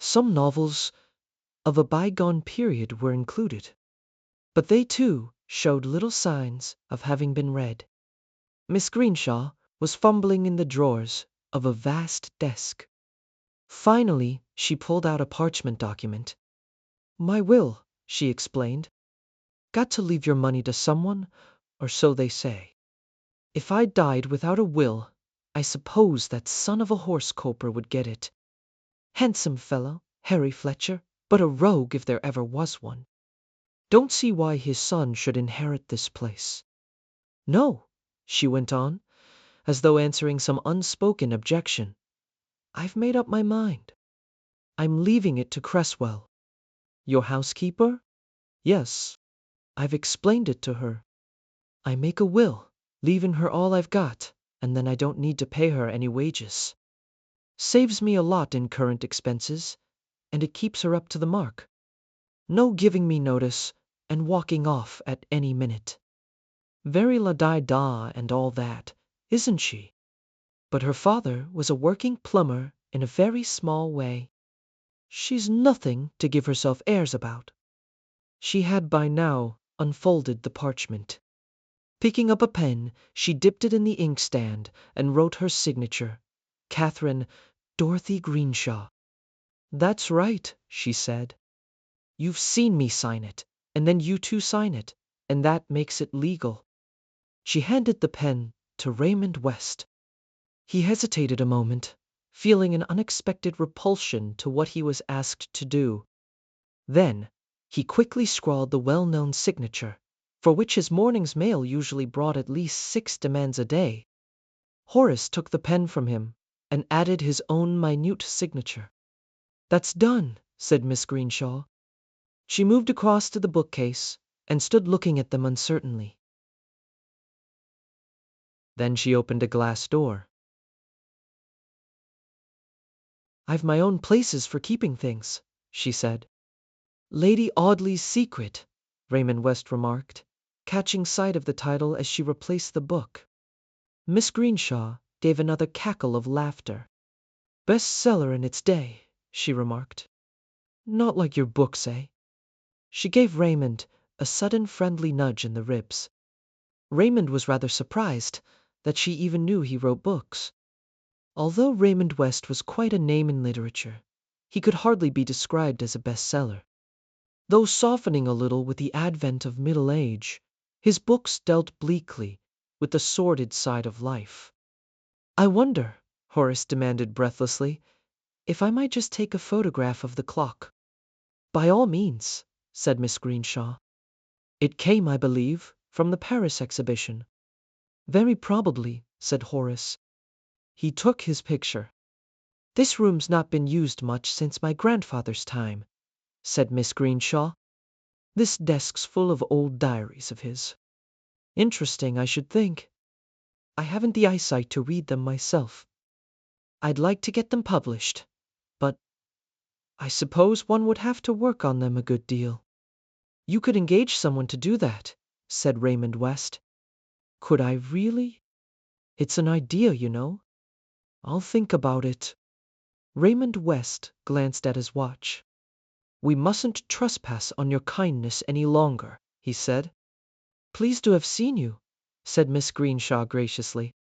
A: Some novels of a bygone period were included, but they too showed little signs of having been read. Miss Greenshaw was fumbling in the drawers of a vast desk. Finally, she pulled out a parchment document. "My will," she explained. "Got to leave your money to someone, or so they say. If I died without a will, I suppose that son of a horse coper would get it. Handsome fellow, Harry Fletcher, but a rogue if there ever was one. Don't see why his son should inherit this place. No," she went on, as though answering some unspoken objection. "I've made up my mind. I'm leaving it to Cresswell." "Your housekeeper?" "Yes. I've explained it to her. I make a will, leaving her all I've got, and then I don't need to pay her any wages. Saves me a lot in current expenses, and it keeps her up to the mark. No giving me notice, and walking off at any minute. Very la-di-da and all that, isn't she? But her father was a working plumber in a very small way. She's nothing to give herself airs about." She had by now unfolded the parchment. Picking up a pen, she dipped it in the inkstand and wrote her signature, Catherine Dorothy Greenshaw. "That's right," she said. "You've seen me sign it, and then you two sign it, and that makes it legal." She handed the pen to Raymond West. He hesitated a moment, feeling an unexpected repulsion to what he was asked to do. Then he quickly scrawled the well-known signature, for which his morning's mail usually brought at least 6 demands a day. Horace took the pen from him and added his own minute signature. "That's done," said Miss Greenshaw. She moved across to the bookcase and stood looking at them uncertainly. Then she opened a glass door. "I've my own places for keeping things," she said. "Lady Audley's Secret," Raymond West remarked, catching sight of the title as she replaced the book. Miss Greenshaw gave another cackle of laughter. "Best seller in its day," she remarked. "Not like your books, eh?" She gave Raymond a sudden friendly nudge in the ribs. Raymond was rather surprised that she even knew he wrote books. Although Raymond West was quite a name in literature, he could hardly be described as a bestseller. Though softening a little with the advent of middle age, his books dealt bleakly with the sordid side of life. "I wonder," Horace demanded breathlessly, "if I might just take a photograph of the clock." "By all means," said Miss Greenshaw. "It came, I believe, from the Paris exhibition." "Very probably," said Horace. He took his picture. "This room's not been used much since my grandfather's time," said Miss Greenshaw. "This desk's full of old diaries of his. Interesting, I should think. I haven't the eyesight to read them myself. I'd like to get them published, but I suppose one would have to work on them a good deal." "You could engage someone to do that," said Raymond West. "Could I really? It's an idea, you know. I'll think about it." Raymond West glanced at his watch. "We mustn't trespass on your kindness any longer," he said. "Pleased to have seen you," said Miss Greenshaw graciously.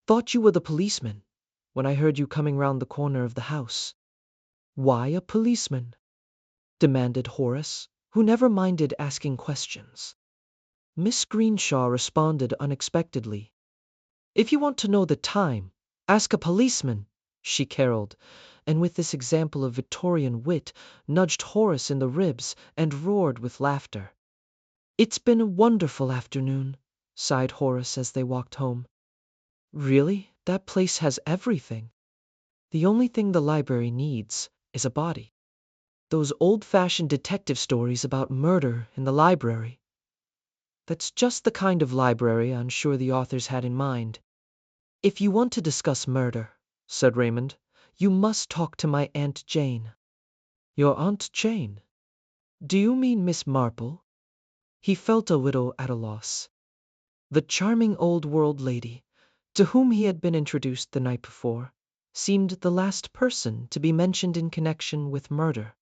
A: "Thought you were the policeman when I heard you coming round the corner of the house." "Why a policeman?" demanded Horace, who never minded asking questions. Miss Greenshaw responded unexpectedly. "If you want to know the time, ask a policeman," she caroled, and with this example of Victorian wit nudged Horace in the ribs and roared with laughter. "It's been a wonderful afternoon," sighed Horace as they walked home. "Really, that place has everything. The only thing the library needs is a body. Those old-fashioned detective stories about murder in the library. That's just the kind of library I'm sure the authors had in mind. If you want to discuss murder, said Raymond, you must talk to my Aunt Jane. Your Aunt Jane? Do you mean Miss Marple? He felt a little at a loss. The charming old-world lady, to whom he had been introduced the night before, seemed the last person to be mentioned in connection with murder.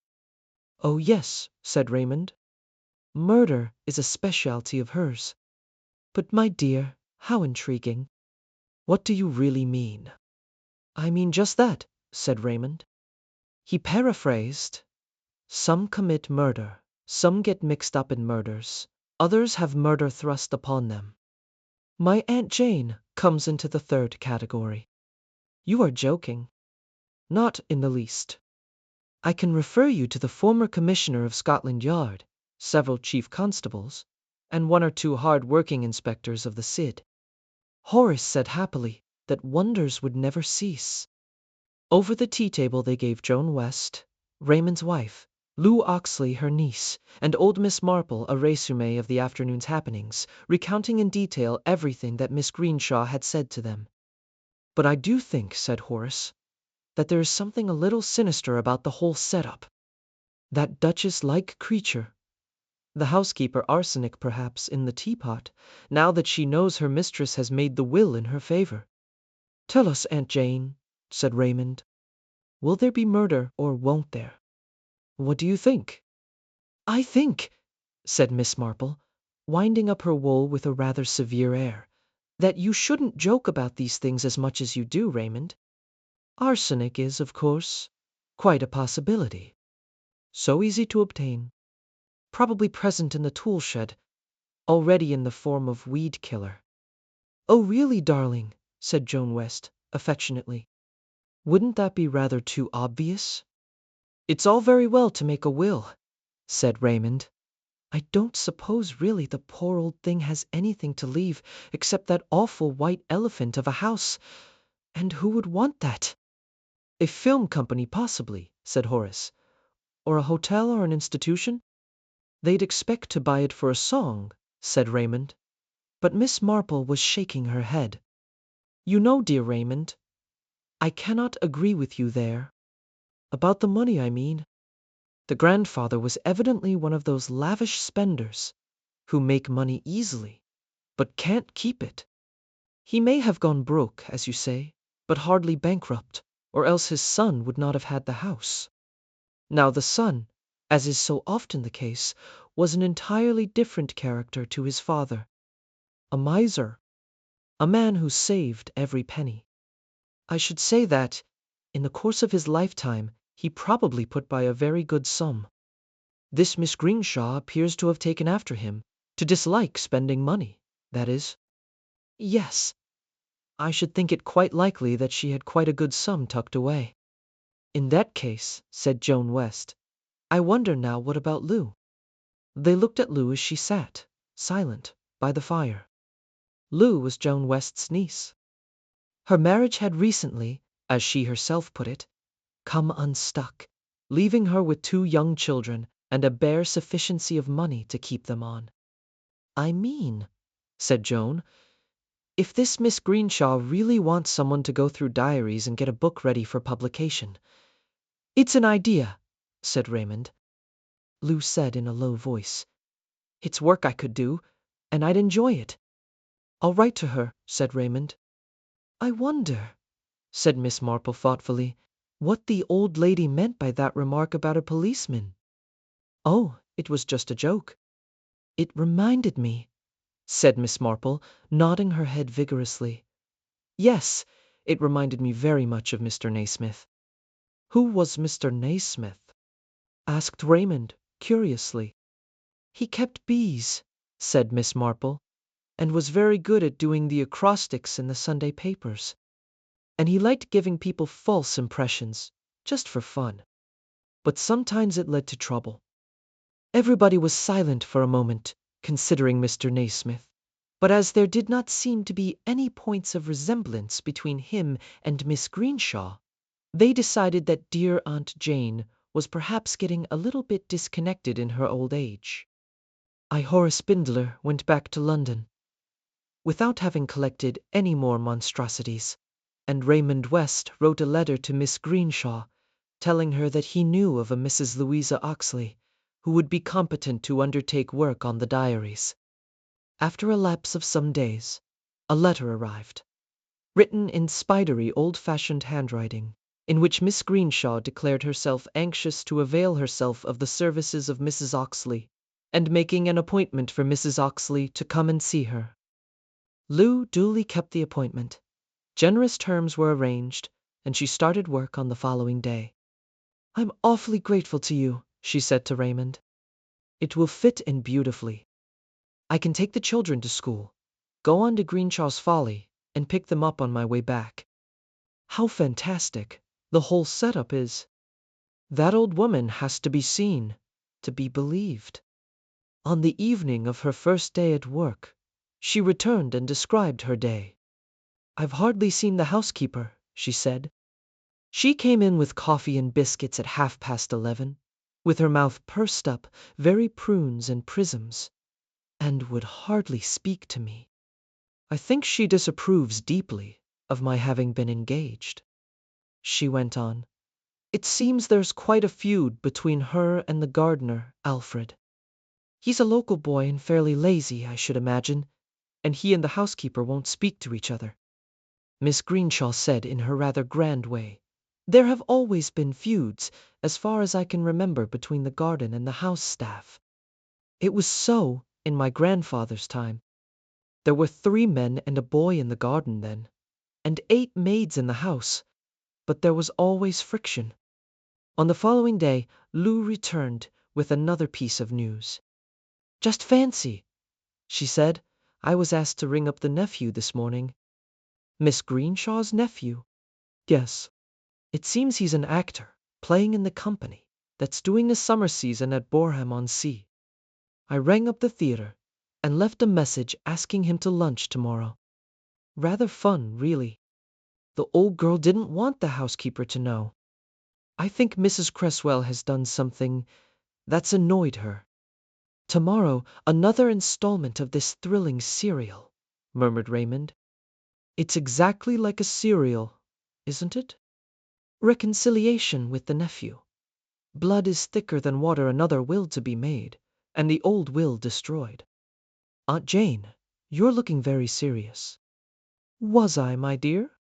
A: Oh yes, said Raymond. Murder is a specialty of hers. But my dear, how intriguing. What do you really mean? I mean just that, said Raymond. He paraphrased. Some commit murder, some get mixed up in murders, others have murder thrust upon them. My Aunt Jane comes into the third category. You are joking. Not in the least. I can refer you to the former Commissioner of Scotland Yard, several chief constables, and one or two hard-working inspectors of the CID. Horace said happily that wonders would never cease. Over the tea-table they gave Joan West, Raymond's wife, Lou Oxley, her niece, and old Miss Marple a résumé of the afternoon's happenings, recounting in detail everything that Miss Greenshaw had said to them. But I do think, said Horace, that there is something a little sinister about the whole setup. That Duchess-like creature. The housekeeper arsenic, perhaps, in the teapot, now that she knows her mistress has made the will in her favor. Tell us, Aunt Jane, said Raymond. Will there be murder or won't there? What do you think? I think, said Miss Marple, winding up her wool with a rather severe air, that you shouldn't joke about these things as much as you do, Raymond. Arsenic is, of course, quite a possibility. So easy to obtain. Probably present in the tool shed, already in the form of weed killer. Oh, really, darling, said Joan West, affectionately. Wouldn't that be rather too obvious? It's all very well to make a will, said Raymond. I don't suppose really the poor old thing has anything to leave except that awful white elephant of a house. And who would want that? A film company, possibly, said Horace. Or a hotel or an institution? They'd expect to buy it for a song, said Raymond. But Miss Marple was shaking her head. You know, dear Raymond, I cannot agree with you there. About the money, I mean. The grandfather was evidently one of those lavish spenders who make money easily, but can't keep it. He may have gone broke, as you say, but hardly bankrupt, or else his son would not have had the house. Now the son, as is so often the case, was an entirely different character to his father. A miser. A man who saved every penny. I should say that, in the course of his lifetime, he probably put by a very good sum. This Miss Greenshaw appears to have taken after him, to dislike spending money, that is. Yes, I should think it quite likely that she had quite a good sum tucked away. In that case, said Joan West, I wonder now what about Lou? They looked at Lou as she sat, silent, by the fire. Lou was Joan West's niece. Her marriage had recently, as she herself put it, come unstuck, leaving her with 2 young children and a bare sufficiency of money to keep them on. I mean, said Joan, if this Miss Greenshaw really wants someone to go through diaries and get a book ready for publication. It's an idea, said Raymond. Lou said in a low voice. It's work I could do, and I'd enjoy it. I'll write to her, said Raymond. I wonder, said Miss Marple thoughtfully, what the old lady meant by that remark about a policeman. Oh, it was just a joke. It reminded me, said Miss Marple, nodding her head vigorously. Yes, it reminded me very much of Mr. Naismith. Who was Mr. Naismith? Asked Raymond, curiously. He kept bees, said Miss Marple, and was very good at doing the acrostics in the Sunday papers. And he liked giving people false impressions, just for fun. But sometimes it led to trouble. Everybody was silent for a moment, considering Mr. Naismith, but as there did not seem to be any points of resemblance between him and Miss Greenshaw, they decided that dear Aunt Jane was perhaps getting a little bit disconnected in her old age. Horace Spindler went back to London. without having collected any more monstrosities, and Raymond West wrote a letter to Miss Greenshaw, telling her that he knew of a Mrs. Louisa Oxley, who would be competent to undertake work on the diaries. After a lapse of some days, a letter arrived, written in spidery old-fashioned handwriting, in which Miss Greenshaw declared herself anxious to avail herself of the services of Mrs. Oxley, and making an appointment for Mrs. Oxley to come and see her. Lou duly kept the appointment. Generous terms were arranged, and she started work on the following day. "I'm awfully grateful to you," she said to Raymond. "It will fit in beautifully. I can take the children to school, go on to Greenshaw's Folly, and pick them up on my way back. How fantastic the whole setup is. That old woman has to be seen, to be believed." On the evening of her first day at work, she returned and described her day. "I've hardly seen the housekeeper," she said. "She came in with coffee and biscuits at 11:30, with her mouth pursed up, very prunes and prisms, and would hardly speak to me. I think she disapproves deeply of my having been engaged." She went on, "It seems there's quite a feud between her and the gardener, Alfred. He's a local boy and fairly lazy, I should imagine, and he and the housekeeper won't speak to each other." Miss Greenshaw said in her rather grand way, "There have always been feuds, as far as I can remember, between the garden and the house staff. It was so in my grandfather's time. There were 3 men and a boy in the garden then, and 8 maids in the house, but there was always friction." On the following day, Lou returned with another piece of news. "Just fancy," she said, "I was asked to ring up the nephew this morning." "Miss Greenshaw's nephew?" "Yes. It seems he's an actor, playing in the company that's doing a summer season at Boreham-on-Sea. I rang up the theater and left a message asking him to lunch tomorrow. Rather fun, really. The old girl didn't want the housekeeper to know. I think Mrs. Cresswell has done something that's annoyed her." "Tomorrow, another installment of this thrilling serial," murmured Raymond. "It's exactly like a serial, isn't it? Reconciliation with the nephew. Blood is thicker than water, another will to be made, and the old will destroyed. Aunt Jane, you're looking very serious." "Was I, my dear?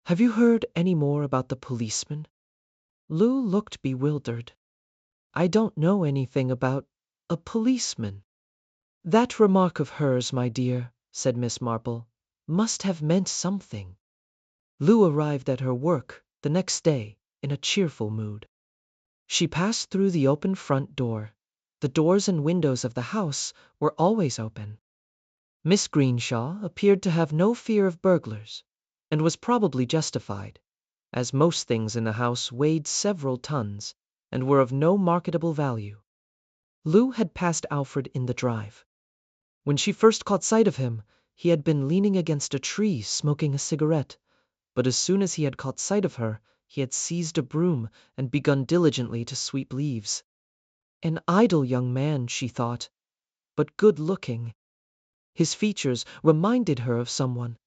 A: Have you heard any more about the policeman?" Lou looked bewildered. "I don't know anything about a policeman." "That remark of hers, my dear," said Miss Marple, "must have meant something." Lou arrived at her work the next day in a cheerful mood. She passed through the open front door. The doors and windows of the house were always open. Miss Greenshaw appeared to have no fear of burglars, and was probably justified, as most things in the house weighed several tons and were of no marketable value. Lou had passed Alfred in the drive. When she first caught sight of him, he had been leaning against a tree smoking a cigarette, but as soon as he had caught sight of her, he had seized a broom and begun diligently to sweep leaves. An idle young man, she thought, but good-looking. His features reminded her of someone.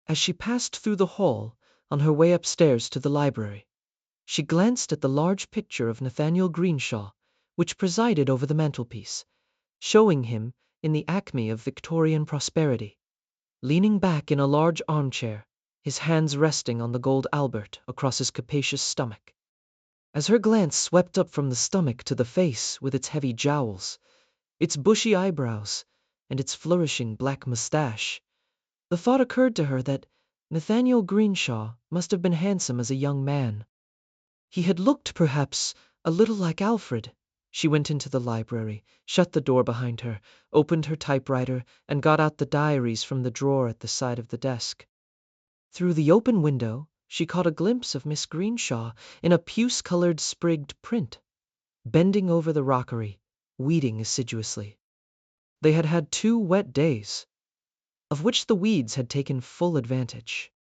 A: As she passed through the hall, on her way upstairs to the library, she glanced at the large picture of Nathaniel Greenshaw, which presided over the mantelpiece, showing him in the acme of Victorian prosperity, leaning back in a large armchair, his hands resting on the gold Albert across his capacious stomach. As her glance swept up from the stomach to the face with its heavy jowls, its bushy eyebrows, and its flourishing black mustache, the thought occurred to her that Nathaniel Greenshaw must have been handsome as a young man. He had looked, perhaps, a little like Alfred. She went into the library, shut the door behind her, opened her typewriter, and got out the diaries from the drawer at the side of the desk. Through the open window, she caught a glimpse of Miss Greenshaw in a puce-colored sprigged print, bending over the rockery, weeding assiduously. They had had 2 wet days, of which the weeds had taken full advantage.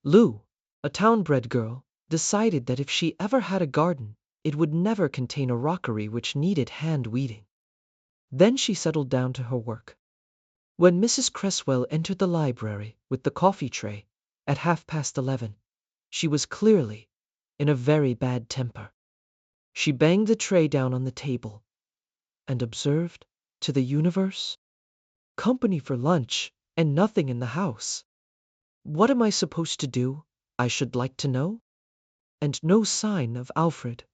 A: Lou, a town-bred girl, decided that if she ever had a garden, it would never contain a rockery which needed hand-weeding. Then she settled down to her work. When Mrs. Cresswell entered the library with the coffee tray at 11:30, she was clearly in a very bad temper. She banged the tray down on the table and observed to the universe, "Company for lunch and nothing in the house. What am I supposed to do, I should like to know? And no sign of Alfred."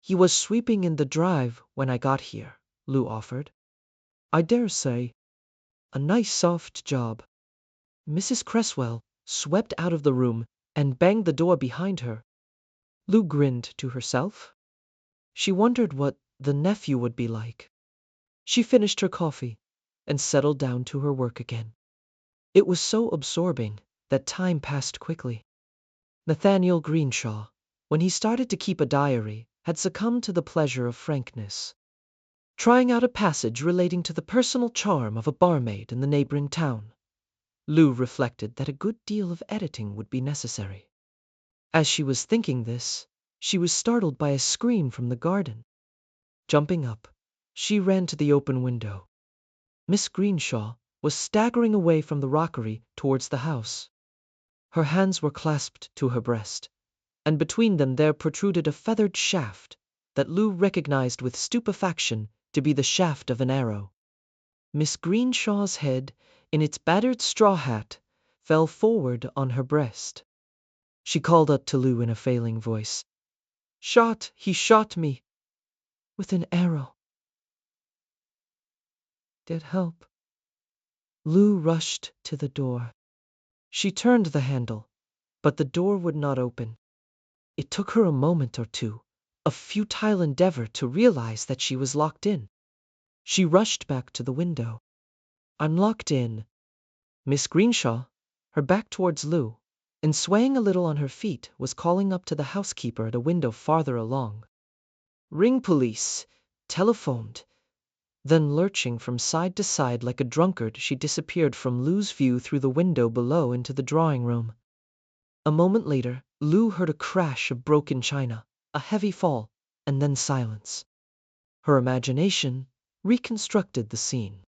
A: "He was sweeping in the drive when I got here," Lou offered. "I dare say. A nice soft job." Mrs. Cresswell swept out of the room and banged the door behind her. Lou grinned to herself. She wondered what the nephew would be like. She finished her coffee and settled down to her work again. It was so absorbing that time passed quickly. Nathaniel Greenshaw, when he started to keep a diary, had succumbed to the pleasure of frankness. Trying out a passage relating to the personal charm of a barmaid in the neighboring town, Lou reflected that a good deal of editing would be necessary. As she was thinking this, she was startled by a scream from the garden. Jumping up, she ran to the open window. Miss Greenshaw was staggering away from the rockery towards the house. Her hands were clasped to her breast, and between them there protruded a feathered shaft that Lou recognized with stupefaction to be the shaft of an arrow. Miss Greenshaw's head, in its battered straw hat, fell forward on her breast. She called out to Lou in a failing voice, He shot me. With an arrow. Get help." Lou rushed to the door. She turned the handle, but the door would not open. It took her a moment or two, a futile endeavor to realize that she was locked in. She rushed back to the window. "I'm locked in." Miss Greenshaw, her back towards Lou, and swaying a little on her feet, was calling up to the housekeeper at a window farther along. "Ring police. Telephoned." Then lurching from side to side like a drunkard, she disappeared from Lou's view through the window below into the drawing room. A moment later, Lou heard a crash of broken china, a heavy fall, and then silence. Her imagination reconstructed the scene.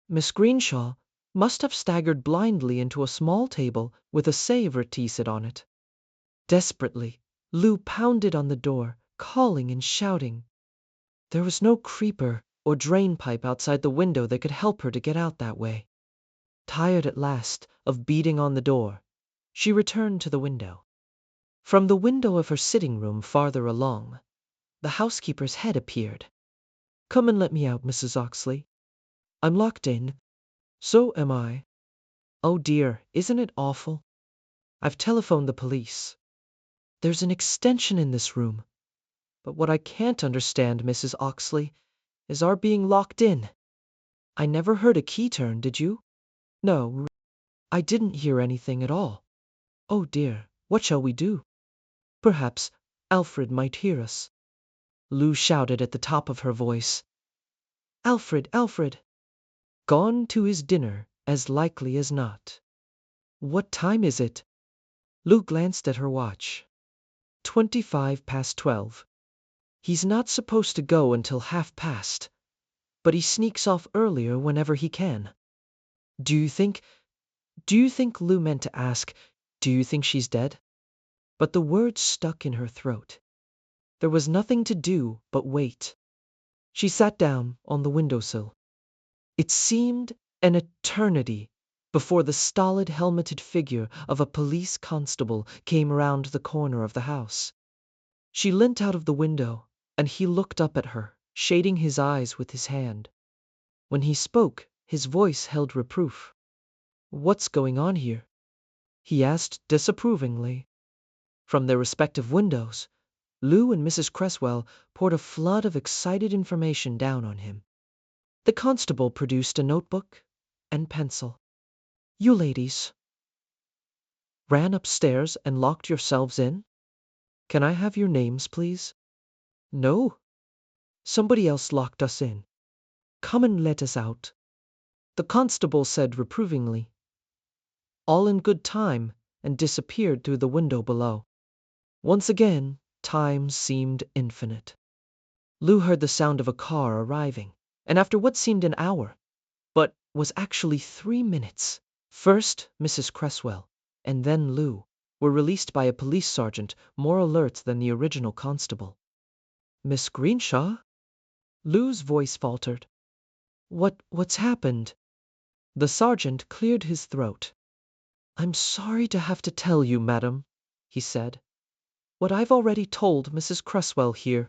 A: Miss Greenshaw must have staggered blindly into a small table with a savour tea set on it. Desperately, Lou pounded on the door, calling and shouting. There was no creeper or drain pipe outside the window that could help her to get out that way. Tired at last of beating on the door, she returned to the window. From the window of her sitting room farther along, the housekeeper's head appeared. "Come and let me out, Mrs. Oxley. I'm locked in." "So am I." "Oh dear, isn't it awful?" "I've telephoned the police. There's an extension in this room. But what I can't understand, Mrs. Oxley, is our being locked in. I never heard a key turn, did you?" "No, I didn't hear anything at all." "Oh dear, what shall we do? Perhaps Alfred might hear us." Lou shouted at the top of her voice. "Alfred, Alfred!" "Gone to his dinner, as likely as not." "What time is it?" Lou glanced at her watch. 12:25. He's not supposed to go until past, but he sneaks off earlier whenever he can. Do you think Lou meant to ask, do you think she's dead? But the words stuck in her throat. There was nothing to do but wait. She sat down on the windowsill. It seemed an eternity before the stolid helmeted figure of a police constable came round the corner of the house. She leant out of the window, and he looked up at her, shading his eyes with his hand. When he spoke, his voice held reproof. "What's going on here?" he asked disapprovingly. From their respective windows, Lou and Mrs. Cresswell poured a flood of excited information down on him. The constable produced a notebook and pencil. "You ladies ran upstairs and locked yourselves in? Can I have your names, please?" "No. Somebody else locked us in. Come and let us out," the constable said reprovingly. All in good time, and disappeared through the window below. Once again, time seemed infinite. Lou heard the sound of a car arriving, and after what seemed an hour. But was actually 3 minutes. First, Mrs. Cresswell, and then Lou, were released by a police sergeant more alert than the original constable. Miss Greenshaw? Lou's voice faltered. What's happened? The sergeant cleared his throat. I'm sorry to have to tell you, madam, he said, what I've already told Mrs. Cresswell here.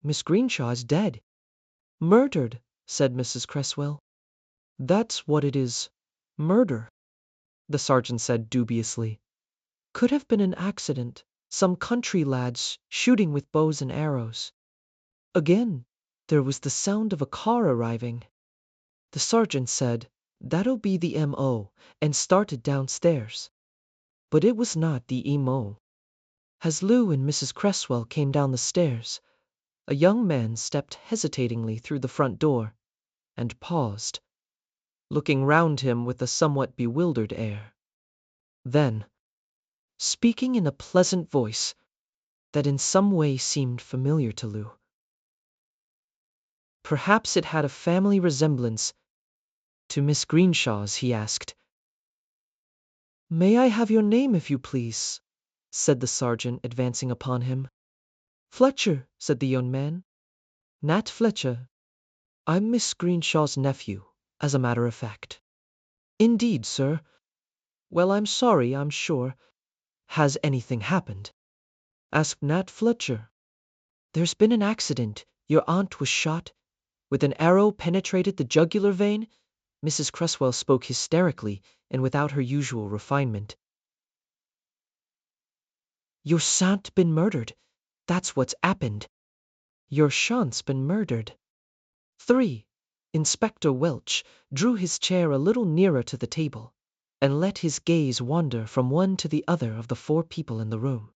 A: Miss Greenshaw is dead. Murdered, said Mrs. Cresswell. That's what it is. Murder, the sergeant said dubiously. Could have been an accident. Some country lads shooting with bows and arrows. Again, there was the sound of a car arriving. The sergeant said, that'll be the M.O., and started downstairs. But it was not the M.O. As Lou and Mrs. Cresswell came down the stairs, a young man stepped hesitatingly through the front door, and paused, looking round him with a somewhat bewildered air. Then, speaking in a pleasant voice that in some way seemed familiar to Lou. Perhaps it had a family resemblance to Miss Greenshaw's, he asked. May I have your name, if you please? Said the sergeant, advancing upon him. Fletcher, said the young man. Nat Fletcher. I'm Miss Greenshaw's nephew, as a matter of fact. Indeed, sir. Well, I'm sorry, I'm sure. Has anything happened? Asked Nat Fletcher. There's been an accident. Your aunt was shot. With an arrow penetrated the jugular vein. Mrs. Cresswell spoke hysterically and without her usual refinement. Your shan't been murdered. That's what's happened. Your shan's been murdered. 3. Inspector Welch drew his chair a little nearer to the table and let his gaze wander from one to the other of the 4 people in the room.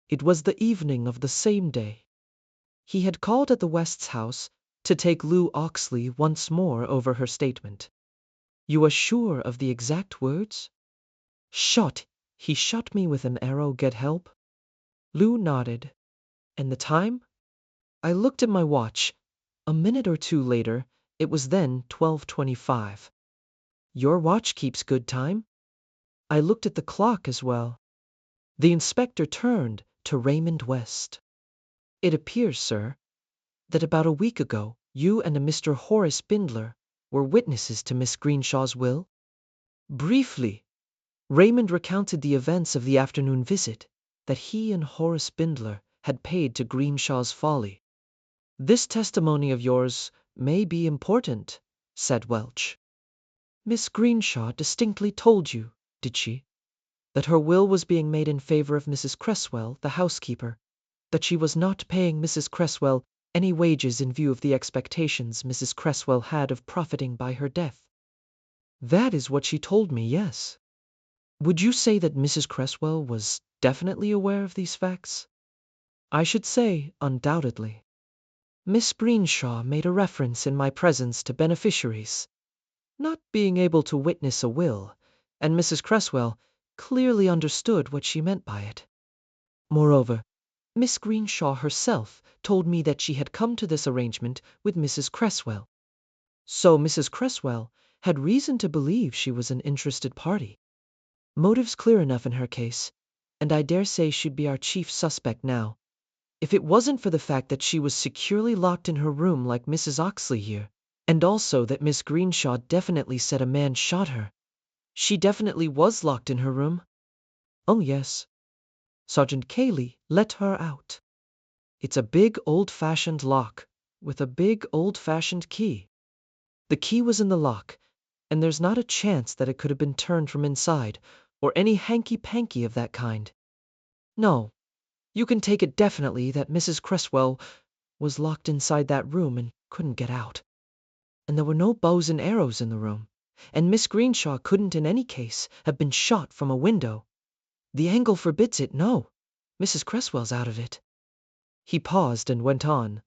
A: It was the evening of the same day. He had called at the West's house to take Lou Oxley once more over her statement. You are sure of the exact words? Shot. He shot me with an arrow, get help? Lou nodded. And the time? I looked at my watch. A minute or 2 later, it was then 12:25. Your watch keeps good time? I looked at the clock as well. The inspector turned to Raymond West. It appears, sir, that about a week ago, you and a Mr. Horace Bindler were witnesses to Miss Greenshaw's will? Briefly, Raymond recounted the events of the afternoon visit that he and Horace Bindler had paid to Greenshaw's Folly. This testimony of yours may be important, said Welch. Miss Greenshaw distinctly told you, did she, that her will was being made in favor of Mrs. Cresswell, the housekeeper, that she was not paying Mrs. Cresswell any wages in view of the expectations Mrs. Cresswell had of profiting by her death? That is what she told me, yes. Would you say that Mrs. Cresswell was definitely aware of these facts? I should say, undoubtedly. Miss Greenshaw made a reference in my presence to beneficiaries not being able to witness a will, and Mrs. Cresswell clearly understood what she meant by it. Moreover, Miss Greenshaw herself told me that she had come to this arrangement with Mrs. Cresswell. So Mrs. Cresswell had reason to believe she was an interested party. Motives clear enough in her case, and I dare say she'd be our chief suspect now, if it wasn't for the fact that she was securely locked in her room like Mrs. Oxley here, and also that Miss Greenshaw definitely said a man shot her. She definitely was locked in her room. Oh yes. Sergeant Cayley let her out. It's a big old-fashioned lock, with a big old-fashioned key. The key was in the lock, and there's not a chance that it could have been turned from inside, or any hanky-panky of that kind. No, you can take it definitely that Mrs. Cresswell was locked inside that room and couldn't get out. And there were no bows and arrows in the room, and Miss Greenshaw couldn't in any case have been shot from a window. The angle forbids it, no. Mrs. Cresswell's out of it. He paused and went on.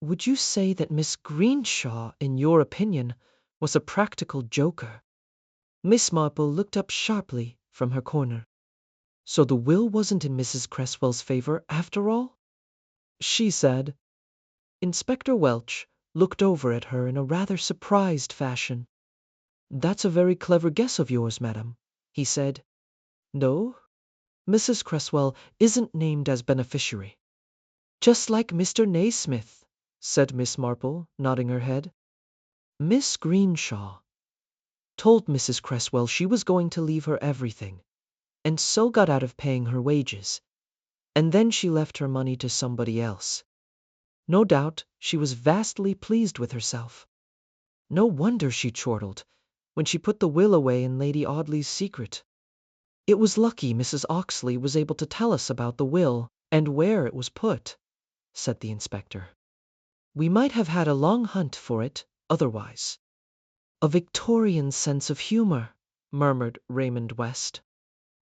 A: Would you say that Miss Greenshaw, in your opinion, was a practical joker? Miss Marple looked up sharply from her corner. So the will wasn't in Mrs. Cresswell's favor after all? She said. Inspector Welch looked over at her in a rather surprised fashion. "That's a very clever guess of yours, madam," he said. "No, Mrs. Cresswell isn't named as beneficiary." "Just like Mr. Naismith," said Miss Marple, nodding her head. "Miss Greenshaw told Mrs. Cresswell she was going to leave her everything, and so got out of paying her wages, and then she left her money to somebody else. No doubt she was vastly pleased with herself. No wonder she chortled when she put the will away in Lady Audley's secret. It was lucky Mrs. Oxley was able to tell us about the will and where it was put," said the inspector. "We might have had a long hunt for it otherwise." "A Victorian sense of humor," murmured Raymond West.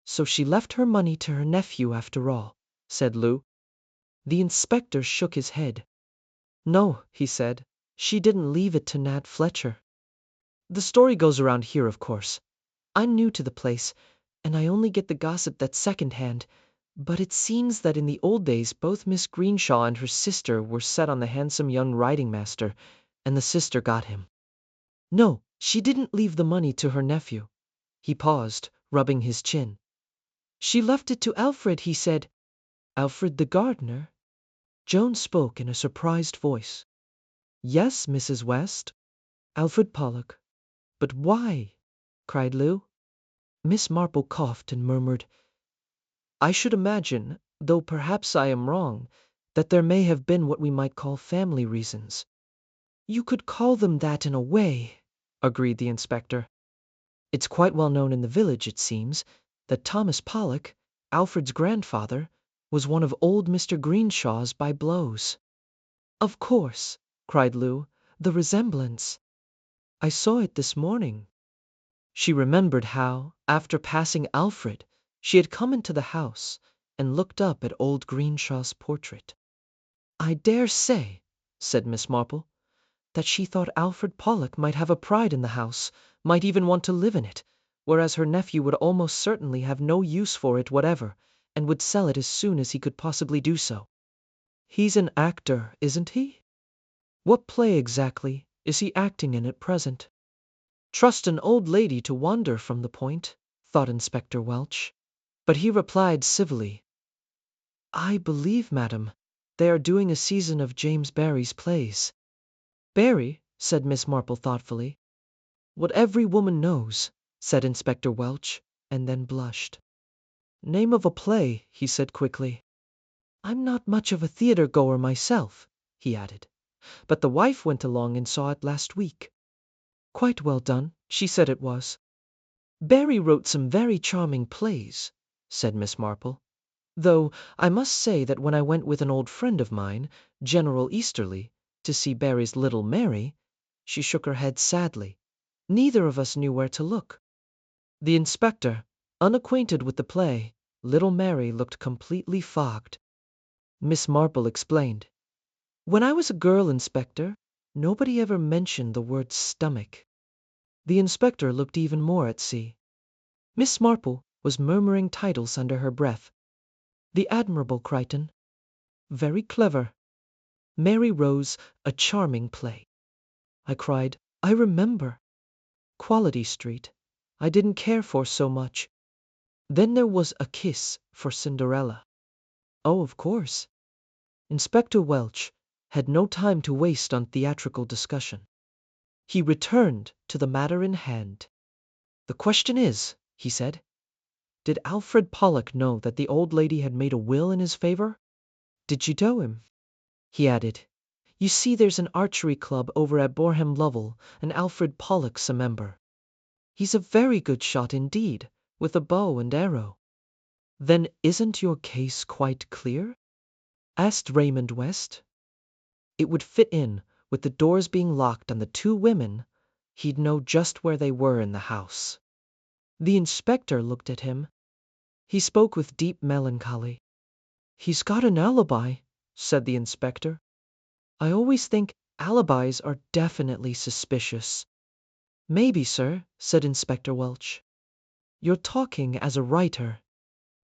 A: "So she left her money to her nephew after all," said Lou. The inspector shook his head. "No," he said, "she didn't leave it to Nat Fletcher. The story goes around here, of course. I'm new to the place, and I only get the gossip that's second-hand, but it seems that in the old days both Miss Greenshaw and her sister were set on the handsome young riding-master, and the sister got him. No, she didn't leave the money to her nephew." He paused, rubbing his chin. "She left it to Alfred," he said. "Alfred the gardener?" Joan spoke in a surprised voice. "Yes, Mrs. West, Alfred Pollock. But why?" cried Lou. Miss Marple coughed and murmured, "I should imagine, though perhaps I am wrong, that there may have been what we might call family reasons." "You could call them that in a way," agreed the inspector. "It's quite well known in the village, it seems, that Thomas Pollock, Alfred's grandfather, was one of old Mr. Greenshaw's by blows." "Of course," cried Lou, "the resemblance. I saw it this morning." She remembered how, after passing Alfred, she had come into the house and looked up at old Greenshaw's portrait. "I dare say," said Miss Marple, "that she thought Alfred Pollock might have a pride in the house, might even want to live in it, whereas her nephew would almost certainly have no use for it whatever, and would sell it as soon as he could possibly do so." "He's an actor, isn't he? What play exactly is he acting in at present?" "Trust an old lady to wander from the point," thought Inspector Welch. But he replied civilly, "I believe, madam, they are doing a season of James Barrie's plays." "Barrie?" said Miss Marple thoughtfully. "What every woman knows," said Inspector Welch, and then blushed. "Name of a play," he said quickly. "I'm not much of a theater goer myself," he added, "but the wife went along and saw it last week. Quite well done, she said it was." "Barrie wrote some very charming plays," said Miss Marple. "Though I must say that when I went with an old friend of mine, General Easterly, to see Barrie's Little Mary," she shook her head sadly, "neither of us knew where to look." The inspector, unacquainted with the play, Little Mary, looked completely fogged. Miss Marple explained, "When I was a girl, Inspector, nobody ever mentioned the word stomach." The inspector looked even more at sea. Miss Marple was murmuring titles under her breath. "The Admirable Crichton," "Very clever," "Mary Rose, a charming play." I cried, "I remember." "Quality Street," I didn't care for so much. Then there was A Kiss for Cinderella. Oh, of course. Inspector Welch had no time to waste on theatrical discussion. He returned to the matter in hand. "The question is," he said, "did Alfred Pollock know that the old lady had made a will in his favor? Did she tell him?" He added, "You see there's an archery club over at Boreham Lovell, and Alfred Pollock's a member. He's a very good shot indeed, with a bow and arrow." "Then isn't your case quite clear?" asked Raymond West. "It would fit in with the doors being locked on the two women. He'd know just where they were in the house." The inspector looked at him. He spoke with deep melancholy. "He's got an alibi," said the inspector. "I always think alibis are definitely suspicious." "Maybe, sir," said Inspector Welch. "You're talking as a writer."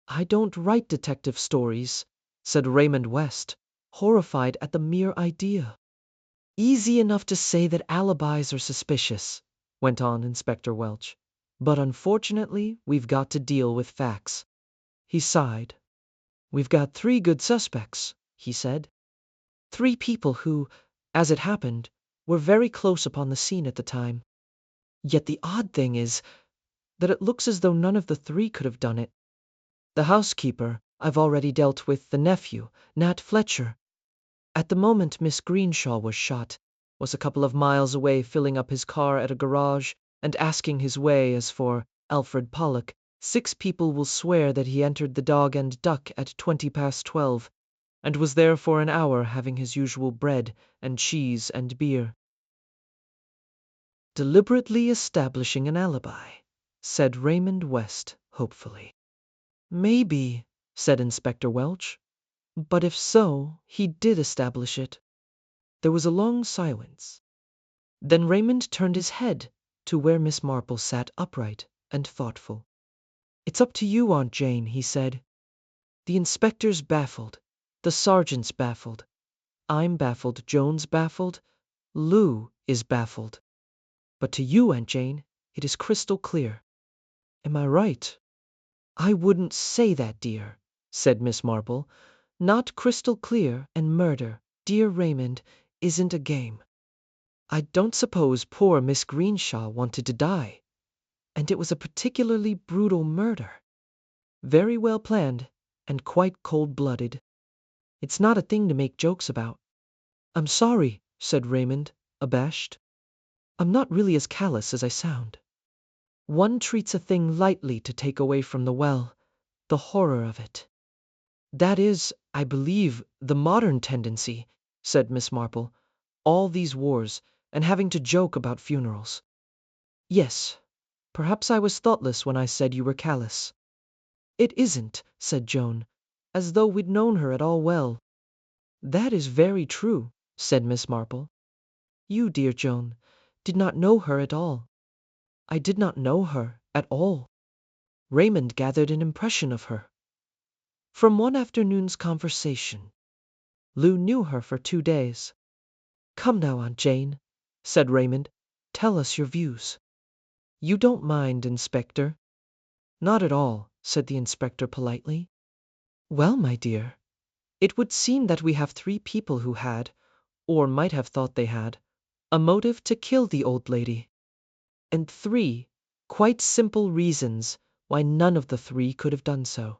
A: "I don't write detective stories," said Raymond West, horrified at the mere idea. "Easy enough to say that alibis are suspicious," went on Inspector Welch. But unfortunately, we've got to deal with facts. He sighed. We've got 3 good suspects, he said. 3 people who, as it happened, were very close upon the scene at the time. Yet the odd thing is that it looks as though none of the 3 could have done it. The housekeeper, I've already dealt with. The nephew, Nat Fletcher. At the moment Miss Greenshaw was shot, was a couple of miles away filling up his car at a garage and asking his way. As for Alfred Pollock, 6 people will swear that he entered the Dog and Duck at 12:20 and was there for an hour having his usual bread and cheese and beer. Deliberately establishing an alibi, said Raymond West hopefully. Maybe, said Inspector Welch. But if so, he did establish it. There was a long silence. Then Raymond turned his head to where Miss Marple sat upright and thoughtful. It's up to you, Aunt Jane, he said. The inspector's baffled. The sergeant's baffled. I'm baffled. Joan's baffled. Lou is baffled. But to you, Aunt Jane, it is crystal clear. Am I right? I wouldn't say that, dear, said Miss Marple. Not crystal clear, and murder, dear Raymond, isn't a game. I don't suppose poor Miss Greenshaw wanted to die. And it was a particularly brutal murder. Very well planned, and quite cold-blooded. It's not a thing to make jokes about. I'm sorry, said Raymond, abashed. I'm not really as callous as I sound. One treats a thing lightly to take away from the horror of it. That is, I believe, the modern tendency, said Miss Marple. All these wars, and having to joke about funerals. Yes, perhaps I was thoughtless when I said you were callous. It isn't, said Joan, as though we'd known her at all well. That is very true, said Miss Marple. You, dear Joan, did not know her at all. I did not know her at all. Raymond gathered an impression of her from one afternoon's conversation. Lou knew her for 2 days. Come now, Aunt Jane, said Raymond. Tell us your views. You don't mind, Inspector? Not at all, said the inspector politely. Well, my dear, it would seem that we have 3 people who had, or might have thought they had, a motive to kill the old lady. And 3 quite simple reasons why none of the 3 could have done so.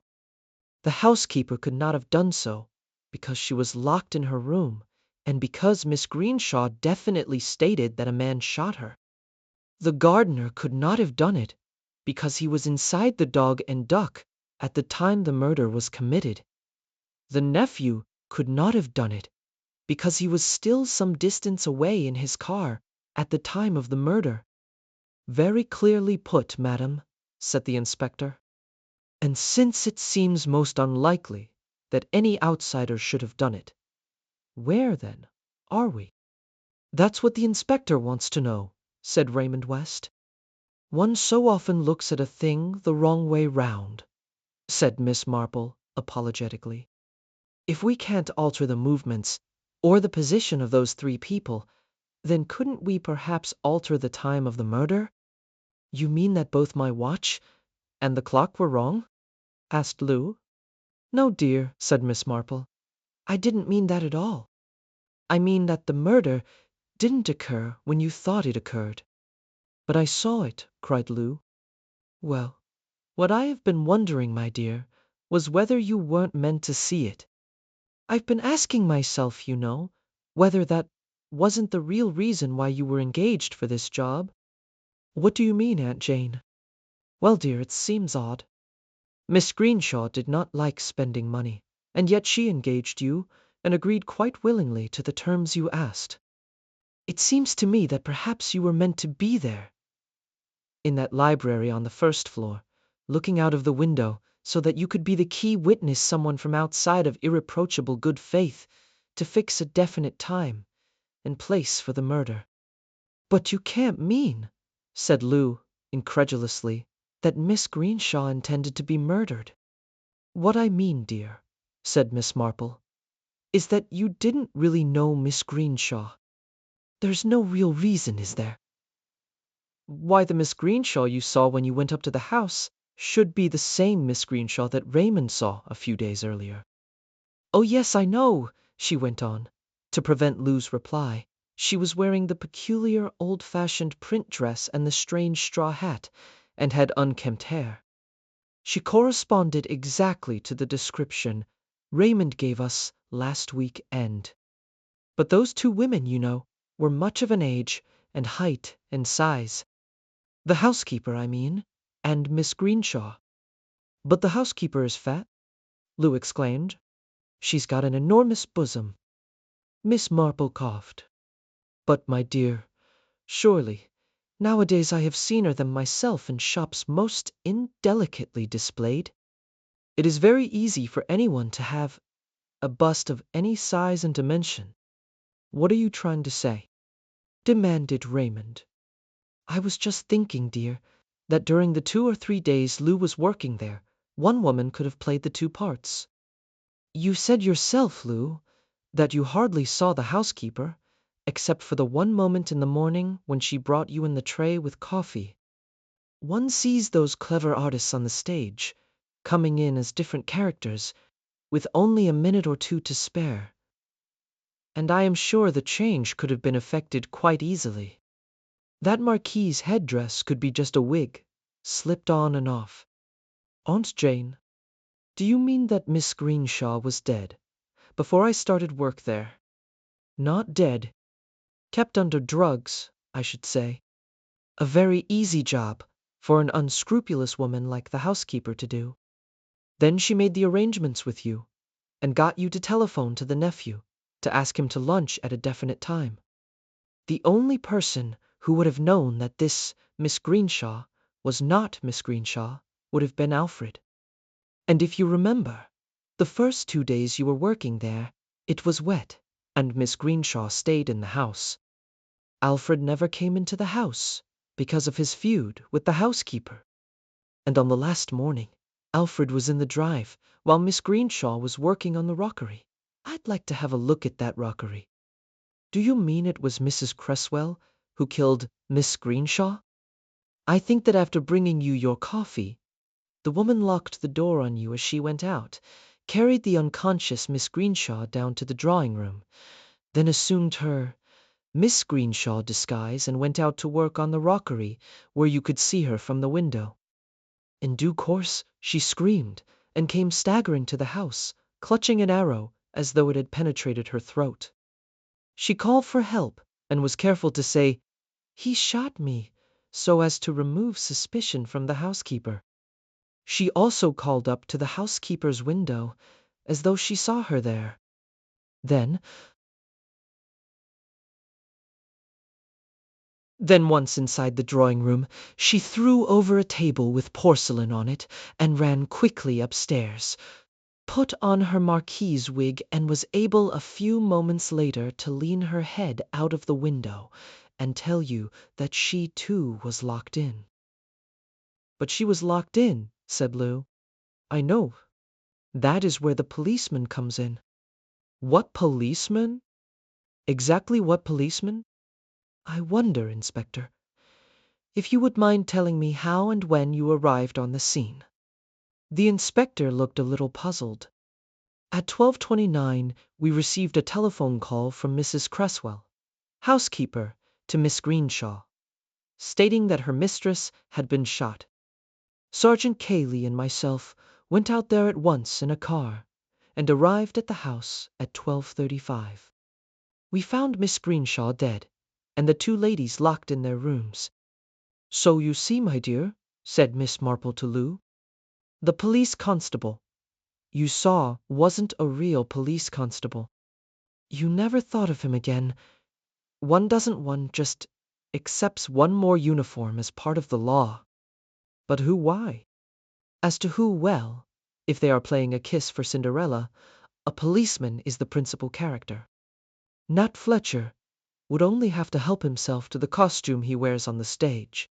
A: The housekeeper could not have done so because she was locked in her room, and because Miss Greenshaw definitely stated that a man shot her. The gardener could not have done it because he was inside the Dog and Duck at the time the murder was committed. The nephew could not have done it because he was still some distance away in his car at the time of the murder. Very clearly put, madam, said the inspector. And since it seems most unlikely that any outsider should have done it, where, then, are we? That's what the inspector wants to know, said Raymond West. One so often looks at a thing the wrong way round, said Miss Marple apologetically. If we can't alter the movements or the position of those 3 people, then couldn't we perhaps alter the time of the murder? You mean that both my watch and the clock were wrong? Asked Lou. No, dear, said Miss Marple. I didn't mean that at all. I mean that the murder didn't occur when you thought it occurred. But I saw it, cried Lou. Well, what I have been wondering, my dear, was whether you weren't meant to see it. I've been asking myself, you know, whether that wasn't the real reason why you were engaged for this job. What do you mean, Aunt Jane? Well, dear, it seems odd. Miss Greenshaw did not like spending money, and yet she engaged you and agreed quite willingly to the terms you asked. It seems to me that perhaps you were meant to be there, in that library on the 1st floor, looking out of the window, so that you could be the key witness, someone from outside of irreproachable good faith, to fix a definite time and place for the murder. But you can't mean, said Lou incredulously, that Miss Greenshaw intended to be murdered. What I mean, dear, said Miss Marple, is that you didn't really know Miss Greenshaw. There's no real reason, is there? Why, the Miss Greenshaw you saw when you went up to the house should be the same Miss Greenshaw that Raymond saw a few days earlier. Oh yes, I know, she went on. To prevent Lou's reply, she was wearing the peculiar old-fashioned print dress and the strange straw hat, and had unkempt hair. She corresponded exactly to the description Raymond gave us last week end. But those two women, you know, were much of an age and height and size. The housekeeper, I mean, and Miss Greenshaw. But the housekeeper is fat, Lou exclaimed. She's got an enormous bosom. Miss Marple coughed. But, my dear, surely, nowadays I have seener them myself in shops most indelicately displayed. It is very easy for anyone to have a bust of any size and dimension. What are you trying to say? Demanded Raymond. I was just thinking, dear, that during the 2 or 3 days Lou was working there, one woman could have played the two parts. You said yourself, Lou, that you hardly saw the housekeeper, except for the one moment in the morning when she brought you in the tray with coffee. One sees those clever artists on the stage, coming in as different characters, with only a minute or two to spare. And I am sure the change could have been effected quite easily. That marquise headdress could be just a wig, slipped on and off. Aunt Jane, do you mean that Miss Greenshaw was dead, before I started work there? Not dead. Kept under drugs, I should say. A very easy job for an unscrupulous woman like the housekeeper to do. Then she made the arrangements with you, and got you to telephone to the nephew, to ask him to lunch at a definite time. The only person who would have known that this Miss Greenshaw was not Miss Greenshaw would have been Alfred. And if you remember, the first 2 days you were working there, it was wet, and Miss Greenshaw stayed in the house. Alfred never came into the house because of his feud with the housekeeper. And on the last morning, Alfred was in the drive while Miss Greenshaw was working on the rockery. I'd like to have a look at that rockery. Do you mean it was Mrs. Cresswell who killed Miss Greenshaw? I think that after bringing you your coffee, the woman locked the door on you as she went out, carried the unconscious Miss Greenshaw down to the drawing room, then assumed her Miss Greenshaw disguise and went out to work on the rockery where you could see her from the window. In due course, she screamed and came staggering to the house, clutching an arrow as though it had penetrated her throat. She called for help and was careful to say, "He shot me," so as to remove suspicion from the housekeeper. She also called up to the housekeeper's window as though she saw her there. Then once inside the drawing room, she threw over a table with porcelain on it and ran quickly upstairs, put on her marquise wig, and was able a few moments later to lean her head out of the window and tell you that she too was locked in. But she was locked in, said Lou. I know. That is where the policeman comes in. What policeman? Exactly what policeman? I wonder, Inspector, if you would mind telling me how and when you arrived on the scene. The inspector looked a little puzzled. At 12:29 we received a telephone call from Mrs. Cresswell, housekeeper to Miss Greenshaw, stating that her mistress had been shot. Sergeant Cayley and myself went out there at once in a car and arrived at the house at 12:35. We found Miss Greenshaw dead and the two ladies locked in their rooms. So you see, my dear, said Miss Marple to Lou, the police constable you saw wasn't a real police constable. You never thought of him again. One just accepts one more uniform as part of the law. But who, why? As to who, well, if they are playing a kiss for Cinderella, a policeman is the principal character. Nat Fletcher would only have to help himself to the costume he wears on the stage.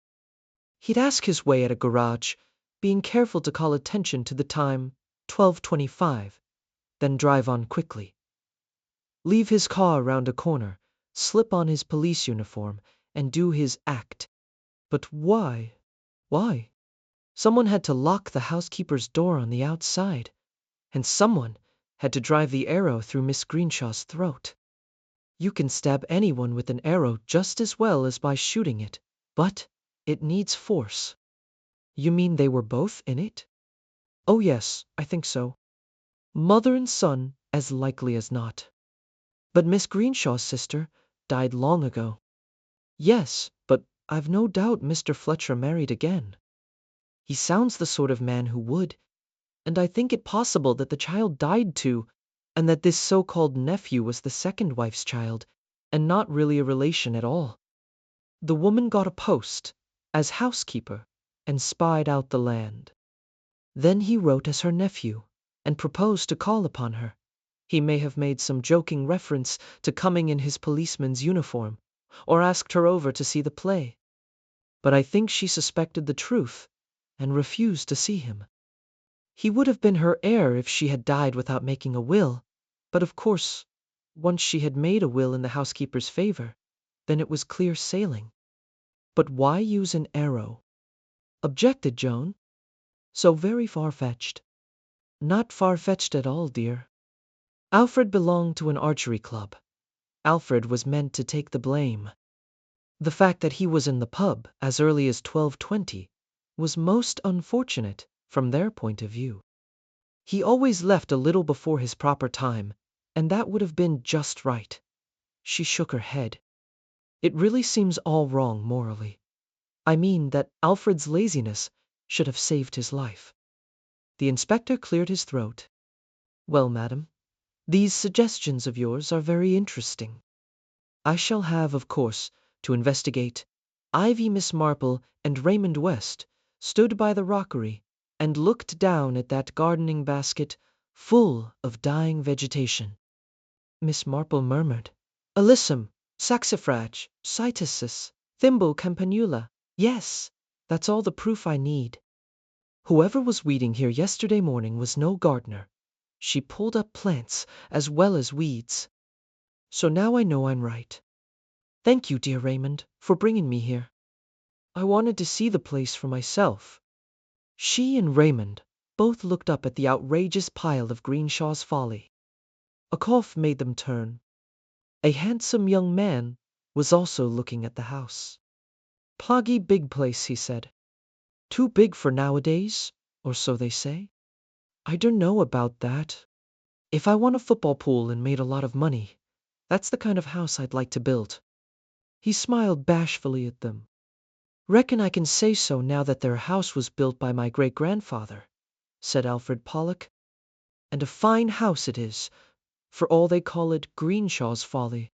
A: He'd ask his way at a garage, being careful to call attention to the time 12:25, then drive on quickly. Leave his car round a corner, slip on his police uniform, and do his act. But why? Why? Someone had to lock the housekeeper's door on the outside, and someone had to drive the arrow through Miss Greenshaw's throat. You can stab anyone with an arrow just as well as by shooting it, but it needs force. You mean they were both in it? Oh yes, I think so. Mother and son, as likely as not. But Miss Greenshaw's sister died long ago. Yes, but I've no doubt Mr. Fletcher married again. He sounds the sort of man who would, and I think it possible that the child died too, and that this so-called nephew was the second wife's child, and not really a relation at all. The woman got a post as housekeeper and spied out the land. Then he wrote as her nephew and proposed to call upon her. He may have made some joking reference to coming in his policeman's uniform, or asked her over to see the play. But I think she suspected the truth and refused to see him. He would have been her heir if she had died without making a will, but of course, once she had made a will in the housekeeper's favor, then it was clear sailing. But why use an arrow? Objected Joan. So very far-fetched. Not far-fetched at all, dear. Alfred belonged to an archery club. Alfred was meant to take the blame. The fact that he was in the pub as early as 12:20 was most unfortunate from their point of view. He always left a little before his proper time, and that would have been just right. She shook her head. It really seems all wrong morally. I mean that Alfred's laziness should have saved his life. The inspector cleared his throat. Well, madam, these suggestions of yours are very interesting. I shall have, of course, to investigate. Ivy Miss Marple and Raymond West stood by the rockery and looked down at that gardening basket full of dying vegetation. Miss Marple murmured, Alyssum, saxifrage, cytisus, thimble campanula. Yes, that's all the proof I need. Whoever was weeding here yesterday morning was no gardener. She pulled up plants as well as weeds. So now I know I'm right. Thank you, dear Raymond, for bringing me here. I wanted to see the place for myself. She and Raymond both looked up at the outrageous pile of Greenshaw's folly. A cough made them turn. A handsome young man was also looking at the house. Ploggy big place, he said. Too big for nowadays, or so they say. I don't know about that. If I won a football pool and made a lot of money, that's the kind of house I'd like to build. He smiled bashfully at them. Reckon I can say so now that their house was built by my great-grandfather, said Alfred Pollock. And a fine house it is, for all they call it Greenshaw's folly.